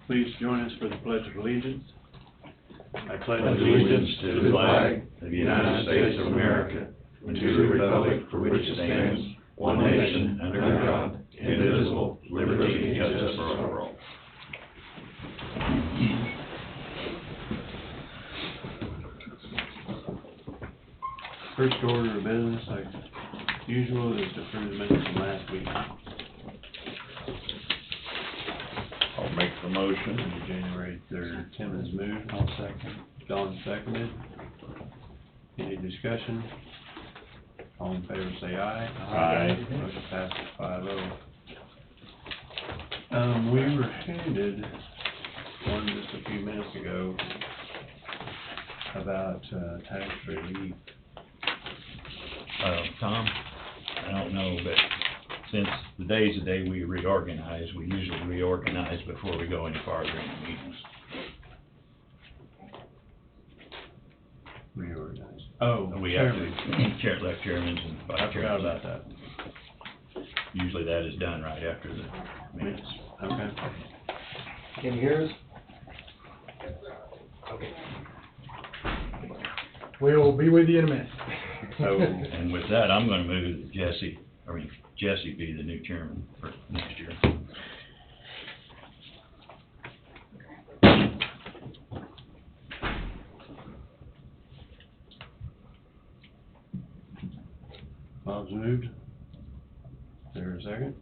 Please join us for the Pledge of Allegiance. I pledge allegiance to the flag of the United States of America and to the republic for which it stands, one nation, under God, indivisible, liberty and justice for all. First order of business, like usual, is to approve the minutes from last week. I'll make the motion. January 3rd, Tim has moved. I'll second. Don seconded. Any discussion? All in favor say aye. Aye. Motion passes 5-0. We were handed one just a few minutes ago about tax relief. Tom, I don't know, but since the day's the day we reorganize, we usually reorganize before we go any farther in the meetings. Reorganize. Oh, We have chairman. to, elect chairmen and I vice forgot chairmen. about that. Usually that is done right after the minutes. Okay. Can you hear us? Okay. We'll be with you in a minute. So, And with that, I'm gonna move that Jesse be the new chairman for next year. Bob's moved. Is there a second?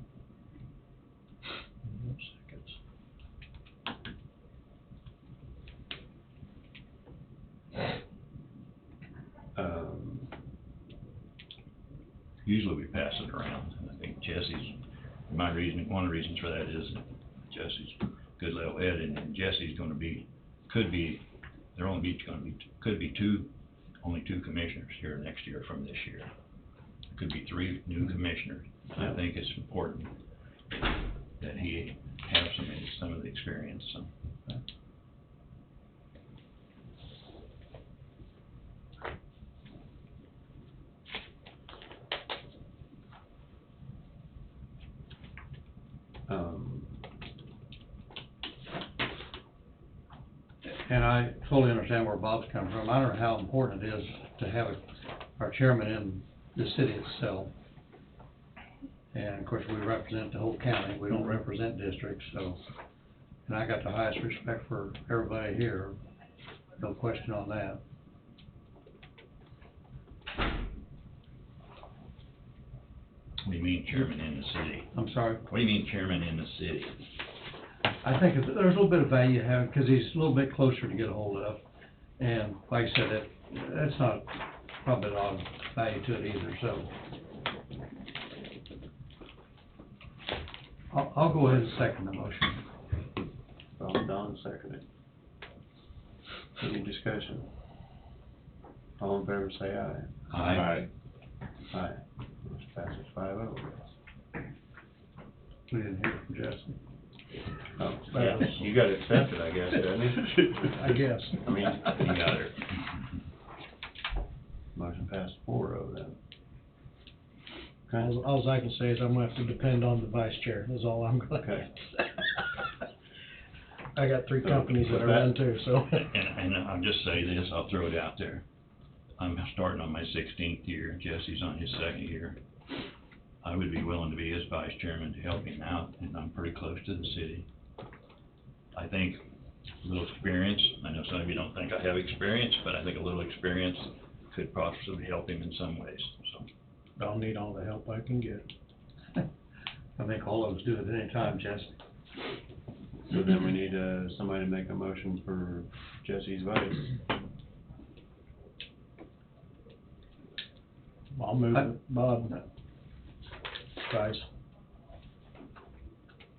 Usually we pass it around, and I think Jesse's, one of the reasons for that is that Jesse's a good level head, and Jesse's gonna be, could be only two commissioners here next year from this year. Could be 3 new commissioners. I think it's important that he have some of the experience, so. And I fully understand where Bob's coming from. I don't know how important it is to have our chairman in the city itself. And of course, we represent the whole county. We don't represent districts, so. And I got the highest respect for everybody here. No question on that. What do you mean chairman in the city? I'm sorry. What do you mean chairman in the city? I think there's a little bit of value to have, because he's a little bit closer to get a hold of. And like I said, that's not probably a lot of value to it either, so. I'll go ahead and second the motion. Don seconded. Any discussion? All in favor say aye. Aye. Aye. Motion passes 5-0. We didn't hear from Jesse. Oh, Yeah, you gotta accept it, I guess, doesn't you? I guess. I mean, You got it. motion passed 4-0 then. All I can say is I'm gonna have to depend on the vice chair, is all I'm gonna. Okay. I got 3 So, companies that I with that- run too, so. And I'll just say this, I'll throw it out there. I'm starting on my 16th year, Jesse's on his 2nd year. I would be willing to be his vice chairman to help him out, and I'm pretty close to the city. I think a little experience, I know some of you don't think I have experience, but I think a little experience could possibly help him in some ways, so. I'll need all the help I can get. I think all of us do it at any time, Jesse. So then we need, somebody to make a motion for Jesse's vice. I'll move it, Bob. Guys,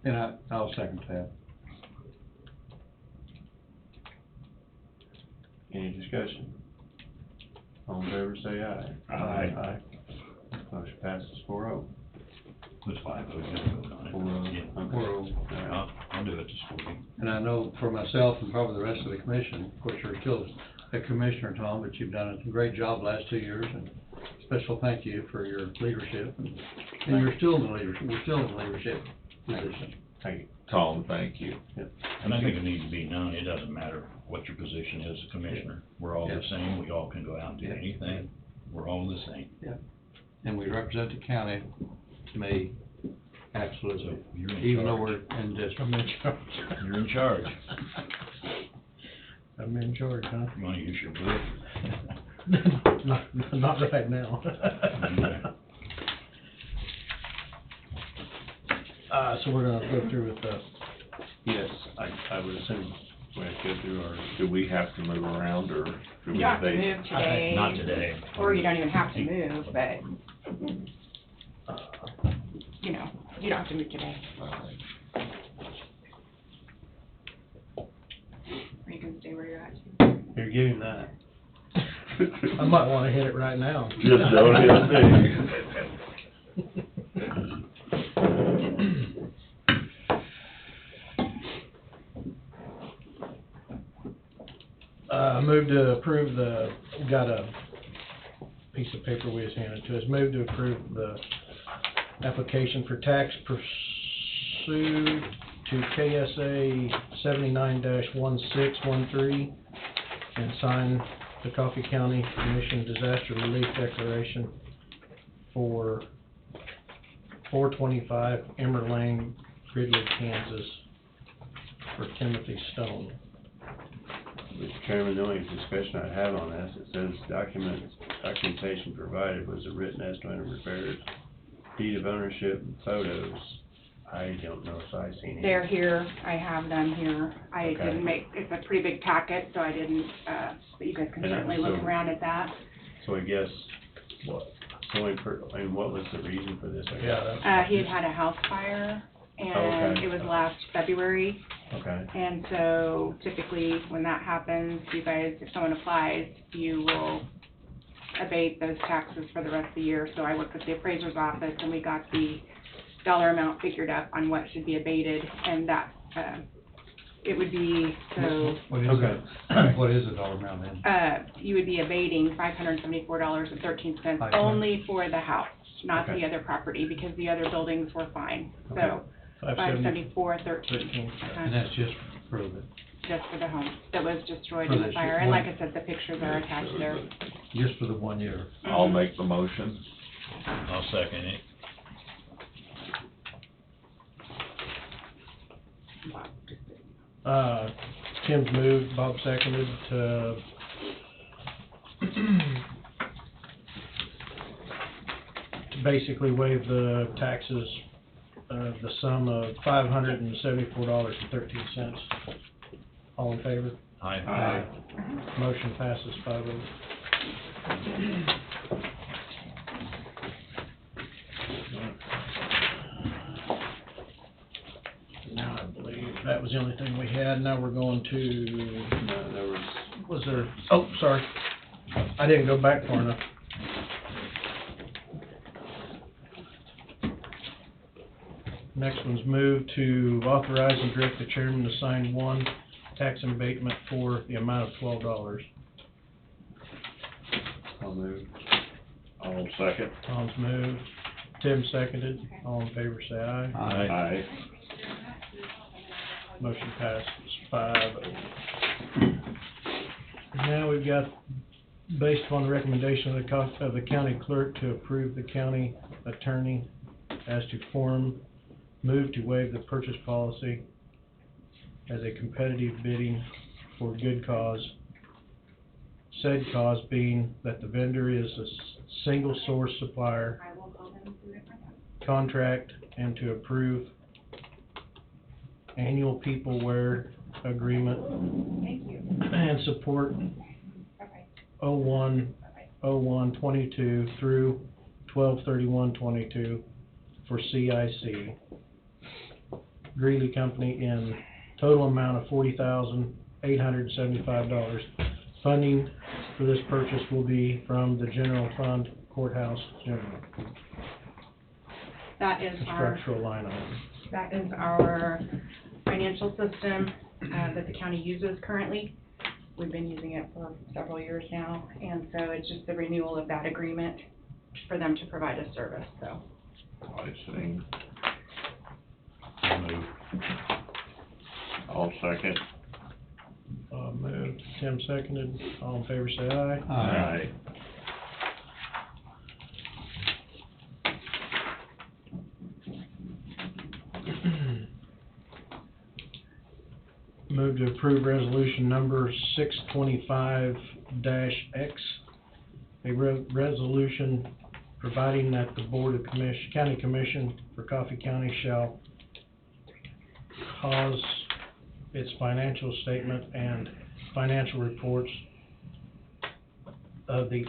And I'll second that. Any discussion? All in favor say aye. Aye. Motion passes 4-0. It was 5 votes, no vote on it. 4-0. Yeah. Okay. 4-0. All right. I'll do it just for you. And I know for myself and probably the rest of the commission, of course, you're still a commissioner, Tom, but you've done a great job the last 2 years, and special thank you for your leadership. And you're still in the leadership, we're still in the leadership position. Thank you. Tom, thank you. And I think it needs to be known, it doesn't matter what your position is as a commissioner. We're all the same, we all can go out and do anything. We're all the same. And we represent the county, me, absolutely, So you're in even though charge. we're in district. I'm in charge. You're in charge. I'm in charge, huh? You wanna use your book? Not right now. So we're gonna go through with the, Yes, I would assume we have to go through our, do we have to move around, or? do we You have to stay- move today. Not today. Or you don't even have to move, but, you know, you don't have to move today. Or you can stay where you're at too. You're giving that. I might wanna hit it right now. Just don't hit it. Move to approve got a piece of paper we was handed to us, move to approve the application for tax pursuant to KSA 79-1613 and sign the Coffee County Commission Disaster Relief Declaration for 425 Emmer Lane, Gridley, Kansas, for Timothy Stone. Mr. Chairman, the only discussion I have on this, it says documentation provided was a written estimate of repairs, deed of ownership, and photos. I don't know if I've seen any. They're here, I have them here. I Okay. didn't make, it's a pretty big packet, so I didn't, but you guys can And certainly look so- around at that. So I guess, what was the reason for this? I guess? He had had a house fire, and Okay. it was last February. Okay, And so typically, when that happens, you guys, if someone applies, you will abate those taxes for the rest of the year. So I worked with the appraiser's office, and we got the dollar amount figured up on what should be abated, and that, it would be, so, What is Okay. it? What is the dollar amount then? you would be abating $574.13 500. only for the house, not Okay. the other property, because the other buildings were fine. Okay. So, $574.13. And that's just for the, Just for the home that was destroyed For in the the fire, and one- like I said, the pictures are attached there. just for the 1 year. I'll make the motion. I'll second it. Tim's moved, Bob seconded to basically waive the taxes, the sum of $574.13. All in favor? Aye. Motion passes 5-0. Now, I believe that was the only thing we had. Now we're going to, no, there was, there, oh, sorry. I didn't go back far enough. Next one's moved to authorize and direct the chairman to sign one tax abatement for the amount of $12. I'll move. I'll second. Tom's moved, Tim seconded, all in favor say aye. Aye. Motion passes 5-0. Now we've got, based upon the recommendation of the county clerk to approve the county attorney as to move to waive the purchase policy as a competitive bidding for good cause. Said cause being that the vendor is a single source supplier, I will call them through it right now. contract, and to approve annual peopleware agreement Thank you. and support Bye-bye. 01/01/22 through 12/31/22 for CIC. Greeley Company in total amount of $40,875. Funding for this purchase will be from the general fund courthouse general That is our, structural line item. that is our financial system, that the county uses currently. We've been using it for several years now, and so it's just the renewal of that agreement for them to provide us service, so. I see. I'll move. second. Moved, Tim seconded, all in favor say aye. Aye. Move to approve resolution number 625-X, a resolution providing that the Board of County Commission for Coffee County shall cause its financial statement and financial reports of the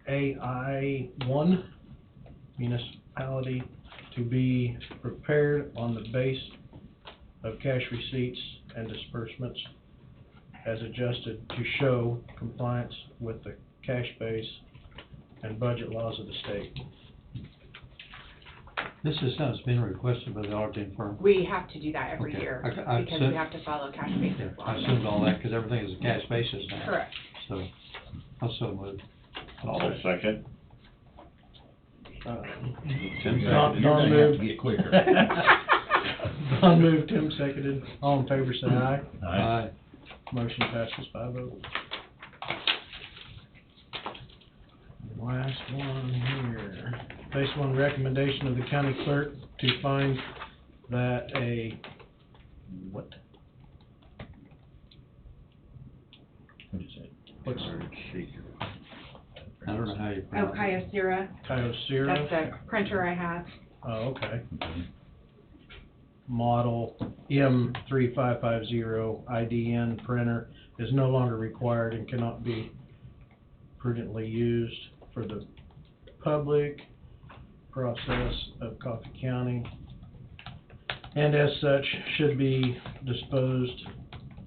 SAI-1 municipality to be prepared on the base of cash receipts and disbursements as adjusted to show compliance with the cash base and budget laws of the state. This is something that's been requested by the auditing firm. We have to do that every Okay. year, I because said- we have to follow cash basis Yeah, law. I assumed all that, because everything is a cash basis now. Correct. So, I'll so move. I'll second. Tim Don seconded. moved. Get quicker. Don moved, Tim seconded, all in favor say aye. Aye. Motion passes 5-0. Last one here. Based on recommendation of the county clerk to find that what? What is it? What's I don't know how you Oh, pronounce it. Kyocera, Kyocera? that's the printer I have. Oh, okay. Okay. Model M3550 IDN printer is no longer required and cannot be prudently used for the public process of Coffee County, and as such should be disposed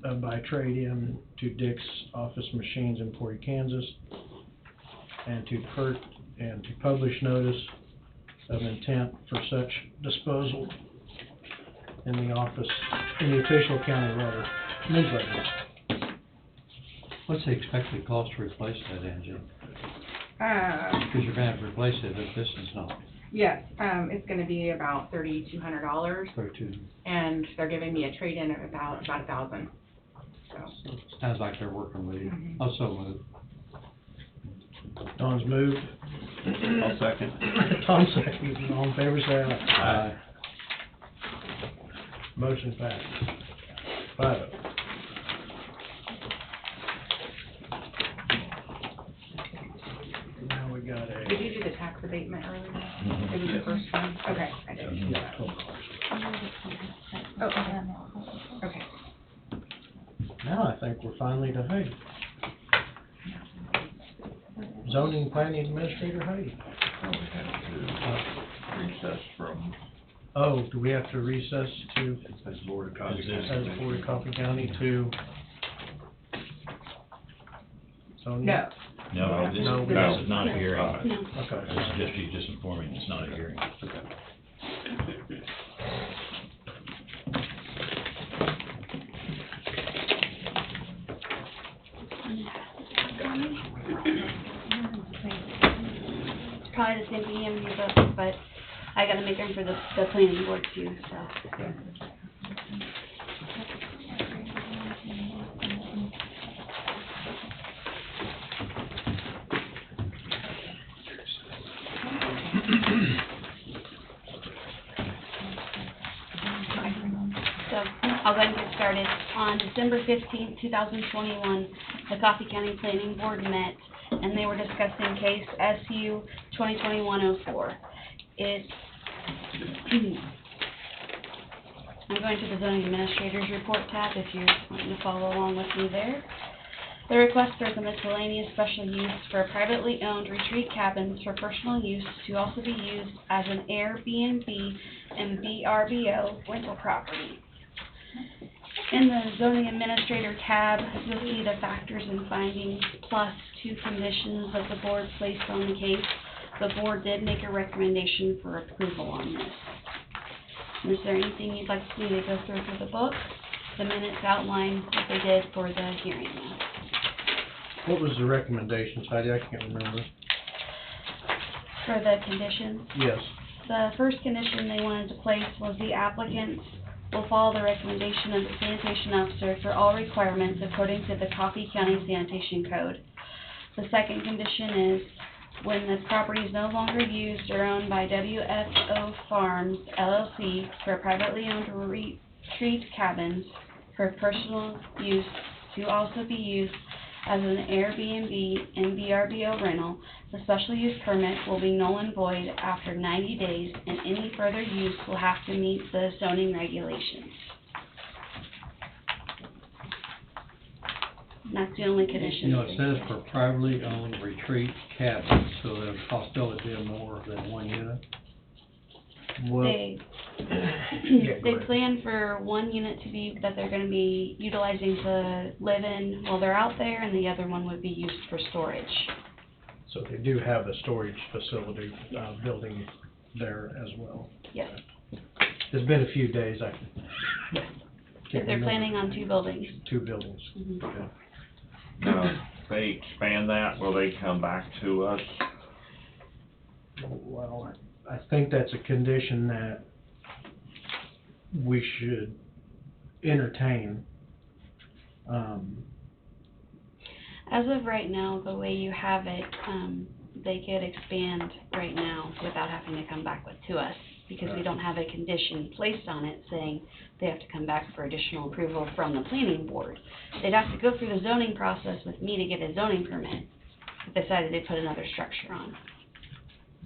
of by trade-in to Dick's Office Machines in Port Kansas, and to publish notice of intent for such disposal in the official county newsletter. What's the expected cost to replace that, Angie? Uh, Because you're gonna have to replace it if this is not, yes, it's gonna be about $3,200, so too. and they're giving me a trade-in of about $1,000, so. Sounds like they're working with you. Mhm. I'll so move. Don's moved. I'll second. Tom seconded, all in favor say aye. Aye. Motion passed. 5-0. Now we got Did you do the tax abatement earlier? Mhm. It was the first one? Okay, I did. Yeah, $12. Oh, okay. Now I think we're finally to Heidi. Zoning Planning Administrator Heidi. Oh, we have to recess from, Oh, do we have to recess to, As Board of Coffee Is this- as County. Board of Coffee County to? Zoning? No, No, this No. this is not a hearing. Okay. This is just, she's just informing, it's not a hearing. It's probably the same thing in your book, but I gotta make them for the planning board too, so. So, I'll go ahead and get started. On December 15th, 2021, the Coffee County Planning Board met, and they were discussing case SU 2021-04. I'm going to the zoning administrator's report tab if you're wanting to follow along with me there. The request for the miscellaneous special use for privately owned retreat cabins for personal use to also be used as an Airbnb and VRBO rental property. In the zoning administrator tab, you'll see the factors and findings plus 2 conditions that the board placed on the case. The board did make a recommendation for approval on this. And is there anything you'd like me to go through for the book? The minutes outline what they did for the hearing. What was the recommendations, Heidi? I can't remember. For the conditions, Yes. the first condition they wanted to place was the applicants will follow the recommendation of the sanitation officer for all requirements according to the Coffee County Sanitation Code. The second condition is, when the property is no longer used or owned by WFO Farms LLC for privately owned retreat cabins for personal use to also be used as an Airbnb and VRBO rental, the special use permit will be null and void after 90 days, and any further use will have to meet the zoning regulations. And that's the only condition. You know, it says for privately owned retreat cabins, so there's possibility of more than one unit. Well, They, go they ahead. plan for one unit to be, that they're gonna be utilizing to live in while they're out there, and the other one would be used for storage. So they do have a storage facility, building there as well. Yes, It's been a few days, I they're can't remember. planning on 2 buildings. 2 buildings. Mhm. Okay. Now, if they expand that, will they come back to us? Well, I think that's a condition that we should entertain. As of right now, the way you have it, they could expand right now without having to come back to us, because we don't have a condition placed on it saying they have to come back for additional approval from the planning board. They'd have to go through the zoning process with me to get a zoning permit if they decided to put another structure on.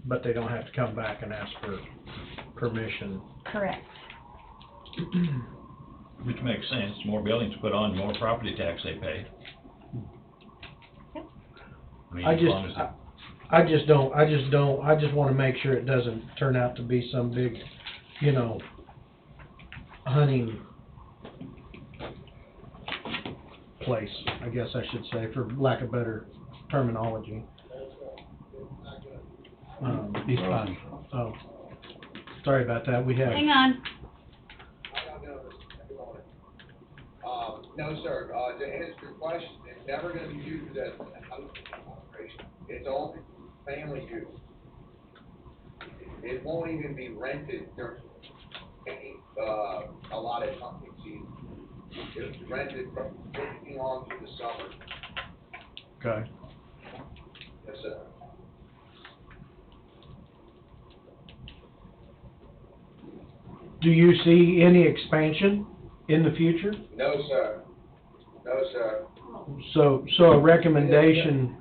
But they don't have to come back and ask for permission. Correct. Which makes sense, more buildings put on, more property tax they pay. Yep. I mean, I as just, long as the- I just wanna make sure it doesn't turn out to be some big, you know, hunting place, I guess I should say, for lack of better terminology. He's fine. So, sorry about that, we have. Hang on. No, sir, to answer your question, it's never gonna be used as a housing operation, it's only family use. It won't even be rented during any, allotted hunting season. It's rented from beginning on to the summer, Okay. yes, sir. Do you see any expansion in the future? No, sir, no, sir. So a recommendation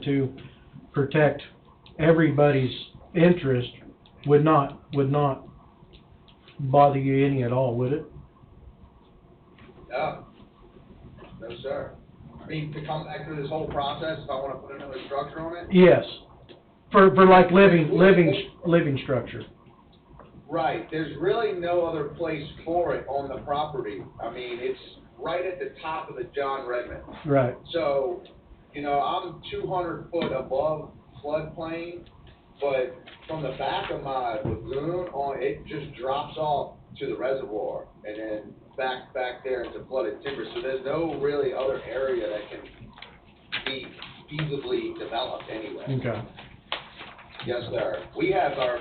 to protect everybody's interest would not bother you any at all, would it? No, no, sir. I mean, to come back through this whole process, if I wanna put another structure on it? Yes. For like living structure. Right, there's really no other place for it on the property. I mean, it's right at the top of the John Redmond. Right. So, you know, I'm 200 foot above floodplain, but from the back of my lagoon on, it just drops off to the reservoir and then back there into flooded timber. So there's no really other area that can be feasibly developed anyway. Okay. Yes, sir. We have our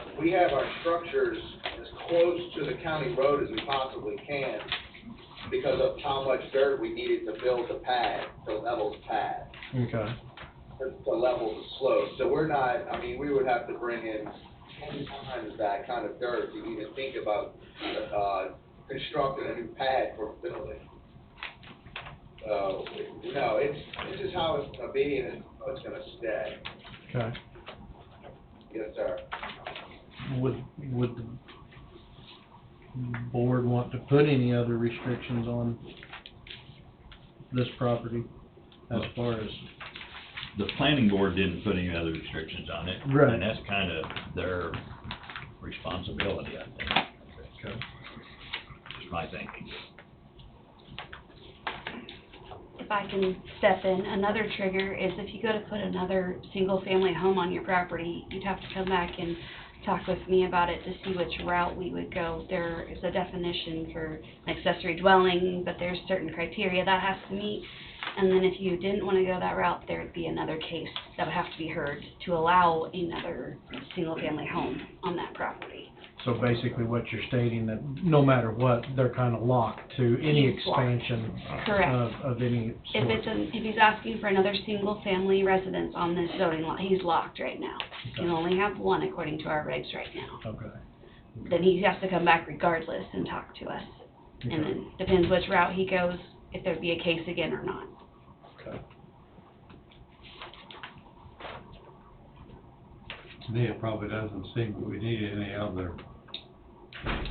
structures as close to the county road as we possibly can because of how much dirt we needed to build the pad, to level the pad, Okay. to level the slope. So we're not, I mean, we would have to bring in 10 times that kind of dirt to even think about, constructing a new pad for building. So, no, this is how it's gonna be and it's gonna stay. Okay. Yes, sir. Would the board want to put any other restrictions on this property as far as? the planning board didn't put any other restrictions on it. Right. And that's kind of their responsibility, I think. Okay. Just my thinking. If I can step in, another trigger is if you go to put another single-family home on your property, you'd have to come back and talk with me about it to see which route we would go. There is a definition for an accessory dwelling, but there's certain criteria that has to meet. And then if you didn't want to go that route, there'd be another case that would have to be heard to allow another single-family home on that property. So basically what you're stating, that no matter what, they're kind of locked to any He's locked. expansion Correct. of any sort. If he's asking for another single-family residence on this zoning lot, he's locked right now. He can only have one according to our regs right now. Okay. Then he has to come back regardless and talk to us. And Okay. then depends which route he goes, if there'd be a case again or not. Okay. To me, it probably doesn't seem that we need any other.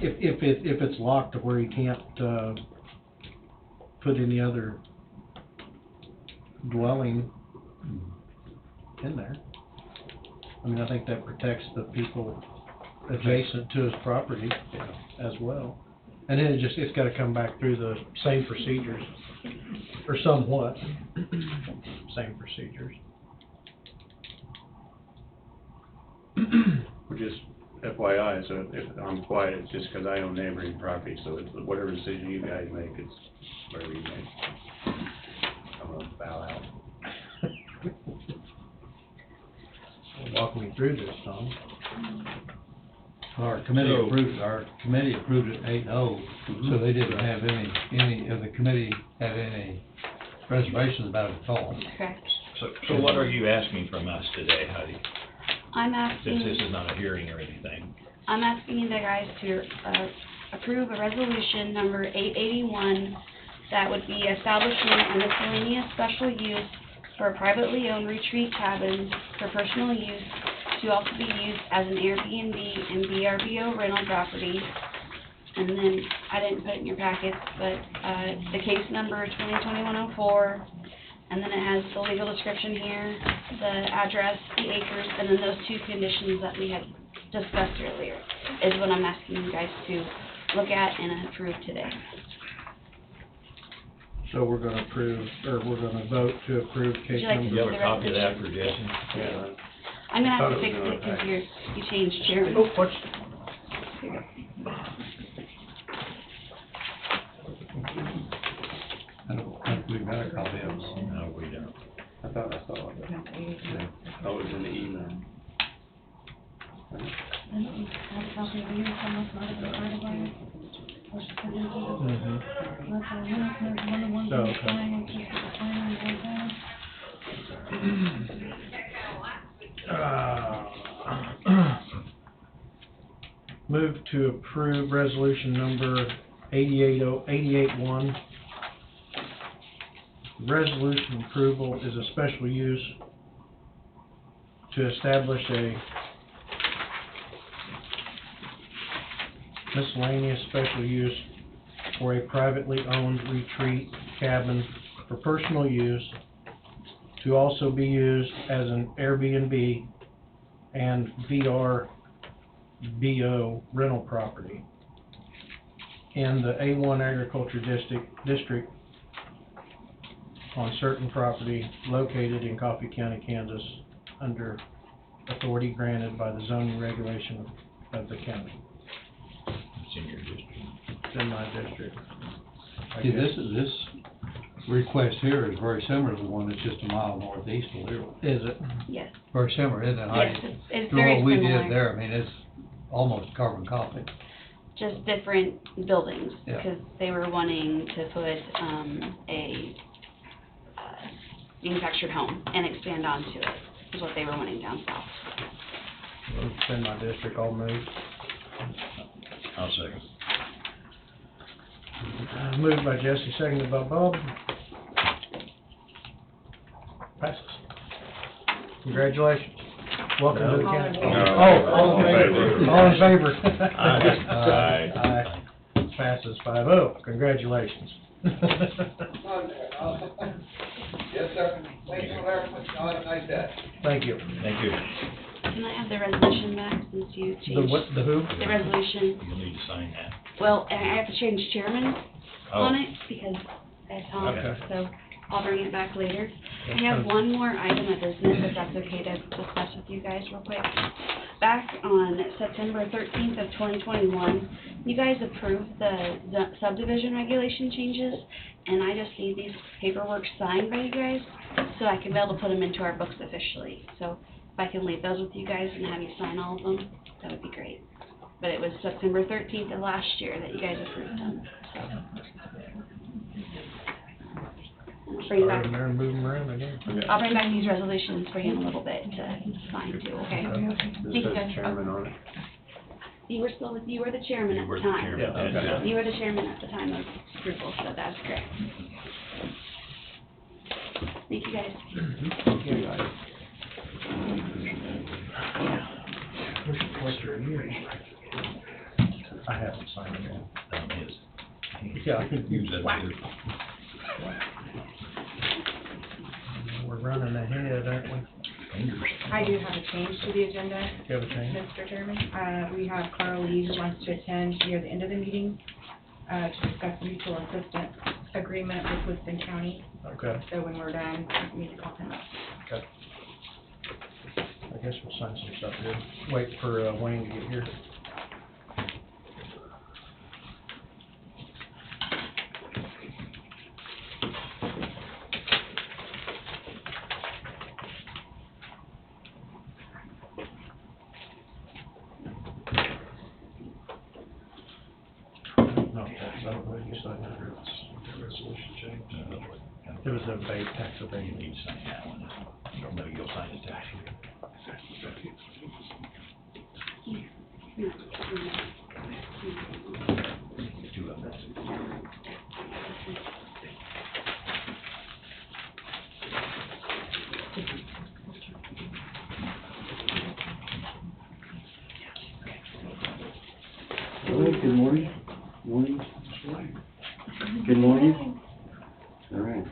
If it's locked to where he can't, put any other dwelling in there. I mean, I think that protects the people adjacent to his property as well. And then it's gotta come back through the same procedures, or somewhat, same procedures. We're just FYI, so if I'm quiet, it's just because I own neighboring property, so it's whatever decision you guys make, it's whatever you make. I'm gonna bow out. Walk me through this, Tom. Our committee So- approved it 8-0, so they didn't have any of the committee had any reservations about it at all. Correct. So what are you asking from us today, Heidi? I'm Since this asking, is not a hearing or anything. I'm asking you guys to, approve a resolution number 881 that would be establishing a miscellaneous special use for privately owned retreat cabins for personal use to also be used as an Airbnb and VRBO rental property. And then, I didn't put it in your packets, but, the case number is 2021-04, and then it has the legal description here, the address, the acres, and then those two conditions that we had discussed earlier, is what I'm asking you guys to look at and approve today. So we're gonna vote to approve Would case you like to number. You have a copy of that for Jesse? Yeah. I'm gonna have Thought to it fix was in it our because packet. you changed chairman. Oh, what's, I don't think we've got a copy of it. No, we don't. I thought I saw it. Yeah. Oh, it was in the email. mhm. So, Move to approve resolution number 881. Resolution approval is a special use to establish a miscellaneous special use for a privately owned retreat cabin for personal use to also be used as an Airbnb and VRBO rental property in the A1 Agriculture District on certain property located in Coffee County, Kansas, under authority granted by the zoning regulation of the county. It's in your district. It's in my district. I See, guess. this request here is very similar to the one that's just a mile northeast of Leroy. Is it? Yes, Very similar, isn't it, Heidi? yes, it's To very what we similar. did there, I mean, it's almost carbon copy. Just different buildings, Yeah. because they were wanting to put, a manufactured home and expand onto it, is what they were wanting down south. It's in my district, I'll move. I'll second. Moved by Jesse, seconded by Bob. Passes. Congratulations. Welcome to the county. No. Oh, all in favor? All in favor? Aye. Aye. Passes 5-0. Congratulations. Yes, sir. Thank you very much. Y'all have a nice day. Thank you. Thank you. Can I have the resolution back since you The changed? what, the who? The resolution, You'll need to sign that. well, and I have to change chairman Oh. on it because I Tom, Okay. so I'll bring it back later. I have one more item of business, if that's okay to discuss with you guys real quick. Back on September 13th of 2021, you guys approved the subdivision regulation changes, and I just need these paperwork signed by you guys, so I can be able to put them into our books officially. So if I can leave those with you guys and have you sign all of them, that would be great. but it was September 13th of last year that you guys approved them, so. Bring back, Starting there and moving around again. I'll bring back these resolutions for you in a little bit to sign too, okay? This you, says guys. chairman on it. You were still, you were the chairman You at were the the time. chairman. Yeah, okay. You were the chairman at the time of approval, so that's correct. Thank you, guys. Where's your cluster of years? I haven't signed it yet. That is. Yeah, I think Use that as we're running ahead, aren't we? fingers. I do have a change to the agenda, You have a change? Mr. Chairman. We have Carl Lee who wants to attend near the end of the meeting, to discuss the mutual assistance agreement with Woodson County. Okay, So when we're done, we need to call him up. okay. I guess we'll sign some stuff here. Wait for Wayne to get here. No, that's not what you signed under, it's the resolution change. It was a bait, tax You abatement. need to sign that one. No, you'll sign it down here. Two of them. All right, good morning. Morning. Good morning. All right.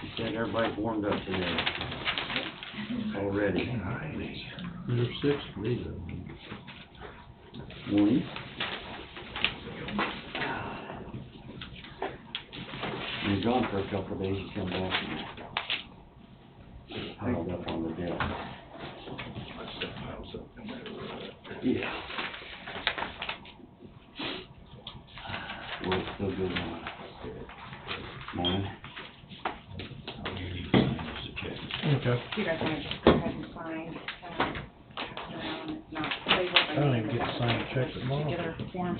You said everybody's warmed up today. Already. There's 6 of these. Morning. You're gone for a couple of days, you come back and piled up on the desk. Yeah. Well, it's still good now. Morning. You need to sign this to check. Okay. If you guys want to just go ahead and sign, pass it around, it's not labeled. I don't even get to sign the checks at mall. Together form.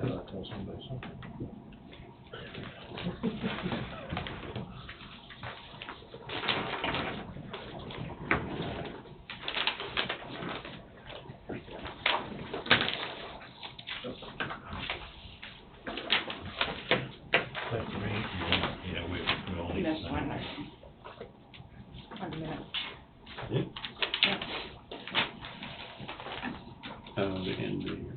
I'll tell somebody something. Thank you, man. Yeah, we all need to This sign one. it. 1 minute. The end of the year.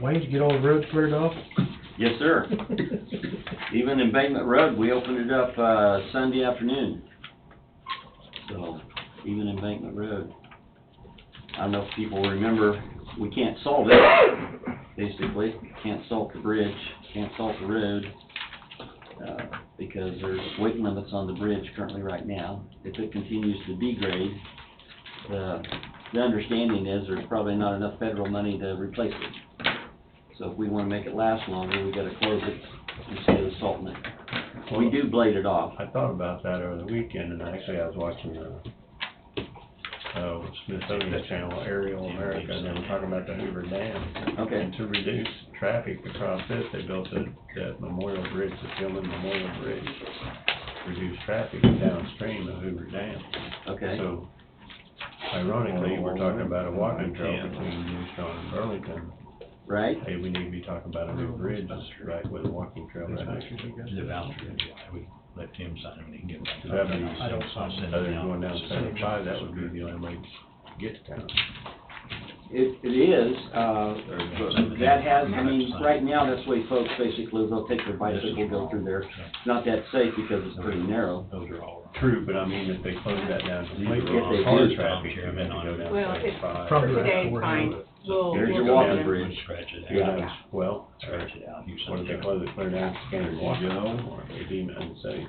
Wayne, did you get all the roads cleared off? Yes, sir. Even Embankment Road, we opened it up, Sunday afternoon. So, even Embankment Road. I don't know if people remember, we can't solve it, basically. Can't salt the bridge, can't salt the road, because there's weight limits on the bridge currently right now. If it continues to degrade, the understanding is there's probably not enough federal money to replace it. So if we wanna make it last longer, we gotta close it instead of salting it. We do blade it off. I thought about that over the weekend, and actually I was watching Smithsonian Channel, Aerial America, and they were talking about the Hoover Dam. Okay. And to reduce traffic across this, they built that Memorial Bridge, the Tillman Memorial Bridge, reduce traffic downstream of Hoover Dam. Okay. So ironically, we're talking about a walking trail between Newstrong and Burlington. Right? Hey, we need to be talking about a new bridge, right, with a walking trail right next to it. The voucher, I would let Tim sign them and he can get back. That would be, I don't sign Send other them than out. going down 75, that would be the only way to get to town. It is, but that has, I mean, right now, that's the way folks basically, they'll take their bicycle, go through there. It's not that safe because it's pretty narrow. Those are all wrong. True, but I mean, if they close that down completely, If they car do, traffic, you have to go down Well, it's 75. Probably Today's right. fine. We'll There's your go walking in. bridge. Scratch it Go out. down, well, Scratch it out. You what sign if they it. close it clear down, Skinner Walk, or they deem it unsafe?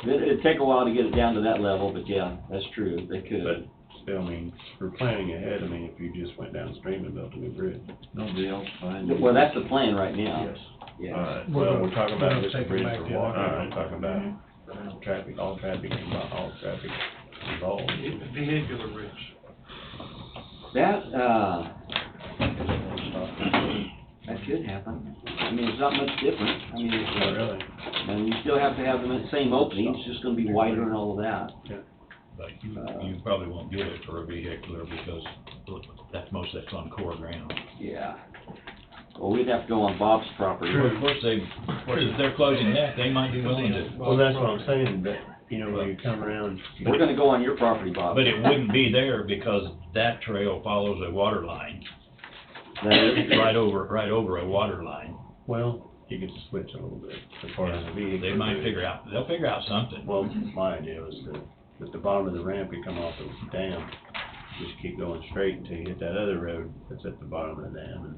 It'd take a while to get it down to that level, but yeah, that's true, they could. But still, I mean, we're planning ahead, I mean, if you just went downstream and built a new bridge. Nobody else find it? Well, that's the plan right now. Yes. Yeah. Alright, We're well, gonna- we're talking we're about gonna just a take it bridge back for the other walking, day. I'm talking about traffic, all traffic involved. Vehicular bridge. That, that could happen. I mean, it's not much different. I mean, it's, Not really. and you still have to have the same opening, it's just gonna be wider and all of that. But you probably won't get it for a vehicular because most of that's on core ground. Yeah. Well, we'd have to go on Bob's property. Of course, if they're closing that, they might be willing to, Well, that's what I'm saying, but, you know, when you come around. We're gonna go on your property, Bob. but it wouldn't be there because that trail follows a water line, That is- right over a water line. Well, you could switch a little bit as far as the vehicle. They might they'll figure out something. Well, my idea was that the bottom of the ramp could come off the dam, just keep going straight until you hit that other road that's at the bottom of the dam and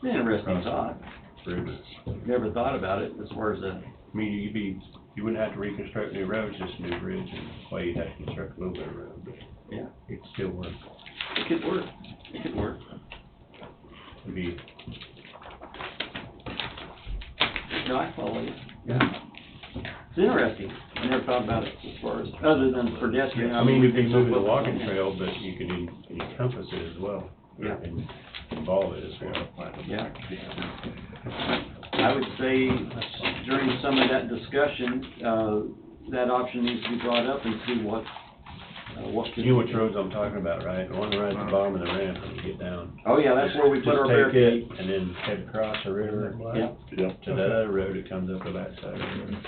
Interesting thought. through it. Never thought about it as far as the, I mean, you wouldn't have to reconstruct new roads, just a new bridge, and, well, you'd have to construct a little bit of road, but yeah, it'd still work. it could work. It could work. It'd be, No, I follow you. Yeah. It's interesting. I never thought about it as far as, other than pedestrian. I mean, we've you'd be been so moving the focused on walking that. trail, but you could encompass it as well. Yeah. And involve it as well. Yeah. I would say during some of that discussion, that option needs to be brought up and see what could. You know which roads I'm talking about, right? The one right at the bottom of the ramp when you get down. Oh, yeah, that's where we put our Just take barricade. it and then head across the river. Yeah. To that other road that comes up the backside of the river.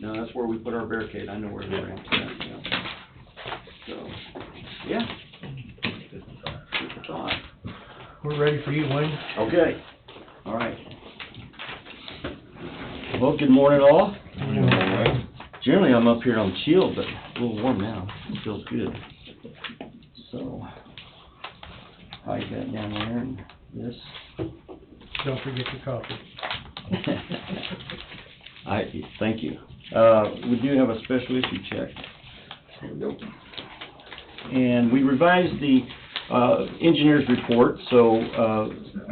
No, that's where we put our barricade. I know where the ramp's at, yeah. So, yeah. Good thought. We're ready for you, Wayne. Okay, all right. Well, good morning all. Generally, I'm up here on shield, but a little warm now. It feels good. So, hide that down there and this. Don't forget your coffee. Thank you. We do have a special issue check. There we go. And we revised the engineer's report, so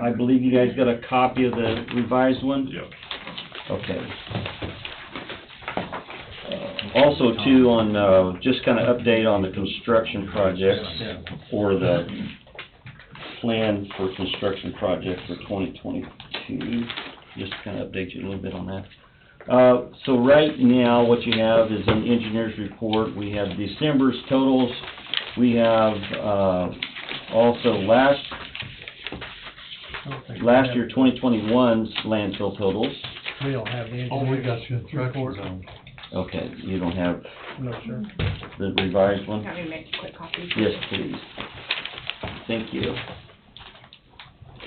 I believe you guys got a copy of the revised one? Yep. Okay. Also too, on, just kind of update on the construction projects, or the plan for construction projects for 2022, just to kind of update you a little bit on that. So right now, what you have is an engineer's report. We have December's totals. We have, also last year, 2021's landfill totals. We don't have the All we engineer's got is construction report. zone. Okay, you don't have No, sir. the revised one? Want me to make a quick copy? Yes, please. Thank you.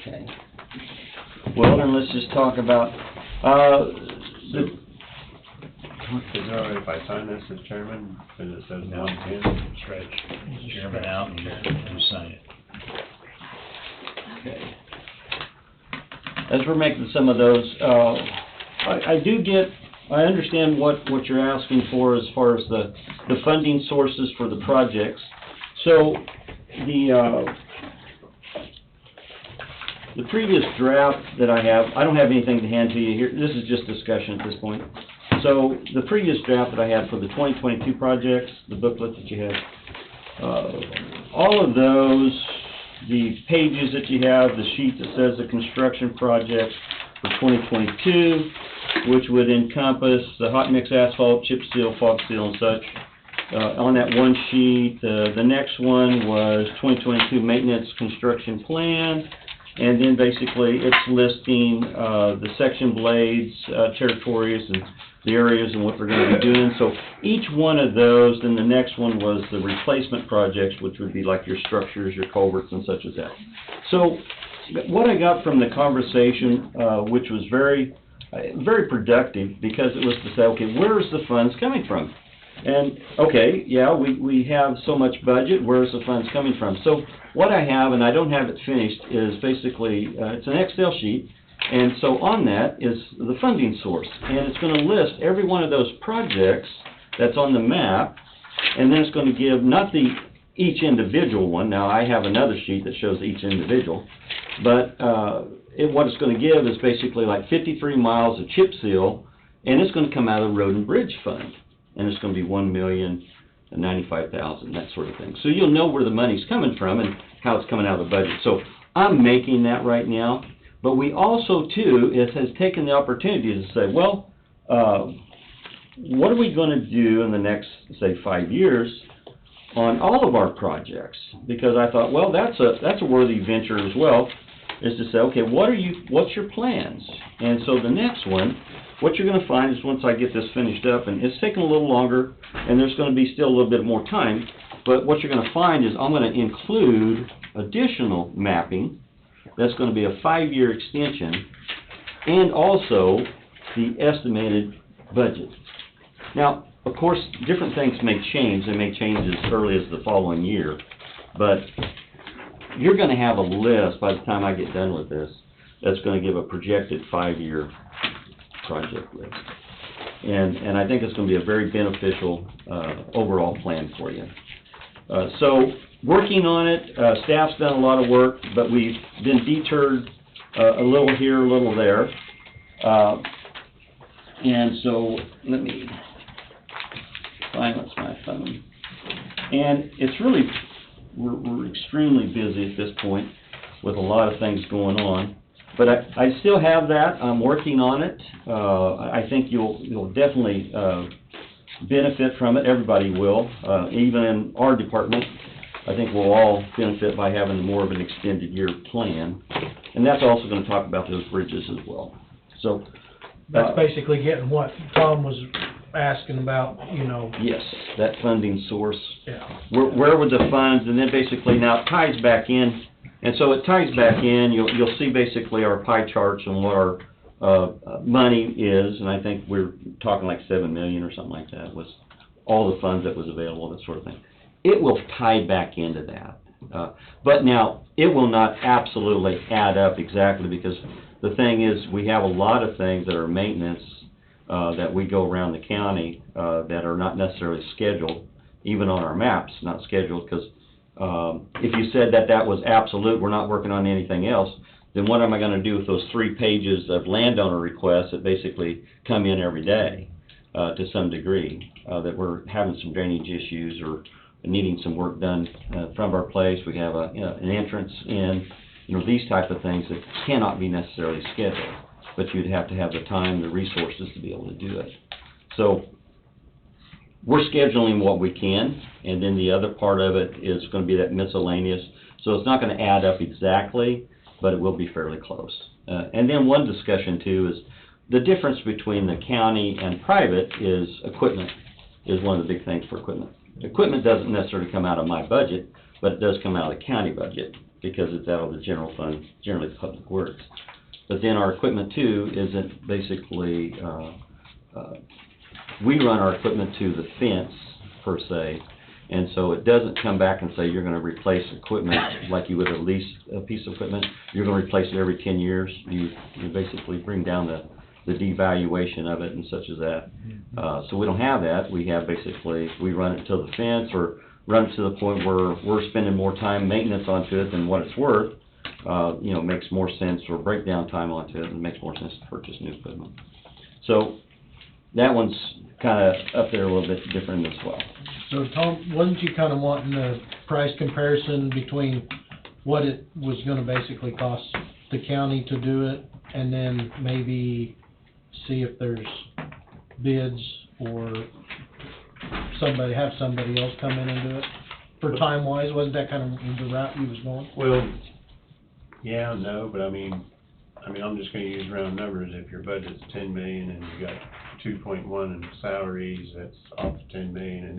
Okay. Well, then let's just talk about, Is it all right if I sign this as chairman, because it says No, 110? stretch chairman out and just sign it. okay. As we're making some of those, I understand what you're asking for as far as the funding sources for the projects. So, the previous draft that I have, I don't have anything to hand to you here, this is just discussion at this point. So, the previous draft that I had for the 2022 projects, the booklet that you have, all of those, the pages that you have, the sheet that says the construction projects for 2022, which would encompass the hot mix asphalt, chip seal, fog seal, and such, on that one sheet. The next one was 2022 maintenance construction plan, and then basically it's listing the section blades, territories, and the areas and what we're going to be doing. So each one of those, then the next one was the replacement projects, which would be like your structures, your culverts, and such as that. So what I got from the conversation, which was very productive, because it was to say, okay, where's the funds coming from? And, okay, yeah, we have so much budget, where's the funds coming from? So what I have, and I don't have it finished, is basically, it's an Excel sheet, and so on that is the funding source. And it's going to list every one of those projects that's on the map, and then it's going to give not each individual one. Now, I have another sheet that shows each individual, but what it's going to give is basically like 53 miles of chip seal And it's gonna come out of the Road and Bridge Fund, and it's gonna be $1,095,000, that sort of thing. So you'll know where the money's coming from and how it's coming out of the budget. So I'm making that right now, but we also, too, has taken the opportunity to say, well, what are we gonna do in the next, say, 5 years on all of our projects? Because I thought, well, that's a worthy venture as well, is to say, okay, what's your plans? And so the next one, what you're gonna find is once I get this finished up, and it's taking a little longer, and there's gonna be still a little bit more time, but what you're gonna find is I'm gonna include additional mapping. That's gonna be a 5-year extension, and also the estimated budget. Now, of course, different things may change. They may change as early as the following year, but you're gonna have a list by the time I get done with this that's gonna give a projected 5-year project list. And I think it's gonna be a very beneficial, overall plan for you. So, working on it, staff's done a lot of work, but we've been deterred a little here, a little there. And so, let me silence my phone. And it's really, we're extremely busy at this point with a lot of things going on. But I still have that. I'm working on it. I think you'll definitely benefit from it. Everybody will. Even in our department, I think we'll all benefit by having more of an extended year plan. And that's also going to talk about those bridges as well. So That's basically getting what Tom was asking about, you know. yes, that funding source. Yeah. Where would the funds, and then basically now it ties back in. And so it ties back in. You'll see basically our pie charts and what our money is, and I think we're talking like $7 million or something like that was all the funds that was available, that sort of thing. It will tie back into that. But now, it will not absolutely add up exactly, because the thing is, we have a lot of things that are maintenance that we go around the county that are not necessarily scheduled, even on our maps, not scheduled, because if you said that was absolute, we're not working on anything else, then what am I going to do with those 3 pages of landowner requests that basically come in every day to some degree, that we're having some drainage issues or needing some work done from our place? We have an entrance in, these type of things that cannot be necessarily scheduled, but you'd have to have the time, the resources to be able to do it. So we're scheduling what we can, and then the other part of it is going to be that miscellaneous. So it's not going to add up exactly, but it will be fairly close. And then one discussion too is the difference between the county and private is equipment is one of the big things for equipment. Equipment doesn't necessarily come out of my budget, but it does come out of the county budget because it's out of the general fund, generally public works. But then our equipment too isn't basically, we run our equipment to the fence per se, and so it doesn't come back and say you're going to replace equipment like you would a lease a piece of equipment. You're going to replace it every 10 years. You basically bring down the devaluation of it and such as that. So we don't have that. We have basically, we run it to the fence or run it to the point where we're spending more time maintenance onto it than what it's worth. Makes more sense, or breakdown time onto it, and makes more sense to purchase new equipment. So that one's kind of up there a little bit different as well. So Tom, wasn't you kind of wanting a price comparison between what it was going to basically cost the county to do it, and then maybe see if there's bids or somebody else come in and do it? For time-wise, wasn't that kind of the route you was going? Well, yeah, no, but I mean, I'm just gonna use round numbers. If your budget's 10 million and you got 2.1 in salaries, that's off 10 million, and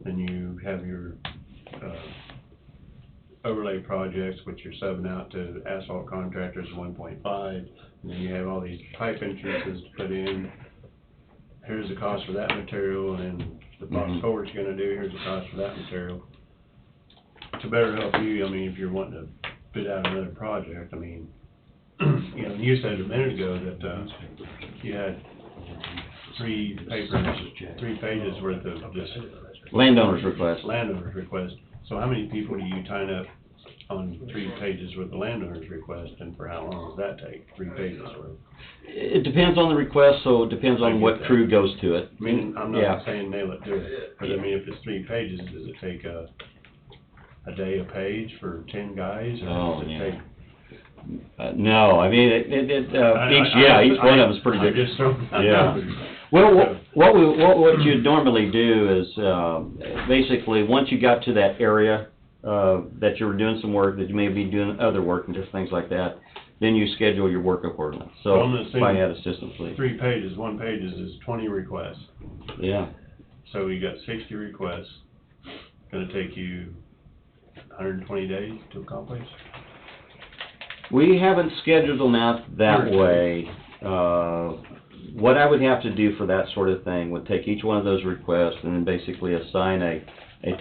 then you have your, overlay projects, which you're subbing out to asphalt contractors, 1.5, and then you have all these pipe entrances to put in. Here's the cost for that material, and then the box culvert's gonna do, here's the cost for that material. To better help you, if you're wanting to bid out another project, you said a minute ago that, you had 3 pages worth of just Landowner's request. landowner's request. So how many people do you tie up on 3 pages with the landowner's request, and for how long does that take? 3 pages worth? It depends on the request, so it depends I on get what that. crew goes to it. I mean, I'm Yeah. not saying nail it to it, but I mean, if it's 3 pages, does it take a day a page for 10 guys? Or Oh, does it yeah. take? No, I mean, each one of them is pretty I'm different. just throwing out Yeah. numbers. Well, what you'd normally do is, basically, once you got to that area, that you were doing some work, that you may be doing other work and just things like that, then you schedule your work accordingly. Well, I'm So, gonna say by that assistant fleet. 3 pages, 1 page is 20 requests. Yeah. So you got 60 requests. Gonna take you 120 days to accomplish? We haven't scheduled them out that way. What I would have to do for that sort of thing would take each one of those requests and then basically assign a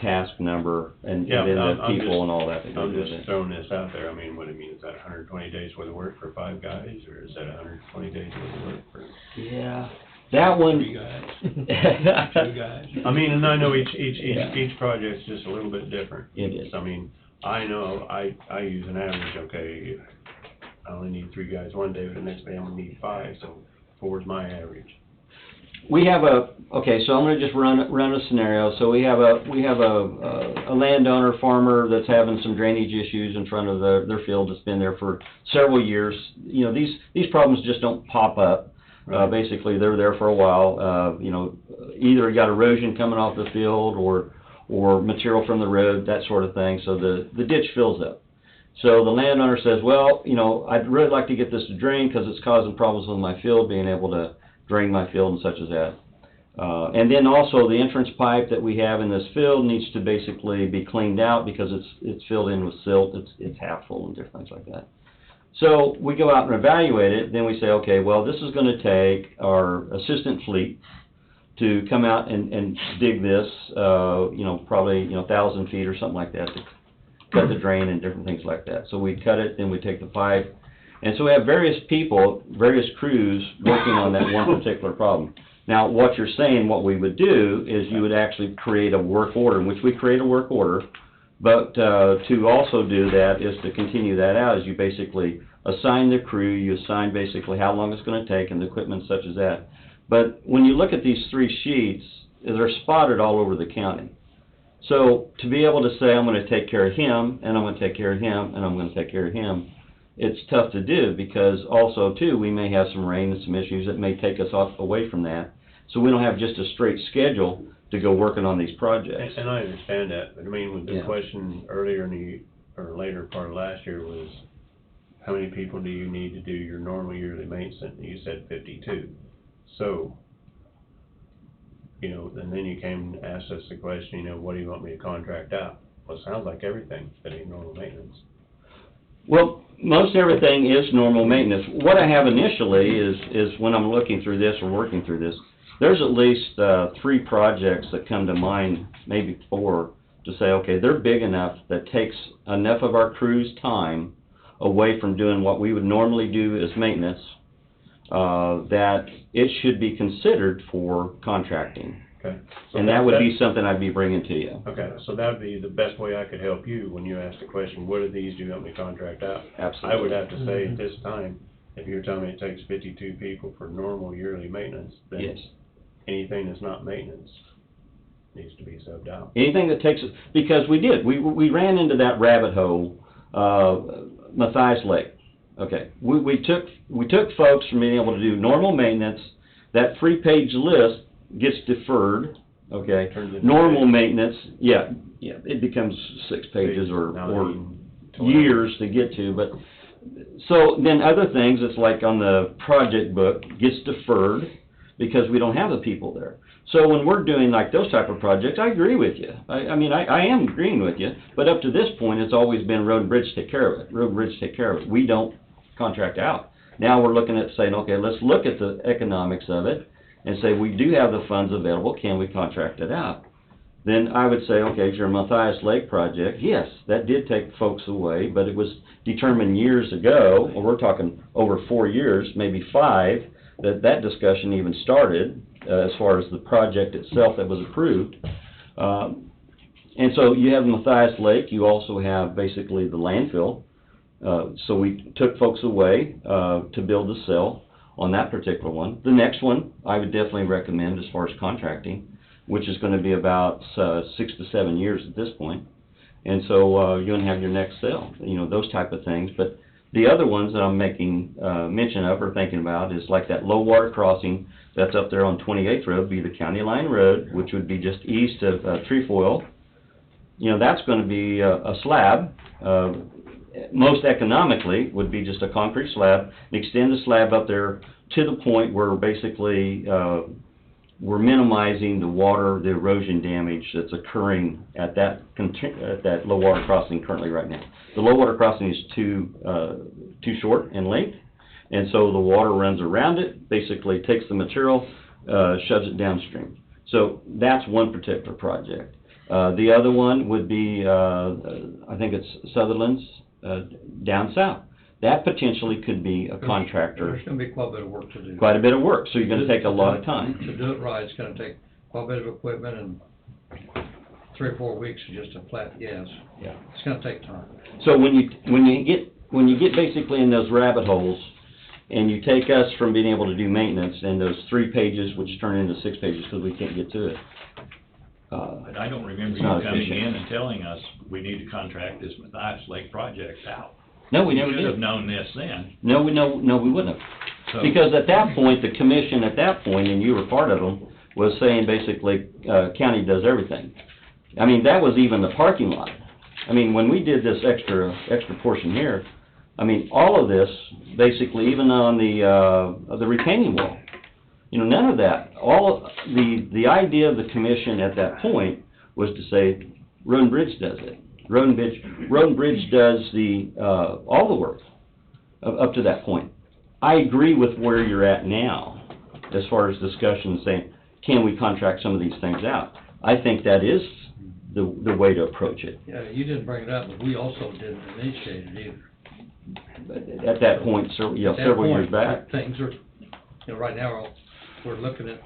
task number and Yeah, then the I'm people just- and all that that go I'm with just it. throwing this out there. I mean, what do you mean? Is that 120 days worth of work for 5 guys, or is that 120 days worth of work for Yeah, that one. 3 guys? 2 guys? I mean, and I know Yeah. each project's just a little bit different. It is. I mean, I know, I use an average, okay, I only need 3 guys one day, but the next day I'm gonna need 5, so 4 is my average. We have okay, so I'm gonna just run a scenario. So we have a landowner, farmer that's having some drainage issues in front of their field that's been there for several years. You know, these problems just don't pop up. Right. Basically, they're there for a while. You know, either you got erosion coming off the field or material from the road, that sort of thing. So the ditch fills up. So the landowner says, well, you know, I'd really like to get this to drain because it's causing problems with my field, being able to drain my field and such as that. And then also the entrance pipe that we have in this field needs to basically be cleaned out because it's filled in with silt, it's half full and different things like that. So we go out and evaluate it, then we say, okay, well, this is gonna take our assistant fleet to come out and dig this, you know, probably, 1,000 feet or something like that to cut the drain and different things like that. So we cut it, then we take the pipe, and so we have various people, various crews working on that one particular problem. Now, what you're saying, what we would do is you would actually create a work order, in which we create a work order, but to also do that is to continue that out, is you basically assign the crew, you assign basically how long it's going to take and the equipment such as that. But when you look at these 3 sheets, they're spotted all over the county. So to be able to say, I'm going to take care of him, and I'm going to take care of him, and I'm going to take care of him, it's tough to do because also, too, we may have some rain and some issues that may take us away from that. So we don't have just a straight schedule to go working on these projects. And I understand that, but I mean, with the Yeah. question earlier or later part of last year was, how many people do you need to do your normal yearly maintenance? And you said 52. So, you know, and then you came and asked us the question, you know, what do you want me to contract out? Well, it sounds like everything that ain't normal maintenance. Well, most everything is normal maintenance. What I have initially is when I'm looking through this or working through this, there's at least 3 projects that come to mind, maybe 4, to say, okay, they're big enough that takes enough of our crew's time away from doing what we would normally do as maintenance, that it should be considered for contracting. Okay. So And that would be something I'd be bringing to you. Okay, so that'd be the best way I could help you when you ask the question, what of these do you want me to contract out? Absolutely. I would have to say at this time, if you're telling me it takes 52 people for normal yearly maintenance, then Yes. anything that's not maintenance needs to be subbed out. Anything that takes, because we ran into that rabbit hole, Matthias Lake. Okay, we took folks from being able to do normal maintenance, that 3-page list gets deferred, okay? Turns into Normal 6. maintenance, yeah, it becomes 6 pages or 9, 12. years to get to, but, so then other things, it's like on the project book, gets deferred because we don't have the people there. So when we're doing like those type of projects, I agree with you. I mean, I am agreeing with you, but up to this point, it's always been Road and Bridge take care of it. Road and Bridge take care of it. We don't contract out. Now we're looking at saying, okay, let's look at the economics of it and say, we do have the funds available, can we contract it out? Then I would say, okay, if your Matthias Lake project, yes, that did take folks away, but it was determined years ago, or we're talking over 4 years, maybe 5, that discussion even started, as far as the project itself that was approved. And so you have Matthias Lake, you also have basically the landfill. So we took folks away, to build the cell on that particular one. The next one, I would definitely recommend as far as contracting, which is gonna be about, 6 to 7 years at this point. And so, you're gonna have your next cell, you know, those type of things. But the other ones that I'm making, mention of or thinking about is like that low water crossing that's up there on 28th Road, be the County Line Road, which would be just east of, Trefoil. You know, that's gonna be a slab, most economically would be just a concrete slab, and extend the slab up there to the point where basically, we're minimizing the water, the erosion damage that's occurring at that low water crossing currently right now. The low water crossing is too short in length, and so the water runs around it, basically takes the material, shoves it downstream. So that's one particular project. The other one would be, I think it's Sutherland's, down south. That potentially could be a contractor. There's gonna be quite a bit of work to do. Quite a bit of work, so you're gonna take a lot of time. To do it right, it's gonna take quite a bit of equipment and 3 or 4 weeks of just a flat gas. Yeah. It's gonna take time. So when you get basically in those rabbit holes, and you take us from being able to do maintenance and those 3 pages, which turn into 6 pages because we can't get to it. But I don't remember It's you not coming efficient. in and telling us we need to contract this Matthias Lake project out. No, we never We should have did. known this then. No, we wouldn't have. So- Because at that point, the commission at that point, and you were part of them, was saying basically, county does everything. I mean, that was even the parking lot. I mean, when we did this extra portion here, I mean, all of this, basically, even on the retaining wall, you know, none of that. The idea of the commission at that point was to say, Road and Bridge does it. Road and Bridge does all the work up to that point. I agree with where you're at now, as far as discussion saying, can we contract some of these things out? I think that is the way to approach it. Yeah, you didn't bring it up, but we also didn't initiate it either. But at that point, At that several years point, back. Things are, you know, right now, we're looking at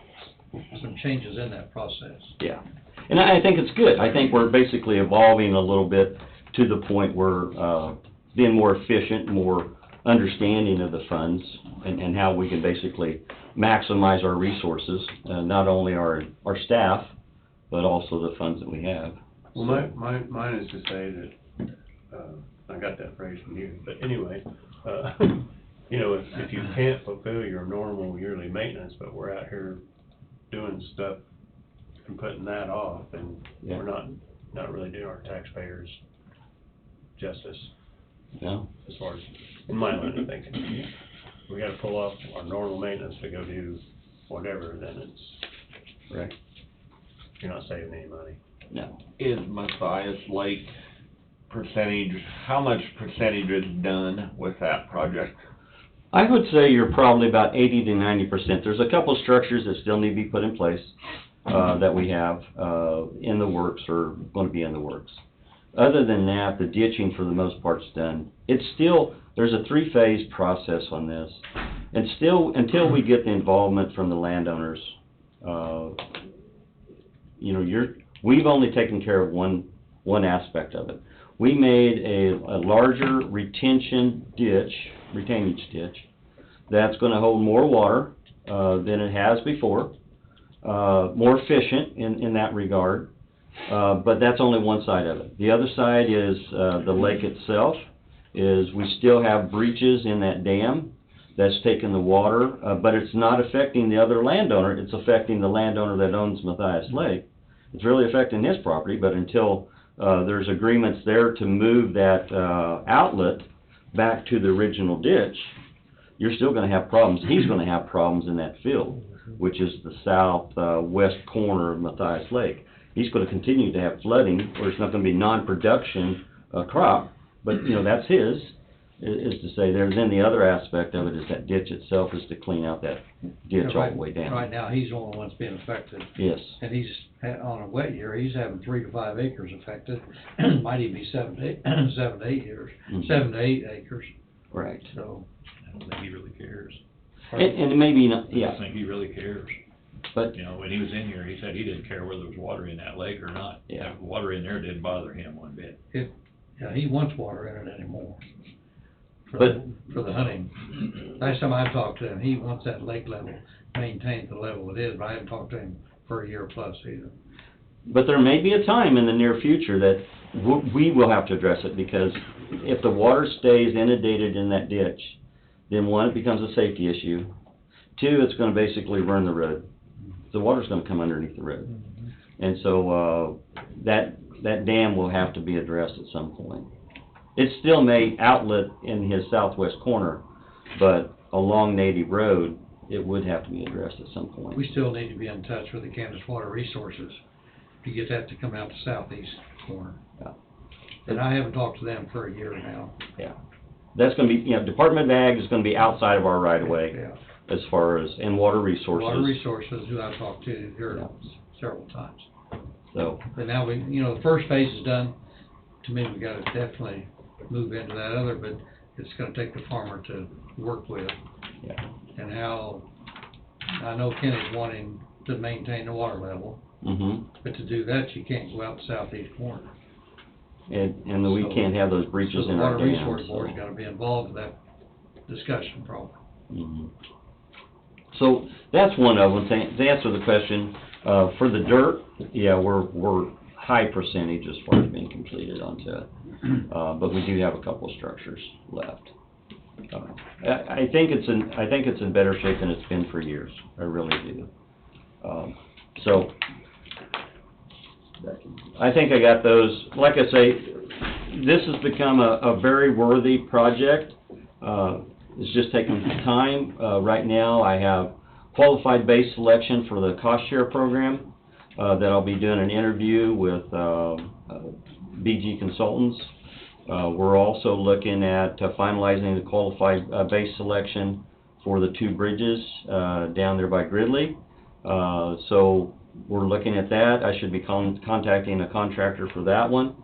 some changes in that process. Yeah, and I think it's good. I think we're basically evolving a little bit to the point where, being more efficient, more understanding of the funds, and how we can basically maximize our resources, not only our staff, but also the funds that we have. Well, mine is to say that, I got that phrase from you, but anyway, you know, if you can't fulfill your normal yearly maintenance, but we're out here doing stuff and putting that off, then Yeah. we're not really doing our taxpayers justice, No? as far as, in my line of thinking. We gotta pull off our normal maintenance to go do whatever, then Right. you're not saving any money. No. Is Matthias Lake percentage, how much percentage is done with that project? I would say you're probably about 80 to 90%. There's a couple structures that still need to be put in place, that we have, in the works or gonna be in the works. Other than that, the ditching for the most part's done. It's still, there's a 3-phase process on this. And still, until we get the involvement from the landowners, you know, we've only taken care of one aspect of it. We made a larger retaining ditch that's gonna hold more water, than it has before, more efficient in that regard. But that's only one side of it. The other side is, the lake itself, is we still have breaches in that dam that's taking the water, but it's not affecting the other landowner, it's affecting the landowner that owns Matthias Lake. It's really affecting his property, but until, there's agreements there to move that, outlet back to the original ditch, you're still gonna have problems. He's gonna have problems in that field, which is the southwest corner of Matthias Lake. He's gonna continue to have flooding, or it's not gonna be non-production, crop, but, you know, that's his, is to say there. Then the other aspect of it is that ditch itself is to clean out that ditch all the way down. Right now, he's the only one that's being affected. Yes. And he's, on a wet year, he's having 3 to 5 acres affected, might even be 7 to 8 years, Mhm. 7 to 8 acres, Right. so. I don't think he really cares. And maybe not, I yeah. don't think he really cares. But, You know, when he was in here, he said he didn't care whether there was water in that lake or not. Yeah. That water in there didn't bother him one bit. Yeah, he wants water in it anymore. For But- for the hunting. Last time I talked to him, he wants that lake level maintained the level it is, but I haven't talked to him for a year plus either. but there may be a time in the near future that we will have to address it, because if the water stays inundated in that ditch, then one, it becomes a safety issue. Two, it's gonna basically run the road. The water's gonna come underneath the road. And so, that dam will have to be addressed at some point. It still may outlet in his southwest corner, but along Native Road, it would have to be addressed at some point. We still need to be in touch with the Kansas Water Resources to get that to come out the southeast corner. Yeah. And I haven't talked to them for a year now. That's gonna be, you know, Department of Ag is gonna be outside of our right of way Yeah. as far as, and Water Resources. Water Resources, who I've talked to here Yeah. several times. So, But now we, you know, the first phase is done. To me, we gotta definitely move into that other, but it's gonna take the farmer to work with. Yeah. And how, I know Kenny's wanting to maintain the water level, but to do that, you can't go out the southeast corner. and we So- can't have those breaches So in the our Water dam, Resource so. Board's gotta be involved in that discussion probably. Mhm. So, that's one of them, to answer the question, for the dirt, yeah, we're high percentage as far as being completed onto it. But we do have a couple of structures left. I think it's in better shape than it's been for years, I really do. So, I think I got those. Like I say, this has become a very worthy project. It's just taking time. Right now, I have qualified base selection for the cost share program, that I'll be doing an interview with, BG Consultants. We're also looking at finalizing the qualified, base selection for the two bridges, down there by Gridley. So we're looking at that. I should be contacting a contractor for that one.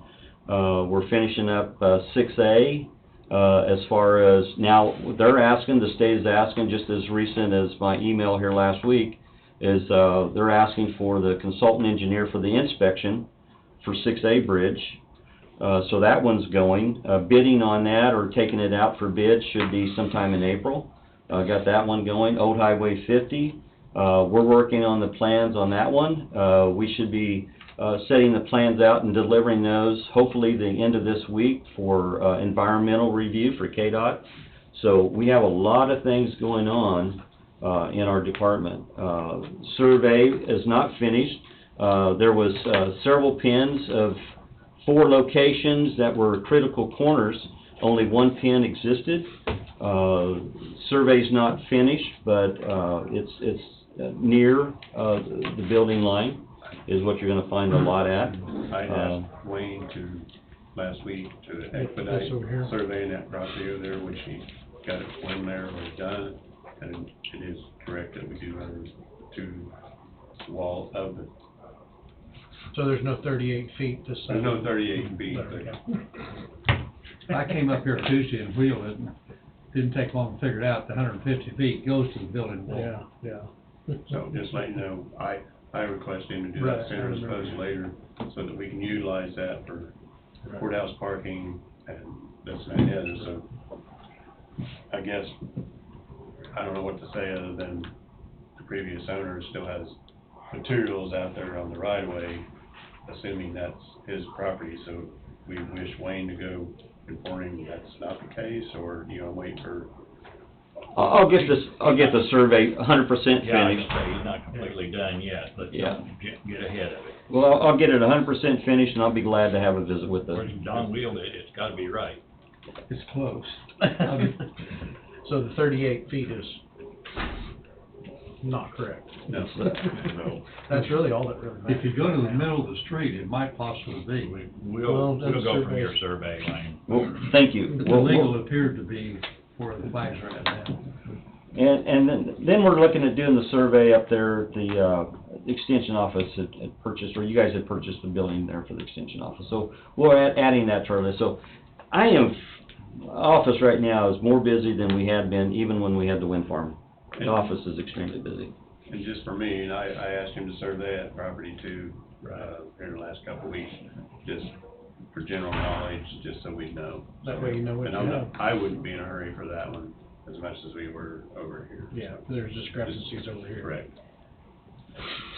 We're finishing up, 6A. As far as, now, they're asking, the state is asking, just as recent as my email here last week, is, they're asking for the consultant engineer for the inspection for 6A Bridge. So that one's going. Bidding on that, or taking it out for bid, should be sometime in April. Got that one going. Old Highway 50, we're working on the plans on that one. We should be setting the plans out and delivering those, hopefully the end of this week, for environmental review for KDOT. So we have a lot of things going on in our department. Survey is not finished. There was several pins of 4 locations that were critical corners. Only one pin existed. Survey's not finished, but it's near the building line is what you're gonna find a lot at. I asked Wayne last week to expedite This over here. surveying that property over there, which he got it preliminarily done, and it is correct that we do have 2 walls of it. So there's no 38 feet to say? There's no 38 feet, Okay. but I came up here Tuesday and wheeled it, and didn't take long to figure it out. The 150 feet goes to the building wall. Yeah. so just let you know, I requested him to do Right, that I sooner as remember. opposed to later, so that we can utilize that for courthouse parking and this and that, and the other. So I guess, I don't know what to say other than the previous owner still has materials out there on the right of way, assuming that's his property, so we wish Wayne to go inform him that's not the case, or, you know, wait for. I'll get the survey 100% Yeah, I finished. can say he's not completely done yet, but Yeah. don't get ahead of it. Well, I'll get it 100% finished, and I'll be glad to have a visit with Where the. Don wheeled it, it's gotta be right. It's close. So the 38 feet is not correct. No, no. That's really all that really matters. If you go to the middle of the street, it might possibly be. Well, We'll that's go from survey. your survey, Wayne. Well, thank you. But the We'll- legal appeared to be where the flags are at now. And then we're looking at doing the survey up there at the extension office had purchased, or you guys had purchased the building there for the extension office. So we're adding that to our list. So office right now is more busy than we had been, even when we had the wind farm. The office is extremely busy. And just for me, and I asked him to survey that property too, here in the last couple of weeks, just for general knowledge, just so we know. That way you know what And you I'm know. not, I wouldn't be in a hurry for that one as much as we were over here. Yeah, there's discrepancies over here. Correct.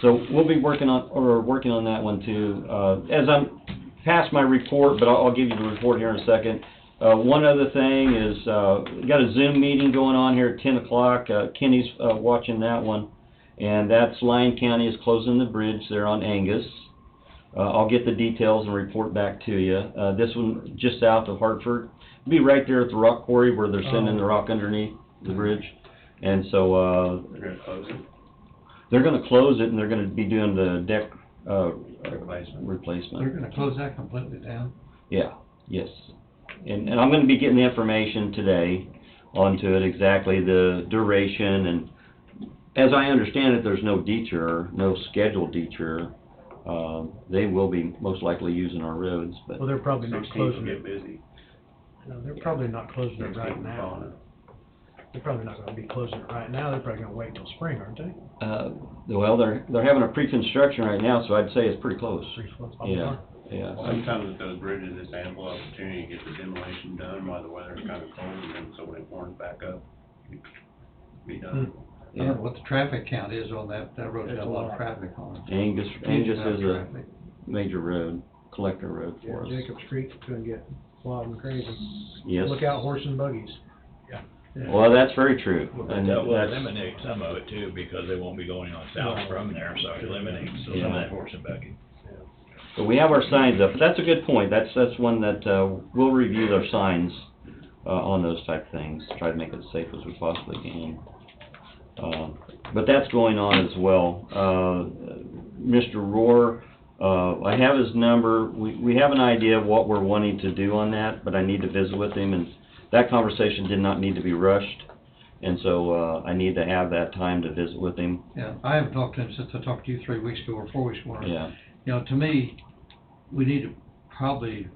So we'll be working on that one too. As I'm past my report, but I'll give you the report here in a second. One other thing is, we got a Zoom meeting going on here at 10 o'clock. Kenny's watching that one. And that's Lyon County is closing the bridge there on Angus. I'll get the details and report back to you. This one just south of Hartford. It'll be right there at the rock quarry where they're sending the rock underneath the bridge. And so, They're gonna close it, they're gonna close it and they're gonna be doing the deck, replacement. replacement. They're gonna close that completely down. Yeah, yes. And I'm gonna be getting the information today onto it, exactly the duration, and as I understand it, there's no detour, no scheduled detour. They will be most likely using our roads, but Well, they're probably not 16th will closing get it. busy. No, they're probably not closing it 16th right will now. follow. They're probably not gonna be closing it right now. They're probably gonna wait till spring, aren't they? well, they're having a pre-construction right now, so I'd say it's pretty close. Pretty close. Yeah, yeah. Sometimes with those bridges, it's ample opportunity to get the demolition done while the weather's kind of cold, and then so when it warms back up, be done. I don't know what the traffic count is on that road's It's got a a lot of lot. traffic on it. Angus Huge is amount of a traffic. major road, collector road Yeah, for us. Jacob Street's gonna get wild and crazy. Yes. Look out, horse and buggies. Well, that's very true. But And that will that's- eliminate some of it too, because they won't be going on south from there, so it eliminates some of that horse and buggy. But we have our signs up. That's a good point. That's one that, we'll review their signs, on those type of things, try to make it as safe as we possibly can. But that's going on as well. Mr. Rohr, I have his number. We have an idea of what we're wanting to do on that, but I need to visit with him, and that conversation did not need to be rushed. And so, I need to have that time to visit with him. Yeah, I haven't talked to him since I talked to you 3 weeks ago or 4 weeks ago. Yeah. You know, to me, we need to probably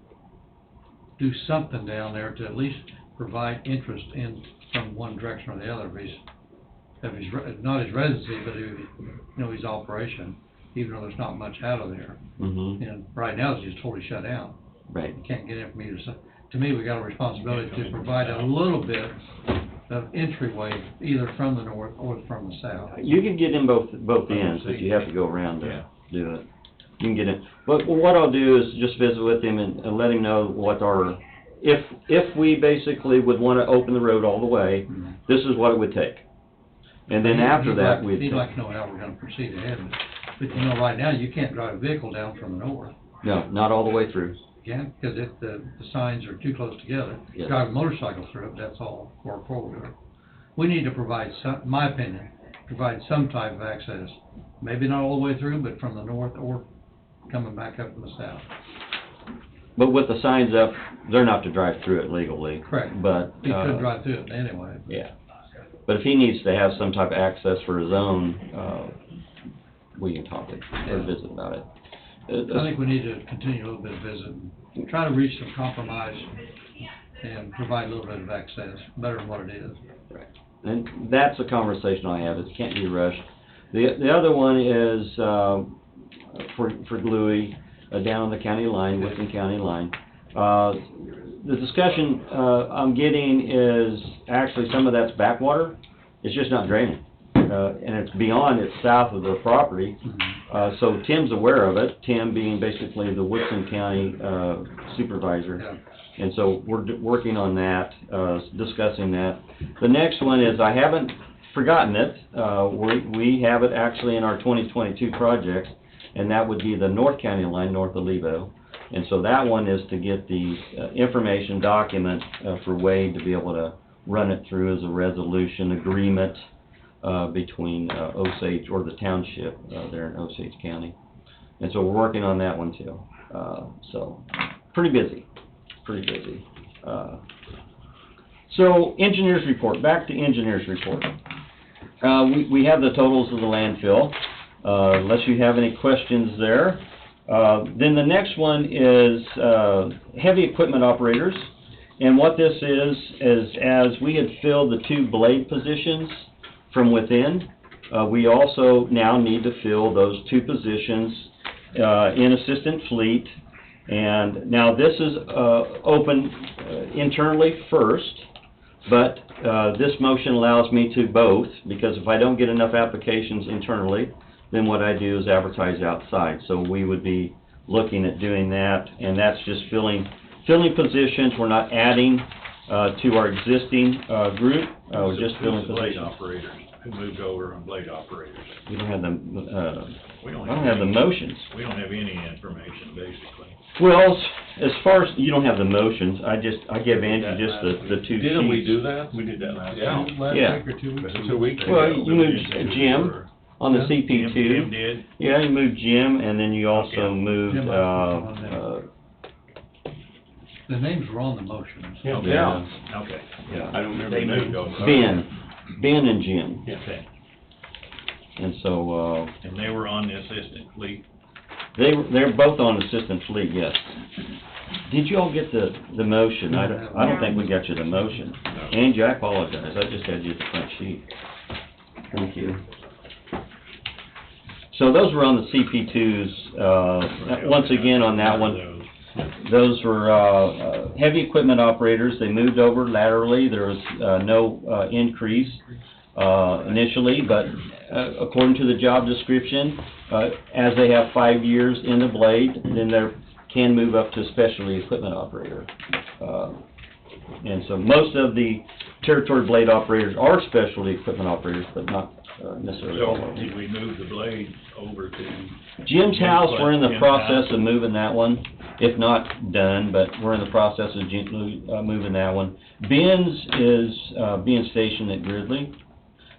do something down there to at least provide interest in from one direction or the other of his not his residency, but his operation, even though there's not much out of there. Mm-hmm. And right now, it's just totally shut down. Right. You can't get in from either side. To me, we got a responsibility to provide a little bit of entryway, either from the north or from the south. You can get in both ends, but you have to go around to do it. You can get in. But what I'll do is just visit with him and let him know what our, if we basically would want to open the road all the way, this is what it would take. And then after that, we'd. He'd like to know how we're gonna proceed ahead. But right now, you can't drive a vehicle down from the north. No, not all the way through. You can't, because the signs are too close together. Yes. Drive a motorcycle through it, that's all, or a four-wheeler. We need to provide in my opinion, provide some type of access. Maybe not all the way through, but from the north or coming back up from the south. But with the signs up, they're not to drive through it legally. Correct. But, He could drive through it anyway. yeah. But if he needs to have some type of access for his own, we can talk or visit about it. I think we need to continue a little bit of visit, and try to reach some compromise and provide a little bit of access, better than what it is. Right. And that's a conversation I have, it can't be rushed. The other one is, for Louis, down on the county line, Whitman County line. The discussion, I'm getting is actually some of that's backwater, it's just not draining. And it's beyond, it's south of the property. So Tim's aware of it, Tim being basically the Woodson County, supervisor. Yeah. And so we're working on that, discussing that. The next one is, I haven't forgotten it, we have it actually in our 2022 projects, and that would be the North County line, north of Levo. And so that one is to get the information document for Wade to be able to run it through as a resolution agreement between Osage or the township there in Osage County. And so we're working on that one too. So pretty busy. So engineers report, back to engineers report. We have the totals of the landfill, unless you have any questions there. Then the next one is heavy equipment operators. And what this is as we had filled the 2 blade positions from within, we also now need to fill those 2 positions in assistant fleet. And now this is open internally first, but this motion allows me to both, because if I don't get enough applications internally, then what I do is advertise outside. So we would be looking at doing that, and that's just filling positions. We're not adding to our existing group. We're just filling Blade positions. operators, who moved over on blade operators. We don't have the, We don't I don't have the motions. We don't have any information, basically. Well, as far as, you don't have the motions, I give Angie just the 2 sheets. Didn't we do that? We did that last Yeah. week. Last Yeah. week or 2 weeks ago. 2 weeks ago. Well, you moved Jim on the Yeah. CP2. Jim did? Yeah, you moved Jim, and then you also Okay. moved, Jim was on The names were on the motions. Yeah. Yeah. Okay. yeah, I don't remember. They the moved name. over. Ben and Jim. Okay, And so, and they were on the assistant fleet? they're both on assistant fleet, yes. Did you all get the motion? I don't think we got you the motion. Angie, I apologize, I just had you the front sheet. Thank you. So those were on the CP2s, once again on that one. Those were heavy equipment operators. They moved over laterally. There was no increase initially, but according to the job description, as they have 5 years in the blade, then they can move up to specialty equipment operator. And so most of the territory blade operators are specialty equipment operators, but not necessarily all of So, them. did we move the blade over to? Jim's house, we're in the Jim's process house. of moving that one, if not done, but we're in the process of moving that one. Ben's is being stationed at Gridley,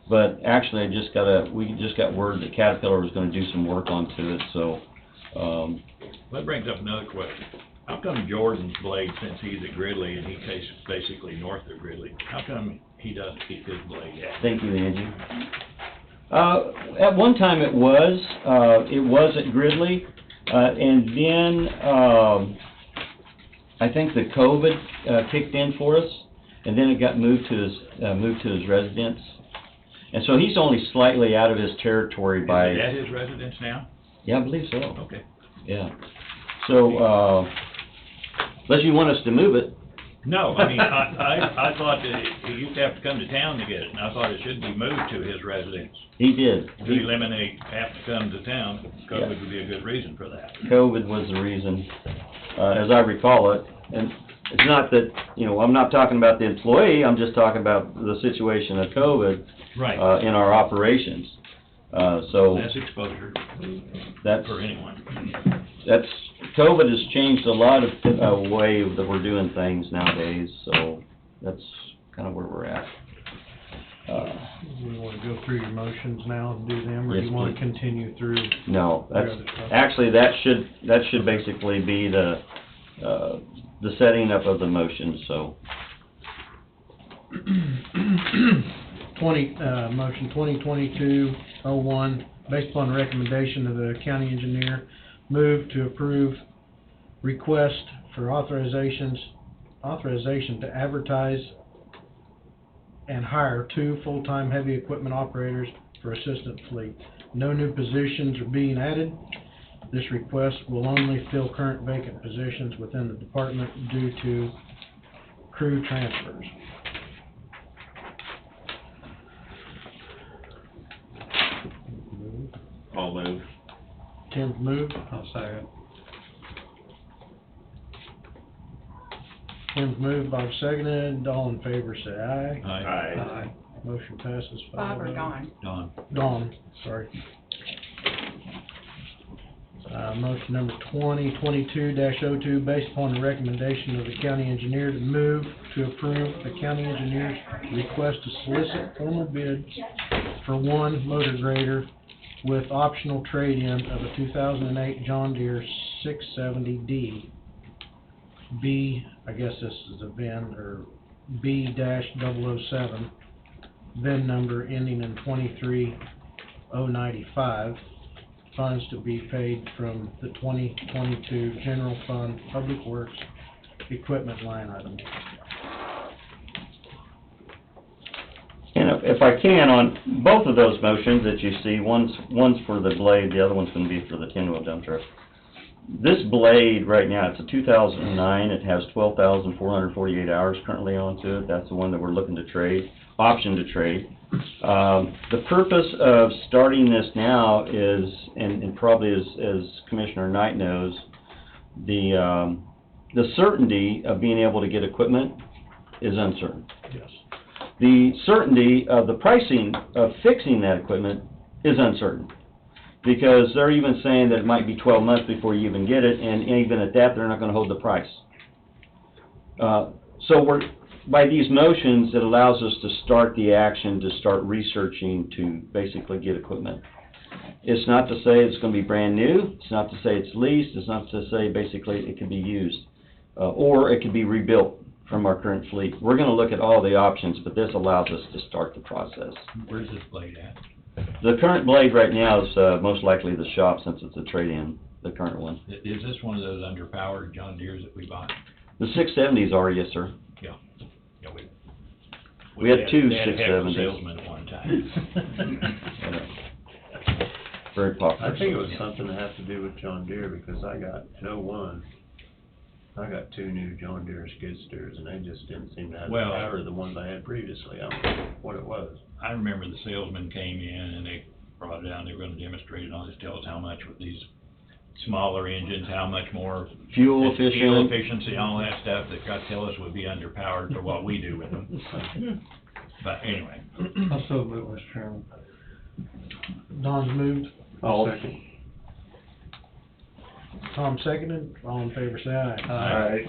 but actually we just got word that Caterpillar was gonna do some work onto it, so, That brings up another question. How come Jordan's blade, since he's at Gridley and he takes basically north of Gridley, how come he doesn't keep his blade active? thank you, Angie. At one time it was at Gridley, and then, I think the COVID, kicked in for us, and then it got moved to his residence. And so he's only slightly out of his territory by, Is it at his residence now? yeah, I believe so, Okay. yeah. So, unless you want us to move it, No, I mean, I thought that he used to have to come to town to get it, and I thought it should be moved to his residence. he did. To eliminate have to come to town, COVID would be a good reason for that. COVID was the reason, as I recall it. And it's not that, I'm not talking about the employee, I'm just talking about the situation of COVID, Right. in our operations. So Less exposure that's, for anyone. COVID has changed a lot of way that we're doing things nowadays, so that's kind of where we're at. We wanna go through your motions now and do them, or do Yes, you wanna please. continue through? No, that's, Your other stuff. actually, that should basically be the setting up of the motion, so. Motion 2022-01, based upon the recommendation of the county engineer, move to approve request for authorization to advertise and hire 2 full-time heavy equipment operators for assistant fleet. No new positions are being added. This request will only fill current vacant positions within the department due to crew transfers. I'll move. Tim's moved. I'll second. Tim's moved, Bob seconded, all in favor say aye. Aye. Motion passes 5-0. Bob or Dawn? Don. Dawn, sorry. Motion number 2022-02, based upon the recommendation of the county engineer to move to approve the county engineer's request to solicit formal bids for 1 motor grader with optional trade-in of a 2008 John Deere 670D. B, I guess this is a VIN, or B-007, VIN number ending in 23095. Funds to be paid from the 2022 General Fund Public Works Equipment line item. And if I can, on both of those motions that you see, one's for the blade, the other one's gonna be for the 10-wheel dump truck. This blade right now, it's a 2009, it has 12,448 hours currently onto it. That's the one that we're looking to trade, option to trade. The purpose of starting this now is, and probably as Commissioner Knight knows, the certainty of being able to get equipment is uncertain. Yes. The certainty of the pricing of fixing that equipment is uncertain. Because they're even saying that it might be 12 months before you even get it, and even at that, they're not gonna hold the price. So by these motions, it allows us to start the action, to start researching to basically get equipment. It's not to say it's gonna be brand new, it's not to say it's leased, it's not to say basically it can be used, or it could be rebuilt from our current fleet. We're gonna look at all the options, but this allows us to start the process. Where's this blade at? The current blade right now is most likely the shop, since it's a trade-in, the current one. Is this one of those underpowered John Deeres that we bought? The 670s are, yes, sir. Yeah, We had two they had a heck of a 670s. salesman at one time. Very popular. I think it was something that has to do with John Deere, because I got, in '01, I got 2 new John Deere skid steers, and they just didn't seem to have the Well, power of the ones I had previously. I don't know what it was. I remember the salesman came in and they brought it down, they were gonna demonstrate it on this, tell us how much with these smaller engines, how much more Fuel fuel efficient. efficiency, all that stuff that got to tell us would be underpowered for what we do with them. But anyway, Also move, Mr. Chairman. Don's moved, I'll second. Tom seconded, all in favor say aye. Alright.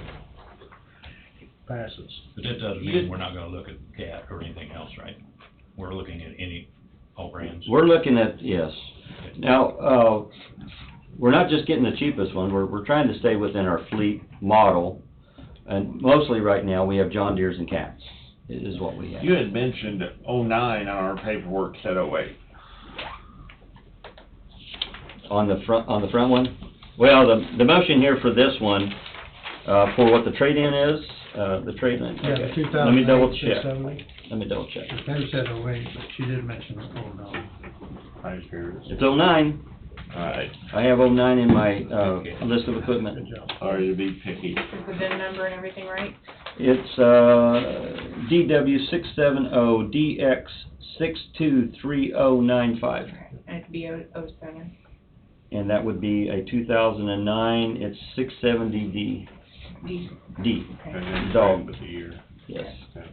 Passes. but that doesn't mean we're not gonna look at CAT or anything else, right? We're looking at all brands. We're looking at, yes. Now, we're not just getting the cheapest one, we're trying to stay within our fleet model. And mostly right now, we have John Deere's and Cats, is what we have. You had mentioned '09 on our paperwork, said '08. On the front one? Well, the motion here for this one, for what the trade-in is, the trade-in, Yeah, okay. the 2008 Let me double check. 670. Let me double check. Maybe said 08, but she did mention it, oh no. I just heard it. It's '09. Alright, I have '09 in my, list of Good equipment. job. sorry to be picky. Is the VIN number and everything right? It's, DW670DX623095. And it's B07. And that would be a 2009, it's 670D. D. D, And then Dog. with the year. yes. Okay.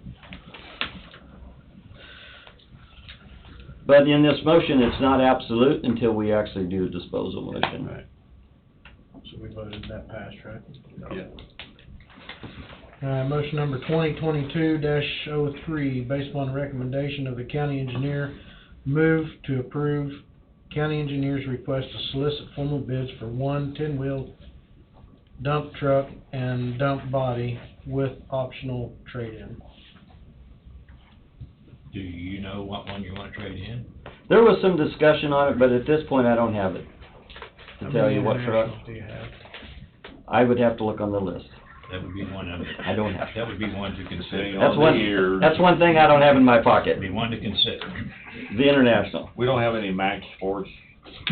But in this motion, it's not absolute until we actually do a disposal motion. Right. So we voted that passed, right? Yeah. Motion number 2022-03, based upon the recommendation of the county engineer, move to approve county engineer's request to solicit formal bids for 1 10-wheel dump truck and dump body with optional trade-in. Do you know what one you wanna trade in? There was some discussion on it, but at this point, I don't have it to tell you what truck. Internationals do you have? I would have to look on the list. That would be one of them. I don't have. That would be one to consider. Depending That's on one, the year. that's one thing I don't have in my pocket, Be one to consider. the International. We don't have any Max Sports,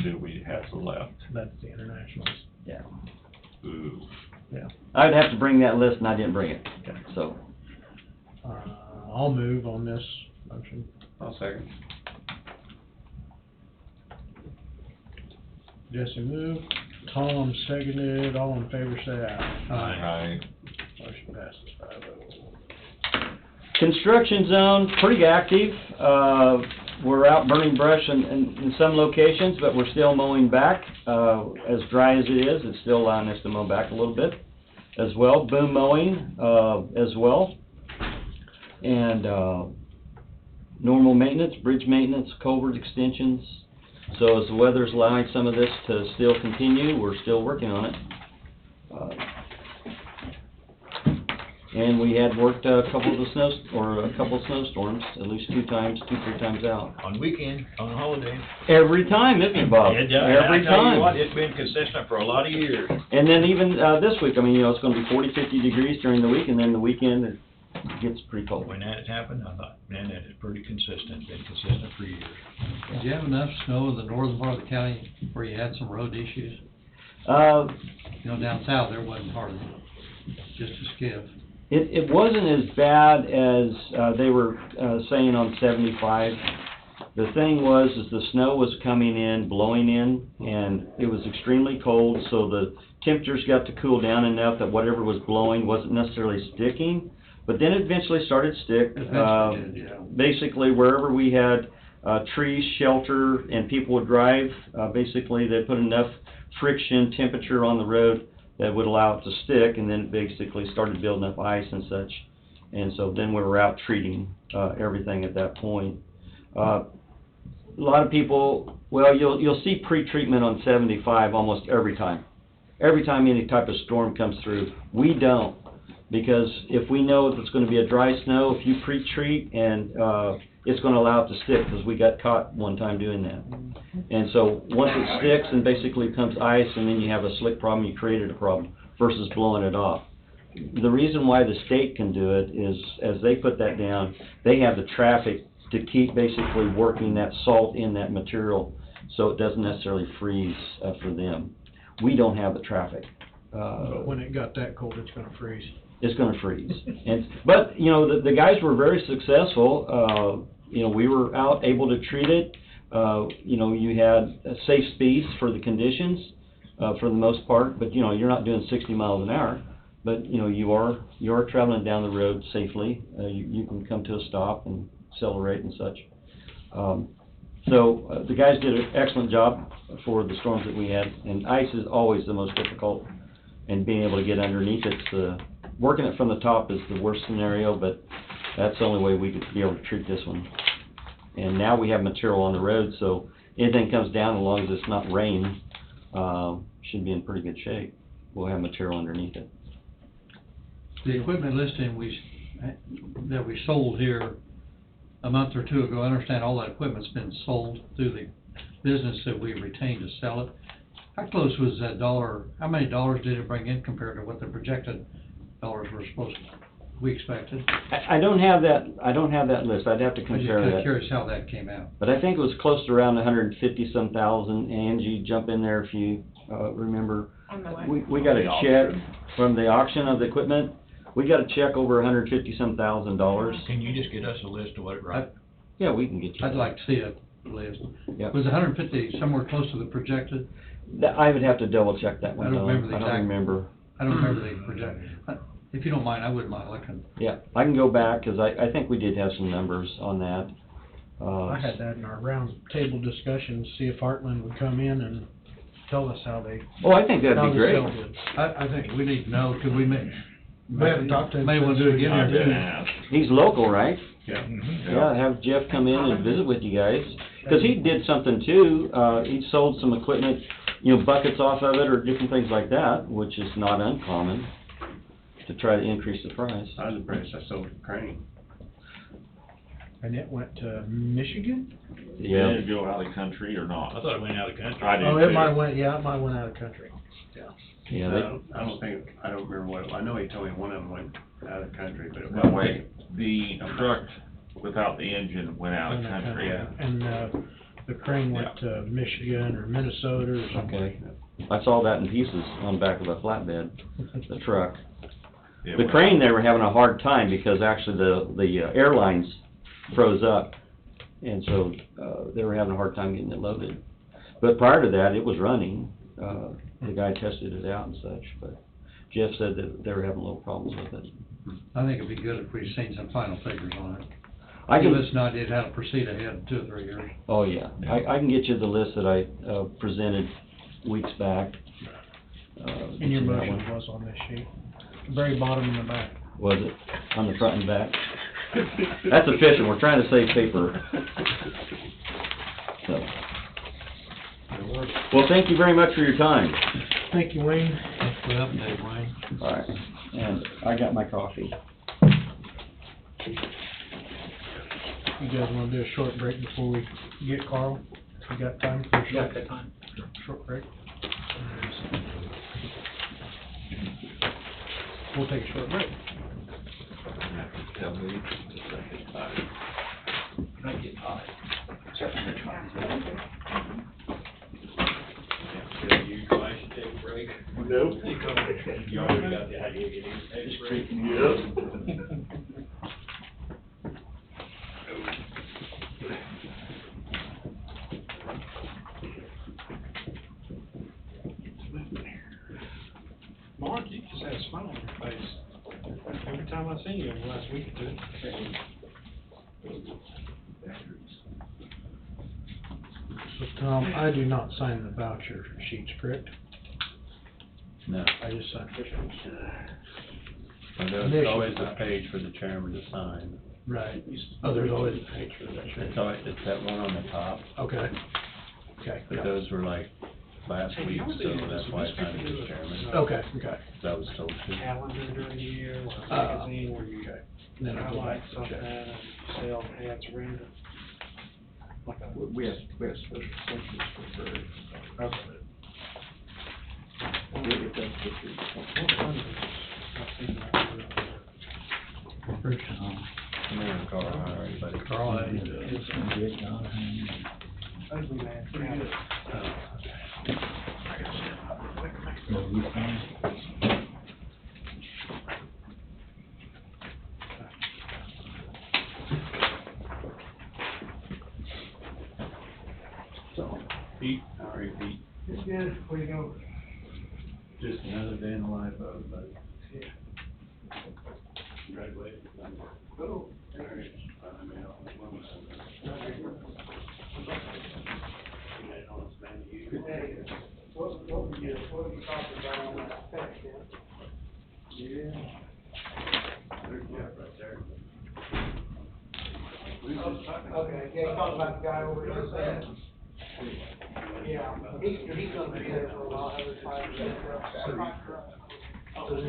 do we, have left? That's the internationals. Yeah. Ooh. I'd have to bring that list, and I didn't bring it, so. I'll move on this motion. I'll second. Jesse moved, Tom seconded, all in favor say aye. Aye. Motion passes 5-0. Construction zone, pretty active. We're out burning brush in some locations, but we're still mowing back. As dry as it is, it's still allowing us to mow back a little bit as well. Boom mowing, as well. And, normal maintenance, bridge maintenance, culvert extensions. So as the weather's allowing some of this to still continue, we're still working on it. And we had worked a couple of snowstorms, at least 3 times out. On weekend, on holiday. Every time, isn't it, Bob? It does. Every I tell you what, time. it's been consistent for a lot of years. And then even, this week, I mean, it's gonna be 40, 50 degrees during the week, and then the weekend, gets pretty cold. When that happened, I thought, man, that is pretty consistent, been consistent for years. Did you have enough snow in the northern part of the county where you had some road issues? You know, down south, there wasn't hardly, just a skiff. It wasn't as bad as, they were, saying on 75. The thing was, is the snow was coming in, blowing in, and it was extremely cold, so the temperatures got to cool down enough that whatever was blowing wasn't necessarily sticking, but then it eventually started to stick. Eventually did, yeah. Basically, wherever we had, trees, shelter, and people would drive, basically they put enough friction temperature on the road that would allow it to stick, and then it basically started building up ice and such. And so then we were out treating, everything at that point. A lot of people, well, you'll see pre-treatment on 75 almost every time. Every time any type of storm comes through. We don't, because if we know if it's gonna be a dry snow, if you pre-treat, and, it's gonna allow it to stick, because we got caught one time doing that. And so, once it sticks and basically becomes ice, and then you have a slick problem, you created a problem, versus blowing it off. The reason why the state can do it is, as they put that down, they have the traffic to keep basically working that salt in that material, so it doesn't necessarily freeze, for them. We don't have the traffic. But when it got that cold, it's gonna freeze. It's gonna freeze. But, you know, the guys were very successful. You know, we were out able to treat it. You know, you had safe speeds for the conditions, for the most part, but, you know, you're not doing 60 miles an hour. But, you know, you are traveling down the road safely. You can come to a stop and accelerate and such. So, the guys did an excellent job for the storms that we had, and ice is always the most difficult, and being able to get underneath it, working it from the top is the worst scenario, but that's the only way we could be able to treat this one. And now we have material on the road, so anything comes down, as long as it's not rain, should be in pretty good shape. We'll have material underneath it. The equipment listing that we sold here a month or two ago, I understand all that equipment's been sold through the business that we retained to sell it. How close was that dollar, how many dollars did it bring in compared to what the projected dollars were we expected? I don't have that list, I'd have to I'm just compare kinda that. curious how that came out. But I think it was close to around 150-some thousand. Angie, jump in there if you, remember. On the what? We got a check from the auction of the equipment. We got a check over $150-some thousand. Can you just get us a list of what it brought? Yeah, we can get you. I'd like to see a list. Yeah. Was 150 somewhere close to the projected? I would have to double check that one. I don't remember the I don't exact- remember. I don't remember the project. If you don't mind, I wouldn't mind looking. Yeah, I can go back, because I think we did have some numbers on that. I had that in our round table discussion, see if Heartland would come in and tell us how they, Oh, I think that'd how be the great. sale did. I think we need to know, could we make? We haven't talked to him May want to do it again I've here been too. asked. He's local, right? Yeah. Yeah, have Jeff come in and visit with you guys. Because he did something too, he sold some equipment, you know, buckets off of it or different things like that, which is not uncommon, to try to increase the price. I was impressed, I sold a crane. And it went to Michigan? Did Yeah, it go out of the country or I not? thought it went out of the country. I did Oh, it too. might went out of country. yeah, I don't remember what, I know he told me one of them went out of the country, but it No, wasn't. wait, the truck without the engine went out of country. And, the crane went to Michigan or Minnesota or somewhere. okay. I saw that in pieces on the back of a flatbed, the truck. It The went crane, out. they were having a hard time because actually the airlines froze up. And so, they were having a hard time getting it loaded. But prior to that, it was running. The guy tested it out and such, but Jeff said that they were having little problems with it. I think it'd be good if we'd seen some final figures on it. I Give can, us an idea how to proceed ahead in 2 or 3 years. oh yeah, I can get you the list that I, presented weeks back. And your that motion one. was on this sheet, very bottom and the back. Was it, on the front and back? That's efficient, we're trying to save paper. So, well, thank you very much for your time. Thank you, Wayne. Thanks for the update, Wayne. All right, and I got my coffee. You guys wanna do a short break before we get Carl? We got time for a short break? We'll take a short break. tell me the second time. I get hot. Nope. You already got the idea, you need Mark, you just had a smile on your face every time I seen you in the last week or two. So Tom, I do not sign the voucher sheets, correct? No. I just sign the checks. Well, there's always a page for the chairman to sign. Right. Oh, there's always a page for that. It's always, it's that one on the top, Okay. Okay. but those were like last week, so that's why I signed it as chairman. Okay, okay. So I was told to. calendar during the year, or a Uh, magazine where you Okay. Then I go highlight back to something check. and sell ads random. Like a, We have special sections for birds. okay. We'll get that picture. What funders? I've seen that. Come here, Carl, how are you, buddy? Carl, I- Ugly man, pretty good. Pete, how are you, Pete? It's good, where you go? Just another day in the life of it, buddy. Yeah. Congratulations. Oh. Hey, what were you talking about on that text, yeah? There's Jeff right there. Okay, yeah, you talking about the guy over there, yeah, he's gonna be there for a while, every 5 years. So then,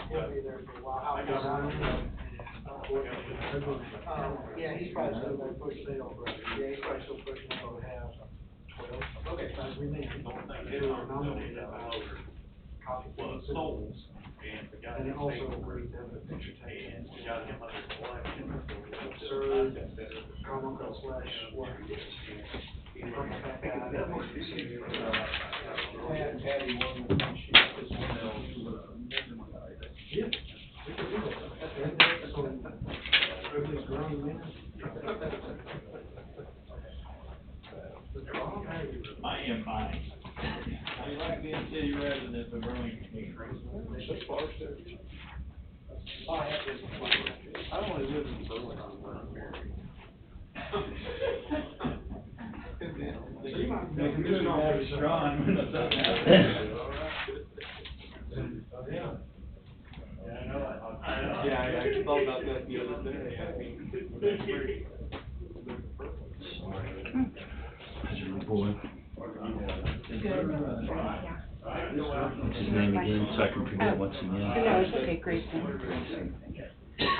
he'll be there for a while. Yeah, he's probably still there pushing sales, right? Yeah, he's probably still pushing it over half. Okay. We need to nominate that copy of the souls. And then also agree to have a picture taken. Serve, Carmichael / what? Yeah. I am fine. I like being city resident of Burlington. I only live in Burlington, but I'm married. Make a good office, Sean, when it's up Yeah, I thought about that the other day, I mean. How's your boy? Good, yeah. What's his name again, so I can forget once again? No, it's okay, Grayson.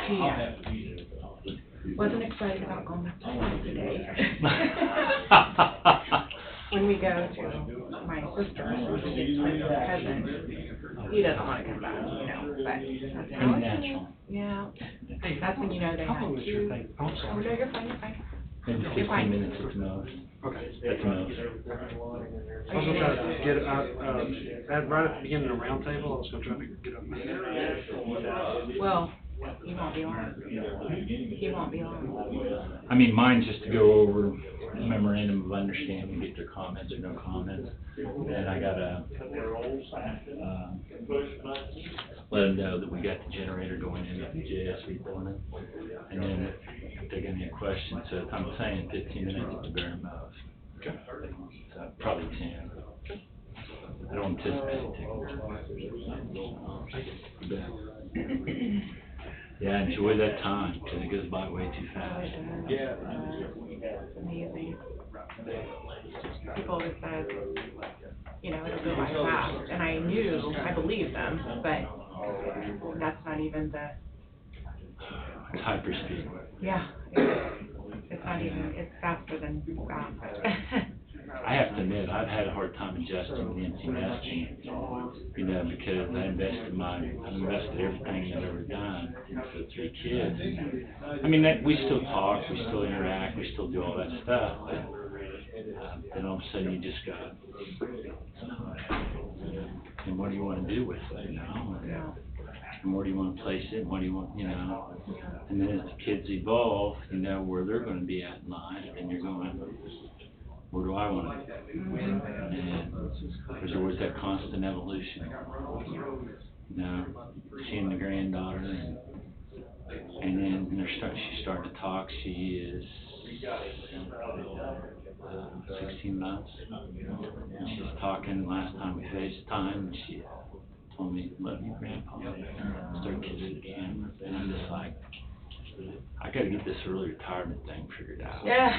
He, wasn't excited about going up to school today. When we go to my sister's, it's my cousin, he doesn't wanna come back, you know, but that's how it is. Yeah, that's when you know they have How long is your to. thing? Oh, I'm Oh, sorry. no, you're fine, you're fine. Maybe You're fine. 15 minutes at the most. Okay. At the most. I was gonna try to get it out, right at the beginning of the roundtable, I was gonna try to get up. Well, he won't be long. He won't be long. I mean, mine's just to go over memorandum of understanding, get their comments or no comments. And I gotta, let them know that we got the generator going in at the JSV building. And then if they got any questions, so I'm saying 15 minutes at the bare most. So probably 10. I don't anticipate it taking. Yeah, enjoy that time, cause it goes by way too fast. Yeah. Amazing. People always said, you know, it'll go by fast, and I believed them, but that's not even the, It's hyperspeed. yeah, it's not even, it's faster than fast. I have to admit, I've had a hard time adjusting to empty nesting, you know, because I've invested everything I've ever done into the 3 kids. I mean, we still talk, we still interact, we still do all that stuff, but then all of a sudden you just go, and what do you want to do with it, you know? And where do you want to place it, what do you want, you know? And then as the kids evolve, you know, where they're going to be at in life, and you're going, where do I want to go? And there's always that constant evolution. You know, seeing the granddaughter, and then she's starting to talk. She is 16 months, and she's talking. Last time we FaceTimed, and she told me, "Love you, Grandpa." Start kissing the camera, and I'm just like, I gotta get this early retirement thing figured out. Yeah.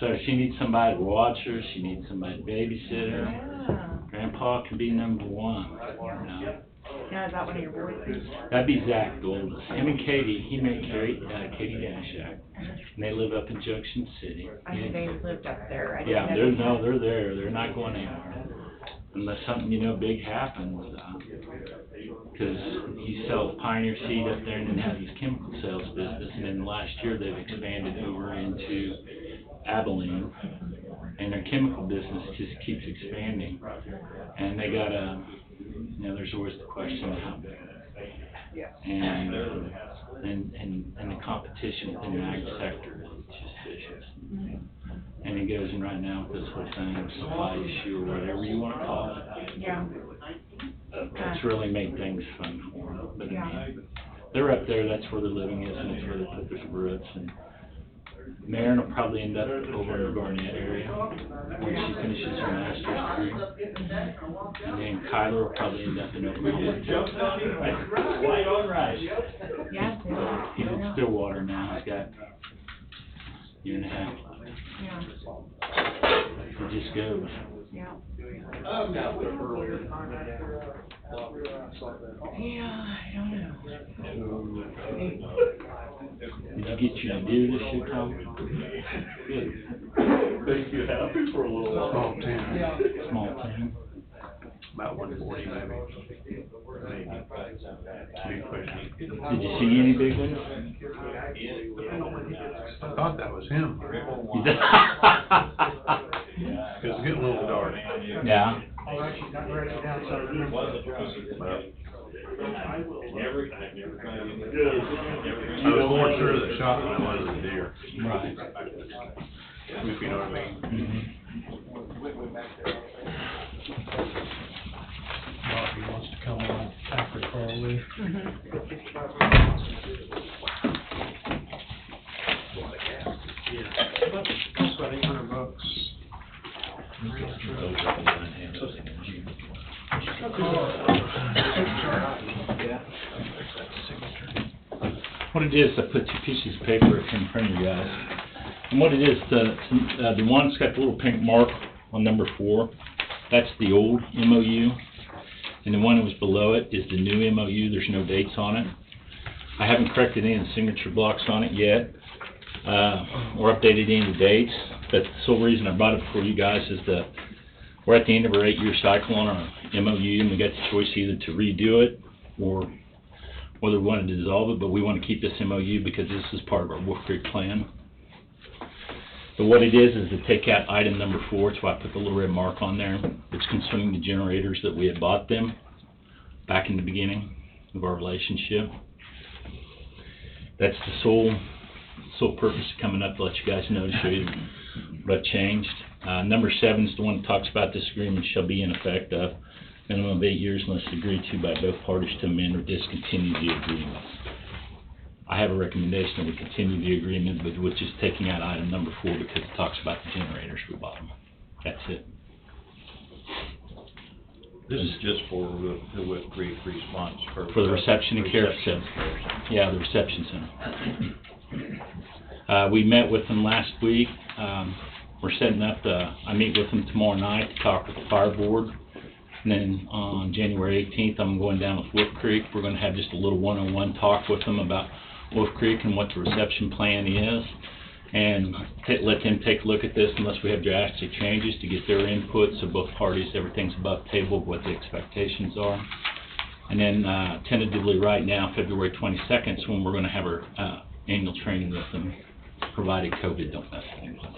So she needs somebody to watch her, she needs somebody to babysit her. Yeah. Grandpa can be number 1, you know. Now, is that one of your boys? That'd be Zach, the oldest. Him and Katie, he met Katie Danishak, and they live up in Junction City. I knew they lived up there. I didn't Yeah, know they're there, they're not going anywhere. Unless something, you know, big happens, because he sells Pioneer Seed up there and then has his chemical sales business, and then last year they've expanded over into Abilene, and their chemical business just keeps expanding. And they got you know, there's always the question of how big. And the competition within the ag sector is just vicious. And it goes in right now with this whole thing, supply issue or whatever you want to call it. Yeah. It's really made things fun for them. But I Yeah. mean, they're up there, that's where their living is, and that's where they put their roots. And Maren will probably end up over in the Garnett area, where she finishes her master's degree. And then Kyler will probably end up in Oklahoma. Right on right. Yeah. He's in Stillwater now, he's got a year and a half left. Yeah. It just goes. Yeah. Yeah, I don't know. Did you get your deer this year, Tom? Good. Make you happy for a little while. Small 10, Small thing. about 140 maybe. Big question. Did you see any big ones? I thought that was him. Cause it's getting a little dark. Yeah. All right, you got ready down, so you. I was more sure of the shot than I was of the deer. Right. If you know what I mean. Bobby wants to come on after Carly. Costs about $800. What it is, I put 2 pieces of paper in front of you guys. And what it is, the one that's got the little pink mark on number 4, that's the old MOU. And the one that was below it is the new MOU, there's no dates on it. I haven't corrected any of the signature blocks on it yet, or updated any of the dates. But the sole reason I brought it before you guys is that we're at the end of our 8-year cycle on our MOU, and we got the choice either to redo it or whether we wanted to dissolve it, but we want to keep this MOU because this is part of our Wolf Creek plan. But what it is to take out item number 4, that's why I put the little red mark on there. It's concerning the generators that we had bought them back in the beginning of our relationship. That's the sole purpose of coming up to let you guys know, to show you what changed. Number 7 is the one that talks about this agreement shall be in effect of minimum of 8 years unless agreed to by both parties to amend or discontinue the agreement. I have a recommendation that we continue the agreement, but which is taking out item number 4 because it talks about the generators we bought them. That's it. This is just for the Wolf Creek response. For the reception and care facility. Yeah, the reception center. We met with them last week. We're setting up, I meet with them tomorrow night to talk with the fire board. And then on January 18th, I'm going down with Wolf Creek. We're going to have just a little one-on-one talk with them about Wolf Creek and what the reception plan is. and let them take a look at this unless we have drastic changes to get their input, so both parties, everything's above table, what the expectations are. And then tentatively right now, February 22nd is when we're going to have our annual training with them, provided COVID don't mess things up.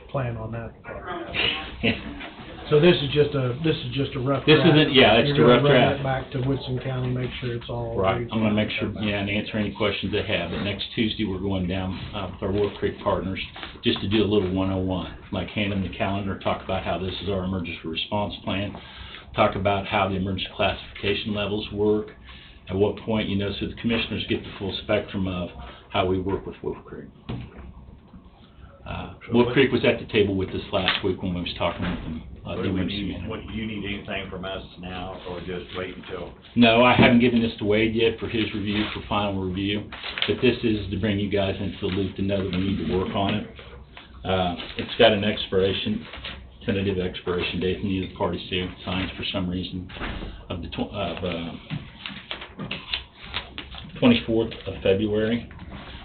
Plan on that. So this is just a rough draft. This isn't, yeah, it's the rough You're gonna run draft. it back to Woodson County, make sure it's all. Right, agreed I'm gonna to. make sure, yeah, and answer any questions they have. But next Tuesday, we're going down with our Wolf Creek partners just to do a little 101, like hand them the calendar, talk about how this is our emergency response plan, talk about how the emergency classification levels work, at what point, so the commissioners get the full spectrum of how we work with Wolf Creek. Wolf Creek was at the table with us last week when we was talking with them. Do you need anything from us now, or just wait until? No, I haven't given this to Wade yet for his review, for final review, but this is to bring you guys into the loop to know that we need to work on it. It's got an tentative expiration date, and neither party signs for some reason, of the 24th of February.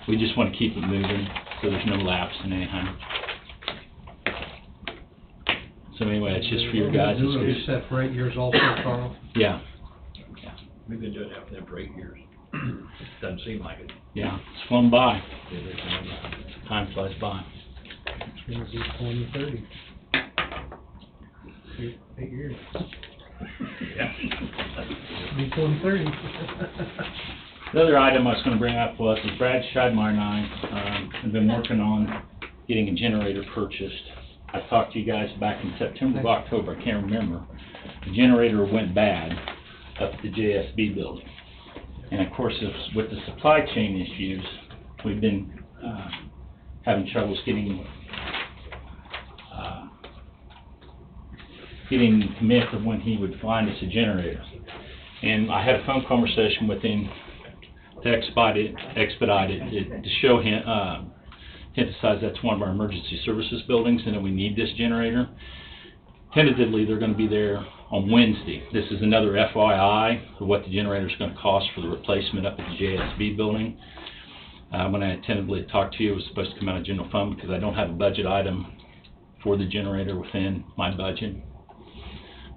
We just want to keep it moving, so there's no lapse in anything. So anyway, it's just for your guys' We're gonna do excuse. that for 8 years also, Carl. Yeah, We've been doing that for them for 8 years. Doesn't seem like it. yeah, it's flown by. Time flies by. It's gonna be 2030. 8 years. Yeah. Be 2030. Another item I was gonna bring up was Brad Scheidmeyer and I, have been working on getting a generator purchased. I talked to you guys back in September or October, I can't remember. The generator went bad up at the JSB building. And of course, with the supply chain issues, we've been, having troubles getting commit of when he would find us a generator. And I had a phone conversation with him to expedite it, to show him, emphasize that's one of our emergency services buildings and that we need this generator. Tentatively, they're going to be there on Wednesday. This is another FYI of what the generator is going to cost for the replacement up at the JSB building. When I tentatively talked to you, it was supposed to come out of general fund because I don't have a budget item for the generator within my budget.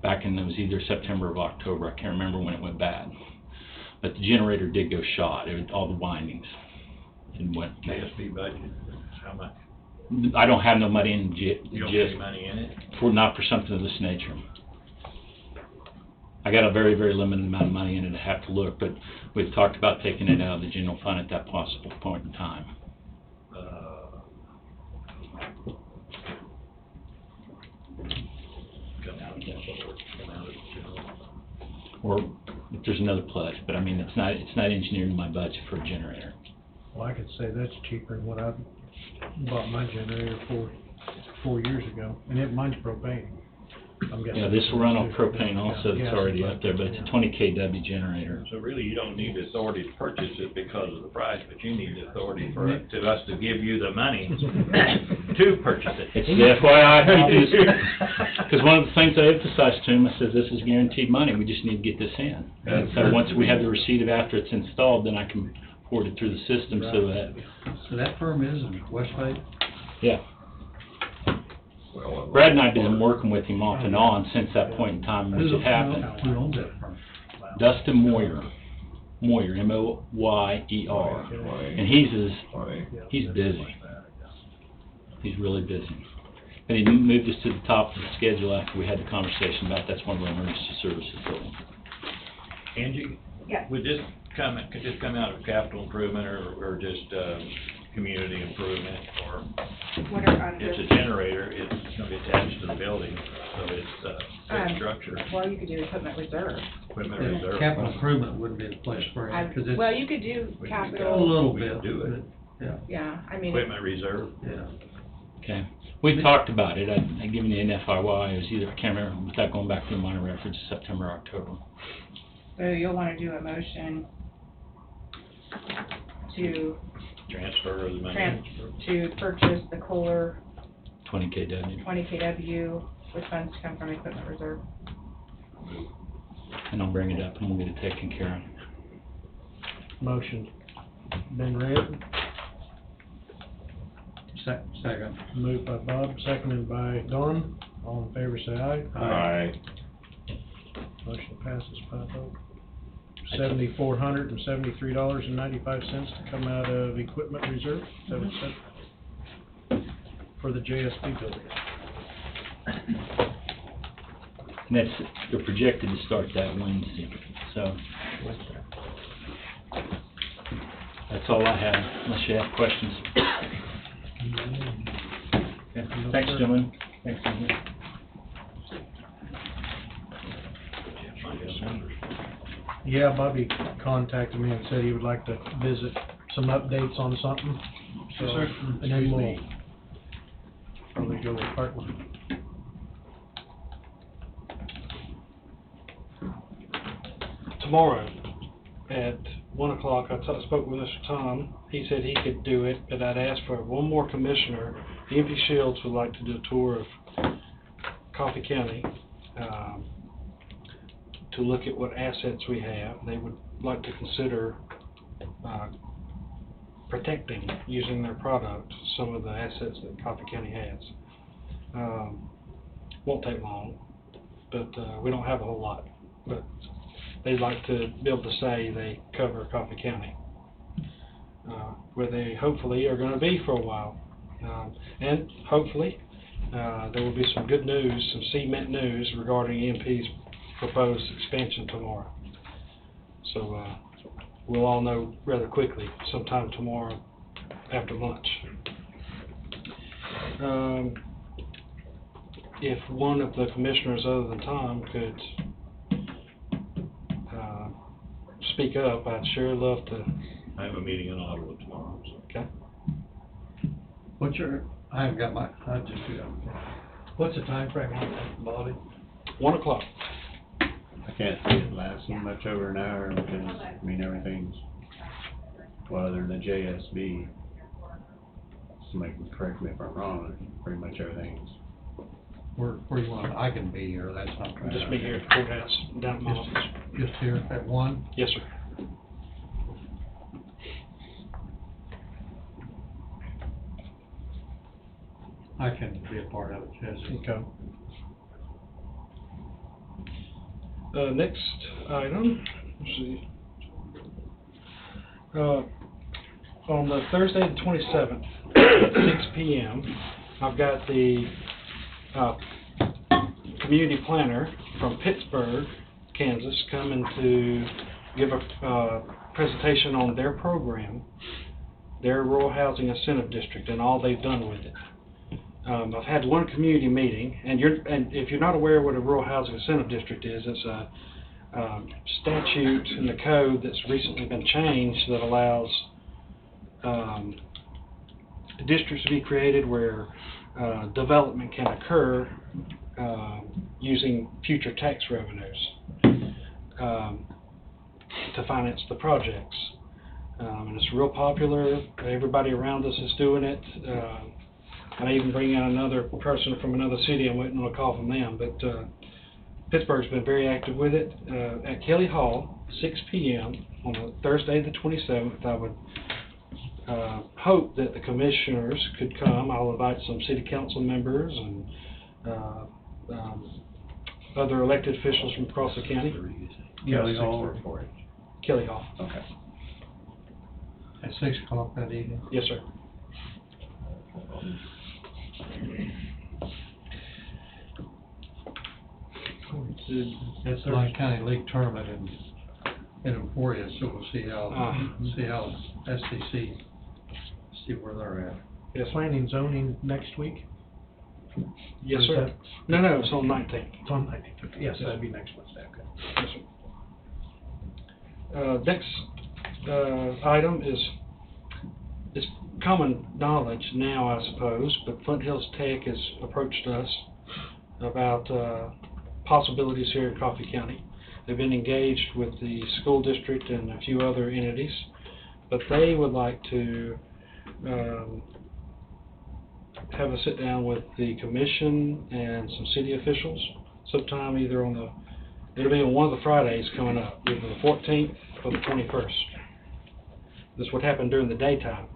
Back in, it was either September or October, I can't remember when it went bad. But the generator did go shot, all the windings. And went. JSB budget, how much? I don't have no money in You don't have any money in it? not for something of this nature. I got a very, very limited amount of money in it. I have to look, but we've talked about taking it out of the general fund at that possible point in time. Come out of the general. Or if there's another pledge, but I mean, it's not engineered in my budget for a generator. Well, I could say that's cheaper than what I bought my generator for 4 years ago, and mine's propane. I'm guessing. Yeah, this will run on propane also, Yeah, it's already up there, but it's a 20 kW generator. So really, you don't need the authority to purchase it because of the price, but you need the authority for us to give you the money to purchase it. It's the FYI, because one of the things I emphasized to him, I said, this is guaranteed money, we just need to get this in. And so once we have the receipt of after it's installed, then I can port it through the system so that, So that firm is in West Bay? yeah. Well, Brad and I have been working with him off and on since that point in time when it happened. Who owns that firm? Dustin Moyer, M-O-Y-E-R, and he's busy. He's really busy. And he moved us to the top of the schedule after we had the conversation about that's one of our emergency services buildings. Angie? Yes. Could this come out of capital improvement or just, community improvement, or What are under? it's a generator, it's gonna be attached to the building, so it's, fixed structure, Well, you could do equipment reserve. equipment Yeah, reserve. Capital improvement wouldn't be the place for it, because it's Well, you could do We could a capital, little we bit, could do it. but, yeah, I mean, Equipment reserve. yeah. Okay. We talked about it. I'd given you an FYI. It was either, I can't remember, without going back to the minor reference, September, October. so you'll wanna do a motion to Transfer of the money. to purchase the Kohler 20 kW. 20 KW with funds to come from equipment reserve. And I'll bring it up and we'll get it taken care of. Motion been read. Second. Moved by Bob, seconded by Don. All in favor, say aye. Aye. Motion passes 5-0. $7,473.95 to come out of equipment reserve, is that what it said? For the JSB building. And that's, they're projected to start that Wednesday, so that's all I have, unless you have questions. Okay. Thanks, gentlemen. Thanks, gentlemen. Yeah, Bobby contacted me and said he would like to visit some updates on something, so, Yes, sir. and then we'll probably go with Heartland. Tomorrow at 1 o'clock, I spoke with Mr. Tom. He said he could do it, but I'd asked for one more commissioner. EMP Shields would like to do a tour of Coffee County, to look at what assets we have. They would like to consider protecting, using their product, some of the assets that Coffee County has. Won't take long, but we don't have a whole lot. But they'd like to be able to say they cover Coffee County, where they hopefully are going to be for a while. And hopefully there will be some good news, some cement news regarding EMP's proposed expansion tomorrow. So we'll all know rather quickly, sometime tomorrow after lunch. If one of the commissioners other than Tom could speak up, I'd sure love to. I have a meeting in Ottawa tomorrow, so. Okay. What's your, I haven't got my, I just do that. What's the time frame on that, Bobby? 1 o'clock. I can't see it lasting much over an hour because, I mean, everything's, well, other than the JSB, somebody can correct me if I'm wrong, pretty much everything's. Where you want, I can be here, that's not right. Just be here at the courthouse, down at my office. Just here at 1? Yes, sir. I can be a part of it, Jesse. Okay. Next item, let's see. On the Thursday the 27th, at 6 p.m., I've got the community planner from Pittsburgh, Kansas, coming to give a presentation on their program, their Rural Housing Incentive District, and all they've done with it. I've had one community meeting, and if you're not aware what a Rural Housing Incentive District is, it's a statute in the code that's recently been changed that allows districts to be created where development can occur using future tax revenues to finance the projects. And it's real popular. Everybody around us is doing it. I may even bring in another person from another city. I'm waiting on a call from them. But Pittsburgh's been very active with it. At Kelly Hall, 6 p.m. on Thursday the 27th, I would hope that the commissioners could come. I'll invite some city council members and other elected officials from across the county. Kelly Hall. Kelly Hall. Okay. At 6 o'clock that evening? Yes, sir. It's the Lyon County League Tournament in Emporia, so we'll see how SDC, see where they're at. Yes, Planning zoning next week? yes, Or is sir. that- No, it's on 19th. It's on 19th. Yes, that'd be next Wednesday, okay. Yes, sir. Next item is, it's common knowledge now, I suppose, but Flint Hills Tech has approached us about possibilities here in Coffee County. They've been engaged with the school district and a few other entities, but they would like to have a sit down with the commission and some city officials sometime either it'll be on one of the Fridays coming up, either the 14th or the 21st. This would happen during the daytime,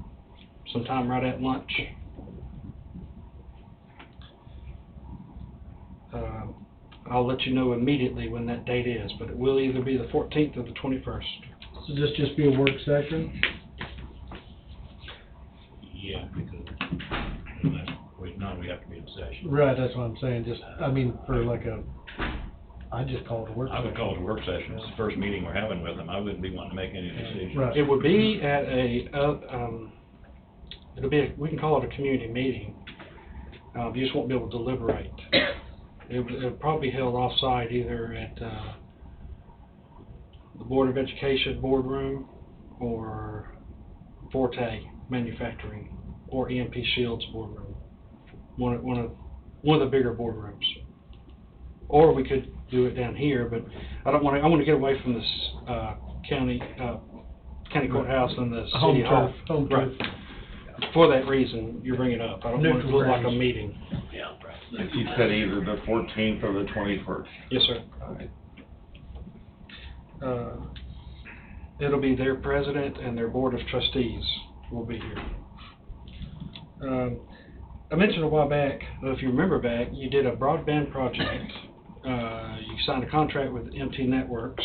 sometime right at lunch. I'll let you know immediately when that date is, but it will either be the 14th or the 21st. So this just be a work session? Yeah, because, we have to be in session. Right, that's what I'm saying, just, I mean, for like I just call it a work I session. would call it a work session, it's the first meeting we're having with them, I wouldn't be wanting to make any decisions. Right. It would be at we can call it a community meeting. You just won't be able to deliberate. It'll probably be held off-site either at, the Board of Education boardroom or Forte Manufacturing or EMP Shields boardroom. One of the bigger boardrooms. Or we could do it down here, but I want to get away from this, county courthouse and the city hall. Home Right. turf. For that reason, you bring it up. I don't want it to Neutral look like a grounds. meeting. Yeah, right. If you said either the 14th or the 21st. Yes, sir. It'll be their president and their board of trustees will be here. I mentioned a while back, if you remember back, you did a broadband project. You signed a contract with MT Networks.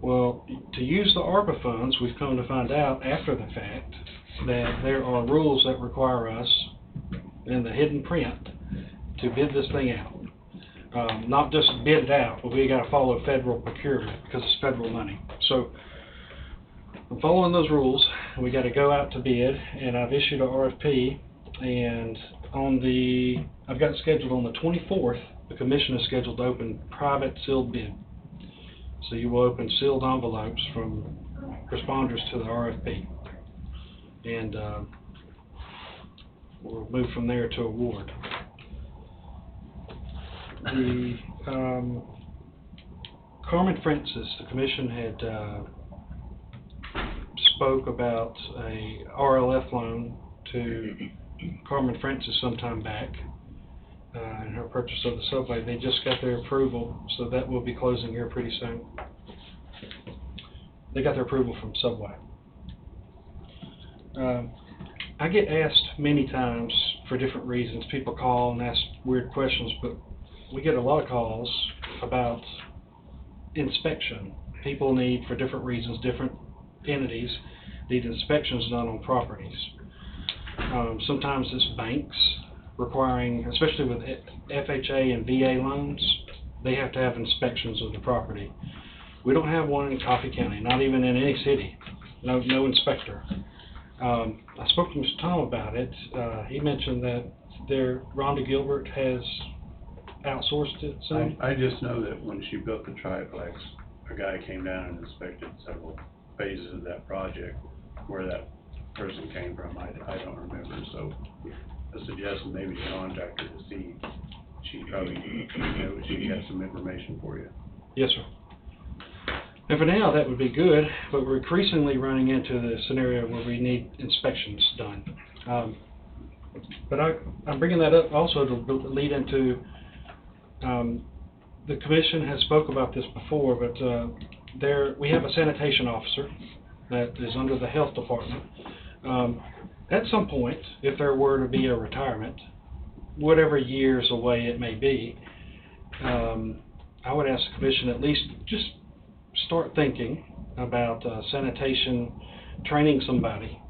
Well, to use the ARPA funds, we've come to find out after the fact that there are rules that require us in the hidden print to bid this thing out. Not just bid it out, but we gotta follow federal procurement because it's federal money. So I'm following those rules. We gotta go out to bid, and I've issued a RFP, and I've got it scheduled on the 24th. The commission is scheduled to open private sealed bid. So you will open sealed envelopes from responders to the RFP. And we'll move from there to award. The Carmen Francis, the commission had spoke about a RLF loan to Carmen Francis sometime back in her purchase of the subway. They just got their approval, so that will be closing here pretty soon. They got their approval from Subway. I get asked many times for different reasons. People call and ask weird questions, but we get a lot of calls about inspection. People need, for different reasons, different entities need inspections done on properties. Sometimes it's banks requiring, especially with FHA and VA loans, they have to have inspections of the property. We don't have one in Coffee County, not even in any city. No inspector. I spoke to Mr. Tom about it. He mentioned that Rhonda Gilbert has outsourced it some. I just know that when she built the triplex, a guy came down and inspected several phases of that project. Where that person came from, I don't remember, so I suggested maybe you contact her to see. She probably, she has some information for you. Yes, sir. And for now, that would be good, but we're increasingly running into the scenario where we need inspections done. But I'm bringing that up also to lead into, the commission has spoke about this before, but we have a sanitation officer that is under the health department. At some point, if there were to be a retirement, whatever years away it may be, I would ask the commission at least just start thinking about sanitation, training somebody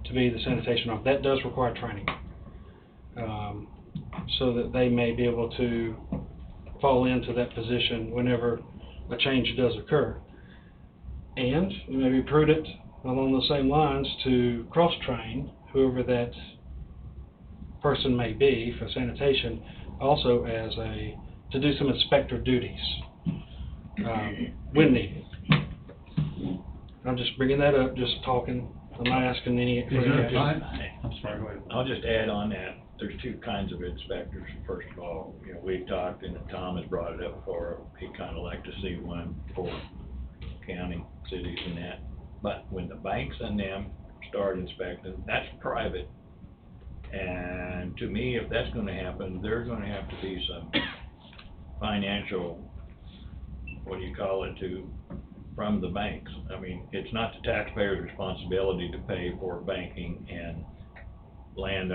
to be the sanitation officer. That does require training, so that they may be able to fall into that position whenever a change does occur. And it may be prudent along the same lines to cross-train whoever that person may be for sanitation, also to do some inspector duties when needed. I'm just bringing that up, just talking. I'm not asking any. Is there a time? I'm sorry, go ahead. I'll just add on that, there's two kinds of inspectors. First of all, we've talked, and Tom has brought it up before, he'd kind of like to see one for county, cities and that. But when the banks and them start inspecting, that's private. And to me, if that's gonna happen, there's gonna have to be some financial, from the banks. I mean, it's not the taxpayer's responsibility to pay for banking and land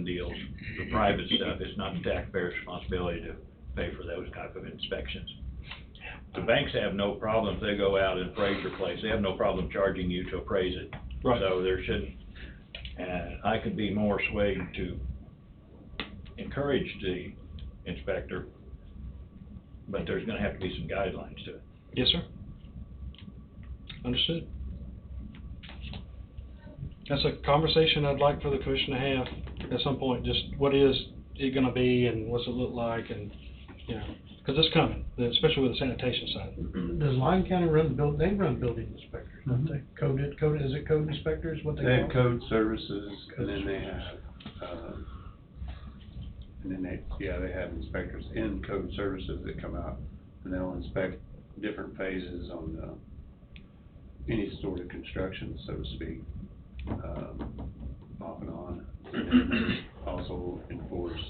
deals, the private stuff, it's not the taxpayer's responsibility to pay for those type of inspections. The banks have no problem if they go out and appraise your place, they have no problem charging you to appraise it. Right. So there shouldn't, and I could be more swayed to encourage the inspector, but there's gonna have to be some guidelines to it. Yes, sir. Understood. That's a conversation I'd like for the commission to have at some point, just what is it gonna be and what's it look like and, you know, cause it's coming, especially with the sanitation side. Does Lyon County run they run building inspectors, don't they? Is it code inspectors, what they They call have them? code services, and then they have, they have inspectors in code services that come out, and they'll inspect different phases on, any sort of construction, so to speak, off and on. And then they also enforce,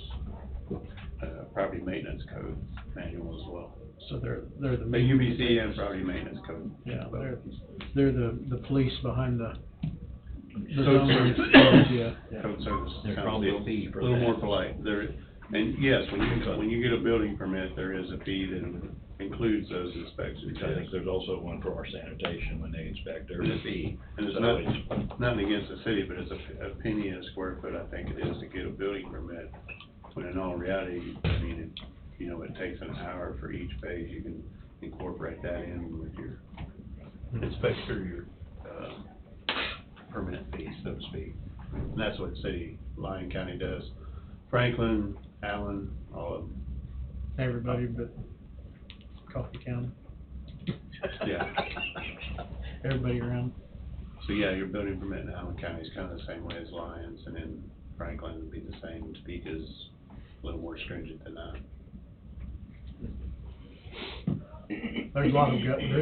property maintenance code manual as well. So they're the. The UBC and property maintenance code. Yeah, they're the police behind the Code zones, service. yeah. Code service. There's probably a fee for A little that. more polite. And yes, when you get a building permit, there is a fee that includes those inspections. I think there's also one for our sanitation when they inspect, there's a fee. And it's So nothing against the city, but it's a penny a square foot, I think it is, to get a building permit. When in all reality, I mean, it takes an hour for each phase. You can incorporate that in with your inspector, your, permit fee, so to speak. And that's what Lyon County does. Franklin, Allen, all of them. Everybody but Coffee County, Yeah. everybody around. So yeah, your building permit in Allen County is kind of the same way as Lyons, and then Franklin would be the same. Topeka's a little more stringent than that. There's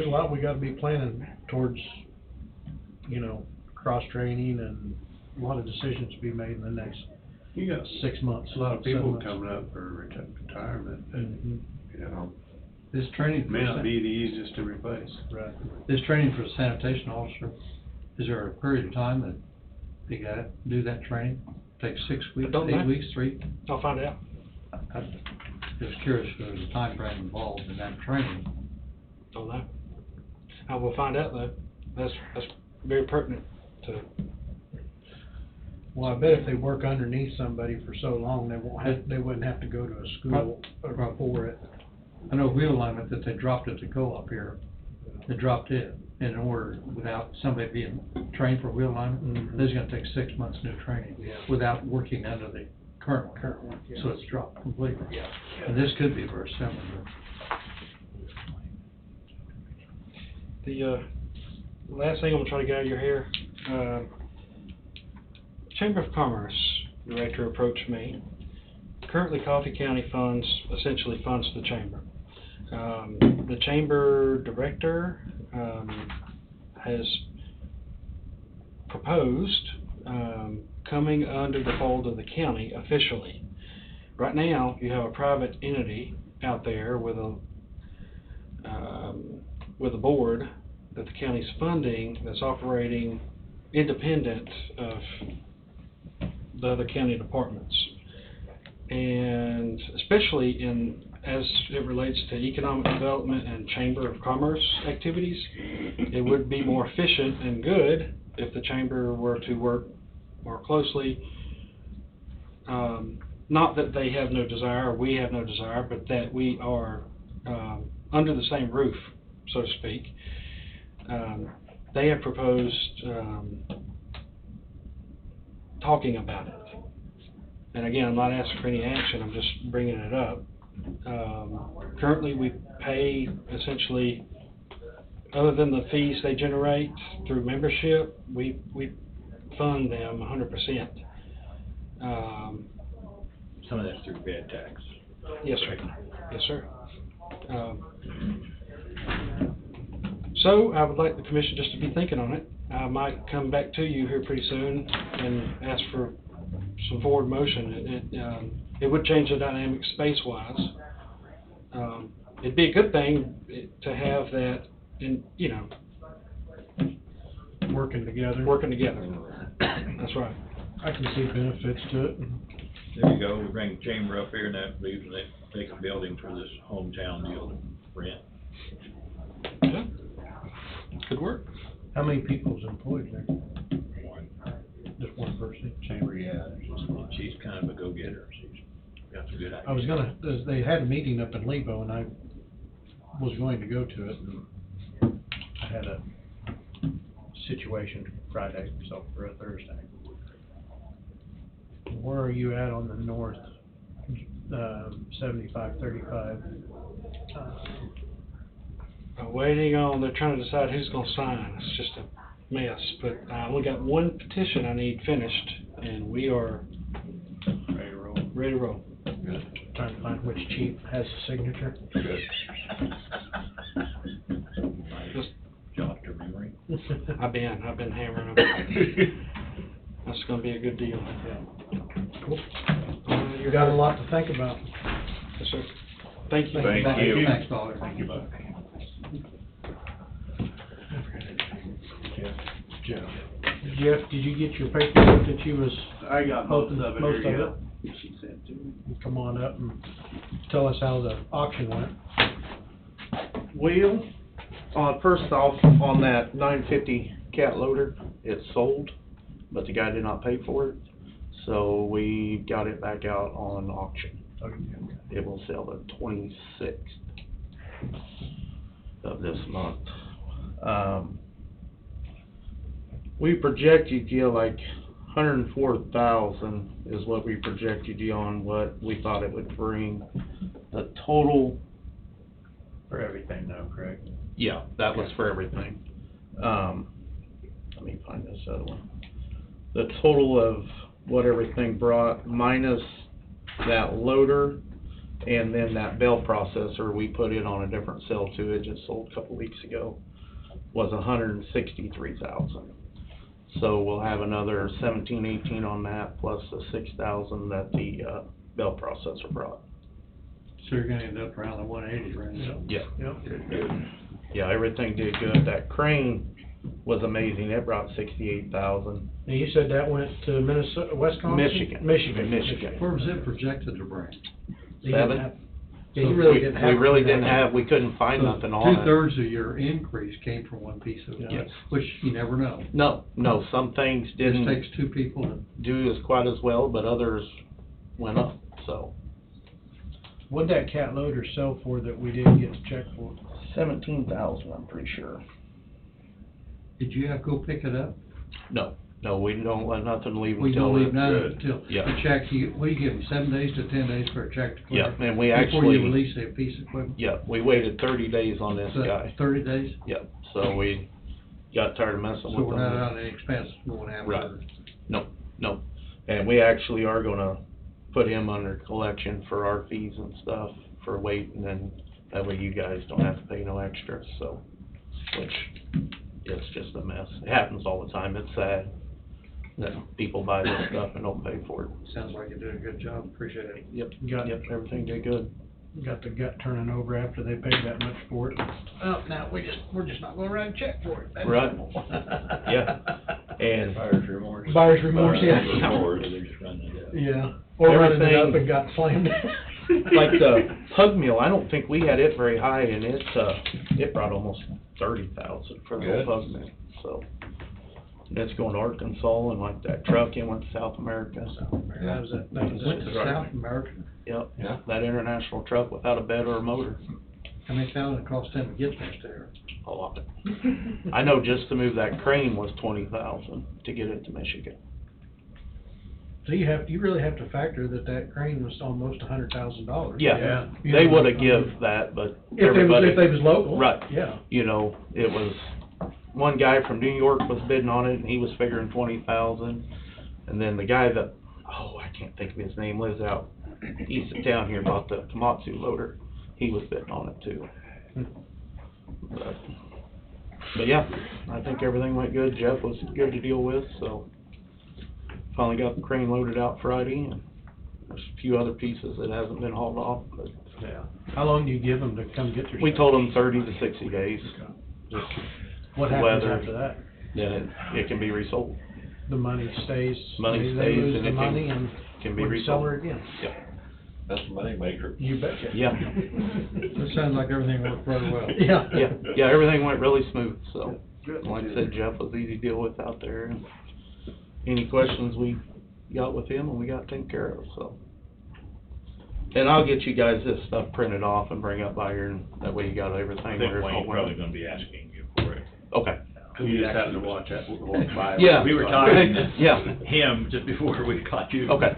a lot we gotta be planning towards, cross-training and a lot of decisions to be made in the next You got 6 months. a lot of 7 people months. coming up for retirement, and, Mhm. This training for may not be the easiest to replace. Right. This training for the sanitation officer, is there a period of time that they gotta do that training? Takes 6 weeks, Don't 8 know. weeks, 3? I'll find out. I'm just curious if there's a time frame involved in that training. Don't know. I will find out though. That's very pertinent to, Well, I bet if they work underneath somebody for so long, they wouldn't have to go to a school for it. I know wheel alignment that they dropped it to go up here. They dropped it in order, without somebody being trained for wheel alignment. Mhm. This is gonna take 6 months new training without working under the current one. Current one, yeah. So it's dropped completely. And this could be very similar. the last thing I'm gonna try to get out of your hair, Chamber of Commerce director approached me. Currently, Coffee County essentially funds the chamber. The chamber director, has proposed, coming under the fold of the county officially. Right now, you have a private entity out there with a board that the county's funding that's operating independent of the other county departments. And especially as it relates to economic development and Chamber of Commerce activities, it would be more efficient and good if the chamber were to work more closely. Not that they have no desire, or we have no desire, but that we are under the same roof, so to speak. They have proposed talking about it. And again, I'm not asking for any action, I'm just bringing it up. Currently, we pay essentially, other than the fees they generate through membership, we fund them 100%. Some of that's through bed tax. Yes, sir. Yes, sir. So I would like the commission just to be thinking on it. I might come back to you here pretty soon and ask for some forward motion. It would change the dynamic space-wise. It'd be a good thing to have that in, Working together. working together. That's right. I can see benefits to it. There you go, we bring the chamber up here and that leaves and they make a building for this hometown deal to rent. Yeah. Could work. How many people's employed there? Just one person? Chamber, yeah, she's kind of a go-getter, she's got some good ideas. I was gonna, they had a meeting up in Lebo, and I was going to go to it, and I had a situation Friday, so for a Thursday. Where are you at on the north, 7535? Waiting on, they're trying to decide who's gonna sign. It's just a mess, but I only got one petition I need finished, and we are Ready to roll? ready to roll. Good. Trying to find which chief has the signature. Good. Just, Jog to memory. I've been hammering them. That's gonna be a good deal. Cool. You got a lot to think about. Yes, sir. Thank you. Thank you. Thanks, Dolly. Thank you, Buck. Jeff, did you get your paperwork that you was? I got most of it Most here, of yeah. She sent to me. Come on up and tell us how the auction went. Well, first off, on that 950 cat loader, it's sold, but the guy did not pay for it, so we got it back out on auction. It will sell the 26th of this month. We projected you like 104,000 is what we projected you on what we thought it would bring. The total, For everything now, correct? yeah, that was for everything. Let me find this other one. The total of what everything brought minus that loader and then that bell processor we put in on a different sale too, it just sold a couple weeks ago, was 163,000. So we'll have another 17, 18 on that plus the 6,000 that the bell processor brought. So you're gonna end up around the 180 range. Yeah. Yep. Yeah, everything did good. That crane was amazing. It brought 68,000. And you said that went to Minnesota, Wisconsin? Michigan. Michigan. Where was it projected to bring? You didn't 7. have- Yeah, you really didn't have. We really to- didn't have, we couldn't find So nothing on it. 2/3 of your increase came from one piece of it, Yes. which you never know. No, some things It didn't takes two people to, do as quite as well, but others went up, so. What'd that cat loader sell for that we didn't get to check for? 17,000, I'm pretty sure. did you have to go pick it up? No, we don't let nothing leave We until. don't leave none Good. until, Yeah. the check, what do you give them, 7 days to 10 days for a check to clear? Yeah, and we Before actually. you release a piece of equipment? Yeah, we waited 30 days on this So, guy. 30 days? Yep, so we got tired of messing with So them. we're not on any expense going after Right. it. No, and we actually are gonna put him under collection for our fees and stuff for waiting, and that way you guys don't have to pay no extra, so, which, it's just a mess. It happens all the time, it's sad that people buy this stuff and don't pay for it. Sounds like you did a good job, appreciate it. Yep, Got, yep, everything did good. got the gut turning over after they paid that much for it. Oh, now we're just not gonna write a check for it. That's Right. all. Yeah. And Buyer's remorse. Buyer's remorse, yeah. They're just running it up. Yeah, or running it up Everything- and got slammed. like the pug meal, I don't think we had it very high, and it brought almost 30,000 for the Good. whole pug meal, so. And it's going to Arkansas, and like that truck, it went to South America. That was it. Went to South America, Yep, Yeah. that international truck without a bed or a motor, how many thousand it cost them to get this there? a lot. I know just to move that crane was 20,000 to get it to Michigan. So you really have to factor that crane was almost $100,000. Yeah, You they know, would've I give mean, that, but If they was local. Right. Yeah. You know, it was, one guy from New York was bidding on it, and he was figuring 20,000. And then the guy that, I can't think of his name, lives out east of town here, bought the Komatsu loader. He was bidding on it too. But yeah, I think everything went good. Jeff was good to deal with, so. Finally got the crane loaded out Friday, and there's a few other pieces that hasn't been hauled off, but. Yeah. How long do you give them to come get their We stuff? told them 30 to 60 days. Just What happens weather. after that? Then it can be resold. the money stays. Money maybe they stays lose and the it money and can be we sell resold. her again. That's a moneymaker. You betcha. Yeah. It sounds like everything worked very well. Yeah. Yeah, everything went really smooth, so. Good. Like I said, Jeff was easy to deal with out there, and any questions we got with him, and we got taken care of, so. And I'll get you guys this stuff printed off and bring up by here, and that way you got everything. I think where it's all Wayne's probably went. gonna be asking you for it. Okay. You just happened to walk by. Yeah. We were talking Yeah. to him just before we caught you. Okay,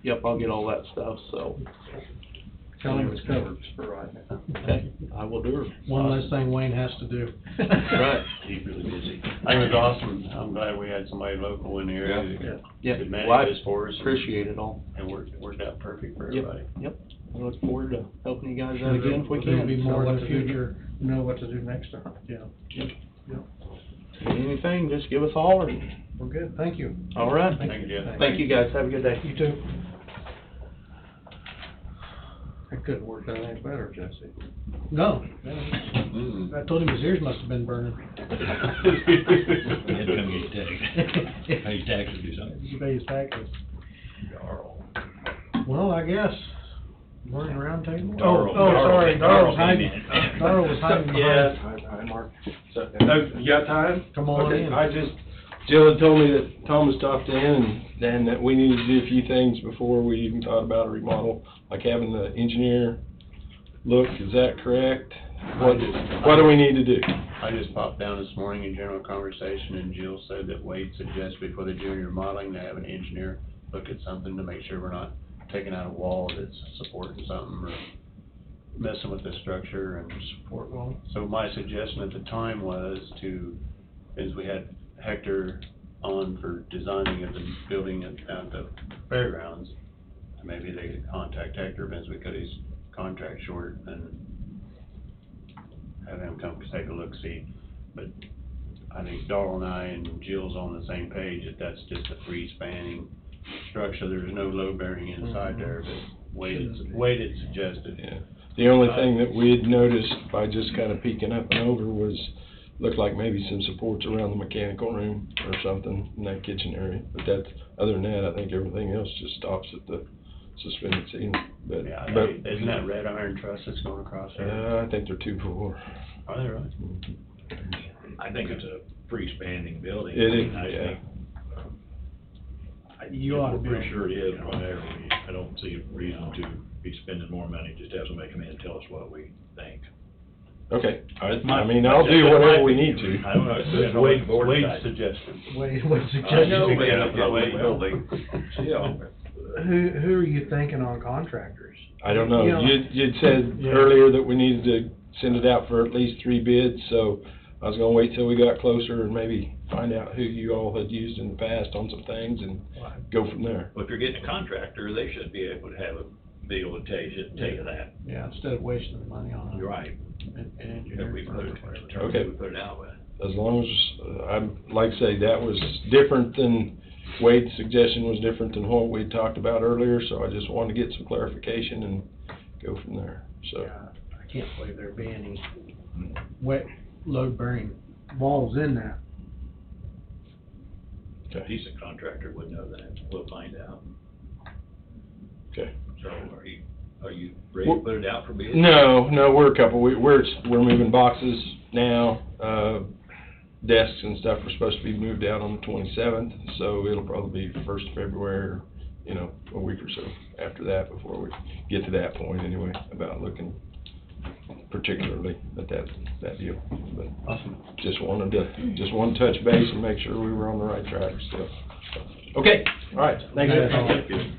yep, I'll get all that stuff, so. Tell him it's covered for right now. Okay, I will do it. One less thing Wayne has to do. Right. He's really busy. I think it was awesome. I'm glad we had somebody local in here who Yeah, could well, I manage this for us. appreciate it all. And worked out perfect for Yep. everybody. Yep, I look forward to helping you guys out again if we There'll can. be more in the future. Know what to do next time. Yeah. Anything, just give us a holler. We're good. Thank you. All right. Thank you, Jeff. Thank you, guys, have a good day. You too. It couldn't work out any better, Jesse. No. Mm. I told him his ears must have been burning. He had to come get taxes. Pay taxes or something. You pay his taxes. Darrell. Well, I guess. Morning round table? Darrell. Sorry, Darrell was came hiding. in. Darrell was hiding Yeah, behind. hi, Mark. So, you got time? Come on Okay, in. Jill had told me that Thomas stopped in and that we needed to do a few things before we even thought about a remodel, like having the engineer look, is that correct? What do we need to do? I just popped down this morning in general conversation, and Jill said that Wade suggests before they do any remodeling, they have an engineer look at something to make sure we're not taking out a wall that's supporting something or messing with the structure and Support wall. So my suggestion at the time was is we had Hector on for designing of the building at the fairgrounds. Maybe they could contact Hector, Vince, we cut his contract short and have him come take a look, see. But I think Darrell and I and Jill's on the same page that that's just a free spanning structure. There's no load bearing inside there, but Wade had suggested. Yeah. The only thing that we had noticed by just kind of peeking up and over was, looked like maybe some supports around the mechanical room or something in that kitchen area. But that's, other than that, I think everything else just stops at the suspended ceiling. But, Yeah, but isn't that red iron truss that's going across there? I think they're 2-4. Are they really? I think it's a freestanding building. It is, I yeah. think, You ought to we're be pretty able sure it is, whatever. I don't see a reason to be spending more money, just have somebody come in and tell us what we think. Okay, I mean, I'll do whatever we need to. I don't know, it's Wade's suggestion. Wade, what I suggestion? know, Pick but it up that way. Yeah. Who are you thinking on contractors? I don't know, You know- you'd said Yeah. earlier that we needed to send it out for at least 3 bids, so I was gonna wait till we got closer and maybe find out who you all had used in the past on some things and go from there. Well, if you're getting a contractor, they should be able to be able to tell you that. Yeah, instead of wasting the money on You're right. an If engineer. we put it, Okay. we put it out with. As long as, I'm, like I say, that was different than, Wade's suggestion was different than what we talked about earlier, so I just wanted to get some clarification and go from there, so. Yeah, I can't believe there'd be any wet load bearing walls in that. A decent contractor would know that. We'll find out. Okay. So are you ready to put it out for bid? No, we're moving boxes now, desks and stuff are supposed to be moved out on the 27th, so it'll probably be 1st of February, or, you know, a week or so after that before we get to that point anyway, about looking particularly at that deal. But Awesome. just wanted to touch base and make sure we were on the right track still. Okay, all right, thank you. Thank you.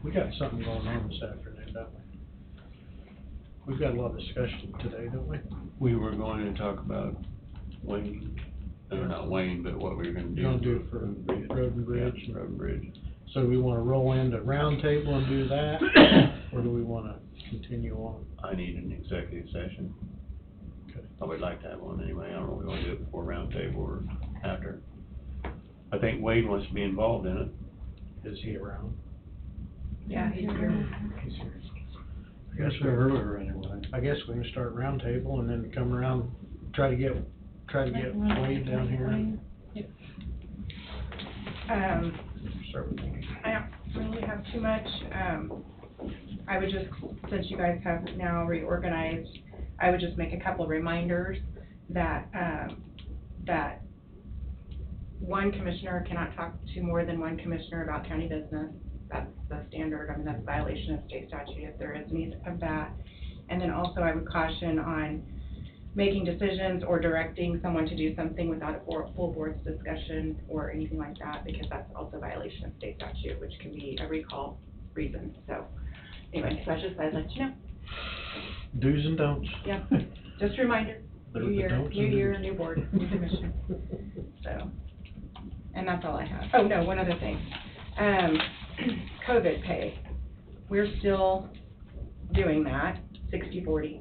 We got something going on this afternoon, don't we? We've got a lot of discussion today, don't we? We were going to talk about Wayne, or not Wayne, but what we were gonna do. Gonna do for Road and Bridge. Yeah, Road and Bridge. So do we wanna roll into round table and do that, or do we wanna continue on? I need an executive session. Okay. I would like to have one anyway. I don't know if we wanna do it before round table or after. I think Wade wants to be involved in it. Is he around? Yeah, he's here. He's here. I guess we're earlier anyway. I guess we can start roundtable and then come around, try to get Wade down here. Start with me. I don't really have too much. I would just, since you guys have now reorganized, I would just make a couple of reminders that, that one commissioner cannot talk to more than one commissioner about county business. That's the standard. I mean, that's a violation of state statute if there is any of that. And then also I would caution on making decisions or directing someone to do something without a full board's discussion or anything like that, because that's also a violation of state statute, which can be a recall reason. So anyway, so I just, I'd let you know. Do's and don'ts. Yeah, just a reminder. Those New are year, don'ts new and year, do's. new board, new commission. So, and that's all I have. Oh, no, one other thing. COVID pay. We're still doing that, 60/40.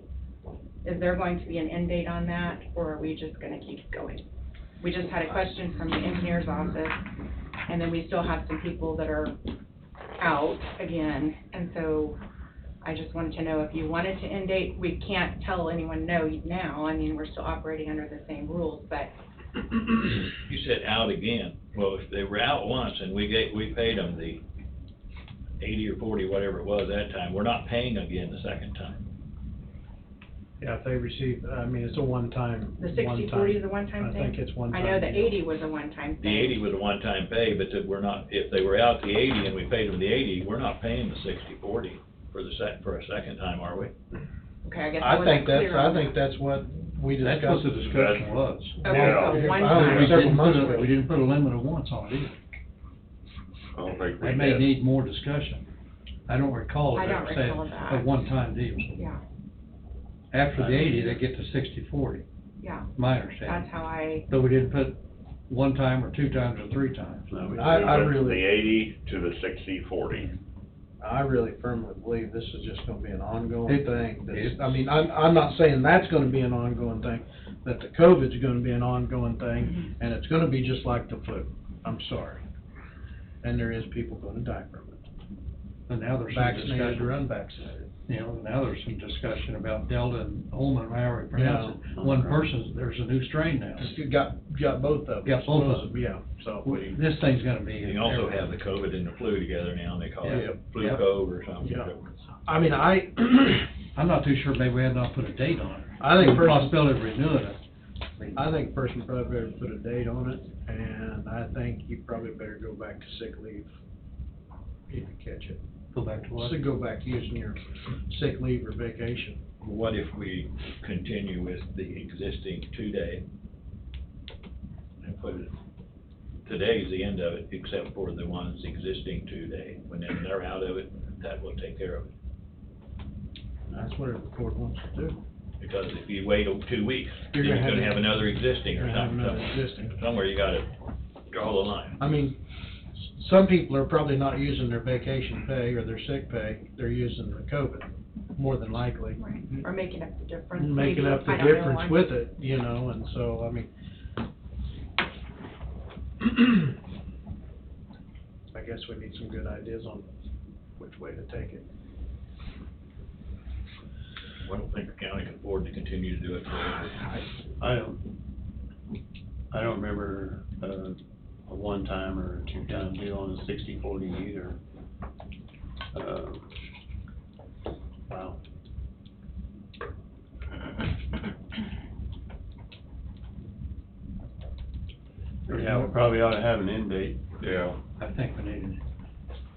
Is there going to be an end date on that, or are we just gonna keep going? We just had a question from the engineer's office, and then we still have some people that are out again, and so I just wanted to know if you wanted to end date. We can't tell anyone no now, I mean, we're still operating under the same rules, but You said out again. Well, if they were out once and we paid them the 80 or 40, whatever it was that time, we're not paying again the second time. Yeah, if they receive, I mean, it's a one-time. the 60/40 is a one-time thing? I think it's one-time. I know the deal. 80 was a one-time The thing. 80 was a one-time pay, but that we're not, if they were out the 80 and we paid them the 80, we're not paying the 60/40 for a second time, are we? Okay, I guess I I wasn't think that's, clear I on think that. that's what we discussed. That's what the discussion was. Okay, so one I time. don't think we didn't put a, we didn't put a limit of once on it either. I don't think we They may did. need more discussion. I don't recall I it don't saying recall that. a one-time deal. Yeah, After the 80, they get to 60/40, yeah, my that's understanding. how I, But we didn't put one time or two times or three times. No, we I We went from really- the 80 to the 60/40. I really firmly believe this is just gonna be an ongoing It- thing. it- I mean, I'm not saying that's gonna be an ongoing thing, that the COVID's gonna be an ongoing thing, and it's gonna be just like the flu. I'm sorry. And there is people gonna die from it. And now there's some Vaccinated or discussion, unvaccinated. you know, now there's some discussion about Delta and Holman, however you pronounce Yeah. it. One person, there's a new strain now. You got both of them. Got both of them. Yeah, so. This thing's gonna be. You also have the COVID and the flu together now, and they call it Yep. flu Yep. cove or something. Yeah. I mean, I, I'm not too sure, maybe we had not put a date on it. I think The first- possibility of renewing it. I think person probably better put a date on it, and I think you probably better go back to sick leave if you catch it. Go back to what? So go back to using your sick leave or vacation. What if we continue with the existing 2-day? And put it, today's the end of it, except for the ones existing 2-day. When they're out of it, that will take care of it. That's whatever the court wants to do. Because if you wait 2 weeks, You're then gonna you're gonna have- have another existing or You're gonna have something. another existing. Somewhere you gotta draw the line. I mean, some people are probably not using their vacation pay or their sick pay, they're using the COVID, more than likely. right, or making up the difference. Making maybe, up the I don't know, difference I'm- with it, you know, and so, I mean, I guess we need some good ideas on which way to take it. I don't think the county can afford to continue to do it forever. I don't remember, a one-time or a two-time deal on a 60/40 either. Wow. Yeah, we probably ought to have an end date. Yeah. I think we need it.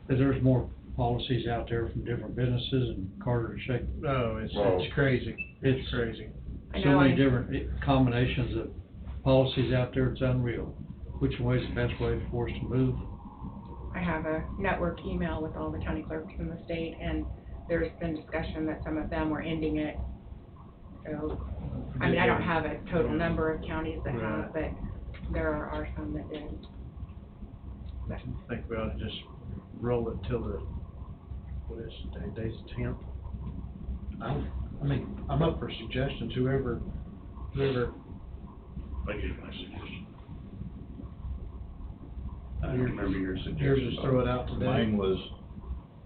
Because there's more policies out there from different businesses and Carter and Shake. Oh, it's Well- crazy, it's It's crazy. I so know, many I- different combinations of policies out there, it's unreal. Which way is the best way for us to move? I have a network email with all the county clerks in the state, and there's been discussion that some of them were ending it. So, I mean, I don't have a total number of counties that have, but there are some that did. I think we ought to just roll it till the, what is today, today's the 10th? I mean, I'm up for suggestions, whoever, I give my suggestion. I don't remember your yours suggestion. is throw it out today. Mine was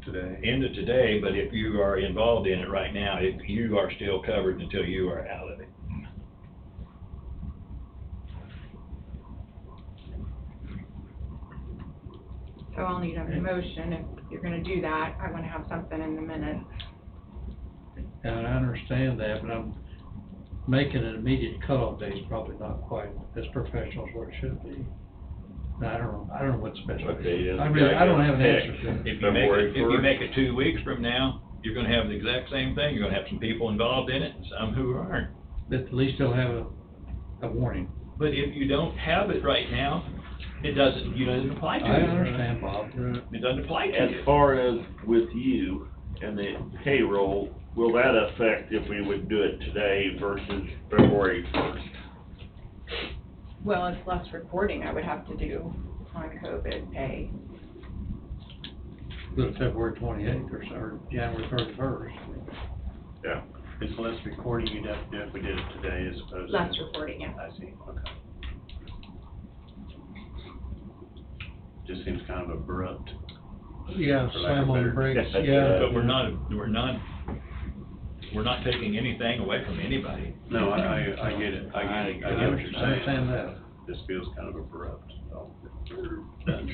today. End of today, but if you are involved in it right now, you are still covered until you are out of it. So I'll need a motion if you're gonna do that. I wanna have something in the minutes. And I understand that, but I'm making an immediate cutoff date is probably not quite as professional as what it should be. I don't know what's best. What date is I the really, guy I don't have an gonna answer pick? to it. If you make February it, if you 1st? make it 2 weeks from now, you're gonna have the exact same thing. You're gonna have some people involved in it, and some who aren't. But at least they'll have a warning. But if you don't have it right now, it doesn't apply to you. I understand, Bob. It doesn't apply to As you. far as with you and the payroll, will that affect if we would do it today versus February 1st? Well, it's less reporting I would have to do on COVID pay. Good February 28th or so, or January 31st. Yeah. It's less recording you'd have to do if we did it today as opposed to. Less reporting, yeah. I see, okay. Just seems kind of abrupt. Yeah, For lack slam of on the better- brakes, Yes, yeah. But we're not taking anything away from anybody. No, I get it, I get what you're saying. I understand that. This feels kind of abrupt, so. Done.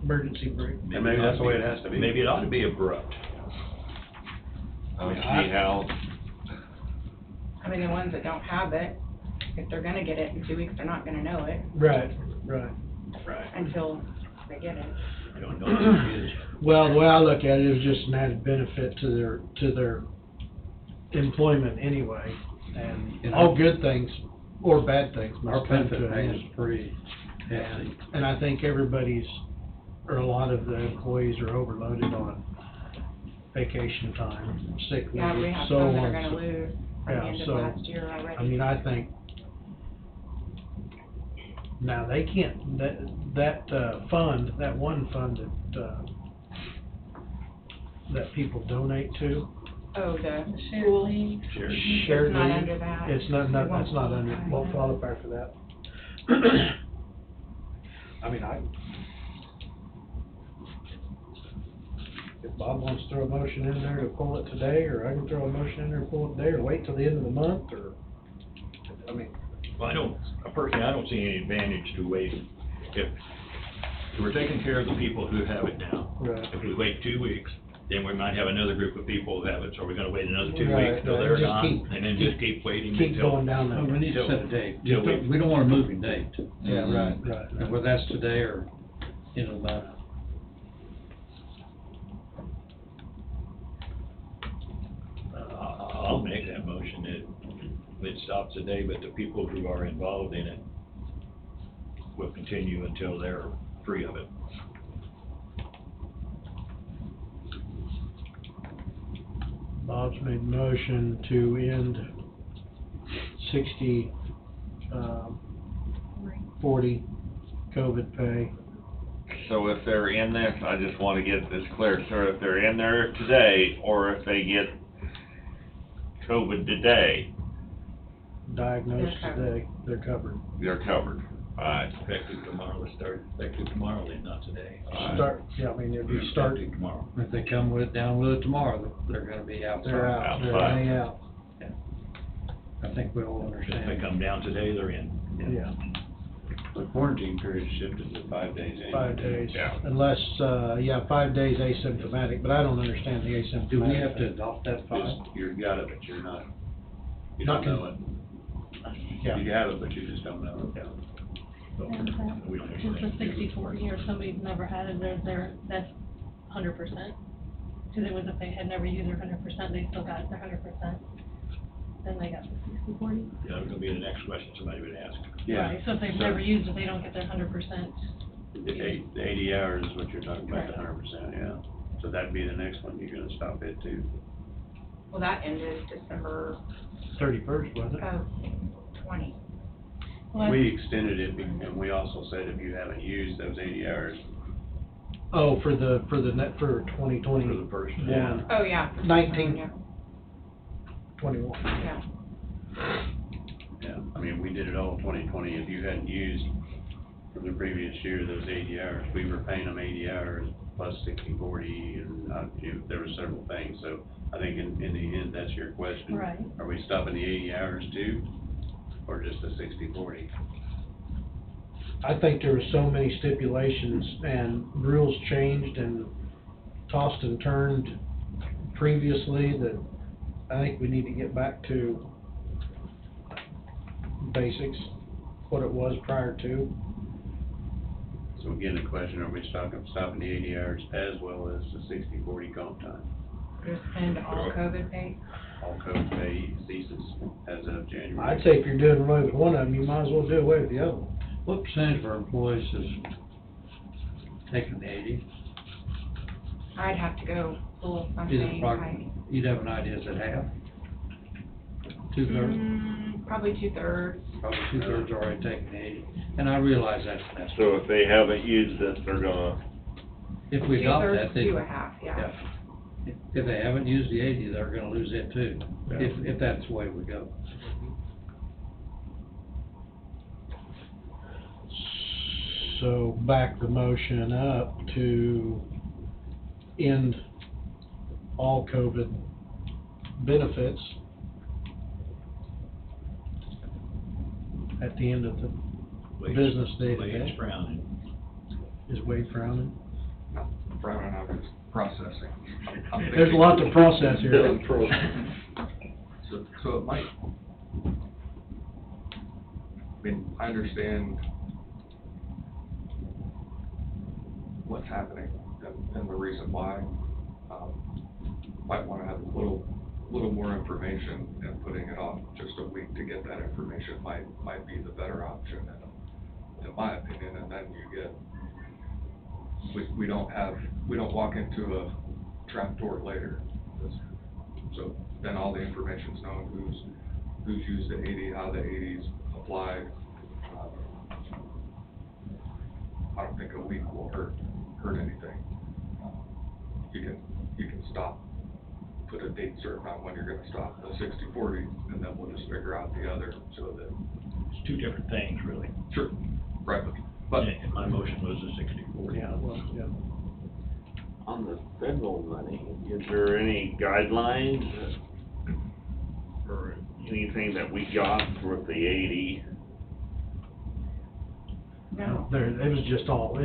Emergency brake. And maybe that's the way it has to be. Maybe it ought to be abrupt. Anyhow, I mean, the ones that don't have it, if they're gonna get it in 2 weeks, they're not gonna know it Right. Right. until they get it. I don't know what it is. Well, the way I look at it is just an added benefit to their employment anyway. And all good things or bad things Our must come to benefit an pay end. is pretty hefty. And I think everybody's, or a lot of the employees are overloaded on vacation time, sick leave, Yeah, we have so some that are on. gonna so- lose from the Yeah, end of so, last year already. I mean, I think, now, they can't, that fund, that one fund that people donate to, Oh, the School. shared It's not leave, under that. it's not, It won't that's not under, qualify. won't qualify for that. I mean, if Bob wants to throw a motion in there to pull it today, or I can throw a motion in there to pull it today, or wait till the end of the month, or, I mean, Well, personally, I don't see any advantage to wait. If we're taking care of the people who have it now, right. if we wait 2 weeks, then we might have another group of people who have it, so we're gonna wait another 2 Right, weeks till right. they're Just gone, keep- and then just keep waiting keep until. going down Well, we need to set a date. Till we- We don't want a moving date. Yeah, right, right. And whether that's today or end of the month. I'll make that motion that it stops today, but the people who are involved in it will continue until they're free of it. Bob's made a motion to end 60, 40 COVID pay. so if they're in this, I just wanna get this clear, so if they're in there today, or if they get COVID today, Diagnosed They're covered. today, they're covered. they're covered. Alright, Effective tomorrow, let's start effective tomorrow then, not today. Start, yeah, I mean, it'd be start, Effective tomorrow. If they come with, down with it tomorrow, they're gonna be outside. they're out, they're Outside. way out, I think we all If they understand. come down today, they're in. yeah, The quarantine period shifted to 5 days anyway. 5 days. Yeah. Unless, 5 days asymptomatic, but I don't understand the asymptomatic. Do we have to thing. adopt that five? Just, you got it, but you're not, you Not don't know it. Yeah. You have it, but you just don't know it. We don't Since the 60/40, or somebody's never had it, that's 100%. Because it was if they had never used their 100%, they still got their 100%. Then they got the 60/40. Yeah, that's gonna be the next question somebody would ask. Right, so if they've never used it, they don't get their 100%. The 80 hours is what you're talking about, the Correct. 100%, yeah. So that'd be the next one, you're gonna stop it too. Well, that ended December 31st, wasn't it? of 20. Well, We extended it, and we also said if you haven't used those 80 hours, Oh, for the net, for 2020. For the person, yeah. Oh, yeah. 19. Yeah, 21. yeah. yeah, I mean, we did it all 2020, if you hadn't used from the previous year those 80 hours, we were paying them 80 hours plus 60/40, and, there were several things, so I think in the end, that's your question. Right. Are we stopping the 80 hours too, or just the 60/40? I think there were so many stipulations and rules changed and tossed and turned previously that I think we need to get back to basics, what it was prior to. So again, the question, are we stopping the 80 hours as well as the 60/40 comp time? And all COVID pay? All code pay ceases as of January. I'd say if you're doing away with one of them, you might as well do away with the other one. What percentage of our employees is taking the 80? I'd have to go pull Is it something. approximately, you'd have an idea, is it half? Two-thirds? Probably 2/3. Probably two-thirds already taking the 80. And I realize that's. So if they haven't used it, they're gonna, If we adopt that, 2/3 they. to a half, yeah. If they haven't used the 80, they're gonna lose it too, Yeah. if that's the way we go. So back the motion up to end all COVID benefits at the end of the business day Wade's today. frowning. Is Wade frowning? Frowning, I was processing. There's a lot to process here. So it might, I mean, I understand what's happening and the reason why. Might wanna have a little more information, and putting it off just a week to get that information might be the better option, in my opinion, and then you get, we don't walk into a trap door later. So then all the information's known, who's used the 80, how the 80's applied. I don't think a week will hurt anything. You can stop, put a date certain on when you're gonna stop the 60/40, and then we'll just figure out the other, so that. It's two different things, really. Sure, right, but. And my motion was a 60/40. Yeah, well, yeah. on the federal money, is there any guidelines or anything that we got for the 80? No. It was just all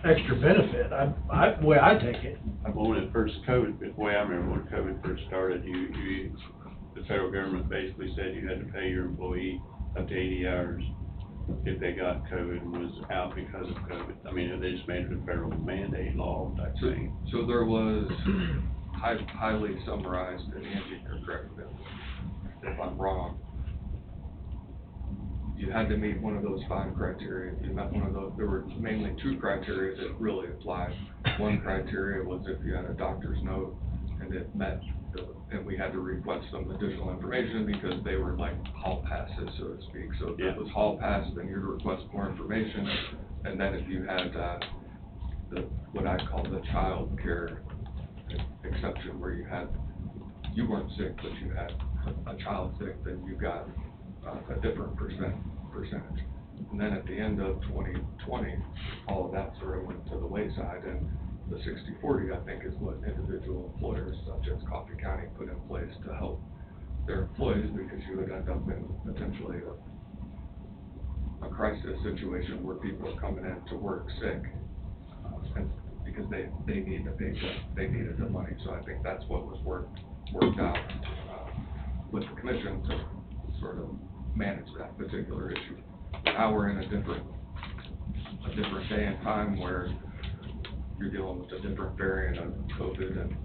extra benefit. The way I take it. Well, when it first COVID, the way I remember when COVID first started, the federal government basically said you had to pay your employee up to 80 hours if they got COVID and was out because of COVID. I mean, they just made it a federal mandate law type thing. So there was highly summarized, and Angie can correct me if I'm wrong. You had to meet one of those 5 criteria. If you met one of those, there were mainly 2 criteria that really applied. One criteria was if you had a doctor's note and it met, and we had to request some additional information because they were like hall passes, so to speak. So if it was hall pass, then you'd request more information. And then if you had what I call the child care exception, where you weren't sick, but you had a child sick, then you got a different percentage. And then at the end of 2020, all of that sort of went to the wayside, and the 60/40, I think, is what individual employers such as Coffee County put in place to help their employees, because you would end up in potentially a crisis situation where people are coming in to work sick, and because they need the paycheck, they needed the money. So I think that's what was worked out with the commission to sort of manage that particular issue. Now we're in a different day and time where you're dealing with a different variant of COVID, and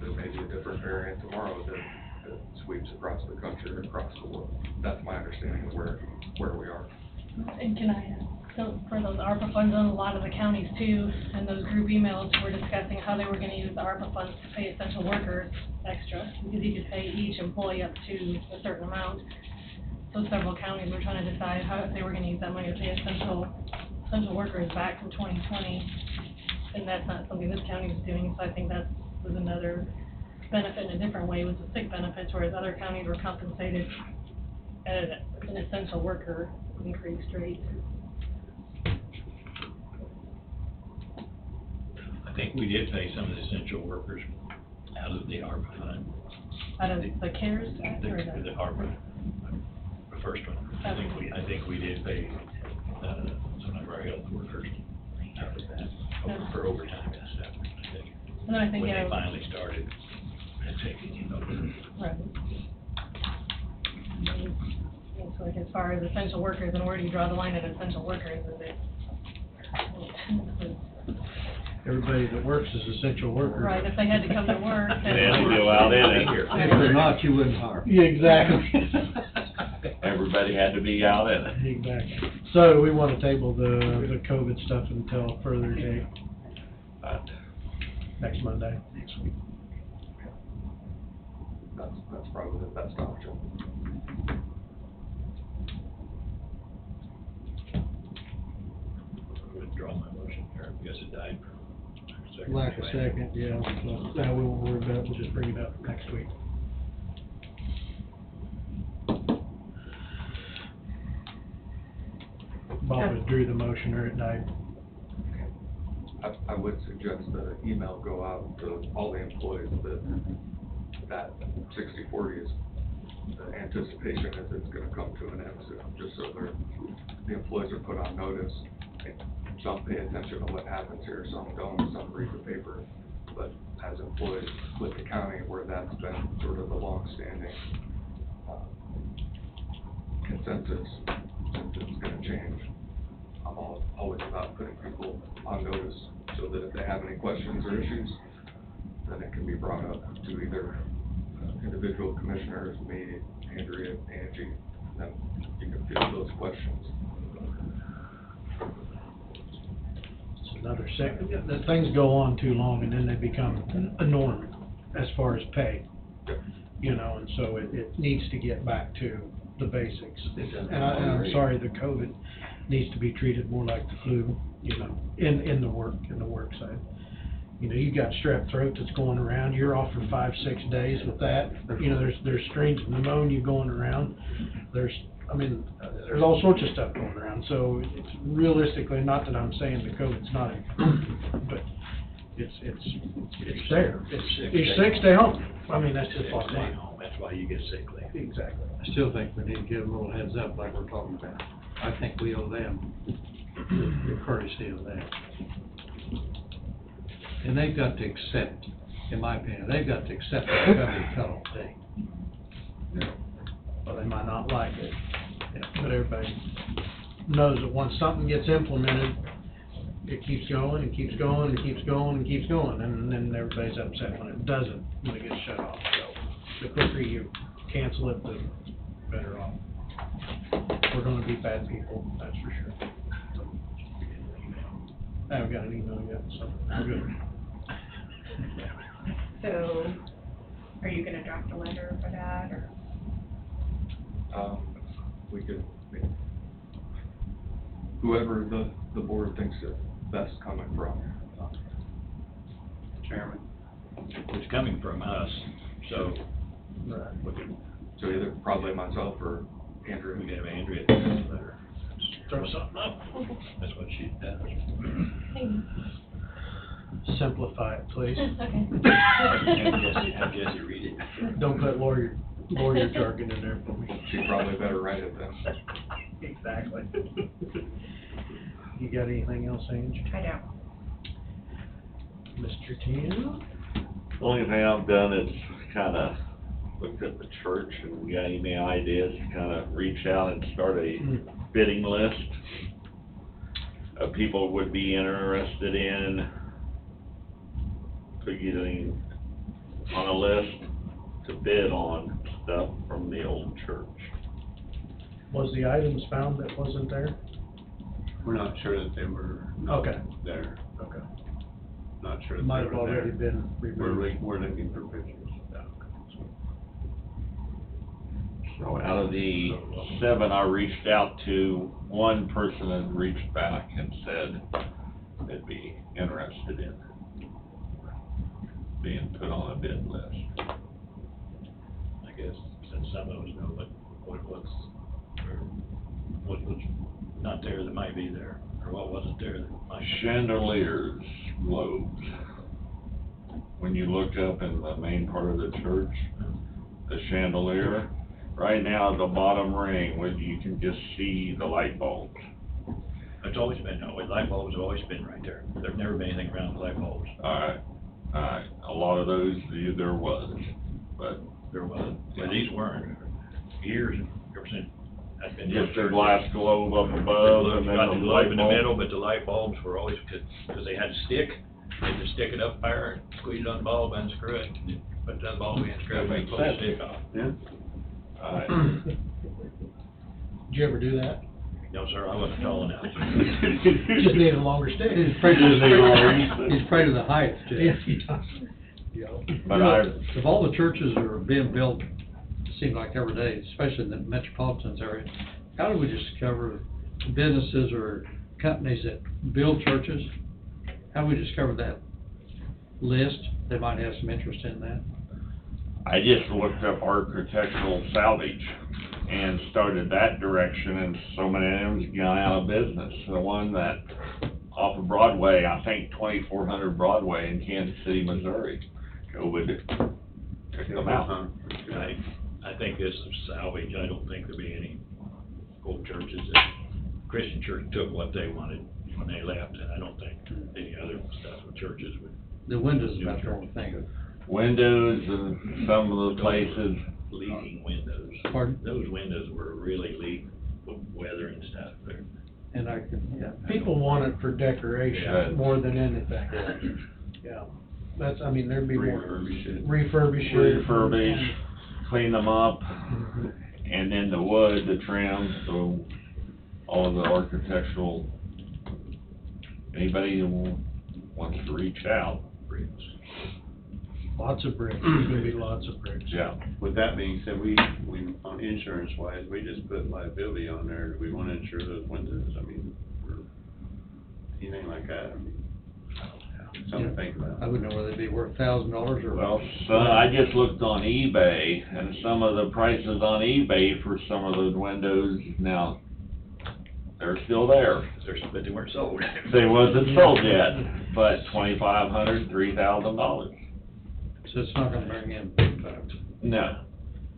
there may be a different variant tomorrow that sweeps across the country or across the world. That's my understanding of where we are. And can I, so for those ARPA funds, and a lot of the counties too, and those group emails were discussing how they were gonna use the ARPA funds to pay essential workers extra, because you could pay each employee up to a certain amount. So several counties were trying to decide how they were gonna use that money to pay essential workers back from 2020. And that's not something this county is doing, so I think that was another benefit in a different way, was the sick benefits, whereas other counties were compensated at an essential worker increased rate. think we did pay some of the essential workers out of the ARPA fund. Out of the CARES Act or The ARPA, the first one. I think we did pay, some of our health workers out of that, for overtime and stuff, I think. And then I think, When yeah. they finally started taking it over. Right. It's like as far as essential workers, and where do you draw the line at essential workers, is it? Everybody that works is essential worker. Right, if they had to come to work. They had to go out in it. If they're not, you wouldn't hire. Yeah, exactly. Everybody had to be out in it. Exactly. So we want to table the COVID stuff until further date, next Monday. Next week. That's probably the best option. Withdraw my motion, or I guess it died. Lack of second, yeah, so now we won't worry about it, we'll just bring it up next week. Bob withdrew the motion or it died. I would suggest the email go out to all the employees that 60/40 is, the anticipation is it's gonna come to an end soon, just so the employees are put on notice. Some pay attention to what happens here, some don't, some read the paper. But as employees with the county, where that's been sort of the long-standing consensus, since it's gonna change, I'm always about putting people on notice so that if they have any questions or issues, then it can be brought up to either individual commissioners, me, Andrea, Angie, then you can field those questions. It's another second, the things go on too long and then they become a norm as far as pay. You know, and so it needs to get back to the basics. And I'm sorry, the COVID needs to be treated more like the flu, you know, in the work side. You know, you got strep throat that's going around, you're off for 5-6 days with that. You know, there's strains of pneumonia going around. There's all sorts of stuff going around. So it's realistically, not that I'm saying the COVID's not important, but it's there. You're sick, stay home. I mean, that's just bottom line. That's why you get sick leave. Exactly. I still think we need to give them a little heads up like we're talking about. I think we owe them the courtesy of that. And they've got to accept, in my opinion, they've got to accept the federal cutoff date. Well, they might not like it, but everybody knows that once something gets implemented, it keeps going and keeps going and keeps going and keeps going, and then everybody's upset when it doesn't, when it gets shut off. So the quicker you cancel it, the better off. We're gonna be bad people, that's for sure. I haven't got an email yet, so we're good. So, are you gonna draft a letter for that, or? We could, whoever the board thinks it best coming from. Chairman. It's coming from us, so. We could, So either probably myself or Andrea. we could have Andrea do the letter. Throw something up. That's what she does. Simplify it, please. Okay. Have Jesse read it. Don't put lawyer jargon in there for me. She probably better write it then. Exactly. You got anything else, Ange? I don't. Mr. Tim? The only thing I've done is kinda looked at the church and got any ideas, kinda reach out and start a bidding list of people would be interested in getting on a list to bid on stuff from the old church. Was the items found that wasn't there? We're not sure that they were Okay. there. Okay. Not sure that Might they have were already there. been removed. We're looking for pictures. So out of the 7 I reached out to, one person had reached back and said they'd be interested in being put on a bid list. I guess, since some of us know what's not there that might be there, or what wasn't there that might. Chandeliers, globes. When you look up in the main part of the church, the chandelier, right now at the bottom ring, where you can just see the light bulbs. It's always been that way. Light bulbs have always been right there. There's never been anything around the light bulbs. Alright, a lot of those, there was, but. There was, but these weren't. Years, ever since I've been. Just a glass globe up above and then Got the the globe light in the bulb. middle, but the light bulbs were always, cause they had to stick. They had to stick it up there, squeeze it on the bulb and screw it, and then put the bulb in, screw it, and pull the stick off. Yeah. Alright. Did you ever do that? No, sir, I wasn't tall enough. Just need a longer stick. He's afraid of the height, Jeff. Yes, he does. But You know, I- Of all the churches that are being built, it seems like every day, especially in the metropolitan area, how do we discover businesses or companies that build churches? How do we discover that list? They might have some interest in that. I just looked up architectural salvage and started that direction, and so many of them's gone out of business. The one that off of Broadway, I think 2400 Broadway in Kansas City, Missouri, COVID took them out. I think this is salvage. I don't think there'll be any old churches that, Christian church took what they wanted when they left, and I don't think any other stuff with churches would. The windows is about the only thing. Windows and some of the places. Leaking windows. Pardon? Those windows were really leak with weather and stuff there. And I can, yeah. People want it for Yeah. decoration more than anything. Yeah, that's, I mean, there'd be more. Refurbish it. Refurbish it. Refurbish, clean them up, and then the wood, the trim, so all of the architectural, anybody who wants to reach out. Lots of bricks, there's gonna be lots of bricks. Yeah. With that being said, we, on insurance wise, we just put liability on there. Do we wanna insure those windows? I mean, or anything like that? I mean, something to think about. I wouldn't know whether they'd be worth $1,000 or. Well, son, I just looked on eBay, and some of the prices on eBay for some of those windows, now, they're still there. But they weren't sold. They wasn't sold yet, but $2,500, $3,000. So it's not gonna bring in big bucks. No.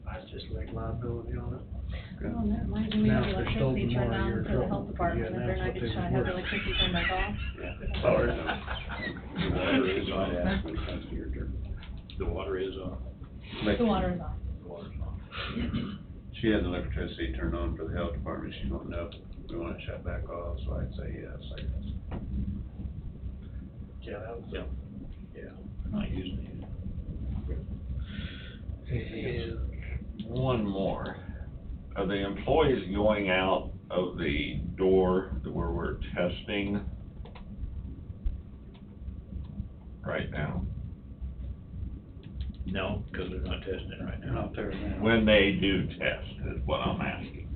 I just like liability on it. Well, and that reminds me, we Now, have if they're electricity stolen turned tomorrow, on you're in for the trouble, health because department, you if they're not announced gonna what try they to have were. the electricity turned back off. Sorry. The water is on that when it comes to your turn. The water is on. The water is off. The water's on. She has electricity turned on for the health department. She don't know if we want it shut back off, so I'd say yes, I guess. Yeah, that was. Yeah, not using it. And one more. Are the employees going out of the door where we're testing right now? No, because they're not testing it right now. Not there now. When they do test is what I'm asking.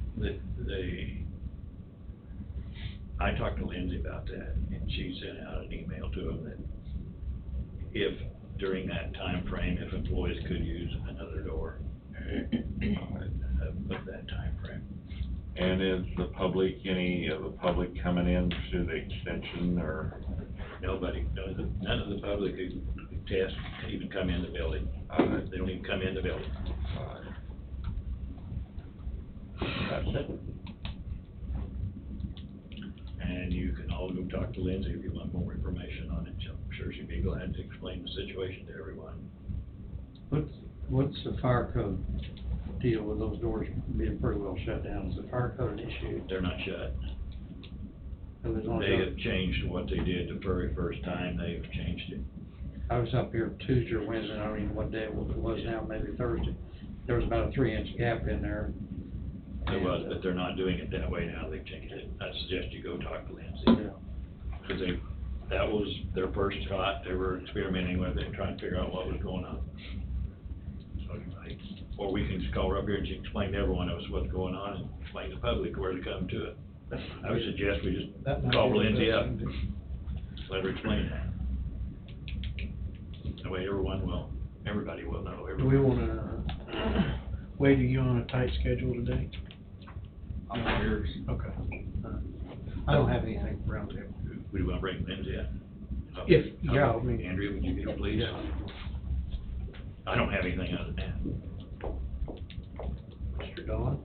I talked to Lindsay about that, and she sent out an email to them that if, during that time frame, if employees could use another door, put that time frame. And is the public, any of the public coming in to the extension or? Nobody, none of the public who test even come in the building. They don't even come in the building. That's it. And you can all go talk to Lindsay if you want more information on it. I'm sure she'd be glad to explain the situation to everyone. What's the fire code deal with those doors being pretty well shut down? Is the fire code an issue? They're not shut. It was on They the- have changed what they did the very first time, they've changed it. I was up here Tuesday or Wednesday, I don't even know what day it was now, maybe Thursday. There was about a 3-inch gap in there. There And, was, but they're not doing it that way now, they've changed it. I suggest you go talk to Lindsay. Yeah. Because that was their first thought, they were experimenting with it, trying to figure out what was going on. So, or we can just call her up here and she can explain to everyone else what's going on and explain to the public where to come to it. I would suggest we That just might call be the Lindsay best up, thing to do. let her explain that. That way everybody will know, Do we wanna, Wade, are you on a tight schedule today? I'm here. Okay. I don't have anything for roundtable. We want to bring Lindsay up. Yeah, I mean. Andrea, would you get it, please? Yeah. I don't have anything other than that. Mr. Don?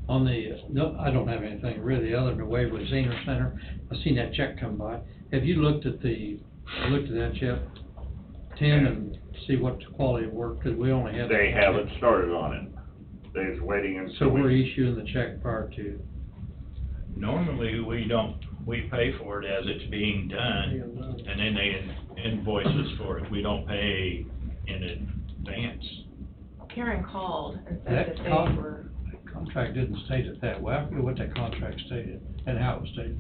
On the, no, I don't have anything really other than the Waverly Senior Center. I seen that check come by. Have you looked at that yet, Tim, and see what the quality of work, cause we only have. They haven't started on it. They're just waiting until. So we're issuing the check prior to. Normally, we pay for it as it's being done, and then they invoice us for it. We don't pay in advance. Karen called and said That that they were, contract didn't state it that way. I forget what that contract stated and how it was stated.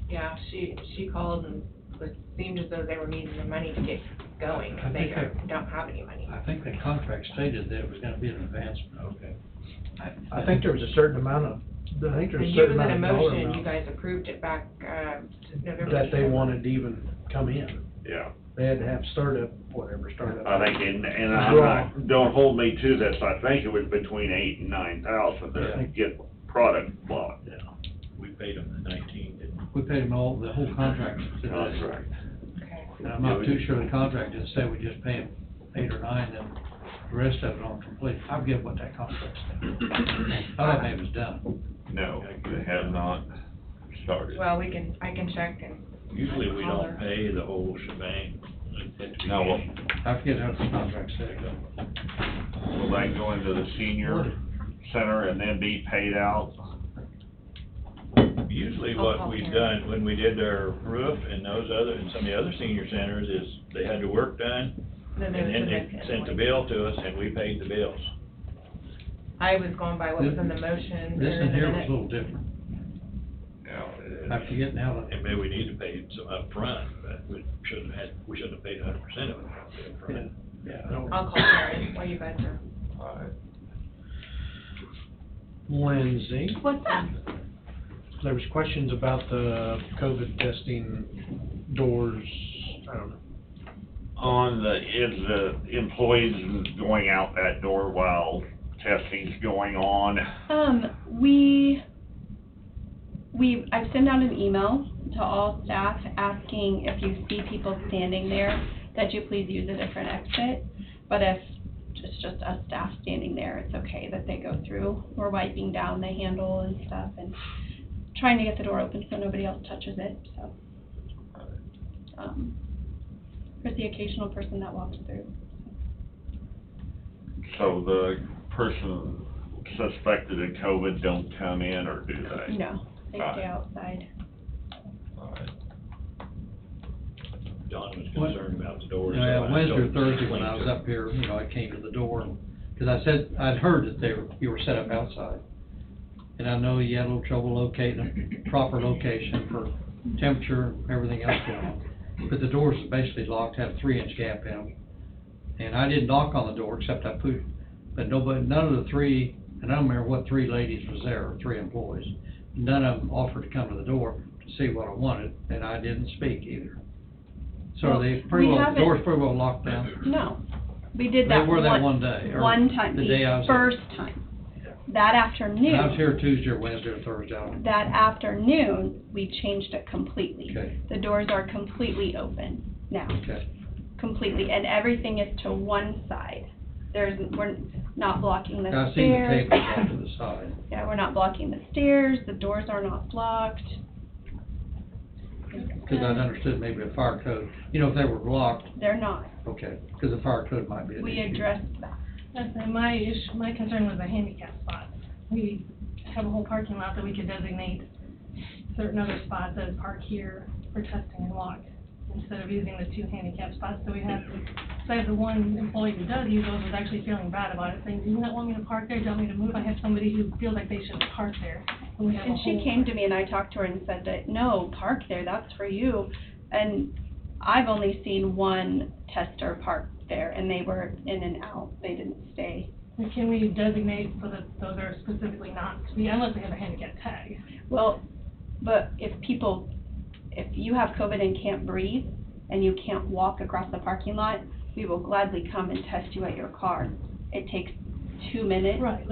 yeah, she called and it seemed as though they were needing the money to get going, I and they think don't have any money. I think the contract stated that it was gonna be an advancement. Okay. I think there was a certain amount of, I think there was And a you certain was in a amount of dollar motion, you amount guys approved it back, November. that they December. wanted to even come in. Yeah. They had to have startup. I think, and I'm not, don't hold me to this, I think it was between 8,000 and 9,000 to get product bought. Yeah. We paid them the 19, didn't we? We paid them all, the whole contract. Contract. Okay. And I'm not too sure the contract didn't say we just pay them 8 or 9, and the rest of it on complete. I forget what that contract said. I thought maybe it was done. No, they have not started. Well, I can check and. Usually we holler. don't pay the whole shebang. No, well, I forget how the contract said. will that go into the senior center and then be paid out? Usually what we've done, when we did their roof and some of the other senior centers, is they had the work done, and then they sent the bill to us, and we paid the bills. I was going by what was in the motion. This or in the here was a minute. little different. Yeah. I forget now And maybe we need to pay some upfront, but we shouldn't have paid 100% of it upfront. Yeah. I'll call Karen while you guys are. Alright. Lindsay, What's that? there was questions about the COVID testing doors, I don't know. Is the employees going out that door while testing's going on? I've sent out an email to all staff asking if you see people standing there, that you please use a different exit. But if it's just us staff standing there, it's okay that they go through. We're wiping down the handle and stuff and trying to get the door open so nobody else touches it, so. There's the occasional person that walks through. So the person suspected of COVID don't come in, or do they? No, they stay outside. Don was concerned about the doors. so Yeah, I Wednesday or told him to Thursday when I was clean up here, I came to the door, because I said, I'd heard that you were set up outside. And I know you had a little trouble locating a proper location for temperature, everything else going on. But the doors are basically locked, have a 3-inch gap in them. And I didn't knock on the door, except I put, but none of the 3, and I don't remember what 3 ladies was there, or 3 employees. None of them offered to come to the door to see what I wanted, and I didn't speak either. So Well, they the door's pretty well locked down? No, we did that They were that one day, or one time, the day I the was first time. That afternoon. I was here Tuesday or Wednesday or Thursday. I don't know. That afternoon, we changed it completely. Okay. The doors are completely open now, Okay. completely, and everything is to one side. We're not blocking the I've seen the stairs. tables off to the side. Yeah, we're not blocking the stairs, the doors are not blocked. Because I'd understood maybe a fire code, if they were blocked, They're not. okay, because the fire code might be an We issue. addressed that. That's my concern was the handicap spots. We have a whole parking lot that we could designate certain other spots as park here for testing and walk, instead of using the 2 handicap spots that we have. So I have the one employee who does use those was actually feeling bad about it, saying, do you not want me to park there, do you want me to move? I have somebody who feels like they should park there. And we have And a she whole- came to me and I talked to her and said that, no, park there, that's for you. And I've only seen one tester park there, and they were in and out, they didn't stay. And can we designate so that those are specifically not to be, unless they have a handicap tag? Well, but if you have COVID and can't breathe, and you can't walk across the parking lot, we will gladly come and test you at your car. It takes 2 minutes. Right,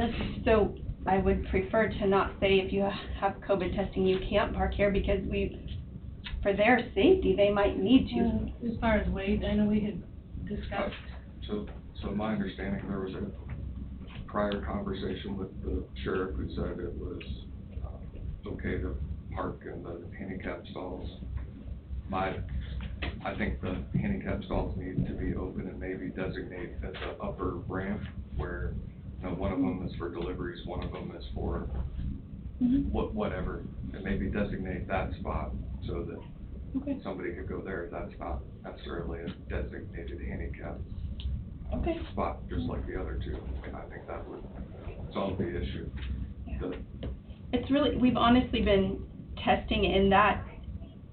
So I would prefer to not say if you have COVID testing, you can't park here, because for their safety, they might need to. As far as weight, I know we had discussed. So my understanding, there was a prior conversation with the sheriff who said it was okay to park in the handicap stalls. I think the handicap stalls need to be open and maybe designate as an upper ramp where, you know, one of them is for deliveries, one of them is for whatever, and maybe designate that spot so that somebody could go there. That's not necessarily a designated handicap spot, just like the other two, and I think that would solve the issue. It's really, we've honestly been testing in that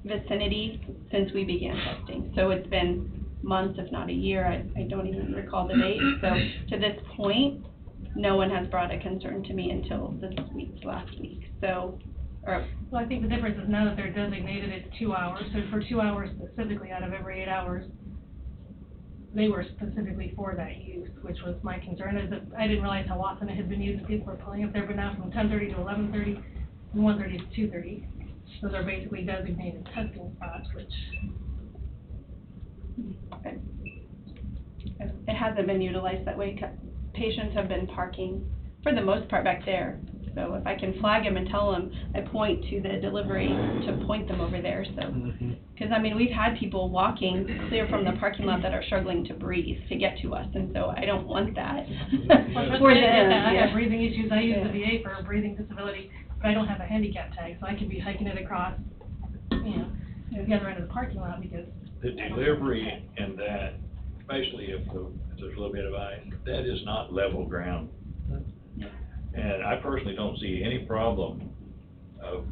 vicinity since we began testing. So it's been months, if not a year. I don't even recall the date. So to this point, no one has brought a concern to me until last week. So, Well, I think the difference is now that they're designated, it's 2 hours. So for 2 hours specifically out of every 8 hours, they were specifically for that use, which was my concern, is that I didn't realize how often it had been used. People were pulling up there, but now from 10:30 to 11:30, and 1:30 to 2:30. Those are basically designated testing spots, which. it hasn't been utilized that way. Patients have been parking, for the most part, back there. So if I can flag them and tell them, I point to the delivery to point them over there, so. Because, I mean, we've had people walking clear from the parking lot that are struggling to breathe to get to us, and so I don't want that. For them, I yeah. have breathing issues. I use the VA for a breathing disability, but I don't have a handicap tag, so I could be hiking it across, you know, the other end of the parking lot because. The delivery and that, especially if there's a little bit of ice, that is not level ground. And I personally don't see any problem of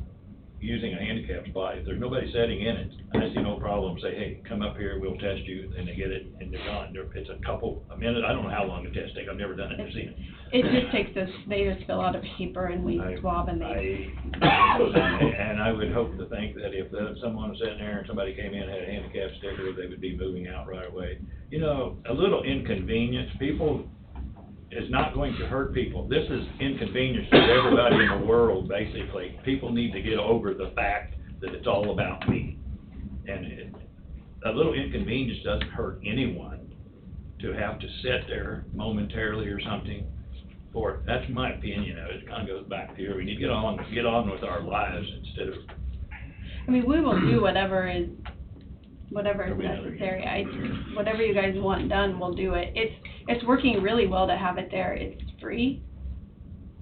using a handicap spot. If there's nobody sitting in it, I see no problem. Say, hey, come up here, we'll test you, and they get it, and they're gone. It's a minute. I don't know how long the test takes. I've never done it, I've seen it. It just takes us, they just fill out a paper and we swab and they. And I would hope to think that if someone was sitting there and somebody came in and had a handicap sticker, they would be moving out right away. You know, a little inconvenience, people, is not going to hurt people. This is inconvenience to everybody in the world, basically. People need to get over the fact that it's all about me. And a little inconvenience doesn't hurt anyone to have to sit there momentarily or something for it. That's my opinion of it. It kind of goes back to here. We need to get on with our lives instead of. I mean, we will do whatever is necessary. Whatever you guys want done, we'll do it. It's working really well to have it there. It's free,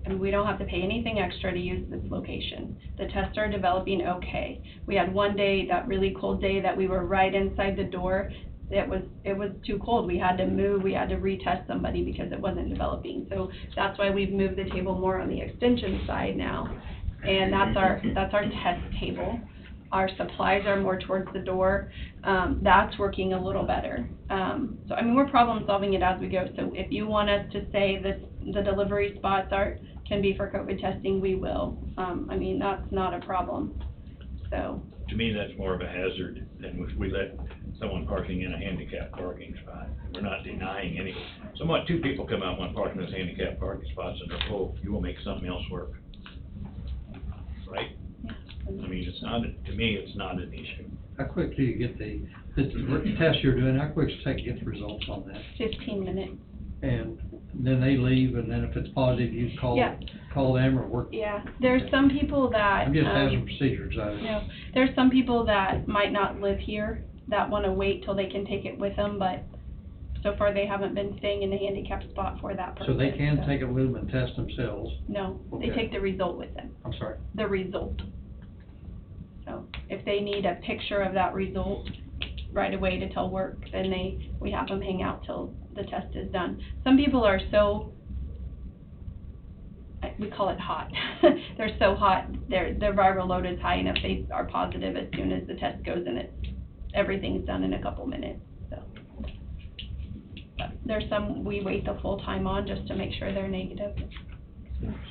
and we don't have to pay anything extra to use this location. The tests are developing okay. We had one day, that really cold day, that we were right inside the door. It was too cold. We had to move. We had to retest somebody because it wasn't developing. So that's why we've moved the table more on the extension side now, and that's our test table. Our supplies are more towards the door. That's working a little better. So, I mean, we're problem solving it as we go. So if you want us to say the delivery spots can be for COVID testing, we will. I mean, that's not a problem. So. To me, that's more of a hazard than if we let someone parking in a handicapped parking spot. We're not denying any. Somewhat, two people come out and want to park in those handicapped parking spots and they're full. You will make something else work. Right? I mean, to me, it's not an issue. How quick do you get the test you're doing, how quick does it take to get the results on that? 15 minutes. And then they leave, and then if it's positive, you call them or work? Yeah, there's some people that. I'm just asking procedures. No, there's some people that might not live here that want to wait till they can take it with them, but so far they haven't been staying in the handicap spot for that purpose. So they can take it with them and test themselves? No, Okay. They take the result with them. I'm sorry? The result. So if they need a picture of that result right away to tell work, then we have them hang out till the test is done. Some people are so, we call it hot. They're so hot, their viral load is high enough, they are positive as soon as the test goes and everything's done in a couple minutes, so. But there's some we wait the full time on just to make sure they're negative.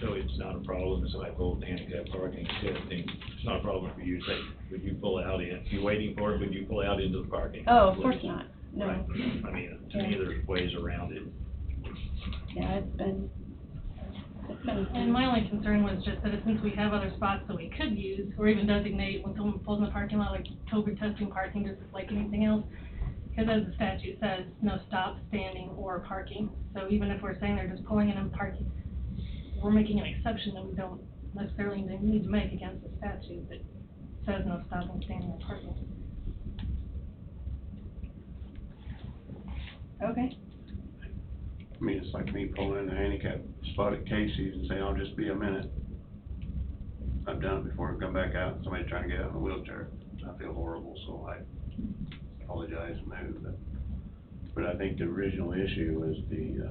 So it's not a problem if I pull the handicap parking testing. It's not a problem for you. Say, would you pull out in? If you're waiting for it, would you pull out into the parking? Oh, of course not. No. Right. I mean, to me, there's ways around it. Yeah, And my only concern was just that since we have other spots that we could use, or even designate when someone pulls in the parking lot, like COVID testing parking, just like anything else, because as the statute says, no stop, standing, or parking. So even if we're saying they're just pulling in and parking, we're making an exception that we don't necessarily need to make against the statute that says no stopping, standing, or parking. Okay. I mean, it's like me pulling in the handicap spot at Casey's and saying, I'll just be a minute. I've done it before and come back out, and somebody trying to get out in a wheelchair. I feel horrible, so I apologize and move. But I think the original issue was the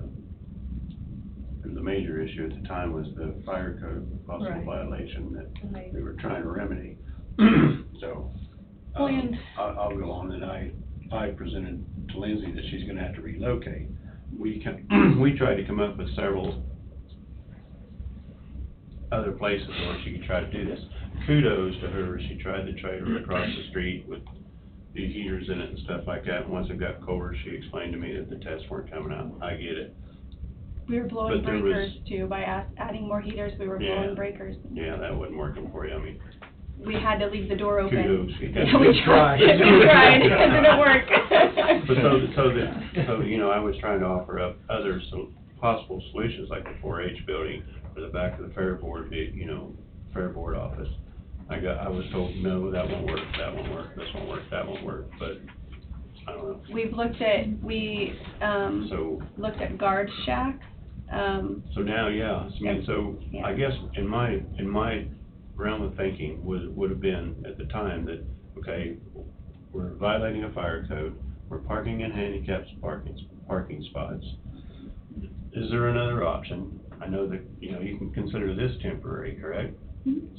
major issue at the time was the fire code possible Right. violation that we were trying to remedy. So, Well, and- I'll go on, and I presented to Lindsay that she's gonna have to relocate. We tried to come up with several other places where she could try to do this. Kudos to her, she tried the trailer across the street with the heaters in it and stuff like that. And once it got colder, she explained to me that the tests weren't coming out. I get it. We were blowing But there was- breakers too, by adding more heaters, we were blowing Yeah. breakers. Yeah, that wasn't working for you, I mean, We had to leave the door open. kudos. Yeah, we tried, it didn't work. But so, you know, I was trying to offer up other possible solutions, like the 4-H building, or the back of the fair board, fair board office. I was told, no, that won't work, this won't work, that won't work, but, I don't know. We've looked at, So, looked at guard shack, so now, yeah, I mean, so, Yeah. I guess in my realm of thinking would have been at the time that, okay, we're violating a fire code, we're parking in handicapped parking spots. Is there another option? I know that, you can consider this temporary, correct?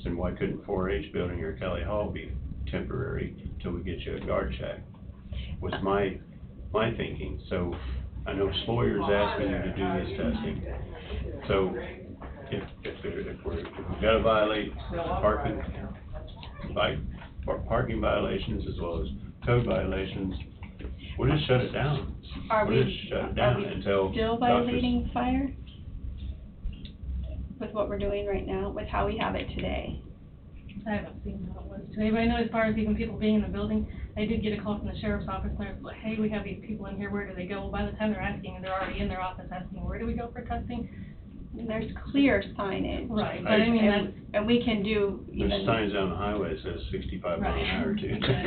So why couldn't 4-H building or Kelly Hall be temporary till we get you a guard shack? Was my thinking. So I know Sloyer's asking you to do this testing. So if we've got to violate parking violations as well as code violations, we'll just shut it down. We'll just shut it down until still doctors- violating fire? With what we're doing right now, with how we have it today? I haven't seen how it was today, but I know as far as even people being in the building, I did get a call from the sheriff's office, and they're like, hey, we have these people in here, where do they go? Well, by the time they're asking, and they're already in their office asking, where do we go for testing? There's clear signage. Right, but I mean, that's. And we can do even. There's signs down the highway that says 65 mile an hour too. And that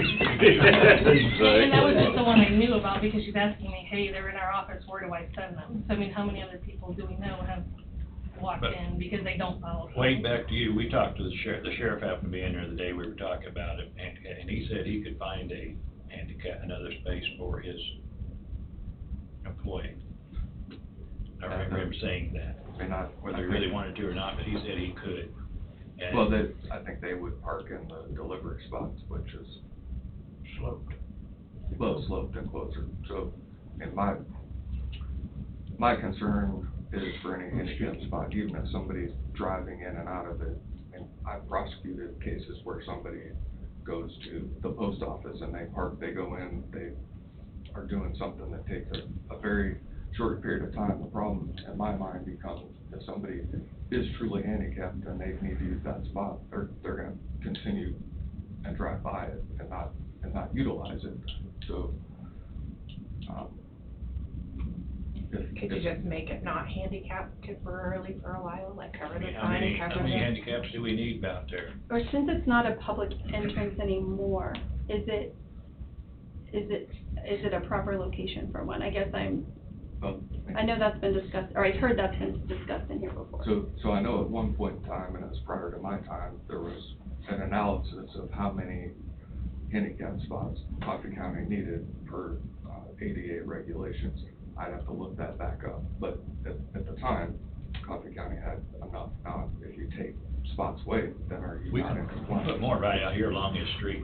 was just the one I knew about, because she's asking me, hey, they're in our office, where do I send them? So I mean, how many other people do we know have walked But- in because they don't follow? Wade, back to you, we talked to the sheriff happened to be in there the day we were talking about it, and he said he could find another space for his employee. I remember him saying that, whether he really wanted to or not, but he said he could. And- Well, I think they would park in the delivery spots, which is Sloped. well sloped and closer. So, and my concern is for any handicapped spot, even if somebody's driving in and out of it. And I've prosecuted cases where somebody goes to the post office and they go in, they are doing something that takes a very short period of time. The problem in my mind becomes if somebody is truly handicapped and they need to use that spot, they're gonna continue and drive by it and not utilize it. So, Could you just make it not handicapped temporarily for a while, like cover the How sign, many cover the. handicaps do we need out there? Or since it's not a public entrance anymore, is it a proper location for one? I guess I know that's been discussed, or I've heard that's been discussed in here before. So I know at one point in time, and it was prior to my time, there was an analysis of how many handicap spots Coffee County needed per ADA regulations. I'd have to look that back up, but at the time, Coffee County had enough. Now, if you take spots away, then are you We not in can compliance? put more right out here along this street.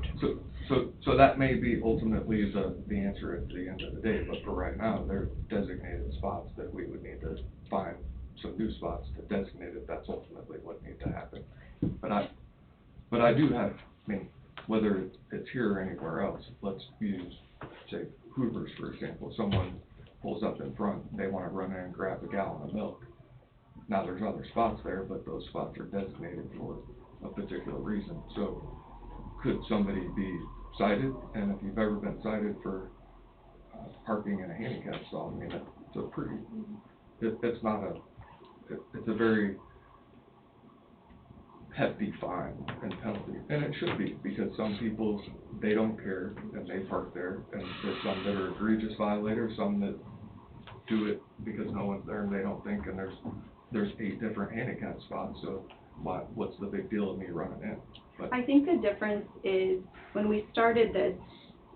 So that may be ultimately the answer at the end of the day, but for right now, there are designated spots that we would need to find some new spots to designate if that's ultimately what needs to happen. But I do have, whether it's here or anywhere else, let's use, say, Hoover's, for example. Someone pulls up in front, they wanna run in and grab a gallon of milk. now there's other spots there, but those spots are designated for a particular reason. So could somebody be cited? And if you've ever been cited for parking in a handicap stall, I mean, it's a pretty, it's not a, it's a very hefty fine and penalty, and it should be, because some people, they don't care and they park there, and there's some that are egregious violators, some that do it because no one's there and they don't think, and there's 8 different handicap spots, so what's the big deal of me running in? But I think the difference is when we started this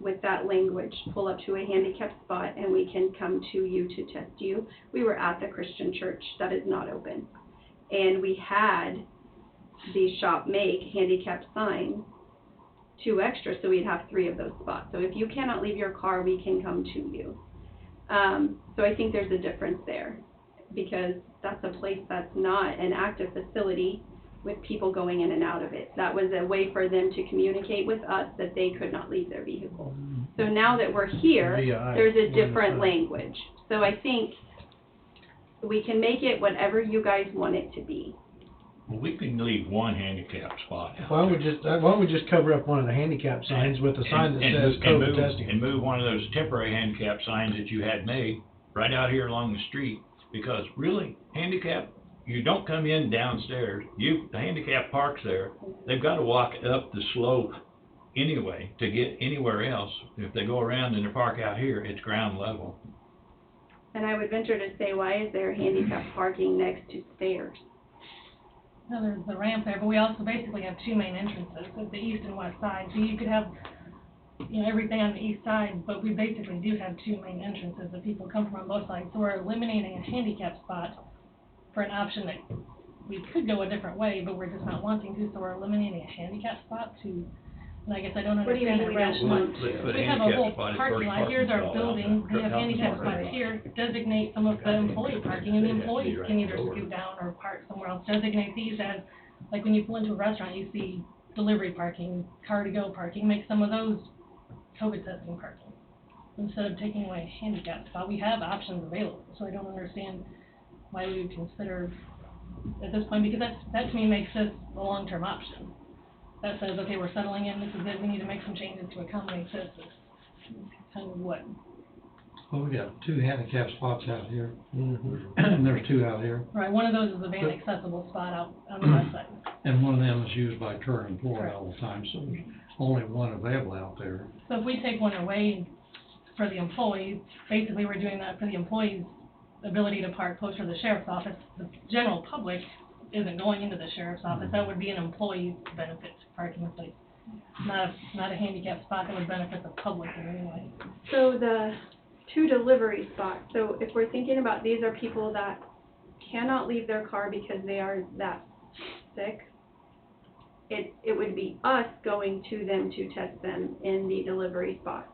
with that language, pull up to a handicap spot and we can come to you to test you, we were at the Christian church that is not open. And we had the shop make handicap signs, 2 extra, so we'd have 3 of those spots. So if you cannot leave your car, we can come to you. So I think there's a difference there, because that's a place that's not an active facility with people going in and out of it. That was a way for them to communicate with us that they could not leave their vehicle. So now that we're here, there's a different language. So I think we can make it whatever you guys want it to be. Well, we can leave one handicap spot out. Why don't we just cover up one of the handicap signs with a sign that says COVID testing? And move one of those temporary handicap signs that you had made right out here along the street, because really, handicap, you don't come in downstairs, the handicap parks there, they've got to walk up the slope anyway to get anywhere else. If they go around and they park out here, it's ground level. And I would venture to say, why is there handicap parking next to stairs? No, there's the ramp there, but we also basically have 2 main entrances, at the east and west side. So you could have, everything on the east side, but we basically do have 2 main entrances that people come from on both sides. So we're eliminating a handicap spot for an option that we could go a different way, but we're just not wanting to. So we're eliminating a handicap spot to, and I guess I don't What do you understand mean that we don't rationale. want We have a whole parking lot, here's our building, we have handicap spots here, designate some of the employee parking, and the employees can either scoot down or park somewhere else. Designate these as, like when you pull into a restaurant, you see delivery parking, car-to-go parking, make some of those COVID testing parking. Instead of taking away a handicap spot, we have options available, so I don't understand why we would consider at this point, because that to me makes this a long-term option. That says, okay, we're settling in, this is it, we need to make some changes to accommodate this. It's kind of what. Well, we got 2 handicap spots out here, and there's 2 out here. Right, one of those is a van accessible spot out on the west side. And one of them is used by current employee all the time, so there's only one available out there. So if we take one away for the employees, basically we're doing that for the employees' ability to park closer to the sheriff's office. The general public isn't going into the sheriff's office. That would be an employee benefit parking place, not a handicap spot that would benefit the public in any way. So the 2 delivery spots, so if we're thinking about, these are people that cannot leave their car because they are that sick, it would be us going to them to test them in the delivery spots.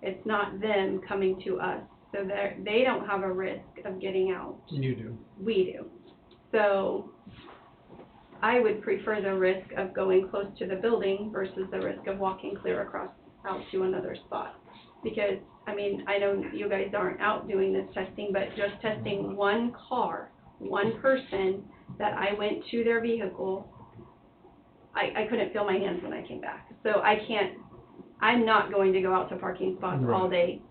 It's not them coming to us, so they don't have a risk of getting out. You do. We do. So I would prefer the risk of going close to the building versus the risk of walking clear across out to another spot. Because, I mean, I know you guys aren't out doing this testing, but just testing one car, one person that I went to their vehicle, I couldn't feel my hands when I came back. So I'm not going to go out to parking spots all day.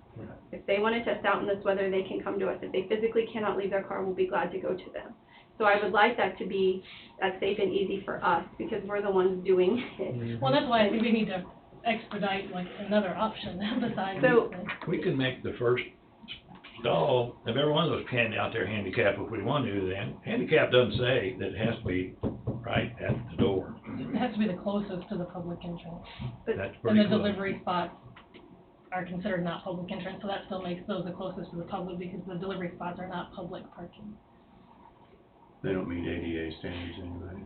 If they want to test out in this weather, they can come to us. If they physically cannot leave their car, we'll be glad to go to them. So I would like that to be as safe and easy for us, because we're the ones doing it. Well, that's why I think we need to expedite like another option besides. So We can make the first stall of every one of those out there handicap if we want to. Then handicap doesn't say that it has to be right at the door. It has to be the closest to the public entrance. That's pretty And the close. delivery spots are considered not public entrance, so that still makes those the closest to the public because the delivery spots are not public parking. They don't meet ADA standards anyway.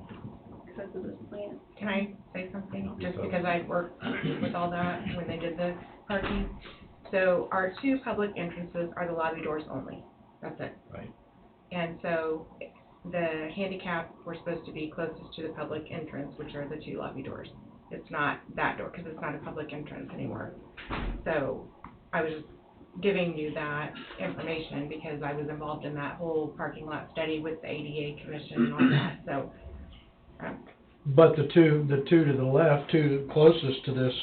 Because of this plan. Can I say something, just because I worked with all that when they did the parking? So our 2 public entrances are the lobby doors only, that's it. Right. And so the handicap, we're supposed to be closest to the public entrance, which are the 2 lobby doors. It's not that door, because it's not a public entrance anymore. So I was just giving you that information because I was involved in that whole parking lot study with the ADA commission and all that, so. But the two to the left, two closest to this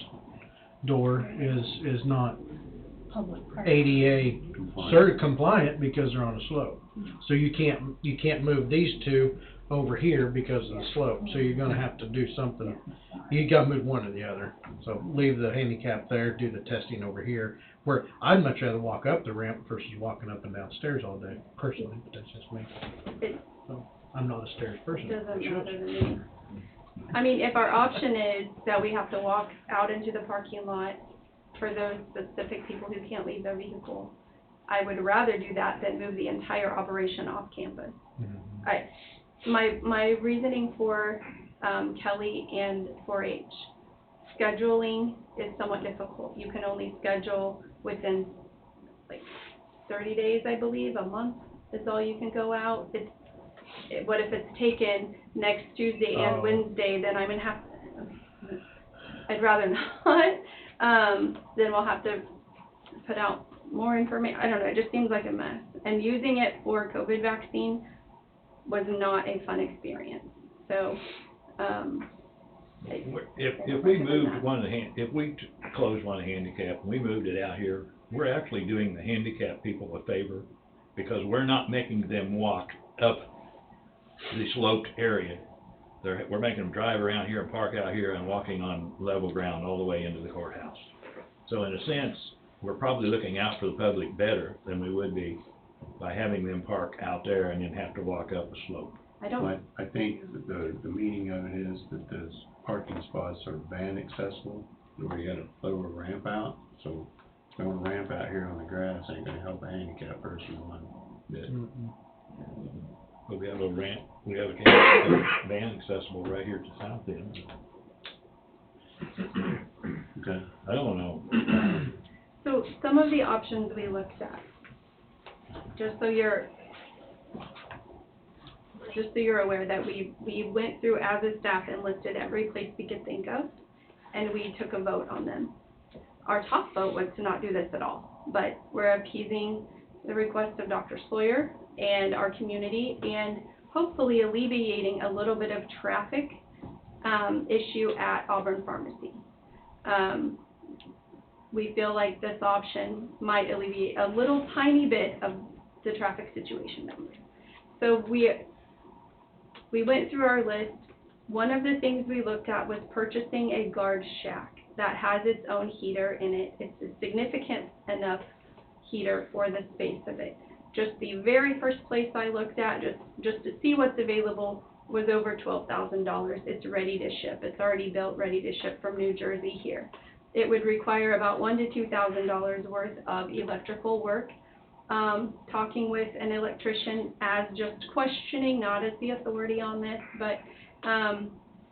door is not Public park. ADA compliant because they're on a slope. So you can't move these two over here because of the slope, so you're gonna have to do something. You gotta move one or the other, so leave the handicap there, do the testing over here, where I'd much rather walk up the ramp versus walking up and down stairs all day, personally, but that's just me. So, I'm not a stairs person. Doesn't matter to me. I mean, if our option is that we have to walk out into the parking lot for those specific people who can't leave their vehicle, I would rather do that than move the entire operation off campus. My reasoning for Kelly and 4-H, scheduling is somewhat difficult. You can only schedule within like 30 days, I believe, a month is all you can go out. What if it's taken next Tuesday and Wednesday, then I'm gonna have, I'd rather not. Then we'll have to put out more information. I don't know, it just seems like a mess. And using it for COVID vaccine was not a fun experience. So, If we moved one of the if we closed one of the handicap and we moved it out here, we're actually doing the handicap people a favor because we're not making them walk up the sloped area. We're making them drive around here and park out here and walking on level ground all the way into the courthouse. So in a sense, we're probably looking out for the public better than we would be by having them park out there and then have to walk up a slope. I think that the meaning of it is that those parking spots are van accessible, where you gotta throw a ramp out, so throwing a ramp out here on the grass ain't gonna help a handicapped person one bit. But we have a ramp, we have a van accessible right here to south end. Okay. I don't know. so some of the options we looked at, just so you're aware that we went through as a staff and listed every place we could think of, and we took a vote on them. Our top vote was to not do this at all, but we're appeasing the request of Dr. Sawyer and our community, and hopefully alleviating a little bit of traffic issue at Auburn Pharmacy. We feel like this option might alleviate a little tiny bit of the traffic situation that we're in. So we went through our list. One of the things we looked at was purchasing a guard shack that has its own heater in it. It's a significant enough heater for the space of it. Just the very first place I looked at, just to see what's available, was over $12,000. It's ready to ship. It's already built, ready to ship from New Jersey here. It would require about $1,000 to $2,000 worth of electrical work. Talking with an electrician as just questioning, not as the authority on this, but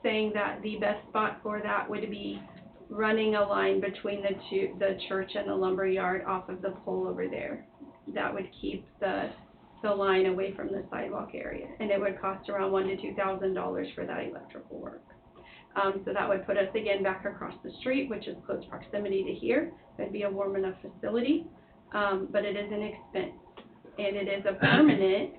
saying that the best spot for that would be running a line between the church and the lumber yard off of the pole over there. That would keep the line away from the sidewalk area, and it would cost around $1,000 to $2,000 for that electrical work. So that would put us again back across the street, which is close proximity to here. It'd be a warm enough facility, but it is an expense, and it is a permanent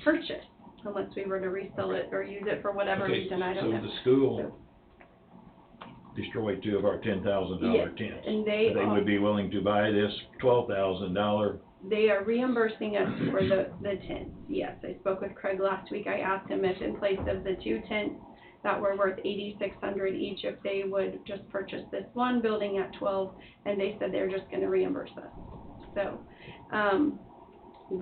purchase unless we were to resell it or use it for whatever reason, I don't know. So the school destroyed two of our $10,000 tents. And they would be willing to buy this $12,000. They are reimbursing us for the tents, yes. I spoke with Craig last week. I asked him if in place of the two tents that were worth $8,600 each, if they would just purchase this one building at 12, and they said they're just gonna reimburse us. So,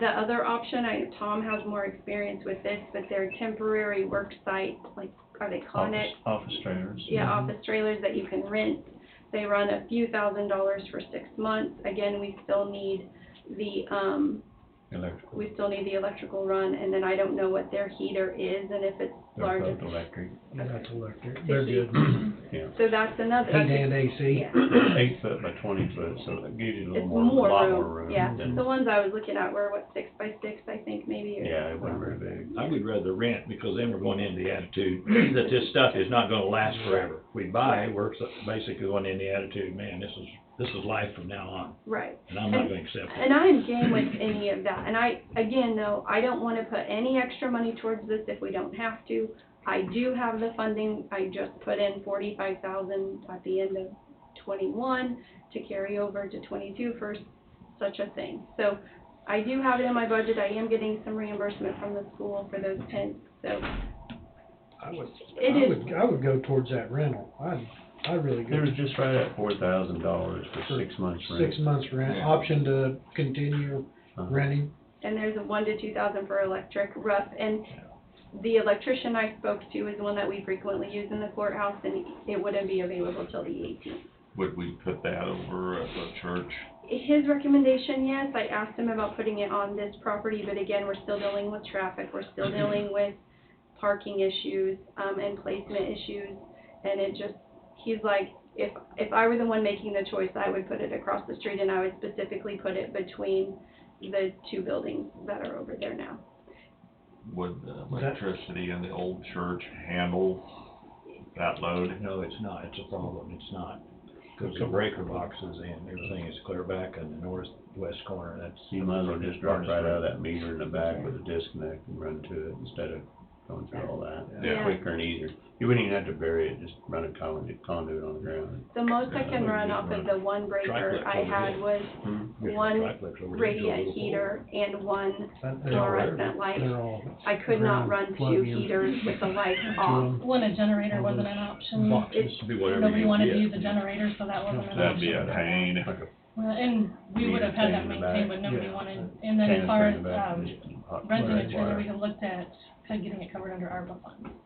the other option, Tom has more experience with this, but they're temporary work sites, like, are they Connex? Office trailers. Yeah, office trailers that you can rent. They run a few $1,000s for 6 months. Again, we still need the electrical run, and then I don't know what their heater is, and if it's large. They're both electric. That's electric. They're good. Yeah. So that's another. Heat and AC. Yeah. 8 foot by 20 foot, so that gives you a little It's a lot more room. Yeah, than- the ones I was looking at were, 6 by 6, I think, maybe. Yeah, it wasn't very big. I would rather rent because then we're going into the attitude that this stuff is not gonna last forever. We buy, we're basically going in the attitude, man, this is This is life from now on, Right. and I'm not gonna accept it. And I'm game with any of that, and again, though, I don't wanna put any extra money towards this if we don't have to. I do have the funding, I just put in 45,000 at the end of 21 to carry over to 22 for such a thing. So, I do have it in my budget, I am getting some reimbursement from the school for those tents, so. I would go towards that rental. I really There go. was just right at $4,000 for 6 months rent. 6 months rent, option to continue renting. And there's a 1,000 to 2,000 for electric rough, and the electrician I spoke to is the one that we frequently use in the courthouse, and it wouldn't be available till the 18th. Would we put that over at the church? His recommendation, yes, I asked him about putting it on this property, but again, we're still dealing with traffic, we're still dealing with parking issues, and placement issues, and it just, he's like, if I were the one making the choice, I would put it across the street, and I would specifically put it between the two buildings that are over there now. Would the electricity in the old church handle that load? No, it's not, it's a problem, it's not. Because the breaker boxes and everything is clear back in the northwest corner, that's. You might as well just drop right out of that meter in the back with a disconnect and run to it instead of going through all that. Yeah. Quicker and easier. You wouldn't even have to bury it, just run a conduit on the ground. The most I can run off of the one breaker I had was one radiant heater and one fluorescent light. I could not run two heaters with the lights off. When a generator wasn't an option, nobody wanted to use a generator, so that wasn't an option. That'd be a pain. Well, and we would have had that maintained, but nobody wanted, and then as far as, renting a trailer, we have looked at kind of getting it covered under ARPA funds.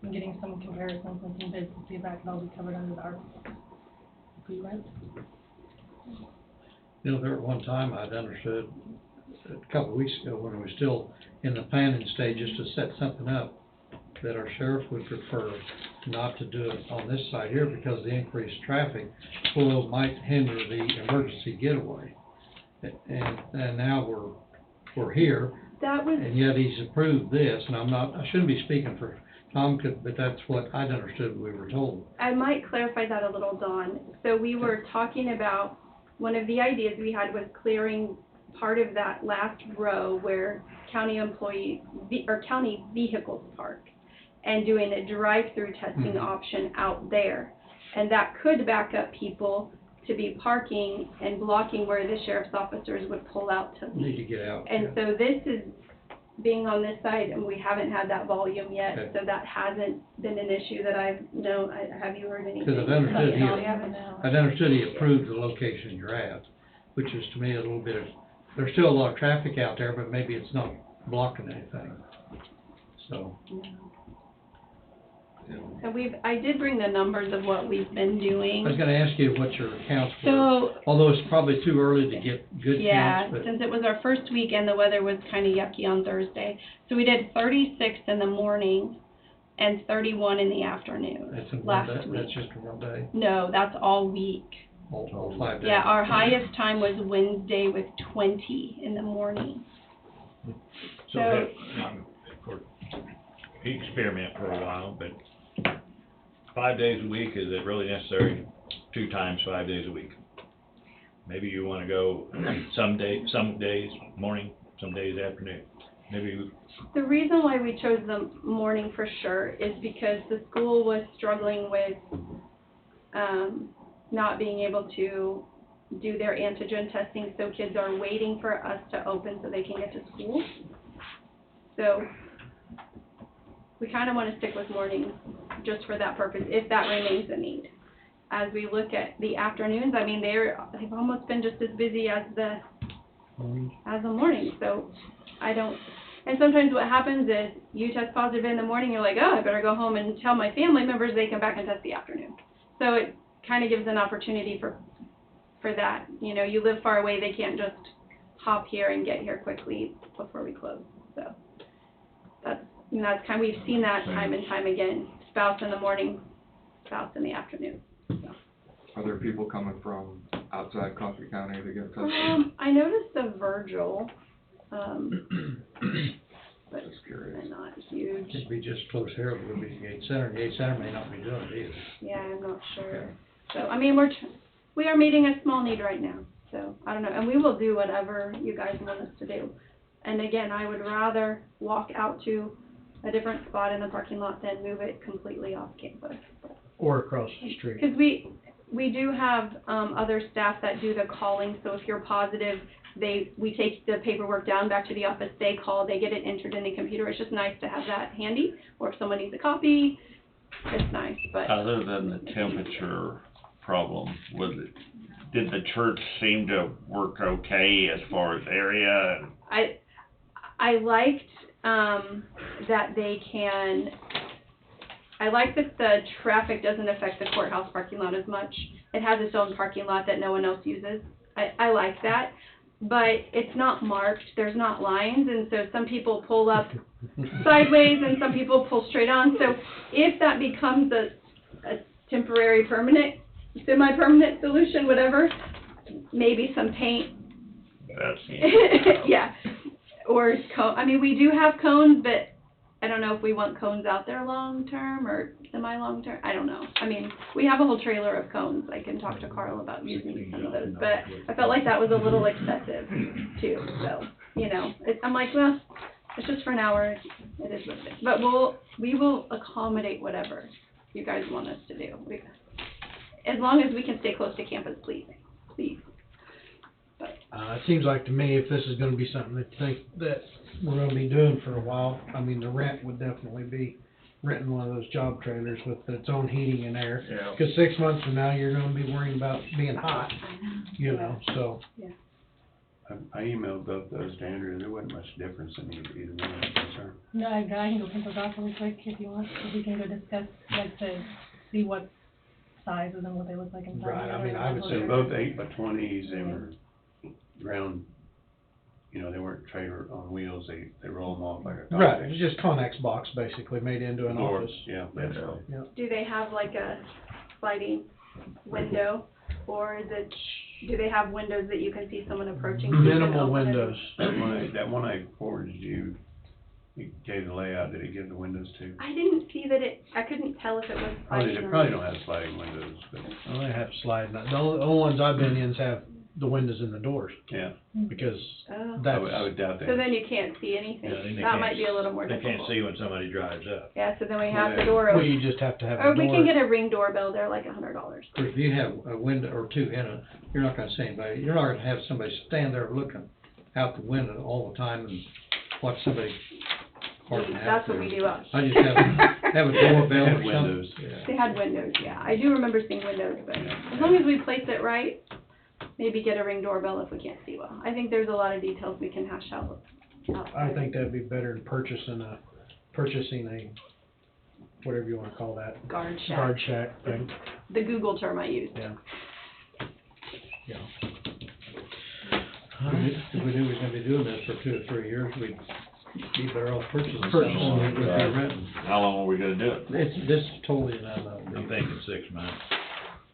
And getting some comparisons and some bids to see if that could all be covered under the ARPA funds. If we rent. You know, there at one time I'd understood, a couple of weeks ago, when it was still in the planning stages to set something up, that our sheriff would prefer not to do it on this side here because the increased traffic flow might hinder the emergency getaway. And now we're here, That was, and yet he's approved this, and I shouldn't be speaking for Tom, but that's what I'd understood we were told. I might clarify that a little, Dawn. So we were talking about, one of the ideas we had was clearing part of that last row where county employees, or county vehicles park, and doing a drive-through testing option out there. And that could back up people to be parking and blocking where the sheriff's officers would pull out to leave. Need to get out. And so this is being on this side, and we haven't had that volume yet, Okay. so that hasn't been an issue that I've known. Have you heard anything? Because We haven't. I'd understood he approved the location you're at, which is to me a little bit of, there's still a lot of traffic out there, but maybe it's not blocking anything. So. And I did bring the numbers of what we've been doing. I was gonna ask you what your accounts were, So, although it's probably too early to get good yeah, counts, but. since it was our first week and the weather was kind of yucky on Thursday. So we did 36 in the morning and 31 in the afternoon That's in one last day, week. that's just one day, No, that's all week. all 5 days. Yeah, our highest time was Wednesday with 20 in the morning. So, that, experiment for a while, but 5 days a week, is it really necessary? 2 times 5 days a week? Maybe you wanna go some days morning, some days afternoon. Maybe, The reason why we chose the morning for sure is because the school was struggling with, not being able to do their antigen testing, so kids are waiting for us to open so they can get to school. So, we kind of want to stick with mornings just for that purpose, if that remains a need. As we look at the afternoons, I mean, they've almost been just as busy as the morning, so and sometimes what happens is you test positive in the morning, you're like, oh, I better go home and tell my family members they come back and test the afternoon. So it kind of gives an opportunity for that. You know, you live far away, they can't just hop here and get here quickly before we close, so. That's kind of, we've seen that time and time again, spouse in the morning, spouse in the afternoon, so. Are there people coming from outside Coffee County to get tested? I noticed the Virgil, but Just curious. they're not huge. It'd be just close here, it would be Yates Center, Yates Center may not be doing it either. Yeah, I'm not sure. So, I mean, we're we are meeting a small need right now, so, I don't know, and we will do whatever you guys want us to do. And again, I would rather walk out to a different spot in the parking lot than move it completely off campus. Or across the street. Because we do have, other staff that do the calling, so if you're positive, we take the paperwork down back to the office, they call, they get it entered in the computer. It's just nice to have that handy, or if someone needs a copy, it's nice, but. Other than the temperature problem, did the church seem to work okay as far as area? I liked, that they can, I like that the traffic doesn't affect the courthouse parking lot as much. It has its own parking lot that no one else uses. I like that, but it's not marked, there's not lines, and so some people pull up sideways and some people pull straight on. So if that becomes a temporary, permanent, semi-permanent solution, whatever, maybe some paint. Yeah. Or I mean, we do have cones, but I don't know if we want cones out there long-term or semi-long-term. I don't know. I mean, we have a whole trailer of cones. I can talk to Carl about using some of those, but I felt like that was a little excessive too. So, you know, I'm like, well, it's just for an hour. It is what it is. But we will accommodate whatever you guys want us to do. As long as we can stay close to campus, please. It seems like to me, if this is gonna be something that we're gonna be doing for a while, I mean, the rent would definitely be renting one of those job trailers with its own heating and air. Yeah. 'Cause 6 months from now, you're gonna be worrying about being hot, you know, so. Yeah. I emailed both those to Andrew, there wasn't much difference in either one, I'm concerned. No, I can go print those off really quick if you want, so we can go discuss, like, to see what sizes and what they look like inside. Right, I mean, I would say So both 8x20s, they were ground, you know, they weren't trailer on wheels, they roll them off like a dog. Right, it's just Connex box basically made into an Or- office. Yeah, basically. Yeah. Do they have like a sliding window, or do they have windows that you can see someone approaching? so you can Minimal open it? windows. That one I forwarded you, it gave the layout, did it give the windows too? I didn't see that I couldn't tell if it was Probably, sliding they or probably not. don't have sliding windows, but, Well, they have slide, the only ones I've been in have the windows in the doors, yeah. because Oh. that's. I would doubt that. So then you can't see anything. Yeah, then they That can't- might be a little more They difficult. can't see when somebody drives up. Yeah, so then we have the Yeah. door Well, open. you just have to have Or a we door. can get a Ring doorbell, they're like $100. Or if you have a window or two in it, you're not gonna see anybody, you're not gonna have somebody stand there looking out the window all the time and watch somebody parking out That's what there. we do us. I just have a doorbell They or have something. windows. Yeah. They had windows, yeah. I do remember seeing windows, but as long as we place it right, maybe get a Ring doorbell if we can't see well. I think there's a lot of details we can hash out. I think that'd be better than purchasing a, whatever you wanna call that. Guard shack. Guard shack thing, The Google term I used. yeah. Yeah. If we knew we was gonna be doing this for 2 or 3 years, we'd be better off purchasing Purchasing something it, with right. the renting. How long are we gonna do it? This is totally an unknown. I'm thinking 6 months.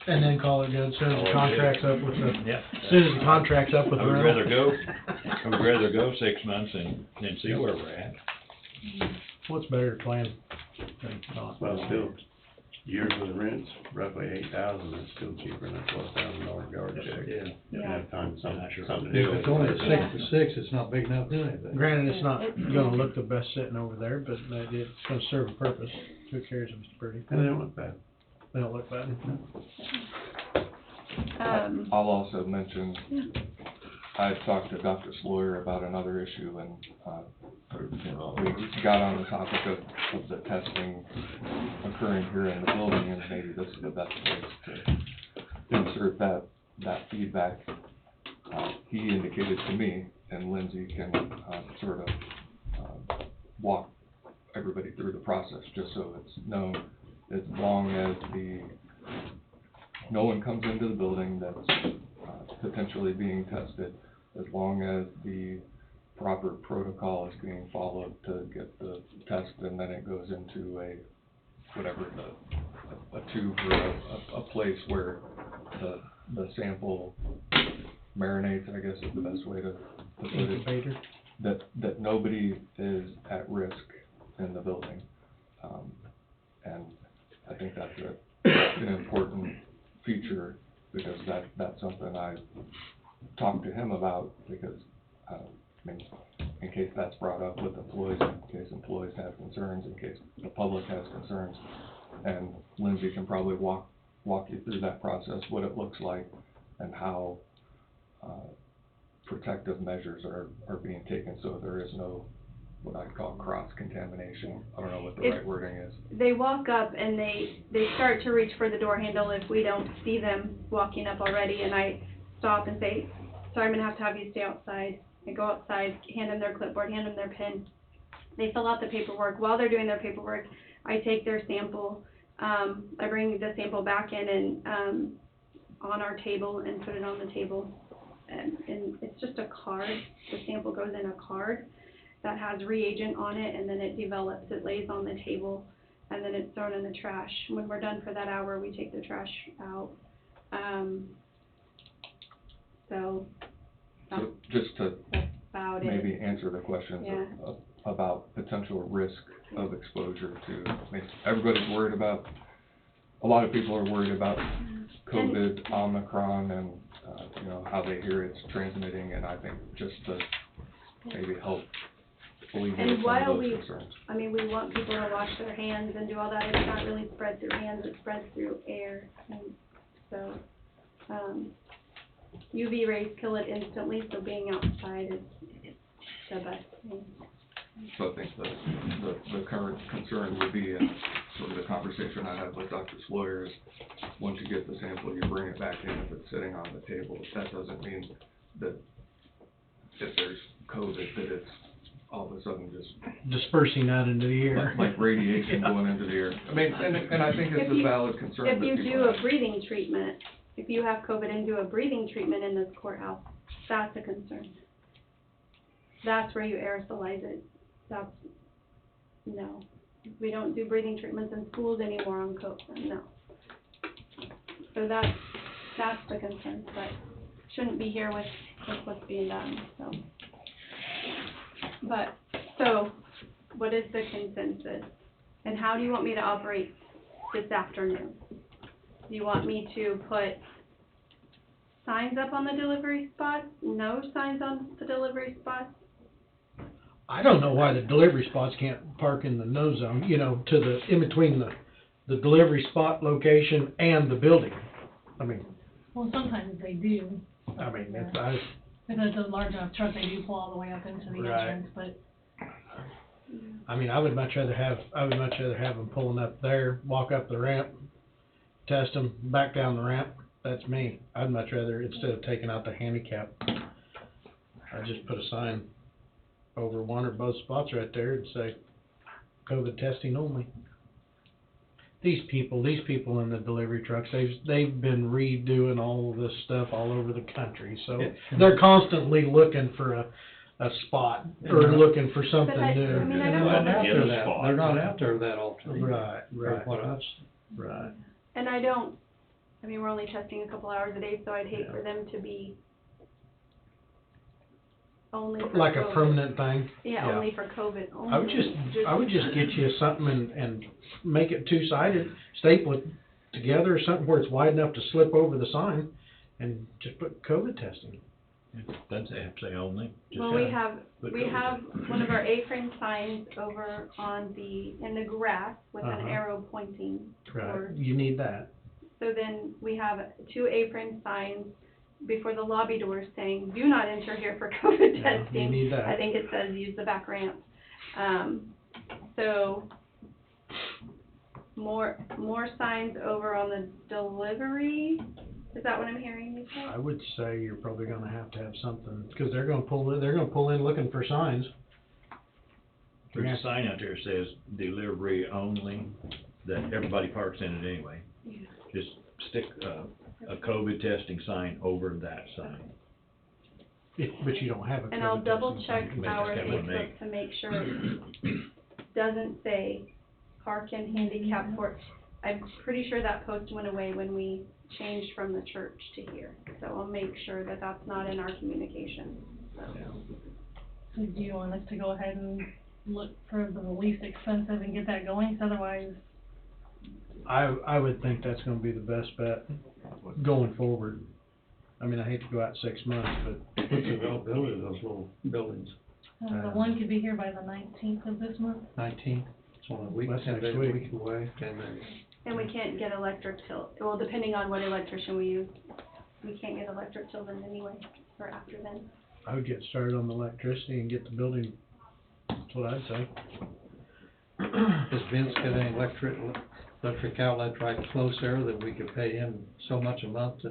And then call it good, as soon as the contract's up with the, Yeah. as soon as the contract's up with the I would rental. rather go 6 months and see where we're at. What's better to plan than not? Well, still, years with rents, roughly 8,000, that's still cheaper than a $12,000 guard check. Yeah. You have time, something to If do. it's only a 6 to 6, it's not big enough to do anything. Granted, it's not gonna look the best sitting over there, but it's gonna serve a purpose. Who cares if it's pretty? And they don't look bad. They don't look bad. I'll also mention, I talked to Dr. Sloyer about another issue, and, we got on the topic of the testing occurring here in the building, and maybe this is the best place to insert that feedback. He indicated to me, and Lindsay can, sort of, walk everybody through the process, just so it's known, as long as no one comes into the building that's potentially being tested, as long as the proper protocol is being followed to get the test, and then it goes into a tube or a place where the sample marinates, I guess is the best way to put it. Incubator. That nobody is at risk in the building. And I think that's an important feature because that's something I talked to him about, because, I mean, in case that's brought up with employees, in case employees have concerns, in case the public has concerns. And Lindsay can probably walk you through that process, what it looks like, and how, protective measures are being taken, so there is no, what I'd call cross-contamination. I don't know what the right wording is. They walk up and they start to reach for the door handle if we don't see them walking up already, and I stop and say, sorry, I'm gonna have you stay outside. I go outside, hand them their clipboard, hand them their pen. They fill out the paperwork. While they're doing their paperwork, I take their sample. I bring the sample back in and on our table and put it on the table. And it's just a card. The sample goes in a card that has reagent on it, and then it develops. It lays on the table, and then it's thrown in the trash. When we're done for that hour, we take the trash out. So just to about maybe it. answer the questions Yeah. about potential risk of exposure to, I mean, everybody's worried about, a lot of people are worried about COVID, Omicron, and, you know, how they hear it's transmitting, and I think just to maybe help alleviate And some while of those we, concerns. I mean, we want people to wash their hands and do all that. It's not really spread through hands, it spreads through air. And so, UV rays kill it instantly, so being outside is the best thing. So I think the current concern would be, and sort of the conversation I had with Dr. Sloyer, is once you get the sample, you bring it back in. If it's sitting on the table, that doesn't mean that if there's COVID, that it's all of a sudden just dispersing out into the air. like radiation going into the air. I mean, and I think it's a valid concern that If you people do a have. breathing treatment, if you have COVID and do a breathing treatment in this courthouse, that's a concern. That's where you aerosolize it. That's, no. We don't do breathing treatments in schools anymore on COVID, no. So that's the concern, but shouldn't be here with what's being done, so. But, so, what is the consensus? And how do you want me to operate this afternoon? Do you want me to put signs up on the delivery spots? No signs on the delivery spots? I don't know why the delivery spots can't park in the no zone, you know, to the, in between the delivery spot location and the building. I mean, Well, sometimes they do. it's, If it's a large enough truck, they do pull all the way up into the Right. entrance, but I would much rather have them pulling up there, walk up the ramp, test them, back down the ramp. That's me. I'd much rather, instead of taking out the handicap, I just put a sign over one or both spots right there and say, COVID testing only. These people in the delivery trucks, they've been redoing all of this stuff all over the country, so they're constantly looking for a spot, or looking for something But new. I mean, I They're don't not know. after that, they're not after that often. Right, right. What else? Right. And I mean, we're only testing a couple hours a day, so I'd hate for them to be only for Like COVID. a permanent thing? Yeah, only for COVID, only. I would just get you something and make it two-sided, staple it together or something where it's wide enough to slip over the sign, and just put COVID testing. That's say only. Just Well, we have put we COVID have testing. one of our A-frame signs over in the grass with an Uh-huh. arrow pointing Right, toward. you need that. So then we have 2 A-frame signs before the lobby doors saying, do not enter here for COVID Yeah, you testing. need that. I think it says use the back ramp. So more signs over on the delivery. Is that what I'm hearing you say? I would say you're probably gonna have to have something, because they're gonna pull in looking for signs. There's a sign out there that says delivery only, that everybody parks in it anyway. Yeah. Just stick a COVID testing sign over that sign. But you don't have a COVID And I'll double testing check sign. our Make it Facebook to make sure it doesn't say park in handicap court. I'm pretty sure that post went away when we changed from the church to here. So I'll make sure that that's not in our communication, so. so do you want us to go ahead and look for the least expensive and get that going? 'Cause otherwise, I would think that's gonna be the best bet going forward. I mean, I hate to go out 6 months, but. What's the availability of those little buildings? The one could be here by the 19th of this month. 19th, it's only a week, That's 10 next days, a week. week away, 10 days. And we can't get electric till, well, depending on what electrician we use, we can't get electric till then anyway, or after then. I would get started on the electricity and get the building, that's what I'd say. Does Vince get any electric outlet right close there that we could pay him so much a month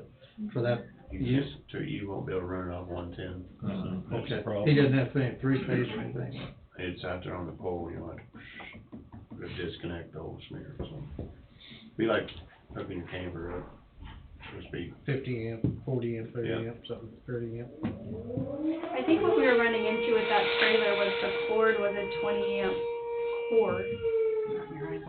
for that use? So you won't be able to run it off 110. That's the Okay, problem. he doesn't have to pay him 3-phase or anything? It's out there on the pole, you know, like, disconnect the whole smear, so. Be like hooking your camper up, so to speak. 50 amp, 40 amp, 30 Yeah. amp, something, 30 amp. I think what we were running into with that trailer was the cord was a 20 amp cord.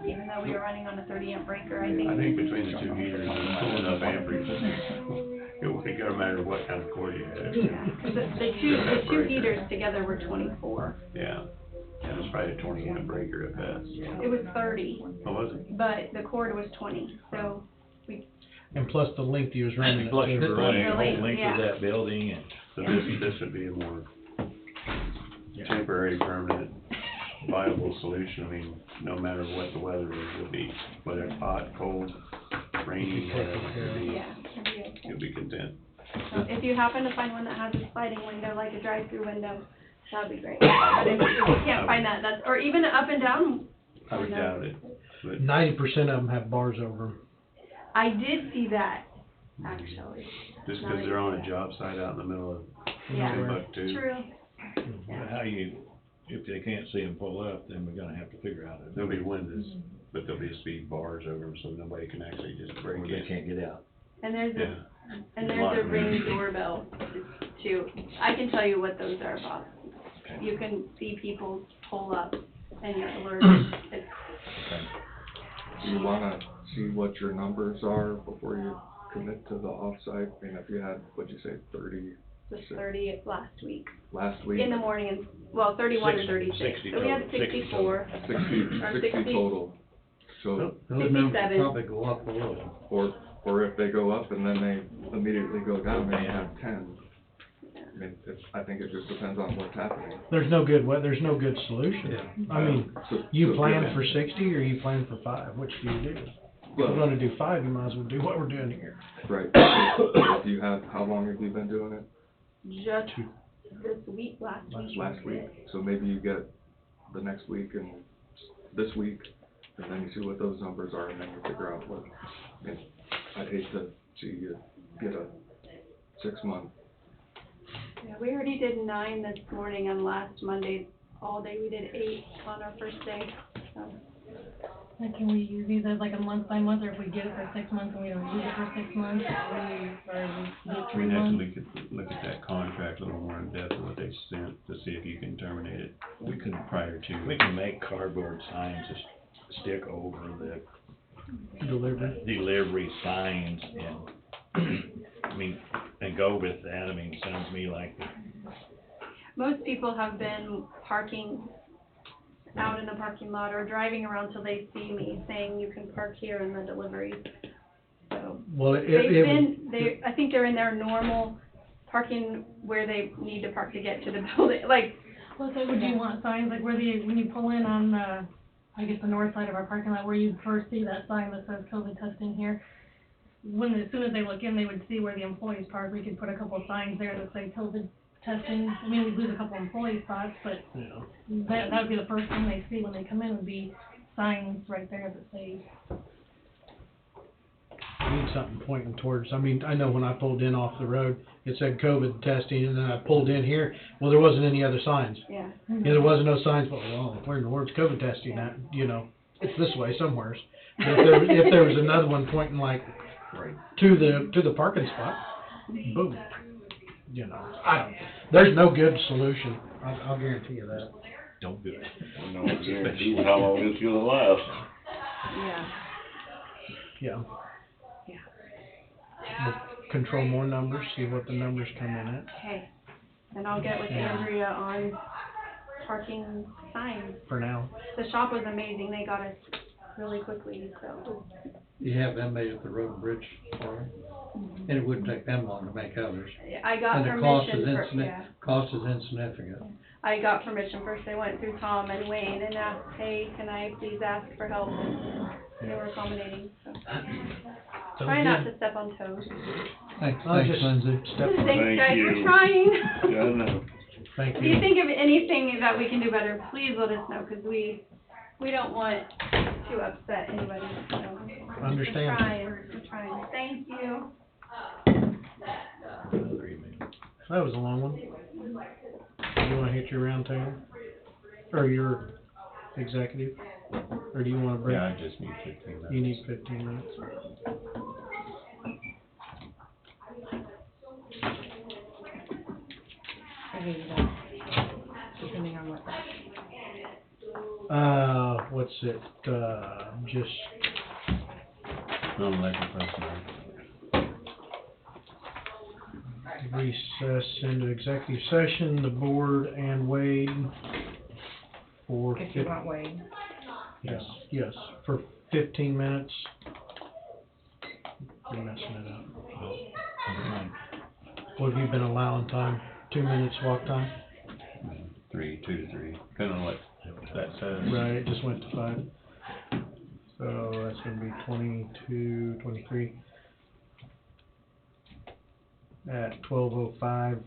Even though we were running on a 30 amp breaker, I think. I think between the two heaters, there's enough amperage. It doesn't matter what kind of cord you have. Yeah, 'cause the two heaters together were 24. Yeah, and it's probably a 20 amp breaker at best. It was 30, Oh, was it? but the cord was 20, so we, And plus the length you was running it Plus to. you're running the Really? whole length Yeah. of that building and. So this would be a more temporary, permanent, viable solution. I mean, no matter what the weather is, it'll be, whether it's hot, cold, rainy, whatever, yeah, it'd be okay. you'll be content. So if you happen to find one that has a sliding window, like a drive-through window, that'd be great. But if you can't find that, that's, or even an up and down. I would doubt it, but 90% of them have bars over them. I did see that, actually. just because they're on a job site out in the middle of Yeah, Timbuktu. true. How if they can't see them pull up, then we're gonna have to figure out it. There'll be windows, but there'll be speed bars over them, so nobody can actually just break They in. can't get out. And there's Yeah. a Ring doorbell too. I can tell you what those are, Bob. You can see people pull up and you're alerted. It's, Do you wanna see what your numbers are before you commit to the offsite? I mean, if you had, what'd you say, 30 just 30 last week. last week? In the morning, and well, 31 or 36. 60 So we had total, 60 64. 60 total. So, Those numbers 67. will probably go up a little. or if they go up and then they immediately go down, then you have 10. I mean, I think it just depends on what's happening. There's no good solution. Yeah. I mean, So- you so plan given- for 60 or you plan for 5, which do you do? If we're Well, gonna do 5, you might as well do what we're doing here. right. If you have, how long have you been doing it? Just this week, last week. Last week. So maybe you get the next week and this week, and then you see what those numbers are, and then you figure out what, I mean, I'd hate to see you get a 6-month. Yeah, we already did 9 this morning, and last Monday, all day, we did 8 on our first day, so. Like, can we use these as like a month by month, or if we get it for 6 months and we don't use it for 6 months, or we get 3 We'd have to months? look at that contract a little more in depth, what they sent, to see if you can terminate it We can, prior to. we can make cardboard signs to stick over the delivery signs and, I mean, and go with that. I mean, it sounds to me like Most people have been parking out in the parking lot or driving around till they see me saying you can park here in the delivery. So, Well, I think they're in their normal parking where they need to park to get to the building, like. Well, so would you want signs, like when you pull in on, I guess the north side of our parking lot, where you first see that sign that says COVID testing here? As soon as they look in, they would see where the employees park. We could put a couple of signs there that say COVID testing. I mean, we'd lose a couple of employee spots, but that would be the first thing they see when they come in, would be signs right there that say. We need something pointing towards, I mean, I know when I pulled in off the road, it said COVID testing, and then I pulled in here, well, there wasn't any other signs. Yeah. Yeah, there wasn't no signs, well, where in the world's COVID testing at, you know, it's this way somewheres. But if there was another one pointing like to the parking spot, boom, you know, there's no good solution, I'll guarantee you that. don't do it. No guarantee how long it's gonna last. Yeah. Yeah. Yeah. We'll control more numbers, see what the numbers come in at. Okay, and I'll get with Andrea on parking signs. For now. The shop was amazing, they got us really quickly, so. You have them made at the road and bridge department, and it wouldn't take them long to make others. I got And the cost is permission for, cost is insignificant. I got permission first. I went through Tom and Wayne and asked, hey, can I please ask for help? And they were accommodating, so. Try not to step on toes. Thanks, I'll just Lindsay. step on. Thanks, guys, you. we're trying. Yeah, I know. Thank If you. you think of anything that we can do better, please let us know, because we don't want to upset anybody, so. Understand. We're trying. Thank you. That was a long one. You wanna hit your round table? Or your executive? Or do you wanna break? Yeah, I just need 15 minutes. You need 15 minutes. I gave you that, depending on what. What's it, just, Non-elected personnel. recess into executive session, the board and Wade for. If you want Wade. Yes, for 15 minutes. You're messing it up. What have you been allowing time? 2 minutes walk time? 2 to 3, depending on what that says. Right, it just went to 5. So that's gonna be 22, 23. At 12:05,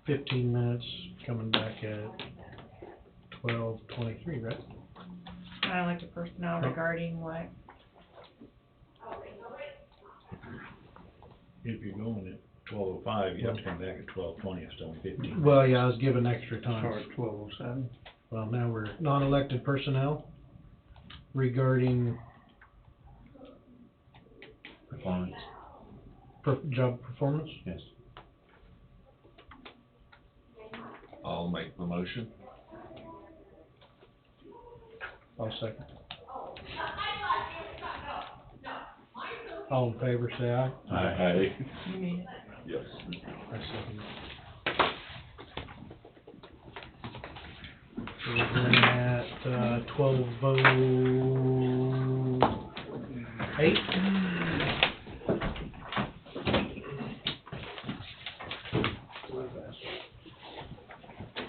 15 minutes, coming back at 12:23, right? Non-elected personnel regarding what? If you're going at 12:05, you have to come back at 12:20, it's only 15. Well, yeah, I was given extra time. Start at 12:07. Well, now we're non-elected personnel regarding Performance, job performance. yes. I'll make the motion. I'll second. All in favor, say aye. Aye. You need it. Yes. I second. So we're going at 12:08.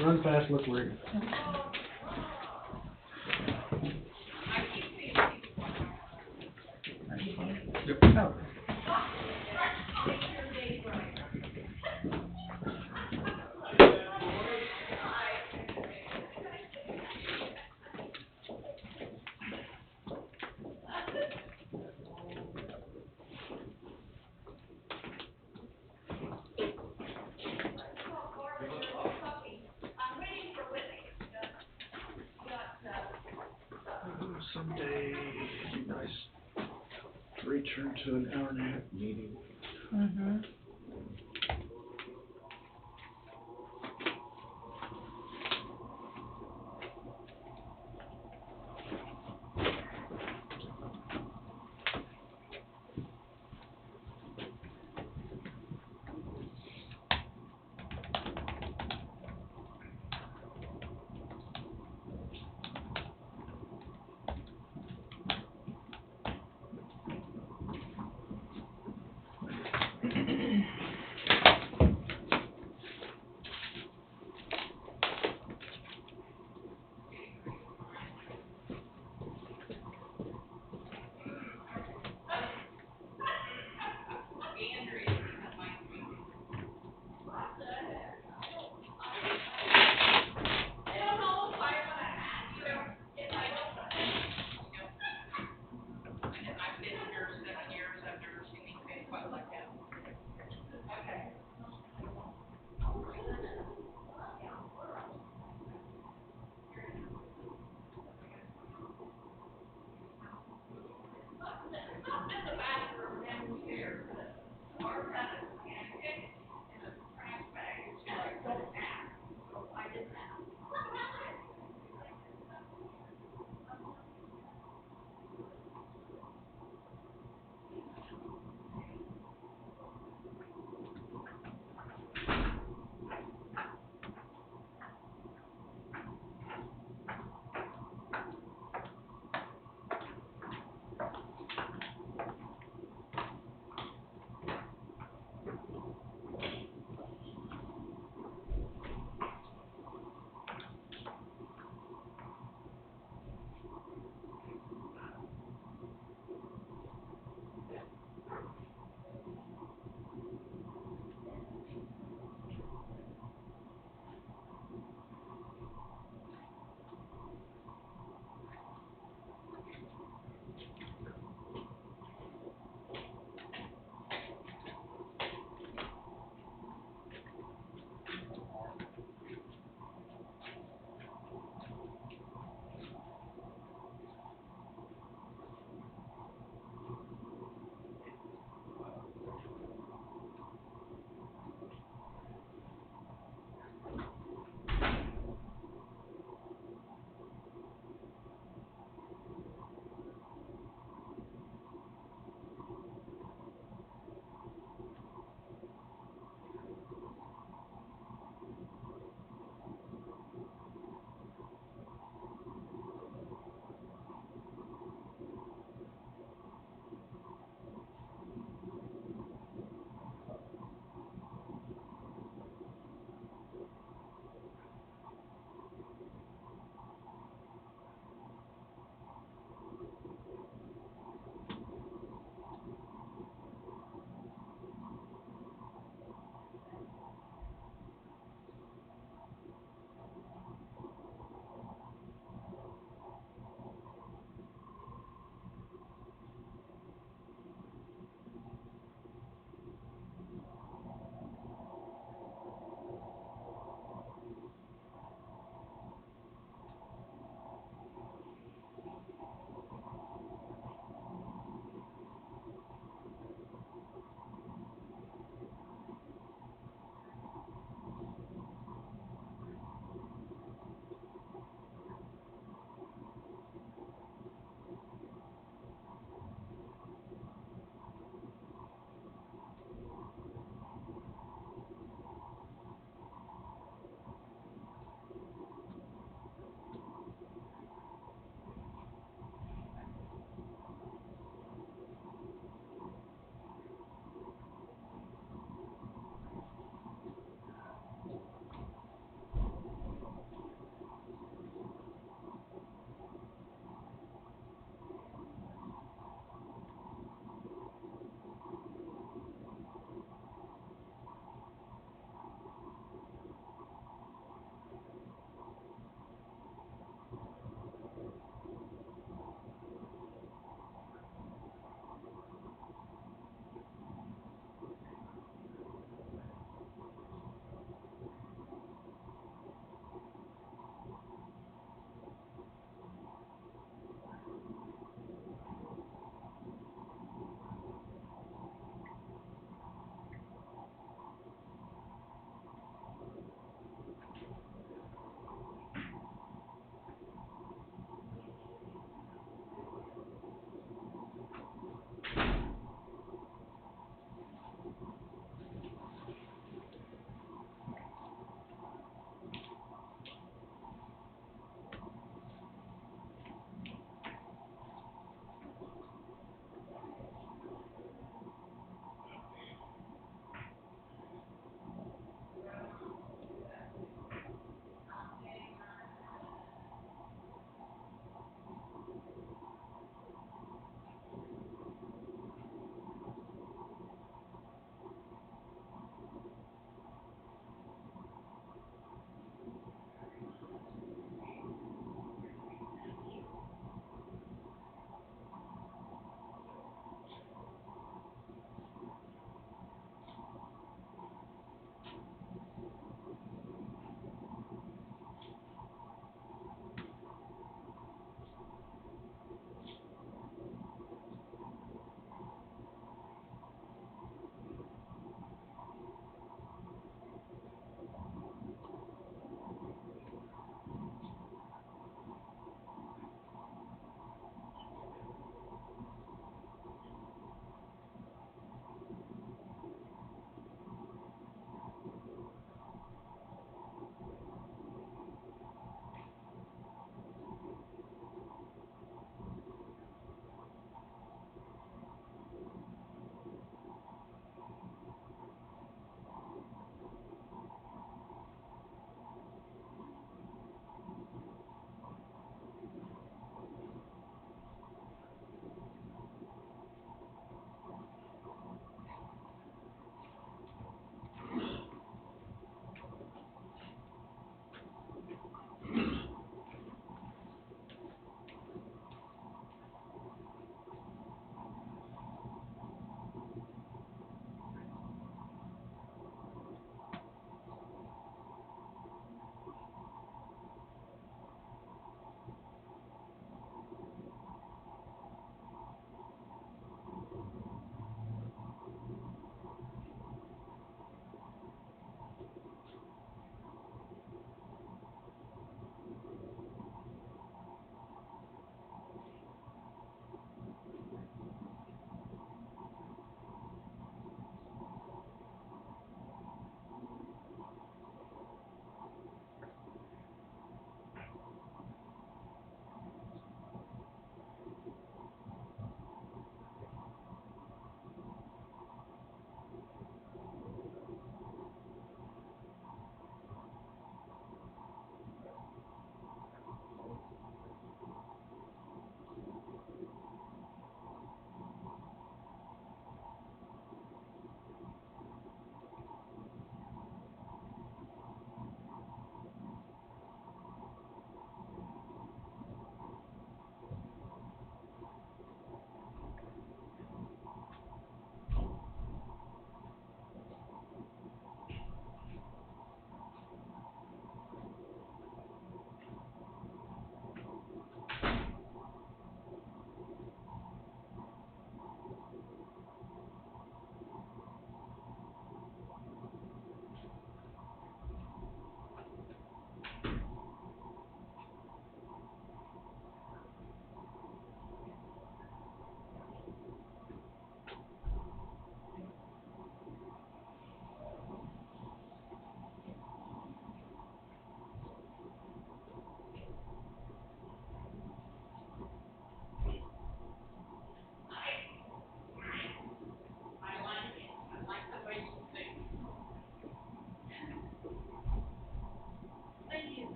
Run fast, look where you're. Oh. Someday, it'd be nice to return to an hour and a half meeting. Mm-hmm.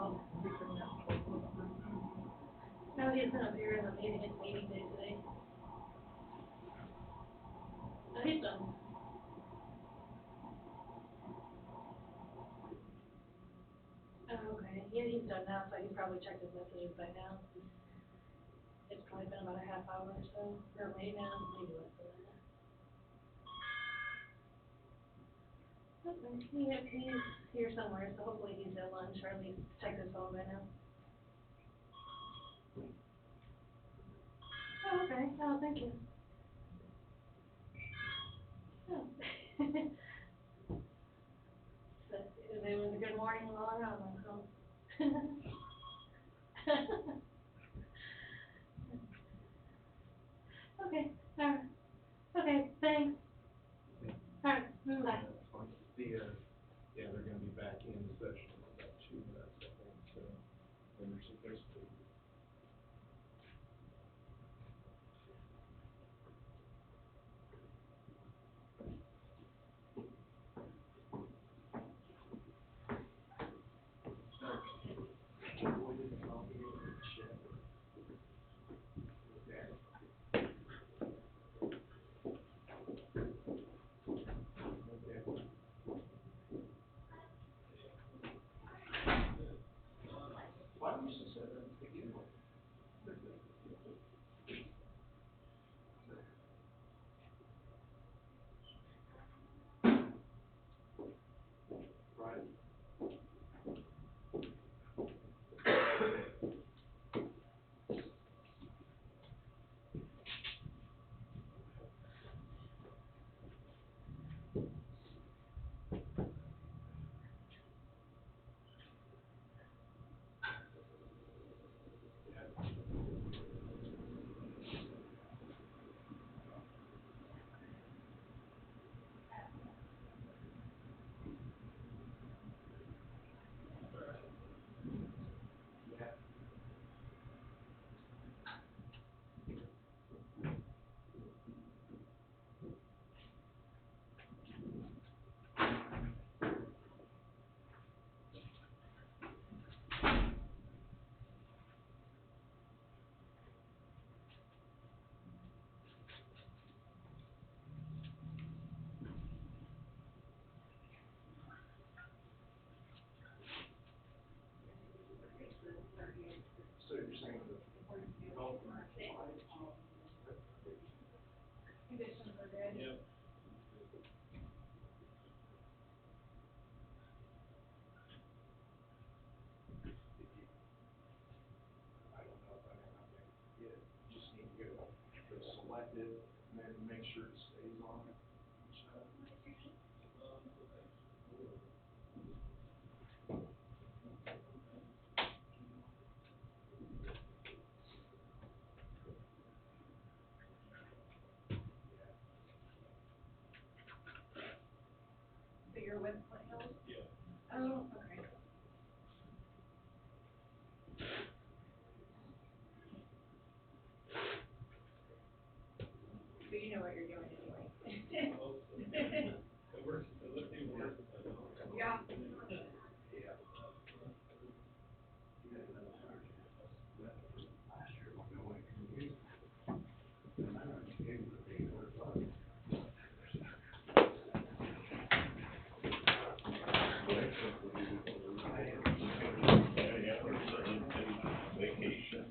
Bob. No, he's gonna appear in the meeting day today. No, he's done. Oh, okay, yeah, he's done now, so he's probably checked his messages by now. It's probably been about a half hour or so, or maybe less than that. Okay, he's here somewhere, so hopefully he's at lunch, or at least checked his phone by now. Oh, okay, oh, thank you. Oh. So, it was a good morning all around then, huh? Okay, alright, okay, thanks. Alright, bye. Yeah, they're gonna be back in session in about 2 minutes, I think, so, when they're supposed to. Why don't you just say that at the beginning? Right. So you're saying that Conditions are good. Yep. I don't know if I think you just need to go select it and then make sure it stays on. So you're with Plano? Yeah. Oh, okay. So you know what you're doing anyway. It works, it looks even worse. Yeah. Vacation.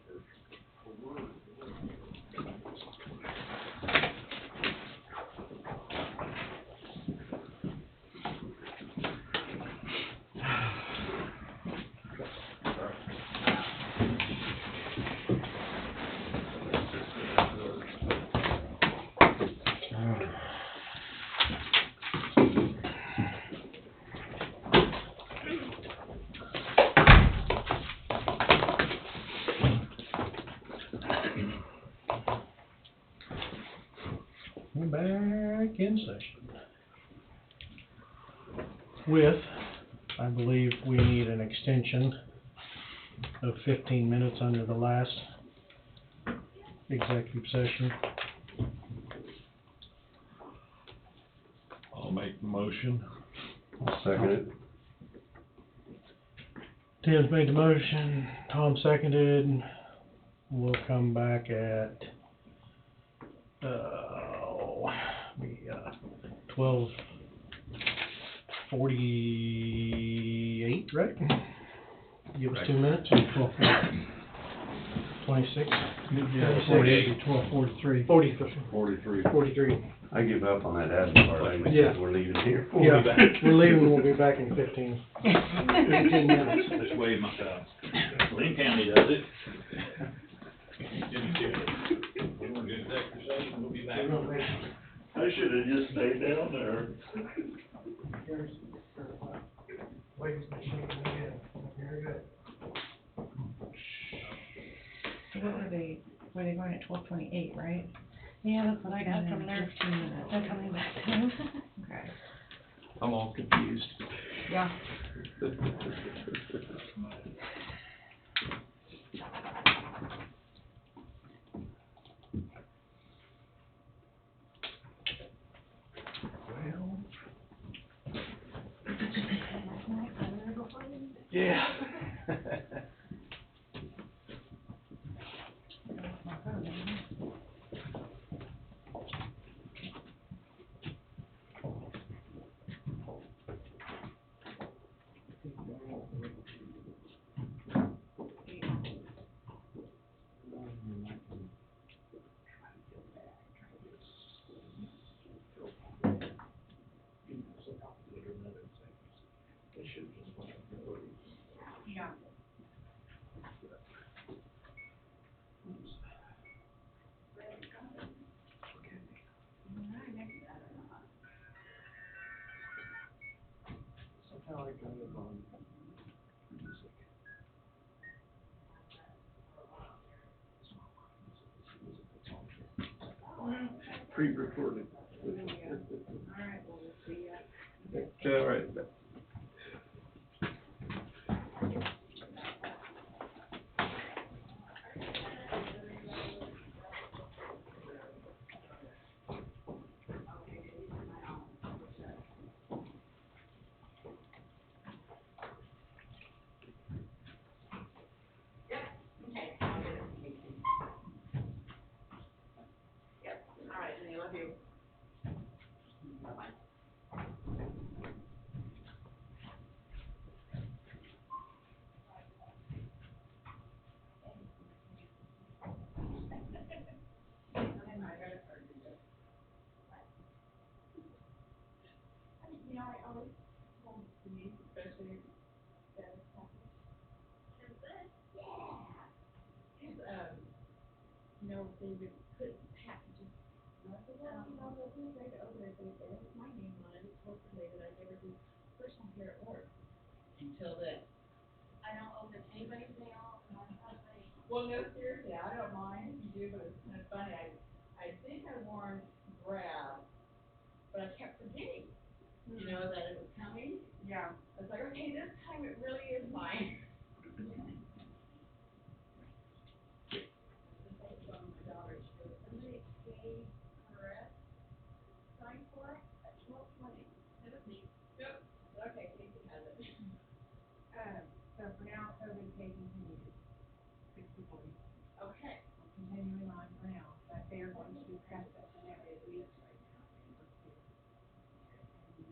We're back in session. With, I believe we need an extension of 15 minutes under the last executive session. I'll make the motion. I'll second it. Tim's made the motion, Tom seconded. We'll come back at, 12:48, right? Give us 2 minutes. 26? Yeah, 48, 12:43. 43. I give up on that admin part, I Yeah. think we're leaving here. Yeah, we're leaving, we'll be back in 15 minutes. This way, Lynn County does it. Jimmy did it. We're gonna do executive session, we'll be back. I should've just stayed down there. So what were they going at 12:28, right? Yeah, that's what I got from there. 15 minutes. They're coming back too. Okay. I'm all confused. Yeah. Yeah. Yeah. Pre-recorded. Alright, well, we'll see ya. All right. Alright, and I love you. You know, I always want to meet, especially that is happening. Yeah. Cause, you know, they would put packages. And I said, well, you know, they'll do right over there, but there's my name on it, it's hopefully that I never do personal care at work. Until then. I don't open anybody's mail, and I'm not like. Well, no, seriously, I don't mind if you do, but it's kind of funny, I think I warned Brad, but I kept forgetting, you know, that it was coming. Yeah. I was like, okay, this time it really is mine. My daughter, she goes, somebody gave her sign for it at 12:20. That was me. Yep. Okay, Casey has it. So for now, COVID pay continues, 60/40. Okay. Continuing on for now, but they are going to press it in every week right now. And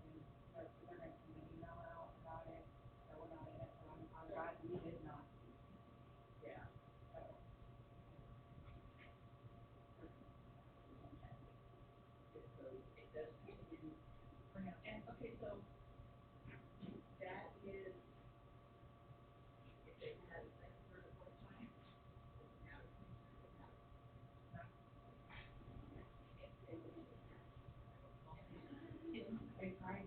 so they're going to send an email out about it, so we're not in it, we're on God, we did not. Yeah, so. So it does continue for now. And, okay, so that is, if they had a second, third, or fourth time, now it's they tried.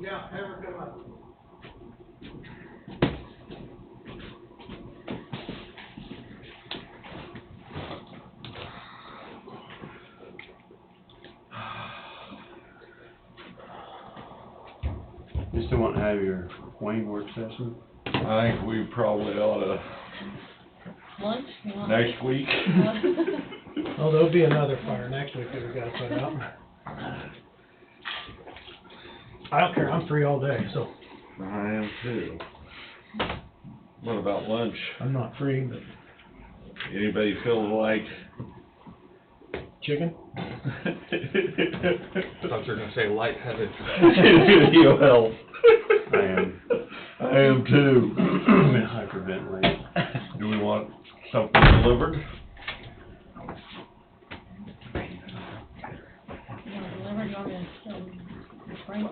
Yeah, have her come up. You still want to have your Wayne work session? I think we probably ought to, Lunch? You want- next week. Oh, there'll be another fire next week that we gotta put out. I don't care, I'm free all day, so I am too. What about lunch? I'm not free, but Anybody feel like? chicken? Thought you were gonna say lightheaded. You'll help. I am. I am too. I've been hyperventilating. Do we want something delivered? You want to deliver, you want me to, bring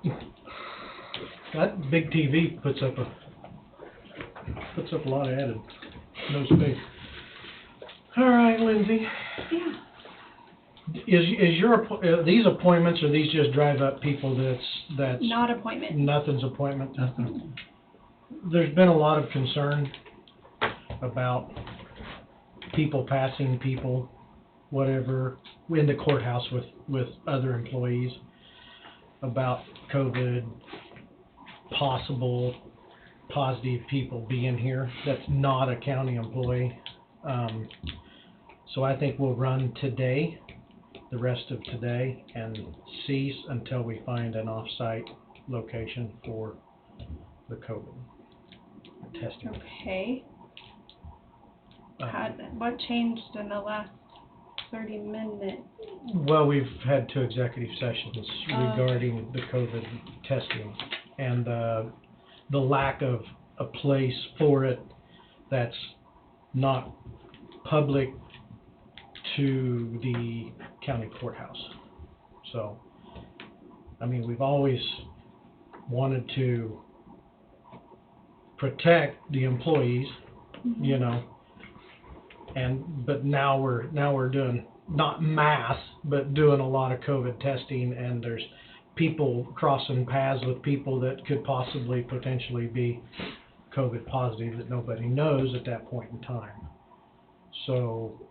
it? That big TV puts up a lot of added, no space. All right, Lindsay. Yeah. Is your, these appointments, or these just drive up people that's? Not appointment. Nothing's appointment? Nothing. There's been a lot of concern about people passing people, whatever, in the courthouse with other employees about COVID, possible positive people being here that's not a county employee. So I think we'll run today, the rest of today, and cease until we find an off-site location for the COVID testing. Okay. What changed in the last 30 minutes? Well, we've had 2 executive sessions regarding the COVID testing and the lack of a place for it that's not public to the county courthouse. So, I mean, we've always wanted to protect the employees, you know, but now we're doing, not mass, but doing a lot of COVID testing, and there's people crossing paths with people that could possibly potentially be COVID positive that nobody knows at that point in time. So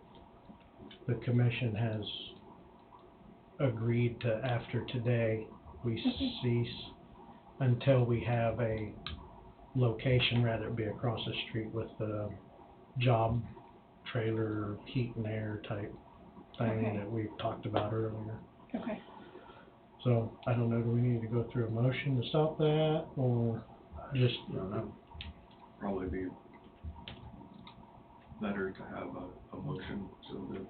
the commission has agreed to, after today, we cease until we have a location, rather it be across the street with the job trailer, heat and air type thing that we've talked about earlier. Okay. So, I don't know, do we need to go through a motion to stop that, or just? I don't know. Probably be better to have a motion so that.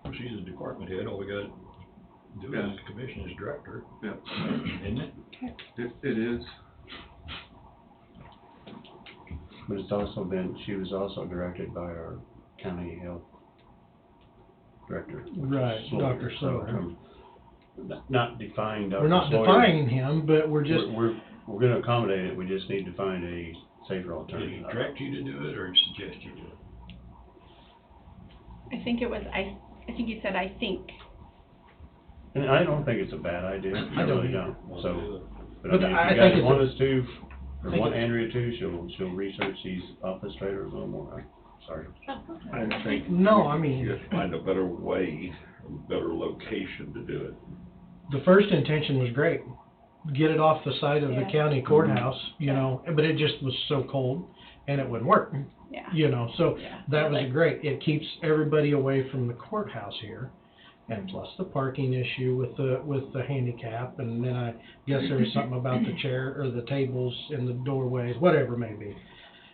Well, she's a department head, all we gotta do is commission as director. Yeah. Isn't it? It is. But it's also been, she was also directed by our county health director. which is Right, Dr. So, Sawyer. not defying Dr. We're not Sawyer. defying him, but we're just. We're gonna accommodate it, we just need to find a safer Did alternative. he direct you to do it, or suggest you do it? I think it was, I think you said, I think. And I don't think it's a bad idea, I I don't really either. don't, so. But But I mean, I if you think guys it's want a- us to, or I think want it's- Andrea to, she'll research these office trailers a little more, I'm sorry. I think. No, I mean- You have to find a better way, a better location to do it. The first intention was great, get it off the side of the Yeah. county courthouse, you know, but it just was so cold, and it wouldn't work. Yeah. You know, so Yeah. that was great, it keeps everybody away from the courthouse here, and plus the parking issue with the handicap, and then I guess there was something about the chair, or the tables in the doorways, whatever it may be.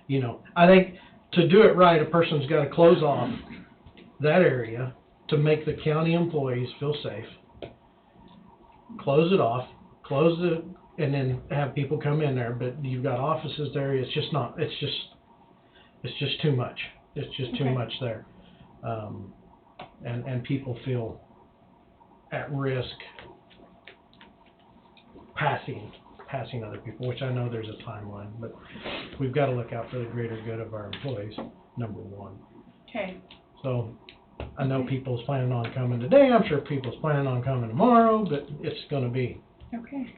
You know, I think to do it right, a person's gotta close off that area to make the county employees feel safe. Close it off, and then have people come in there, but you've got offices there, it's just not, it's just too much. It's just too Okay. much there. And people feel at risk passing other people, which I know there's a timeline, but we've got to look out for the greater good of our employees, number one. Okay. So, I know people's planning on coming today, I'm sure people's planning on coming tomorrow, but it's gonna be, Okay.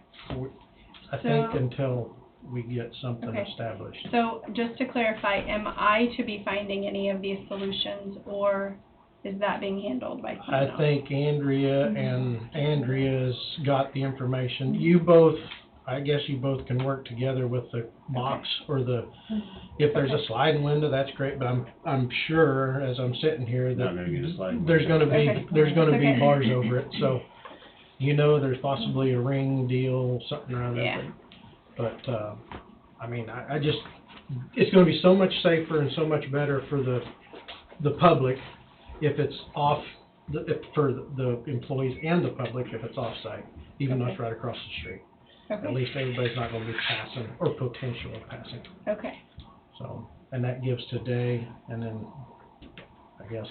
I think, So- until we get something Okay. established. So just to clarify, am I to be finding any of these solutions, or is that being handled by someone I else? think Andrea's got the information. You both, I guess you both can work together with the box or the, if there's a sliding window, that's great, but I'm sure, as I'm sitting here, Not gonna get a sliding that there's window. there's gonna be Okay. bars over it, so, there's possibly a ring deal, something around Yeah. there. But, I mean, I just, it's gonna be so much safer and so much better for the public if it's off, for the employees and the public if it's off-site, even though it's right across the street. Okay. At least everybody's not gonna be passing, or potential of passing, Okay. so, and that gives today, and then, I guess,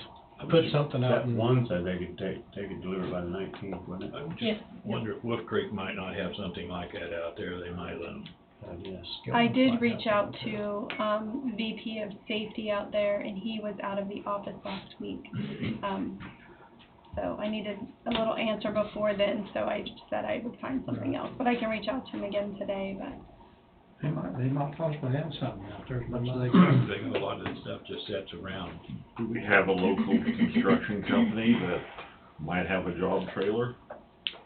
put something out That in. one said they could take it delivered by the 19th, wouldn't it? I Yeah. just wonder if Wolf Creek might not have something like that out there, they might let them. Yes. I did reach out to, VP of Safety out there, and he was out of the office last week. So I needed a little answer before then, so I just said I would find something else, but I can reach out to him again today, but. They might possibly have something out there, as much as they I can. think a lot of this stuff just sits around. Do we have a local construction company that might have a job trailer?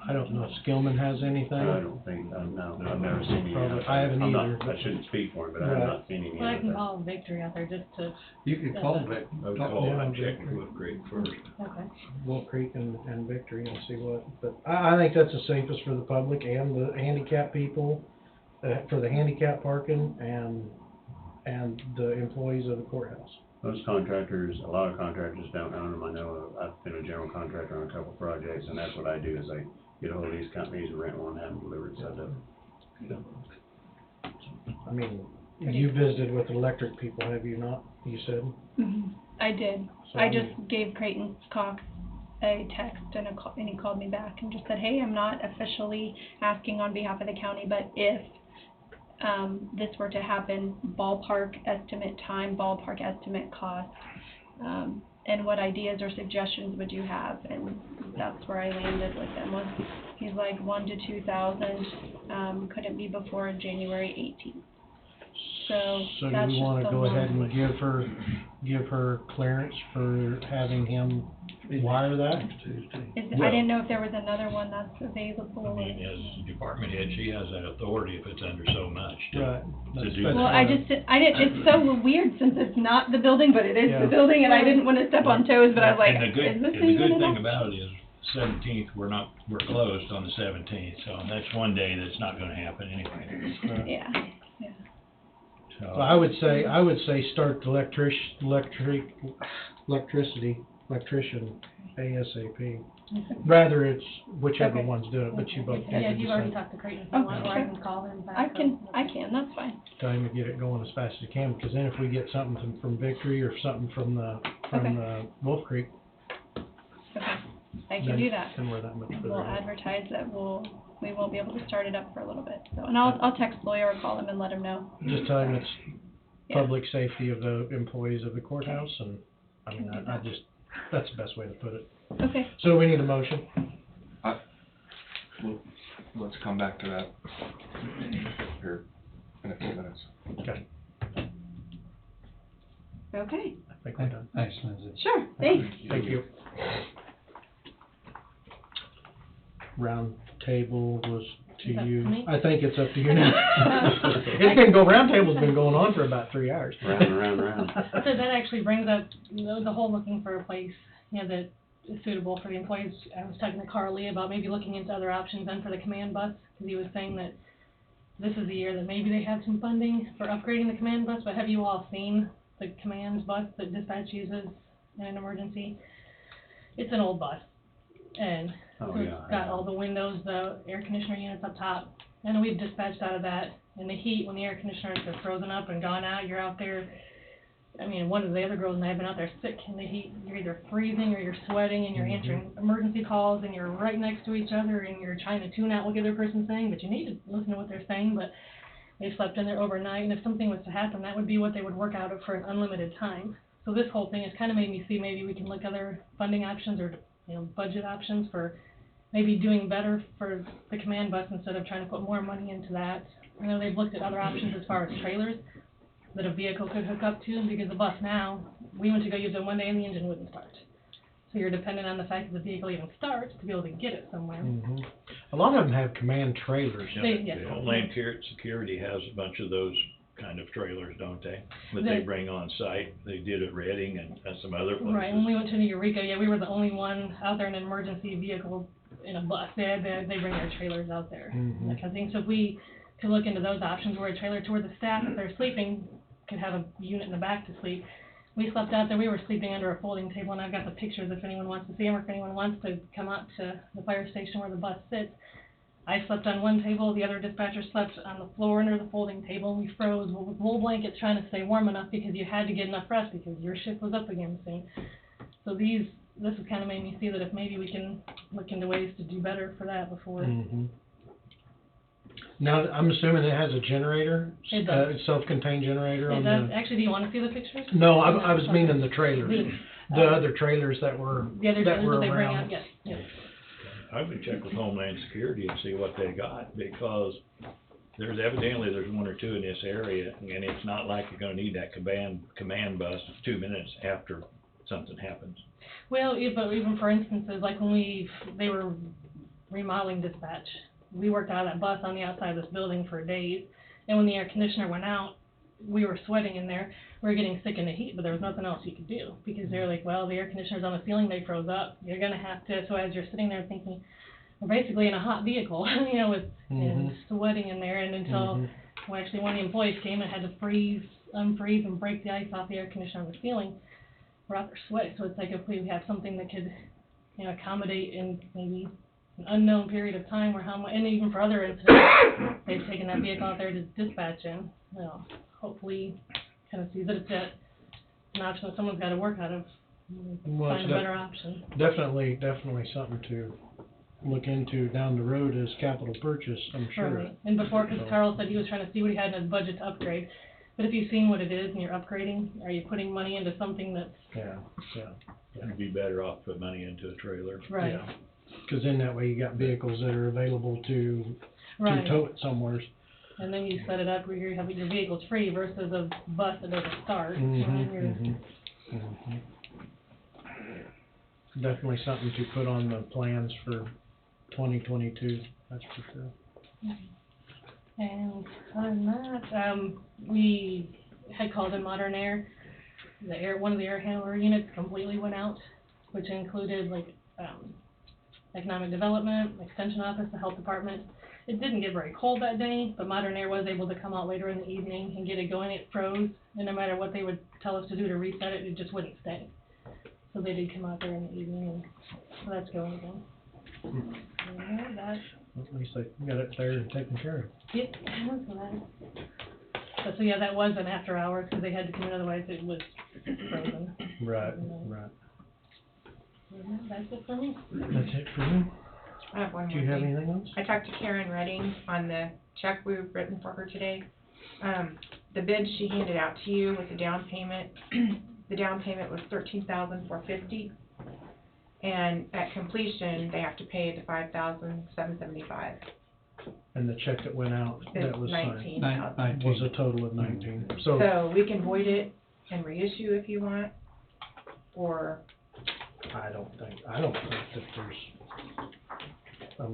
I don't know if Skillman has anything. I don't think, no, I've never seen any. Probably- I haven't I'm not- either, but- I shouldn't speak for him, but I have Right. not seen any. Well, I out can there. call Victory out there just to, You could call Vic. I would Talk- call Yeah, and check Victory. with Wolf Creek first. okay. Wolf Creek and Victory and see what, but I think that's the safest for the public and the handicap people, for the handicap parking and the employees of the courthouse. Most contractors, a lot of contractors don't own them. I know, I've been a general contractor on a couple of projects, and that's what I do, is I get ahold of these companies and rent one, have them delivered, set up. I mean, you visited with electric people, have you not, you said? I did. So, I just gave Creighton Cox a text and and he called me back and just said, hey, I'm not officially asking on behalf of the county, but if, this were to happen, ballpark estimate time, ballpark estimate cost, and what ideas or suggestions would you have? And that's where I landed with him, was, he's like 1,000 to 2,000, couldn't be before January 18th. So So do that's we just wanna the go ahead one. and give her clearance for having him wire that? I didn't know if there was another one that's available. I mean, as department head, she has that authority if it's under so much to, Right. to do. Well, I didn't, it's so weird since it's not the building, but it is Yeah. the building, and I didn't wanna step on toes, but I was like, And the good, is this and the even good enough? thing about it is 17th, we're closed on the 17th, so that's one day that's not gonna happen anyway. Yeah, So I would say start the electrician ASAP. Rather it's whichever Okay. one's doing it, but you both Yeah, need you've to already decide. talked to Creighton, Oh, or I sure. can call him back. I can, that's fine. Time to get it going as fast as you can, because then if we get something from Victory or something from the Wolf Creek, Okay, I can then do that. then we're that much further. We'll ahead. advertise that we won't be able to start it up for a little bit, so, and I'll text Lawyer or call him and let him know. Just tell him it's Yeah. public safety of the employees of the courthouse, and, I mean, I just, that's the best way to put it. Okay, So we need a motion. Let's come back to that here in a few minutes. Okay, okay, I think we're done. Thanks, Lindsay. sure, thanks. Thank you. Round table was to Is that you. for me? I think it's up to you now. Round table's been going on for about 3 hours. Round and round and round. So that actually brings up the whole looking for a place, that is suitable for the employees. I was talking to Carly about maybe looking into other options then for the command bus, because he was saying that this is the year that maybe they have some funding for upgrading the command bus, but have you all seen the command bus that dispatch uses in an emergency? It's an old bus, and Oh, so yeah, it's got all the windows, the air conditioner units up top, and we've dispatched out of that in the heat when the air conditioners are frozen up and gone out. You're out there. I mean, one of the other girls and I have been out there sick in the heat. You're either freezing or you're sweating and you're answering emergency calls and you're right next to each other and you're trying to tune out what the other person's saying, but you need to listen to what they're saying. But they slept in there overnight, and if something was to happen, that would be what they would work out of for an unlimited time. So this whole thing has kind of made me see maybe we can look other funding options or, budget options for maybe doing better for the command bus instead of trying to put more money into that. I know they've looked at other options as far as trailers that a vehicle could hook up to, because the bus now, we went to go use it one day and the engine wouldn't start. So you're dependent on the fact that the vehicle even starts to be able to get it somewhere. Mhm. A lot of them have command trailers. Yes. Homeland Security has a bunch of those kind of trailers, don't they? That they bring on site. They did at Reading and some other places. Right, when we went to Eureka, yeah, we were the only one out there in an emergency vehicle in a bus. They bring their trailers out there. Mhm. That kind of thing. So if we could look into those options where a trailer to where the staff, if they're sleeping, could have a unit in the back to sleep. We slept out there, we were sleeping under a folding table, and I've got the pictures if anyone wants to see them, or if anyone wants to come out to the fire station where the bus sits. I slept on one table, the other dispatcher slept on the floor under the folding table, and we froze with wool blankets trying to stay warm enough because you had to get enough rest because your shift was up again soon. So this has kind of made me see that if maybe we can look into ways to do better for that before. Mhm. Now, I'm assuming it has a generator, It does. self-contained generator It on does. the... Actually, do you want to see the pictures? No, I was meaning the trailers. The other trailers that were The other that trailers were that they bring around. out, yes, yes. I would check with Homeland Security and see what they got, because there's one or two in this area, and it's not like you're gonna need that command bus 2 minutes after something happens. Well, but even for instances, like when they were remodeling dispatch, we worked out of that bus on the outside of this building for days, and when the air conditioner went out, we were sweating in there, we were getting sick in the heat, but there was nothing else you could do, because they were like, well, the air conditioner's on the ceiling, they froze up, you're gonna have to, so as you're sitting there thinking, we're basically in a hot vehicle, with and sweating in there, and until, well, actually one of the employees came and had to unfreeze and break the ice off the air conditioner on the ceiling, we're out there sweating, so it's like if we have something that could, accommodate in maybe an unknown period of time, or and even for other incidents, they've taken that vehicle out there to dispatch in, hopefully kind of see that it's an option that someone's got to work out of, Well, find a better option. Definitely something to look into down the road as capital purchase, I'm sure. Right. And before, because Carl said he was trying to see what he had in his budget to upgrade, but if you've seen what it is and you're upgrading, are you putting money into something that's... Yeah. You'd be better off to put money into a trailer. Right. Yeah. Because then that way you got vehicles that are available to Right. tow it somewhere. And then you set it up where you have your vehicle's free versus a bus that doesn't start. Definitely something to put on the plans for 2022, that's for sure. And other than that, we had called in Modern Air. One of the air handler units completely went out, which included economic development, extension office, the health department. It didn't get very cold that day, but Modern Air was able to come out later in the evening and get it going. It froze, and no matter what they would tell us to do to reset it, it just wouldn't stay. So they did come out there in the evening, and so that's going again. Yeah, that. At least they got it there and taken care of. Yep, that's nice. But so yeah, that was an after hours, because they had to come in, otherwise it was frozen. Right. That's it for me. That's it for you? I have one more Do you have thing. anything else? I talked to Karen Redding on the check we've written for her today. The bid she handed out to you with the down payment, the down payment was $13,450, and at completion, they have to pay the $5,775. And the check that went out, that was signed, $19,000. was a total of 19. So we can void it and reissue if you want, or... I don't think that there's...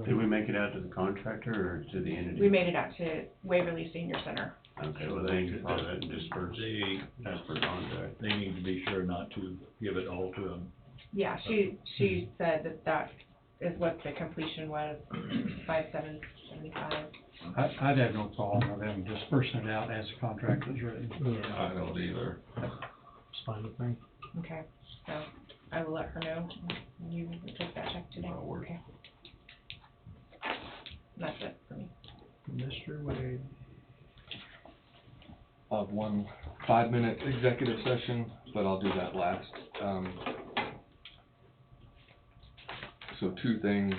Did we make it out to the contractor or to the entity? We made it out to Waverly Senior Center. Okay, well, they can follow that and disperse as per contract. They need to be sure not to give it all to them. Yeah, she said that is what the completion was, $5,775. I'd have no problem with them dispersing it out as the contract is written. Yeah. I don't either. It's fine with me. Okay, so I will let her know you took that check today. Okay. That's it for me. Mr. Wade. I'll have one 5-minute executive session, but I'll do that last. So 2 things.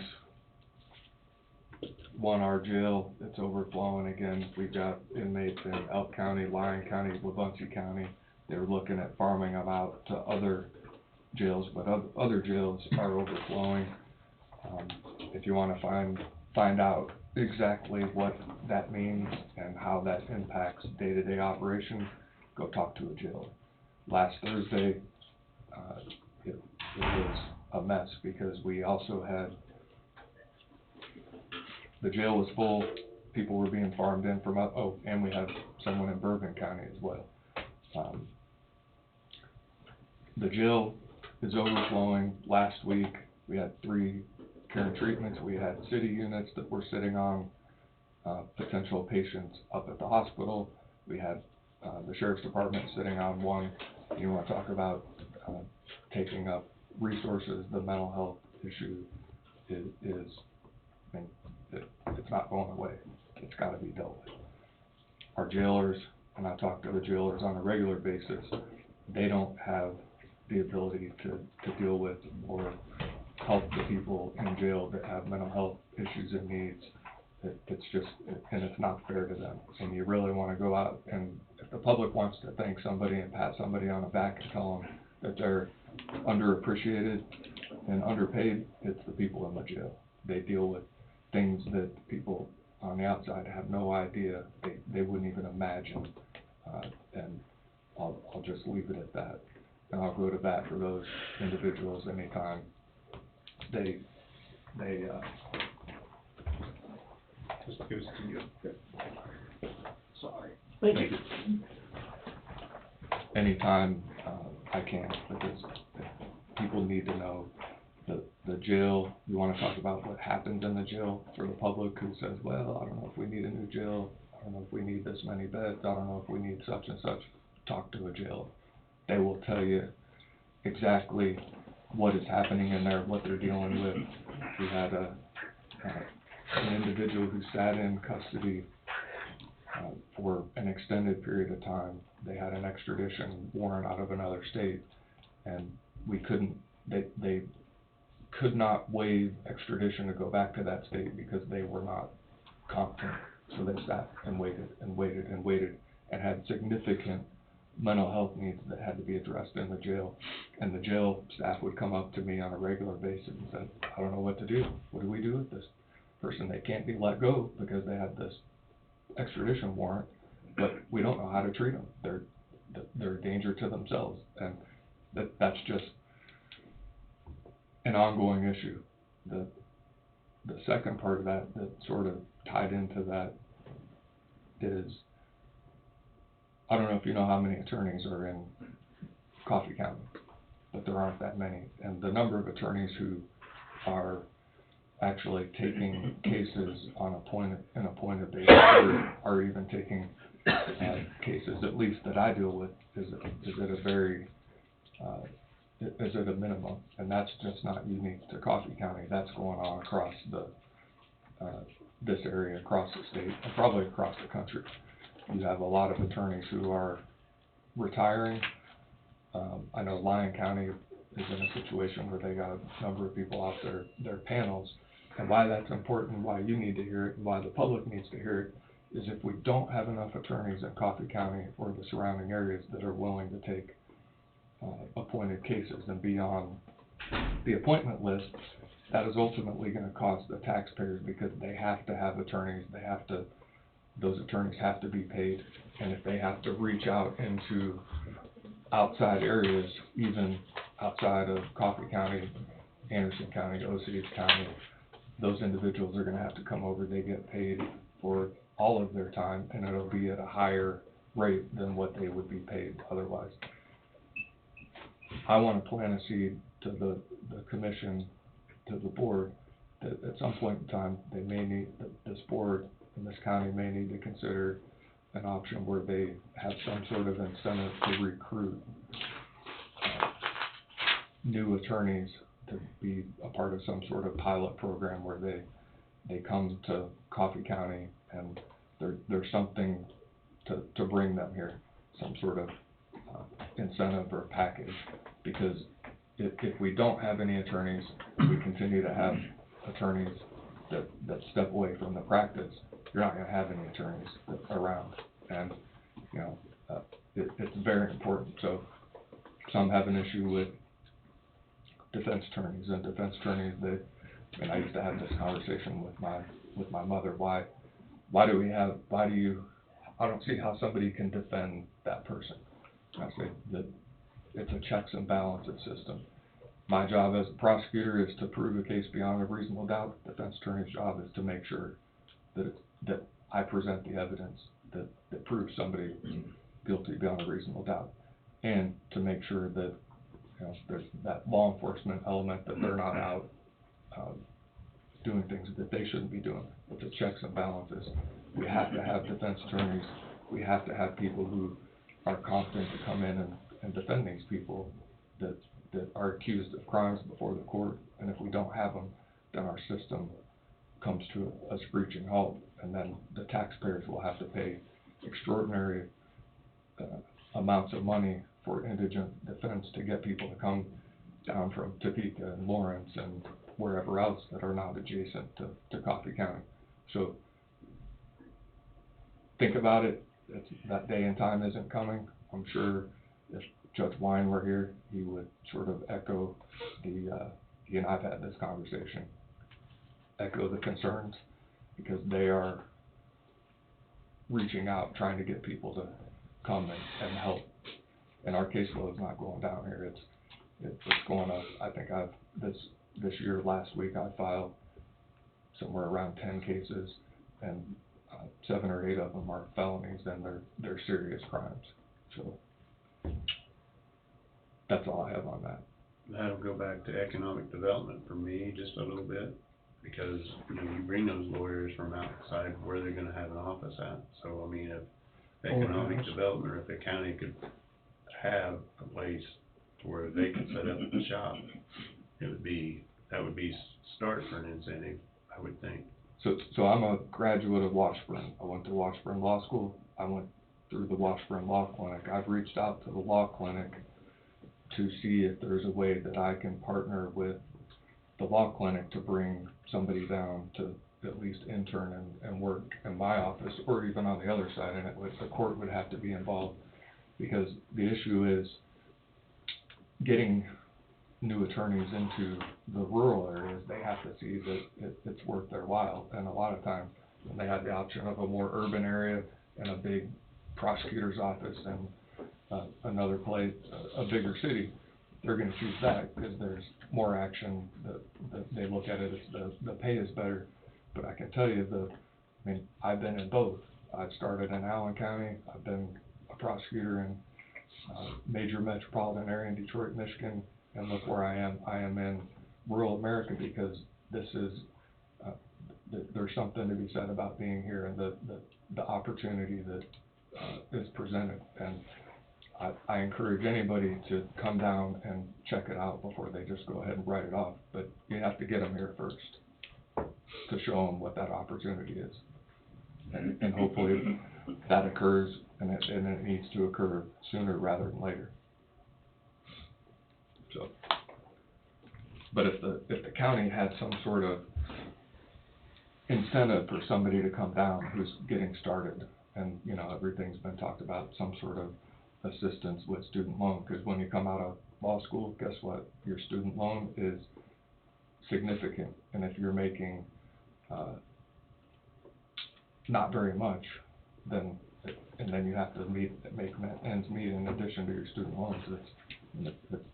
One, our jail, it's overflowing again. We've got inmates in Elk County, Lyon County, Wabunsee County. They're looking at farming them out to other jails, but other jails are overflowing. If you wanna find out exactly what that means and how that impacts day-to-day operation, go talk to a jailer. Last Thursday, it was a mess because we also had, the jail was full, people were being farmed in from up, and we had someone in Bourbon County as well. The jail is overflowing. Last week, we had 3 care and treatments. We had city units that were sitting on potential patients up at the hospital. We had the sheriff's department sitting on one. You want to talk about taking up resources, the mental health issue is I mean, it's not going away. It's got to be dealt with. Our jailers, and I talk to the jailers on a regular basis, they don't have the ability to deal with or help the people in jail that have mental health issues and needs. It's just, and it's not fair to them. And you really want to go out, and if the public wants to thank somebody and pat somebody on the back and tell them that they're underappreciated and underpaid, it's the people in the jail. They deal with things that people on the outside have no idea, they wouldn't even imagine, and I'll just leave it at that. And I'll go to bat for those individuals anytime they just goes to you. Sorry. Thank you. Anytime I can, because people need to know the jail. You want to talk about what happens in the jail for the public who says, well, I don't know if we need a new jail, I don't know if we need this many beds, I don't know if we need such and such. Talk to a jailer. They will tell you exactly what is happening in there, what they're dealing with. We had an individual who sat in custody for an extended period of time. They had an extradition warrant out of another state, and we couldn't, they could not waive extradition to go back to that state because they were not competent. So they sat and waited and waited and waited and had significant mental health needs that had to be addressed in the jail. And the jail staff would come up to me on a regular basis and said, I don't know what to do. What do we do with this person? They can't be let go because they have this extradition warrant, but we don't know how to treat them. They're a danger to themselves. And that's just an ongoing issue. The second part of that sort of tied into that is, I don't know if you know how many attorneys are in Coffee County, but there aren't that many. And the number of attorneys who are actually taking cases on an appointed basis, or even taking cases, at least that I deal with, is at a very is at a minimum, and that's just not unique to Coffee County. That's going on across this area, across the state, and probably across the country. You have a lot of attorneys who are retiring. I know Lyon County is in a situation where they got a number of people off their panels, and why that's important, why you need to hear it, and why the public needs to hear it, is if we don't have enough attorneys in Coffee County or the surrounding areas that are willing to take appointed cases and be on the appointment list, that is ultimately going to cost the taxpayers, because they have to have attorneys, those attorneys have to be paid, and if they have to reach out into outside areas, even outside of Coffee County, Anderson County, Osage County, those individuals are going to have to come over. They get paid for all of their time, and it'll be at a higher rate than what they would be paid otherwise. I want to plant a seed to the commission, to the board, that at some point in time, they may need, this board in this county may need to consider an option where they have some sort of incentive to recruit new attorneys to be a part of some sort of pilot program where they come to Coffee County and there's something to bring them here, some sort of incentive or package. Because if we don't have any attorneys, we continue to have attorneys that step away from the practice, you're not going to have any attorneys around. And, it's very important. So some have an issue with defense attorneys, and defense attorneys, and I used to have this conversation with my mother, I don't see how somebody can defend that person. I say that it's a checks and balances system. My job as a prosecutor is to prove a case beyond a reasonable doubt. The defense attorney's job is to make sure that I present the evidence that proves somebody guilty beyond a reasonable doubt, and to make sure that, you know, there's that law enforcement element, that they're not out doing things that they shouldn't be doing. With the checks and balances, we have to have defense attorneys. We have to have people who are competent to come in and defend these people that are accused of crimes before the court. And if we don't have them, then our system comes to a screeching halt, and then the taxpayers will have to pay extraordinary amounts of money for indigent defense to get people to come down from Topeka and Lawrence and wherever else that are not adjacent to Coffee County. So think about it. That day and time isn't coming. I'm sure if Judge Wine were here, he would sort of echo he and I've had this conversation, echo the concerns, because they are reaching out, trying to get people to come and help. And our caseload is not going down here. It's going up. I think this year, last week, I filed somewhere around 10 cases, and 7 or 8 of them are felonies, and they're serious crimes. So that's all I have on that. That'll go back to economic development for me just a little bit, because, you know, you bring those lawyers from outside, where they're gonna have an office at. So, I mean, if economic development, or if the county could have a place where they could set up a shop, that would be start for an incentive, I would think. So I'm a graduate of Washburn. I went to Washburn Law School. I went through the Washburn Law Clinic. I've reached out to the law clinic to see if there's a way that I can partner with the law clinic to bring somebody down to at least intern and work in my office, or even on the other side, and the court would have to be involved, because the issue is getting new attorneys into the rural areas. They have to see that it's worth their while, and a lot of times when they have the option of a more urban area and a big prosecutor's office and another place, a bigger city, they're going to choose that because there's more action. They look at it as the pay is better. But I can tell you, I've been in both. I've started in Allen County. I've been a prosecutor in major metropolitan area in Detroit, Michigan, and look where I am. I am in rural America, because this is there's something to be said about being here and the opportunity that is presented. And I encourage anybody to come down and check it out before they just go ahead and write it off. But you have to get them here first to show them what that opportunity is. And hopefully that occurs, and it needs to occur sooner rather than later. So, but if the county had some sort of incentive for somebody to come down who's getting started, and, you know, everything's been talked about, some sort of assistance with student loan, because when you come out of law school, guess what? Your student loan is significant, and if you're making not very much, then you have to make ends meet in addition to your student loans.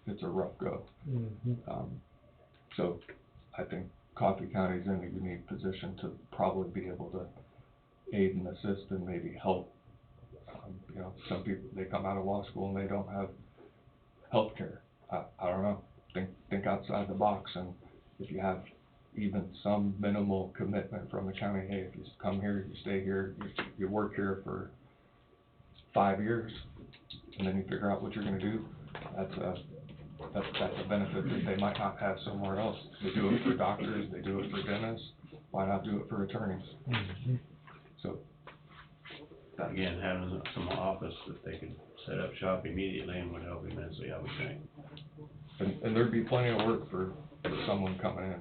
It's a rough go. Mm-hmm. So I think Coffee County's in a unique position to probably be able to aid and assist and maybe help. You know, some people, they come out of law school and they don't have health care. I don't know. Think outside the box, and if you have even some minimal commitment from the county, hey, if you come here, you stay here, you work here for 5 years, and then you figure out what you're going to do, that's a benefit that they might not have somewhere else. They do it for doctors, they do it for dentists. Why not do it for attorneys? Mm-hmm. So, again, having some office that they could set up shop immediately and would help immensely, I would think. And there'd be plenty of work for someone coming in.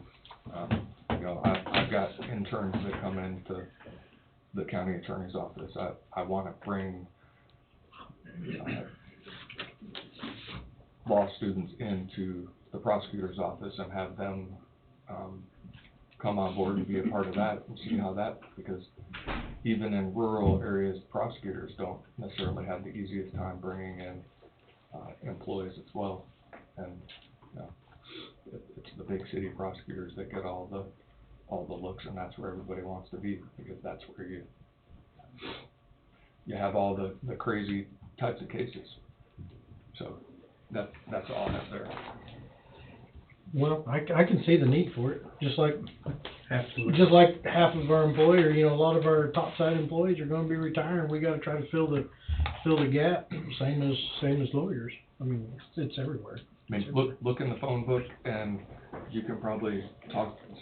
You know, I've got interns that come into the county attorney's office. I want to bring law students into the prosecutor's office and have them, come on board and be a part of that and see how that, because even in rural areas, prosecutors don't necessarily have the easiest time bringing in, employees as well. And, you know, it's the big city prosecutors that get all the looks, and that's where everybody wants to be, because that's where you have all the crazy types of cases. So that's all I have there. Well, I can see the need for it, just like Absolutely. just like half of our employees, or, you know, a lot of our topside employees are gonna be retiring. We gotta try to fill the gap, same as lawyers. I mean, it's everywhere. I mean, look in the phone book, and you can probably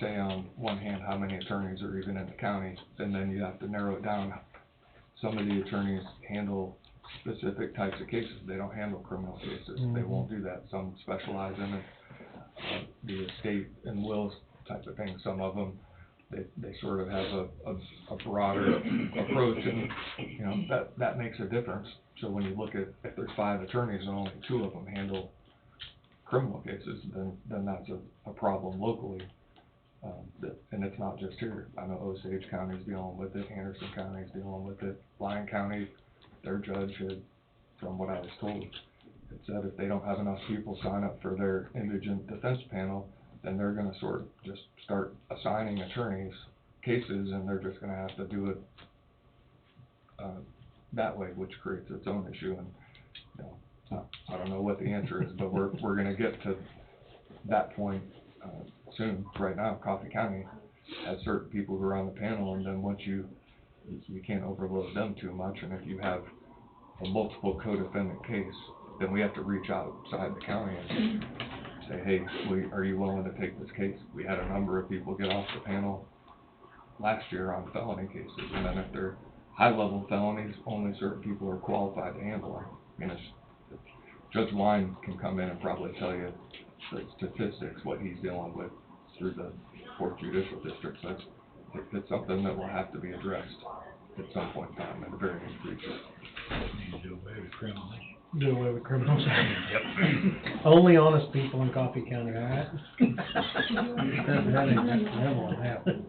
say on one hand how many attorneys are even in the county, and then you have to narrow it down. Some of the attorneys handle specific types of cases. They don't handle criminal cases. They won't do that. Some specialize in it. The estate and wills type of thing. Some of them, they sort of have a broader approach, and, you know, that makes a difference. So when you look at, if there's 5 attorneys and only 2 of them handle criminal cases, then that's a problem locally. And it's not just here. I know Osage County's dealing with it, Anderson County's dealing with it, Lyon County, their judge had, from what I was told, it said if they don't have enough people sign up for their indigent defense panel, then they're gonna sort of just start assigning attorneys cases, and they're just gonna have to do it that way, which creates its own issue. And, you know, I don't know what the answer is, but we're gonna get to that point soon. Right now, Coffee County has certain people who are on the panel, and then once you can't overload them too much, and if you have a multiple co-defendant case, then we have to reach outside the county and say, hey, are you willing to take this case? We had a number of people get off the panel last year on felony cases, and then if they're high-level felonies, only certain people are qualified to handle them. I mean, Judge Wine can come in and probably tell you the statistics, what he's dealing with through the 4th Judicial District. So it's something that will have to be addressed at some point in time in the very near future. Do away with criminals. Do away with criminals. Yep. Only honest people in Coffee County, all right? That won't happen.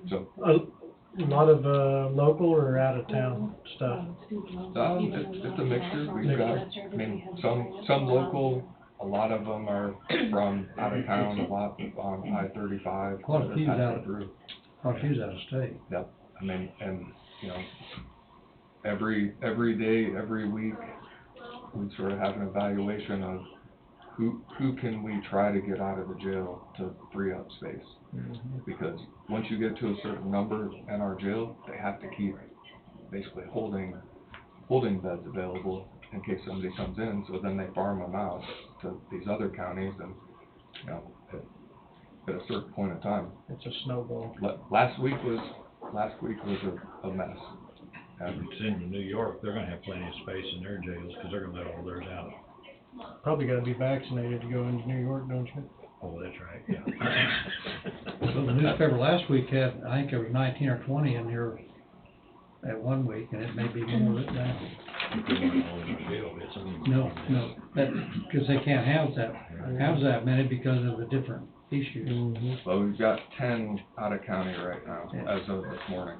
So, a lot of local or out of town stuff. it's a mixture. We've got, I mean, some local, a lot of them are from out of town, a lot on I-35. Quite a few out of state. Yep, I mean, and, you know, every day, every week, we sort of have an evaluation of who can we try to get out of the jail to free up space. Because once you get to a certain number in our jail, they have to keep basically holding beds available in case somebody comes in, so then they farm them out to these other counties, and, you know, at a certain point in time. It's a snowball. Last week was a mess. And in New York, they're gonna have plenty of space in their jails, because they're gonna let all theirs out. Probably gotta be vaccinated to go into New York, don't you? Oh, that's right, yeah. So the newspaper last week had, I think there was 19 or 20 in here at one week, and it may be more of it now. No, because they can't house that many because of the different issues. Well, we've got 10 out of county right now, as of this morning.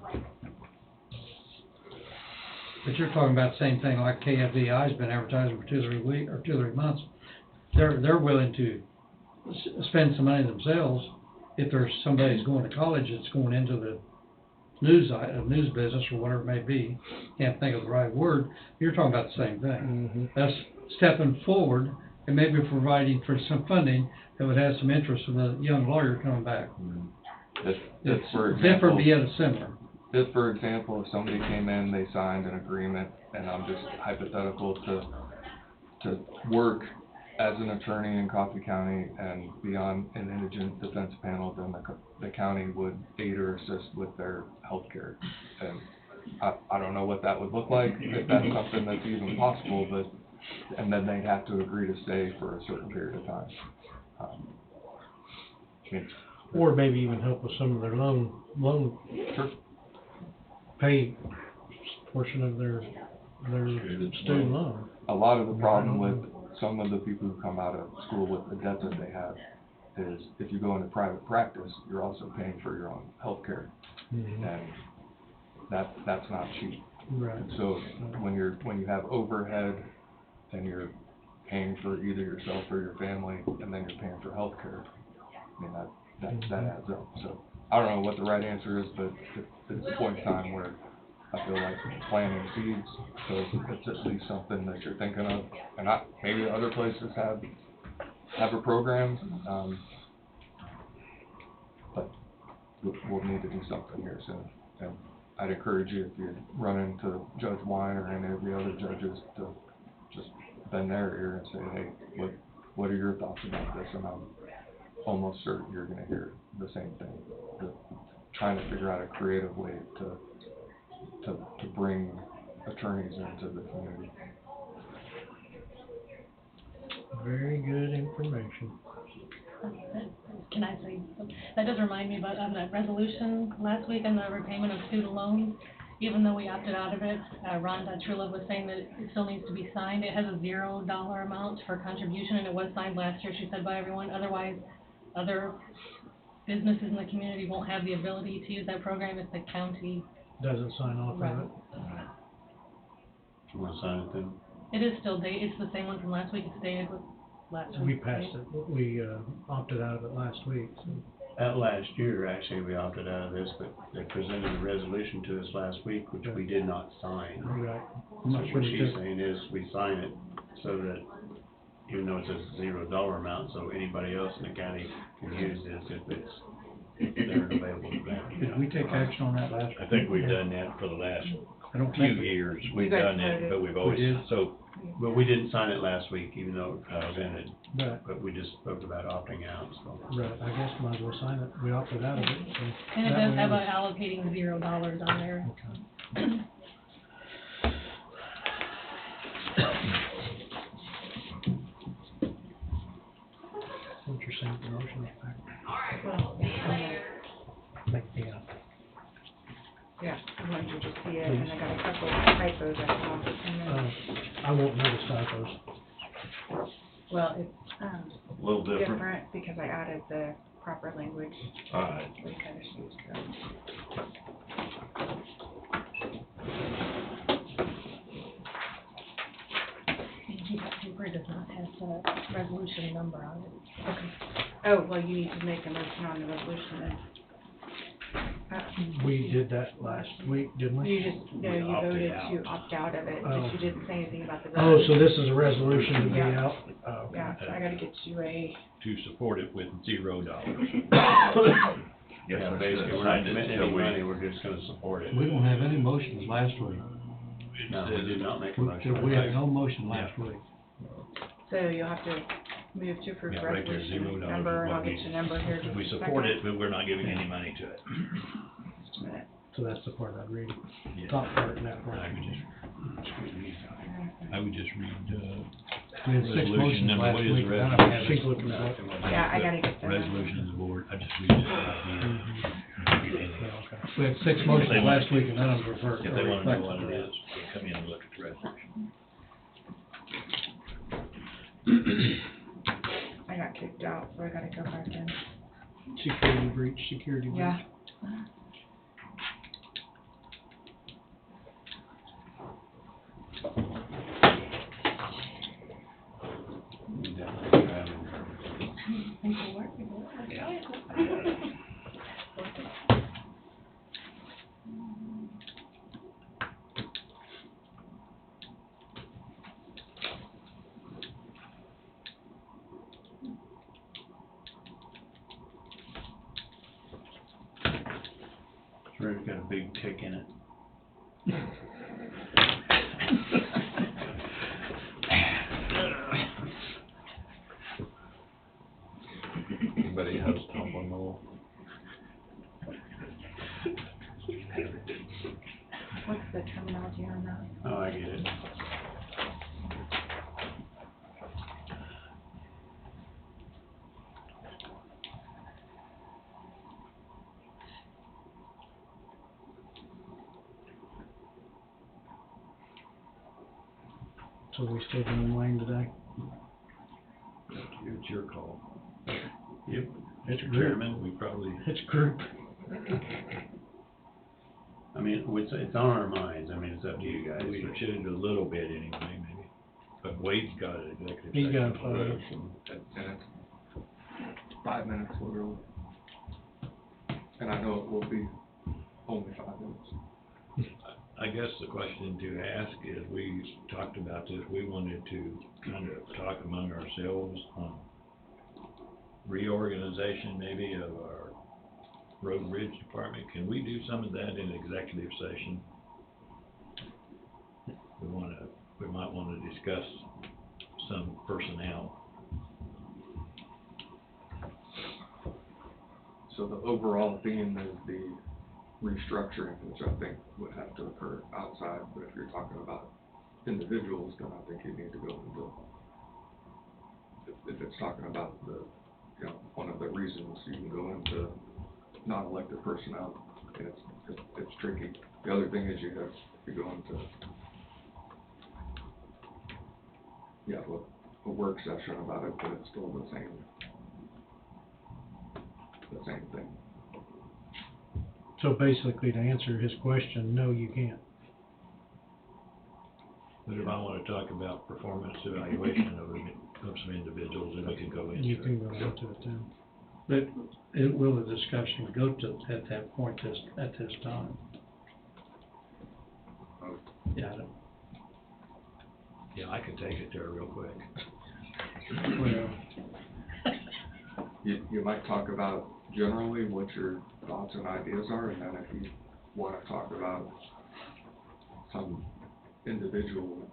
But you're talking about the same thing like KFVI's been advertising for 2 or 3 weeks, or 2 or 3 months. They're willing to spend some money themselves if there's somebody who's going to college that's going into the news business or whatever it may be. Can't think of the right word. You're talking about the same thing. That's stepping forward and maybe providing for some funding that would have some interest in the young lawyer coming back. Just for example, different, but yet similar. Just for example, if somebody came in, they signed an agreement, and I'm just hypothetical, to work as an attorney in Coffee County and be on an indigent defense panel, then the county would aid or assist with their health care. And I don't know what that would look like, if that's something that's even possible, but, and then they'd have to agree to stay for a certain period of time. Or maybe even help with some of their loan. Sure. Pay portion of their student loan. A lot of the problem with some of the people who come out of school with the debt that they have is if you go into private practice, you're also paying for your own healthcare. Mhm. And that's not cheap. Right. So when you have overhead and you're paying for either yourself or your family, and then you're paying for healthcare, I mean, that adds up. So I don't know what the right answer is, but it's a point in time where I feel like planting seeds, so it's at least something that you're thinking of. And maybe other places have a program, but we'll need to do something here soon. And I'd encourage you, if you run into Judge Wine or any of the other judges, to just bend their ear and say, hey, what are your thoughts about this? And I'm almost certain you're gonna hear the same thing. Trying to figure out a creative way to bring attorneys into the community. Very good information. Can I say, that does remind me about that resolution last week on the repayment of student loans. Even though we opted out of it, Rhonda Trulove was saying that it still needs to be signed. It has a $0 amount for contribution, and it was signed last year, she said, by everyone. Otherwise, other businesses in the community won't have the ability to use that program if the county. Doesn't sign off on it. You wanna sign it then? It is still dated, it's the same one from last week, it's dated with last week. We passed it, we opted out of it last week, so. Last year, actually, we opted out of this, but they presented a resolution to us last week, which we did not sign. Right. So I'm not sure what we she's did. saying is, we sign it so that, even though it says $0 amount, so anybody else in the county can use this if they're available to them. Did we take action on that last? I think we've done that for the last I don't few think we- years, You we've guys done it, voted. but we've We always, did. so, But we didn't sign it last week, even though it was presented, Right, but we just spoke about opting out, so. right, I guess might as well sign it, we opted out of it, so. And it that does way have others- allocating $0 on there. Okay. What you're saying, the motion is back. Well, Yeah. yeah, I wanted you to see it, and I got a couple of typos I saw in there. I won't notice typos. Well, it's, a little different. different because I added the proper language. Alright. We kind of should, so. That paper does not have the resolution number on it. Okay. Oh, well, you need to make a motion on the resolution then. We did that last week, didn't we? You just, no, you opted voted out. to opt out of it, Oh. but you didn't say anything about the. Oh, so this is a resolution to be Yeah. out? Oh, okay. Yeah, so I gotta get you a, To support it with $0. Yeah, basically, we're not committing any money, we're just gonna support it. We don't have any motions last week. No, we did not make a motion. We had no motion last week. so you'll have to move to approve Yeah, right there, resolution $0 number, and I'll is what get we- you a number here just We a support second. it, but we're not giving any money to it. Just a minute. So that's the part I'd read, Yeah. top part and that part. I would just read, We had six resolution motions number, last what is week. the and none of them had She's it. looking at it. Yeah, I gotta get the number. Resolution of the board, I just read it right here. We had six motions last week and none of them were. If they wanna know what it is, they come in and look at the resolution. I got kicked out, so I gotta go back in. Security breach, security breach. Yeah. It's really got a big tick in it. Anybody has Tylenol? What's the terminology on that? Oh, I get it. So we still doing Wayne today? It's your call. Yep. It's group. Chairman, we probably, It's group. I mean, it's on our minds, I mean, it's up to you guys. we but- should a little bit anyway, maybe. But Wade's got an executive He's session. got 5 minutes. And it's 5 minutes literally. And I know it will be only 5 minutes. I guess the question to ask is, we talked about this, we wanted to kind of talk among ourselves on reorganization maybe of our road and bridge department. Can we do some of that in executive session? We might wanna discuss some personnel. So the overall theme is the restructuring, which I think would have to occur outside, but if you're talking about individuals, then I think you need to go into, if it's talking about the, you know, one of the reasons you can go into non-elected personnel, and it's tricky. The other thing is you go into, a work session about it, but it's still the same thing. So basically, to answer his question, no, you can't. But if I wanna talk about performance evaluation of some individuals, then we can go into. You can go into it then. But will the discussion go to, at that point, at this time? Yeah, Yeah, I could take it there real quick. well, You might talk about generally what your thoughts and ideas are, and then if you wanna talk about some individual,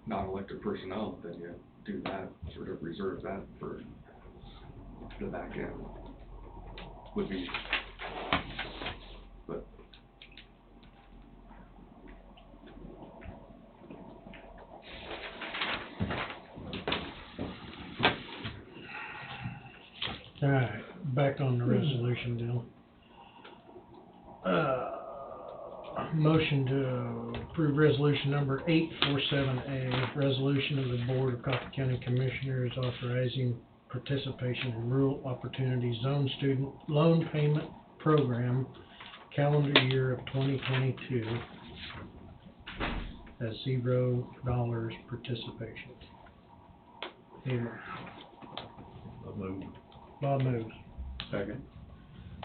non-elected personnel, then you do that, sort of reserve that for the back end. Would be, but All right, back on the resolution deal. Motion to approve resolution number 847A, resolution of the Board of Coffee County Commissioners authorizing participation in Rural Opportunity Zone Student Loan Payment Program, calendar year of 2022, at $0 participation. Need a motion? Bob moves. Second.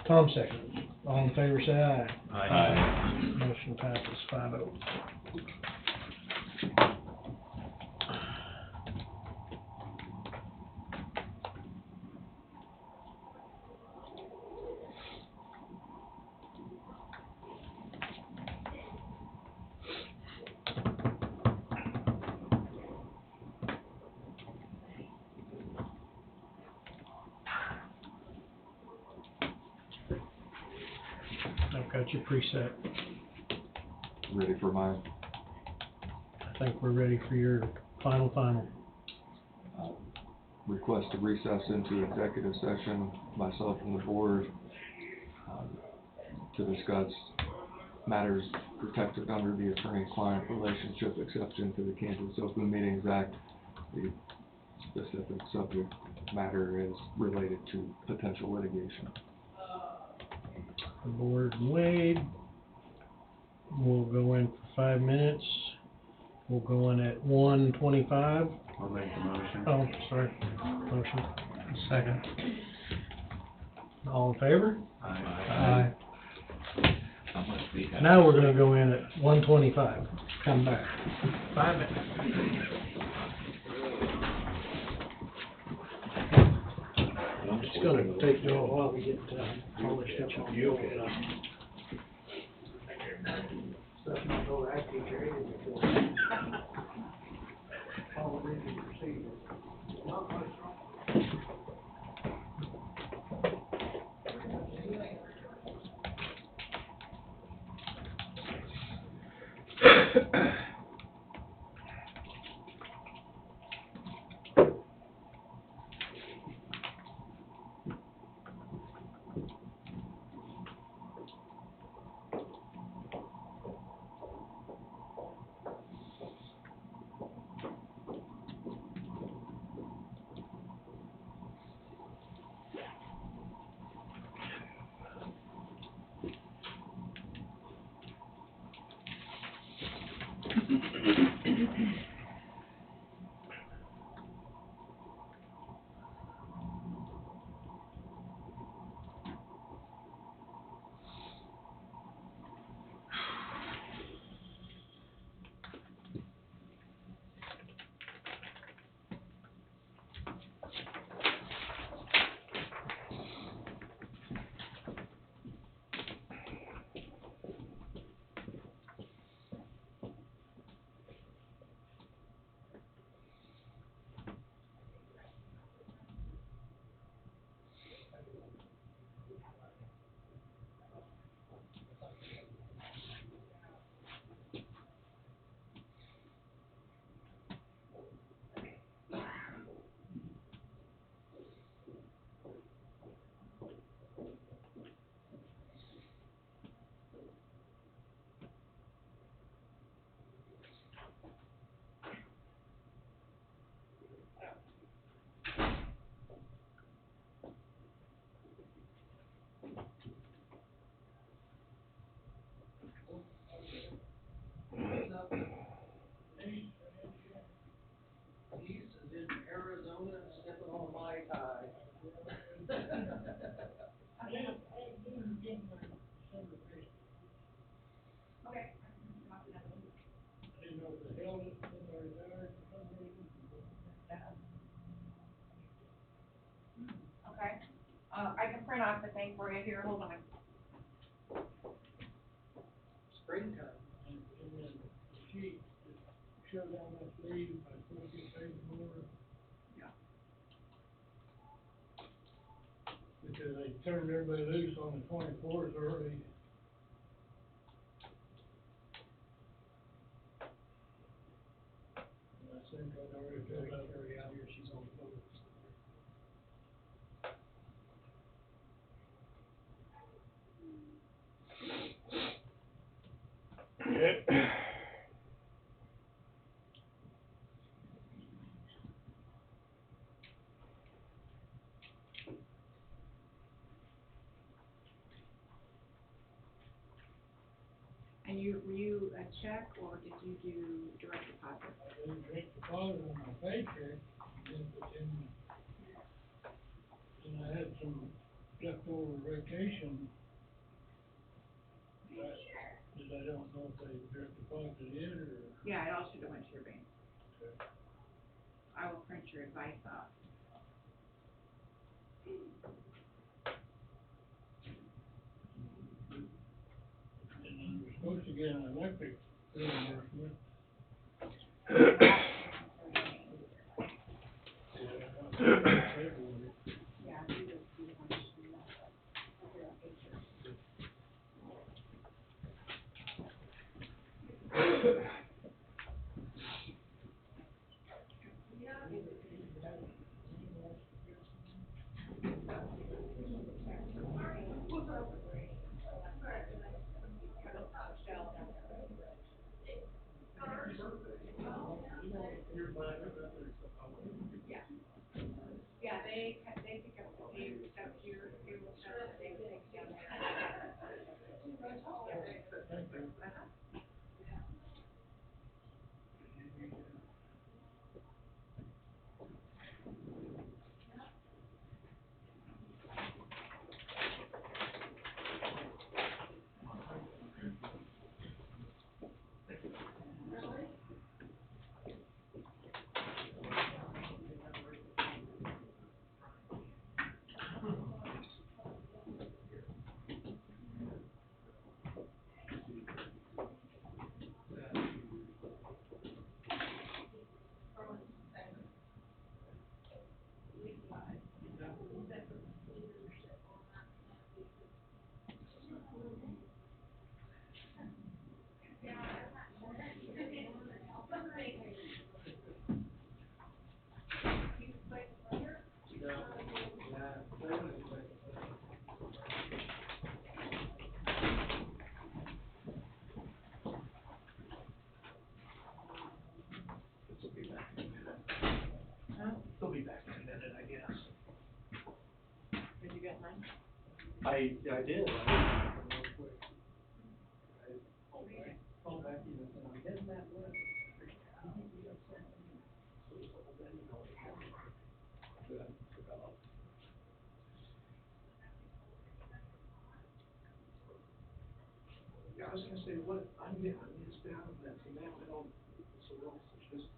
Tom seconds. All in favor, say aye. Aye. Motion passes 5-0. I've got your preset. ready for mine. I think we're ready for your final. Request to recess into executive session, myself and the board, to discuss matters protected under the attorney-client relationship exception to the Kansas Open Meetings Act. The specific subject matter is related to potential litigation. The board and Wade. We'll go in for 5 minutes. We'll go in at 1:25. I'll make the motion. Oh, sorry. Motion. second. All in favor? Aye. I must be happy. Now we're gonna go in at 1:25. Come back. 5 minutes. It's gonna take you a while to get all this stuff on you. Stuff you told that teacher aided before. Follow the procedure. Not much wrong. right here, hold on. Springtime. And then the sheet, shut down that lead, I suppose you pay more. Yeah. Because they turned everybody loose on the 24th early. And I think I'd already filled out her out here, she's on the phone. And were you a check or did you do direct deposit? I did direct deposit on my paycheck, and then I had some leftover vacation. That I don't know if they direct deposited it or. Yeah, it all should have went to your bank. I will print your advice off. And then we're supposed to get an electric reimbursement. Yeah, you just do the one that you do that. Okay, I'll get yours. Yeah. Yeah, they pick up the pay stuff here, payroll stuff, that they take down there. Uh-huh. They'll be back in a minute, I guess. Did you get mine? I did. Real quick. Called back, you know, said, I'm getting that letter. Yeah, I was gonna say, what, I missed out on that, so now I don't, so else it's just.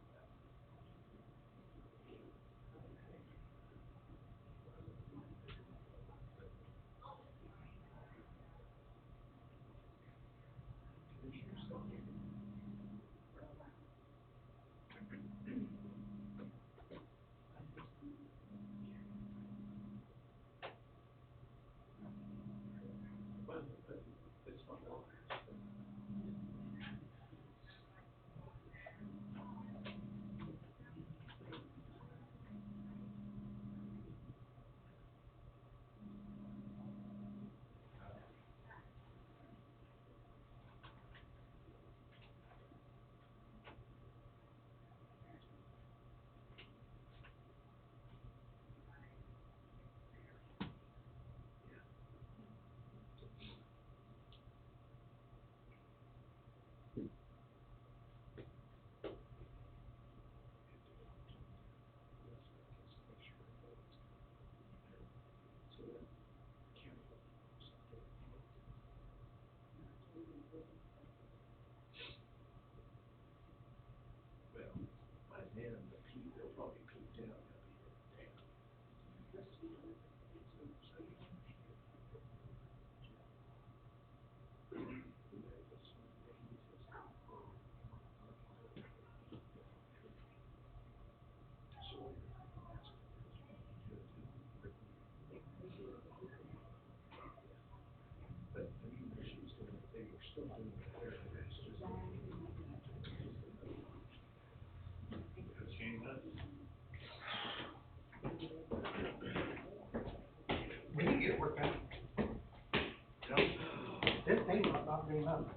But it's not long.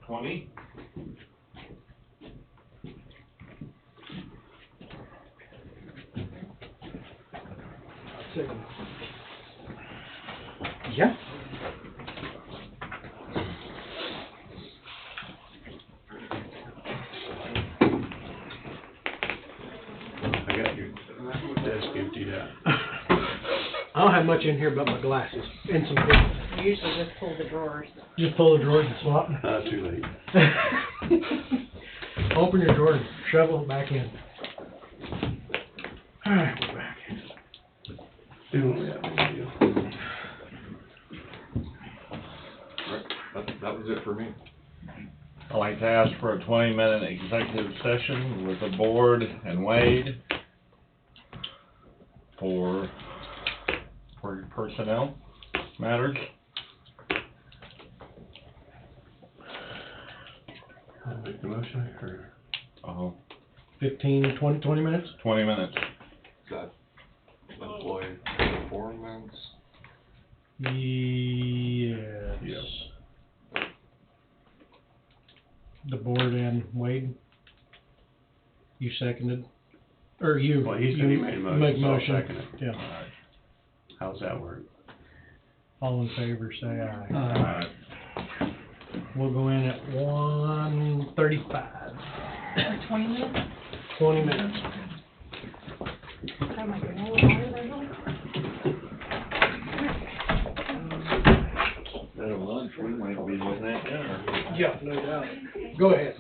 20? Second. Yeah. I got your desk emptied out. I don't have much in here but my glasses and some pens. We usually just pull the drawers. Just pull the drawers and swap. Too late. Open your drawer and shovel it back in. Alright, we're back. Doing that big deal. That was it for me. I'd like to ask for a 20-minute executive session with the board and Wade for personnel matters. I'll make the motion, or? 20 minutes? 20 minutes. Is that employee performance? Yes. Yep. The board and Wade? You seconded? Or you? Well, he said he made a motion, Make so I'll motion. second it. Yeah. Alright. How's that work? All in favor, say aye. Alright. We'll go in at 1:35. For 20 minutes? 20 minutes. I'm like, you know, water right now? Instead of lunch, we might be looking at dinner. Yeah, no doubt. Go ahead.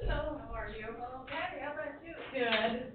Hello, how are you? Okay, how about you? Good.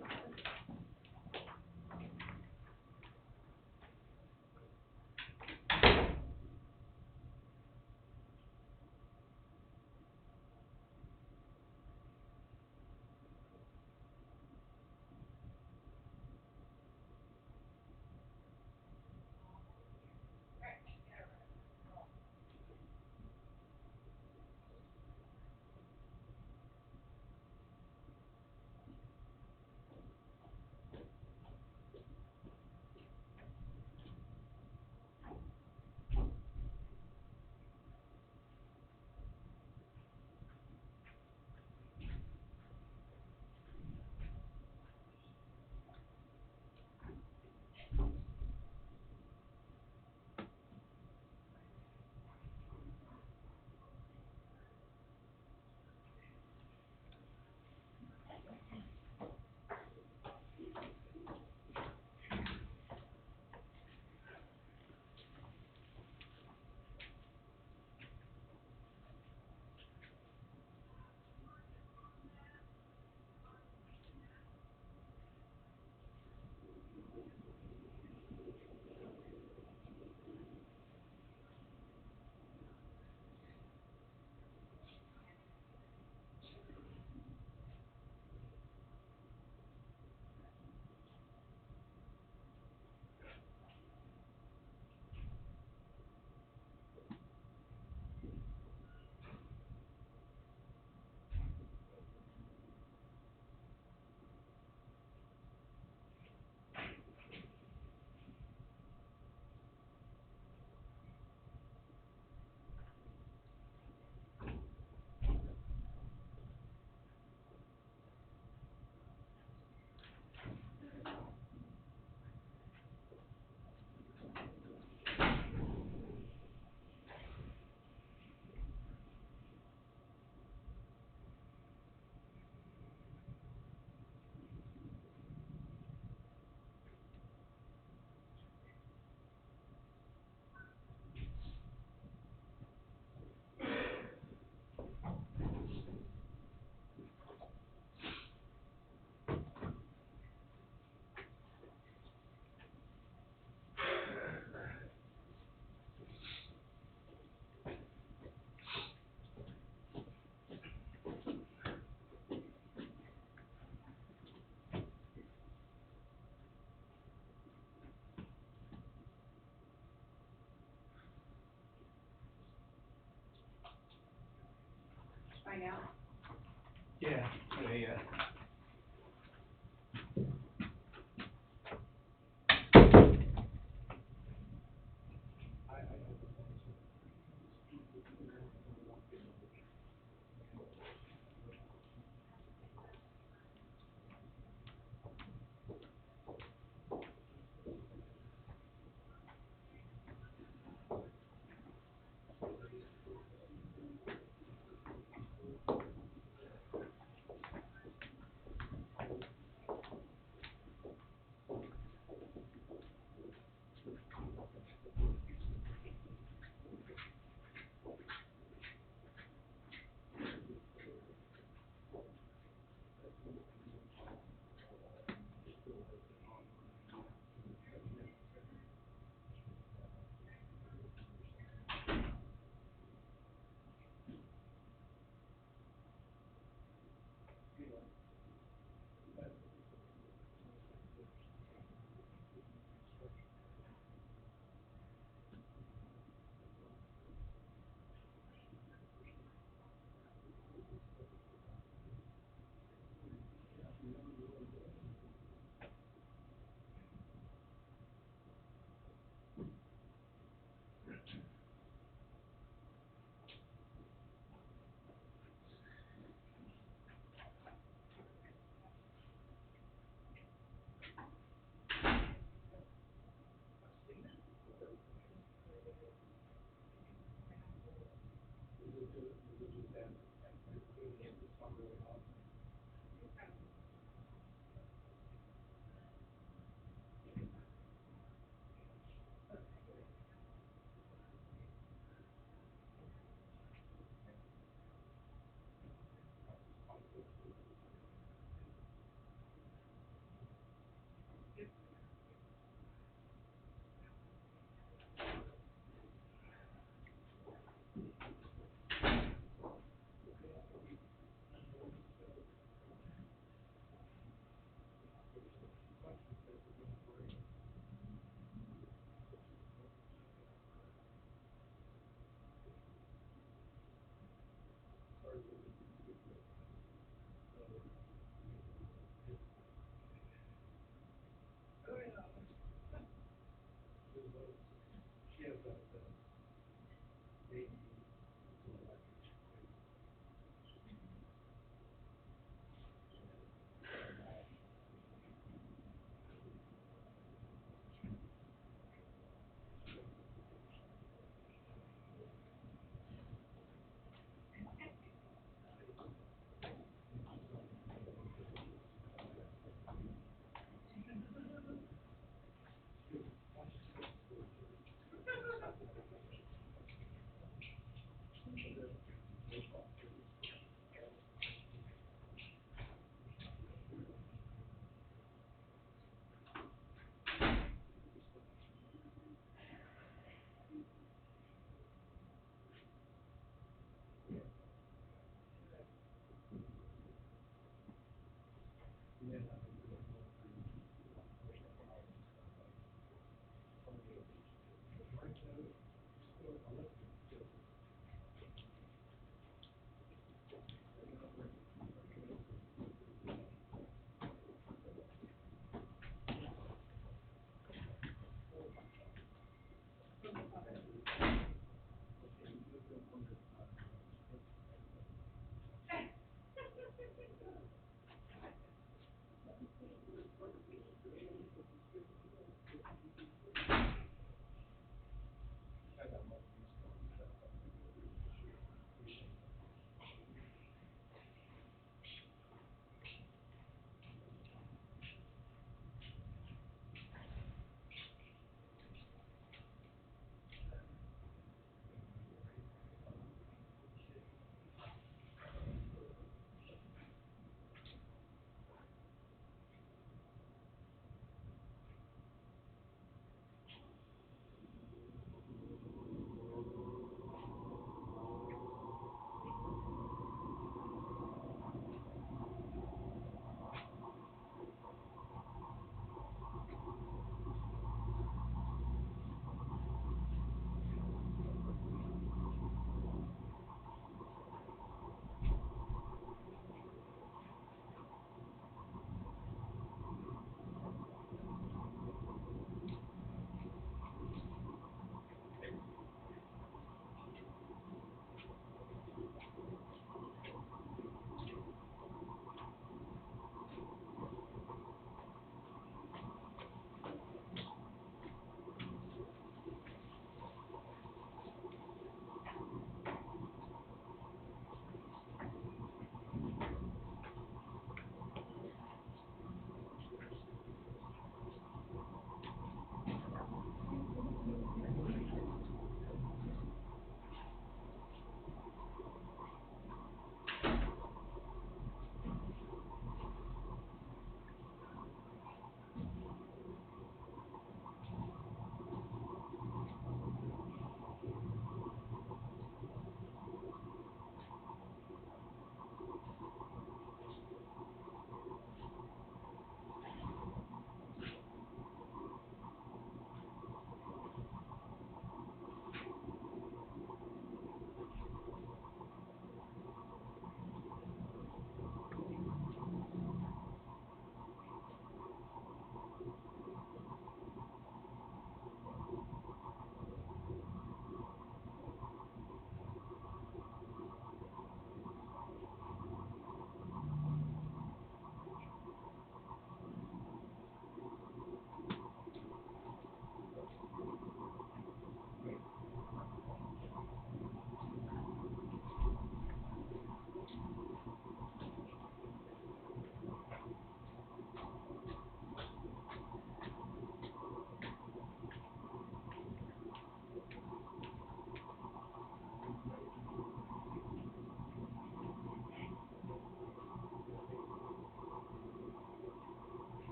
Find out. Yeah, yeah.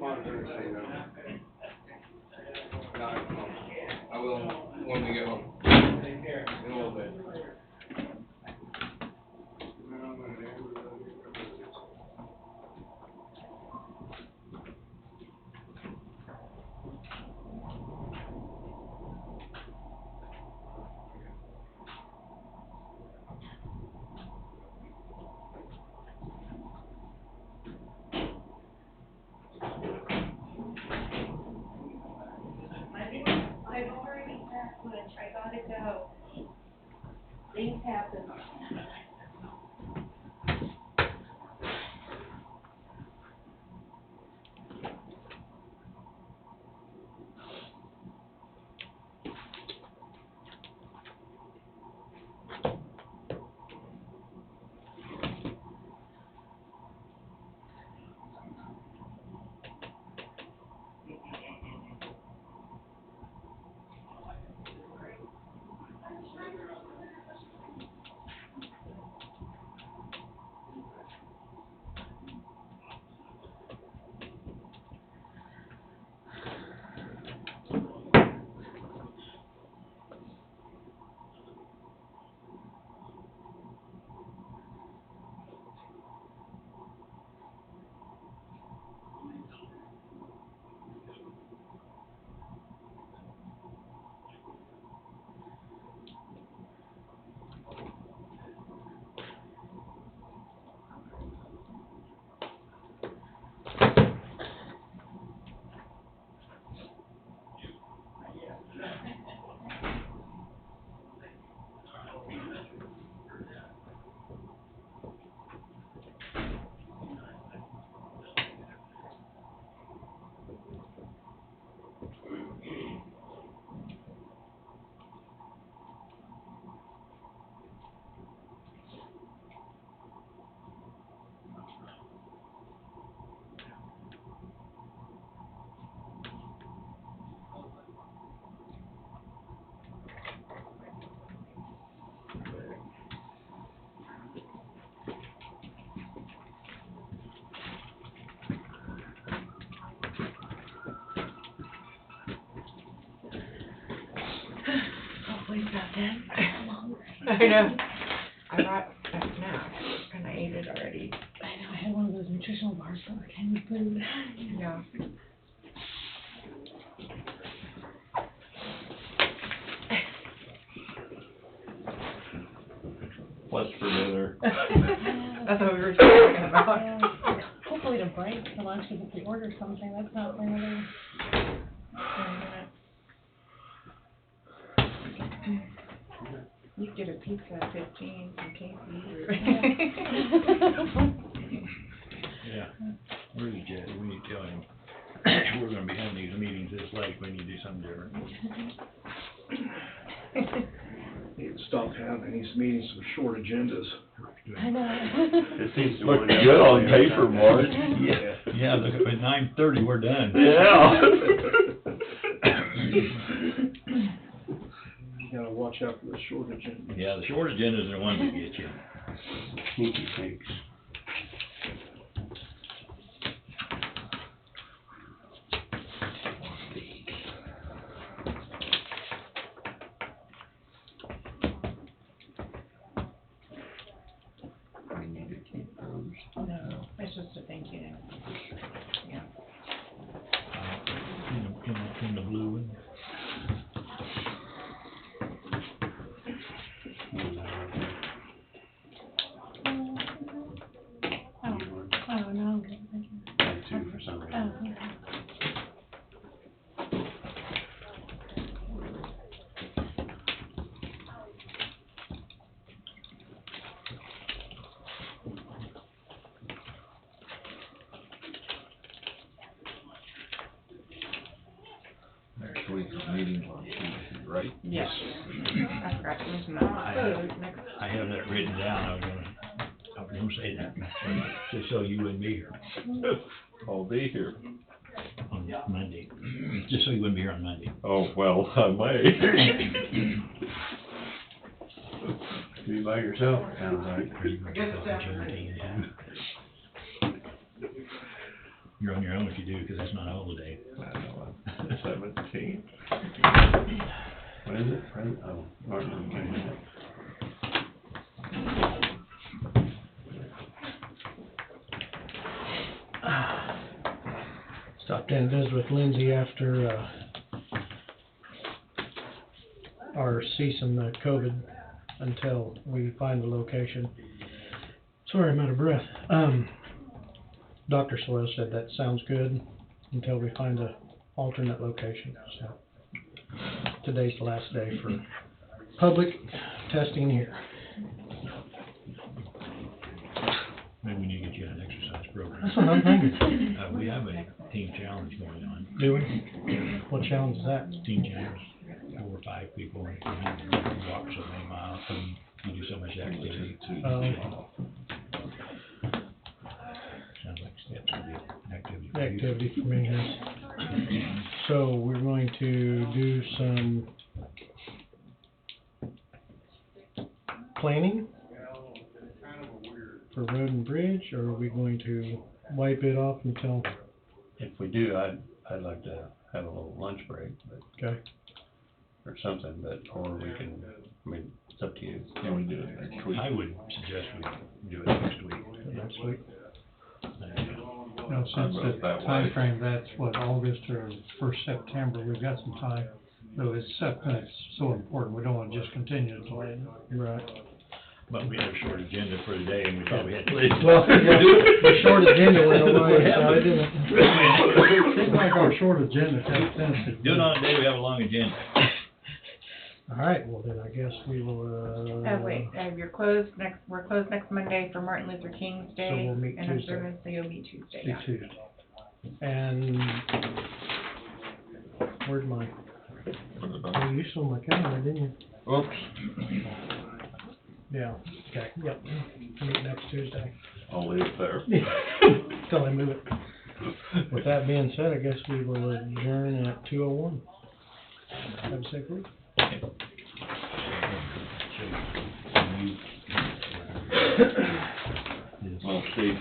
monitor, so you know. No, I will when we get home. In a little bit. I've already packed lunch, I gotta go. Things happen. Hopefully it's not dead. I know. I bought a snack and I ate it already. I know, I had one of those nutritional bars for canned food. Yeah. What's for dinner? That's what we were talking about. Hopefully to break for lunch, because if we order something, that's not for another 20 minutes. You could get a pizza at 15 from Casey's. Yeah, really, Jesse, we need to tell him, we're gonna be having these meetings this late, we need to do something different. Need to stop having these meetings with short agendas. I know. It seems to Look wind up good all on the other paper, time. Mark. Yeah, look, at 9:30, we're done. Yeah. You gotta watch out for the short agendas. Yeah, the short agendas are the ones that get you. Sneaky thinks. We need to keep those. No, it's just a thank you. Yeah. In the blue one. Oh, no, I'm good, thank you. I had two for some reason. Oh, okay. Next week's meeting on Tuesday, right? Yes. I forgot to mention that. I have that written down, I was gonna say that, just so you wouldn't be here I'll be here. on Monday, just so you wouldn't be here on Monday. Oh, well, I may. Be by yourself, sounds like. You're on your own if you do, because that's not a holiday. 17th. What is it? Oh, Martin Luther King Day. Stopped in and visited with Lindsay after, our ceasing the COVID until we find the location. Sorry, I'm out of breath. Dr. Soil said that sounds good until we find a alternate location, so. Today's the last day for public testing here. Maybe we need to get you an exercise program. That's what I'm thinking. We have a team challenge going on. Do we? What challenge is that? Team challenge, 4 or 5 people, and you walk so many miles, and you do so much activity. Sounds like steps would be an activity. for you. Activity for me, yes. So we're going to do some planning for road and bridge, or are we going to wipe it off until? If we do, I'd like to have a little lunch break, but. Okay. Or something, but, or we can, I mean, it's up to you. Can we do it next week? I would suggest we do it next week. Next week. Now, since the timeframe, that's what, August or first September, we've got some time. Though it's so important, we don't want to just continue to delay it. Right. But we had a short agenda for today, and we thought we had to leave. Well, the short agenda went away, so I didn't. Seems like our short agenda kind of tends to. Do it on a day we have a long agenda. All right, well then I guess we will, Wait, we're closed next Monday for Martin Luther King's Day. So we'll meet and Tuesday. observance, so you'll meet Tuesday, see yeah. Tuesday. And where'd my, oh, you saw my calendar, didn't you? Oops. Yeah, okay, yep, meet next Tuesday. I'll leave it there. Till I move it. With that being said, I guess we will adjourn at 2:01. Have a safe week. Well, Steve,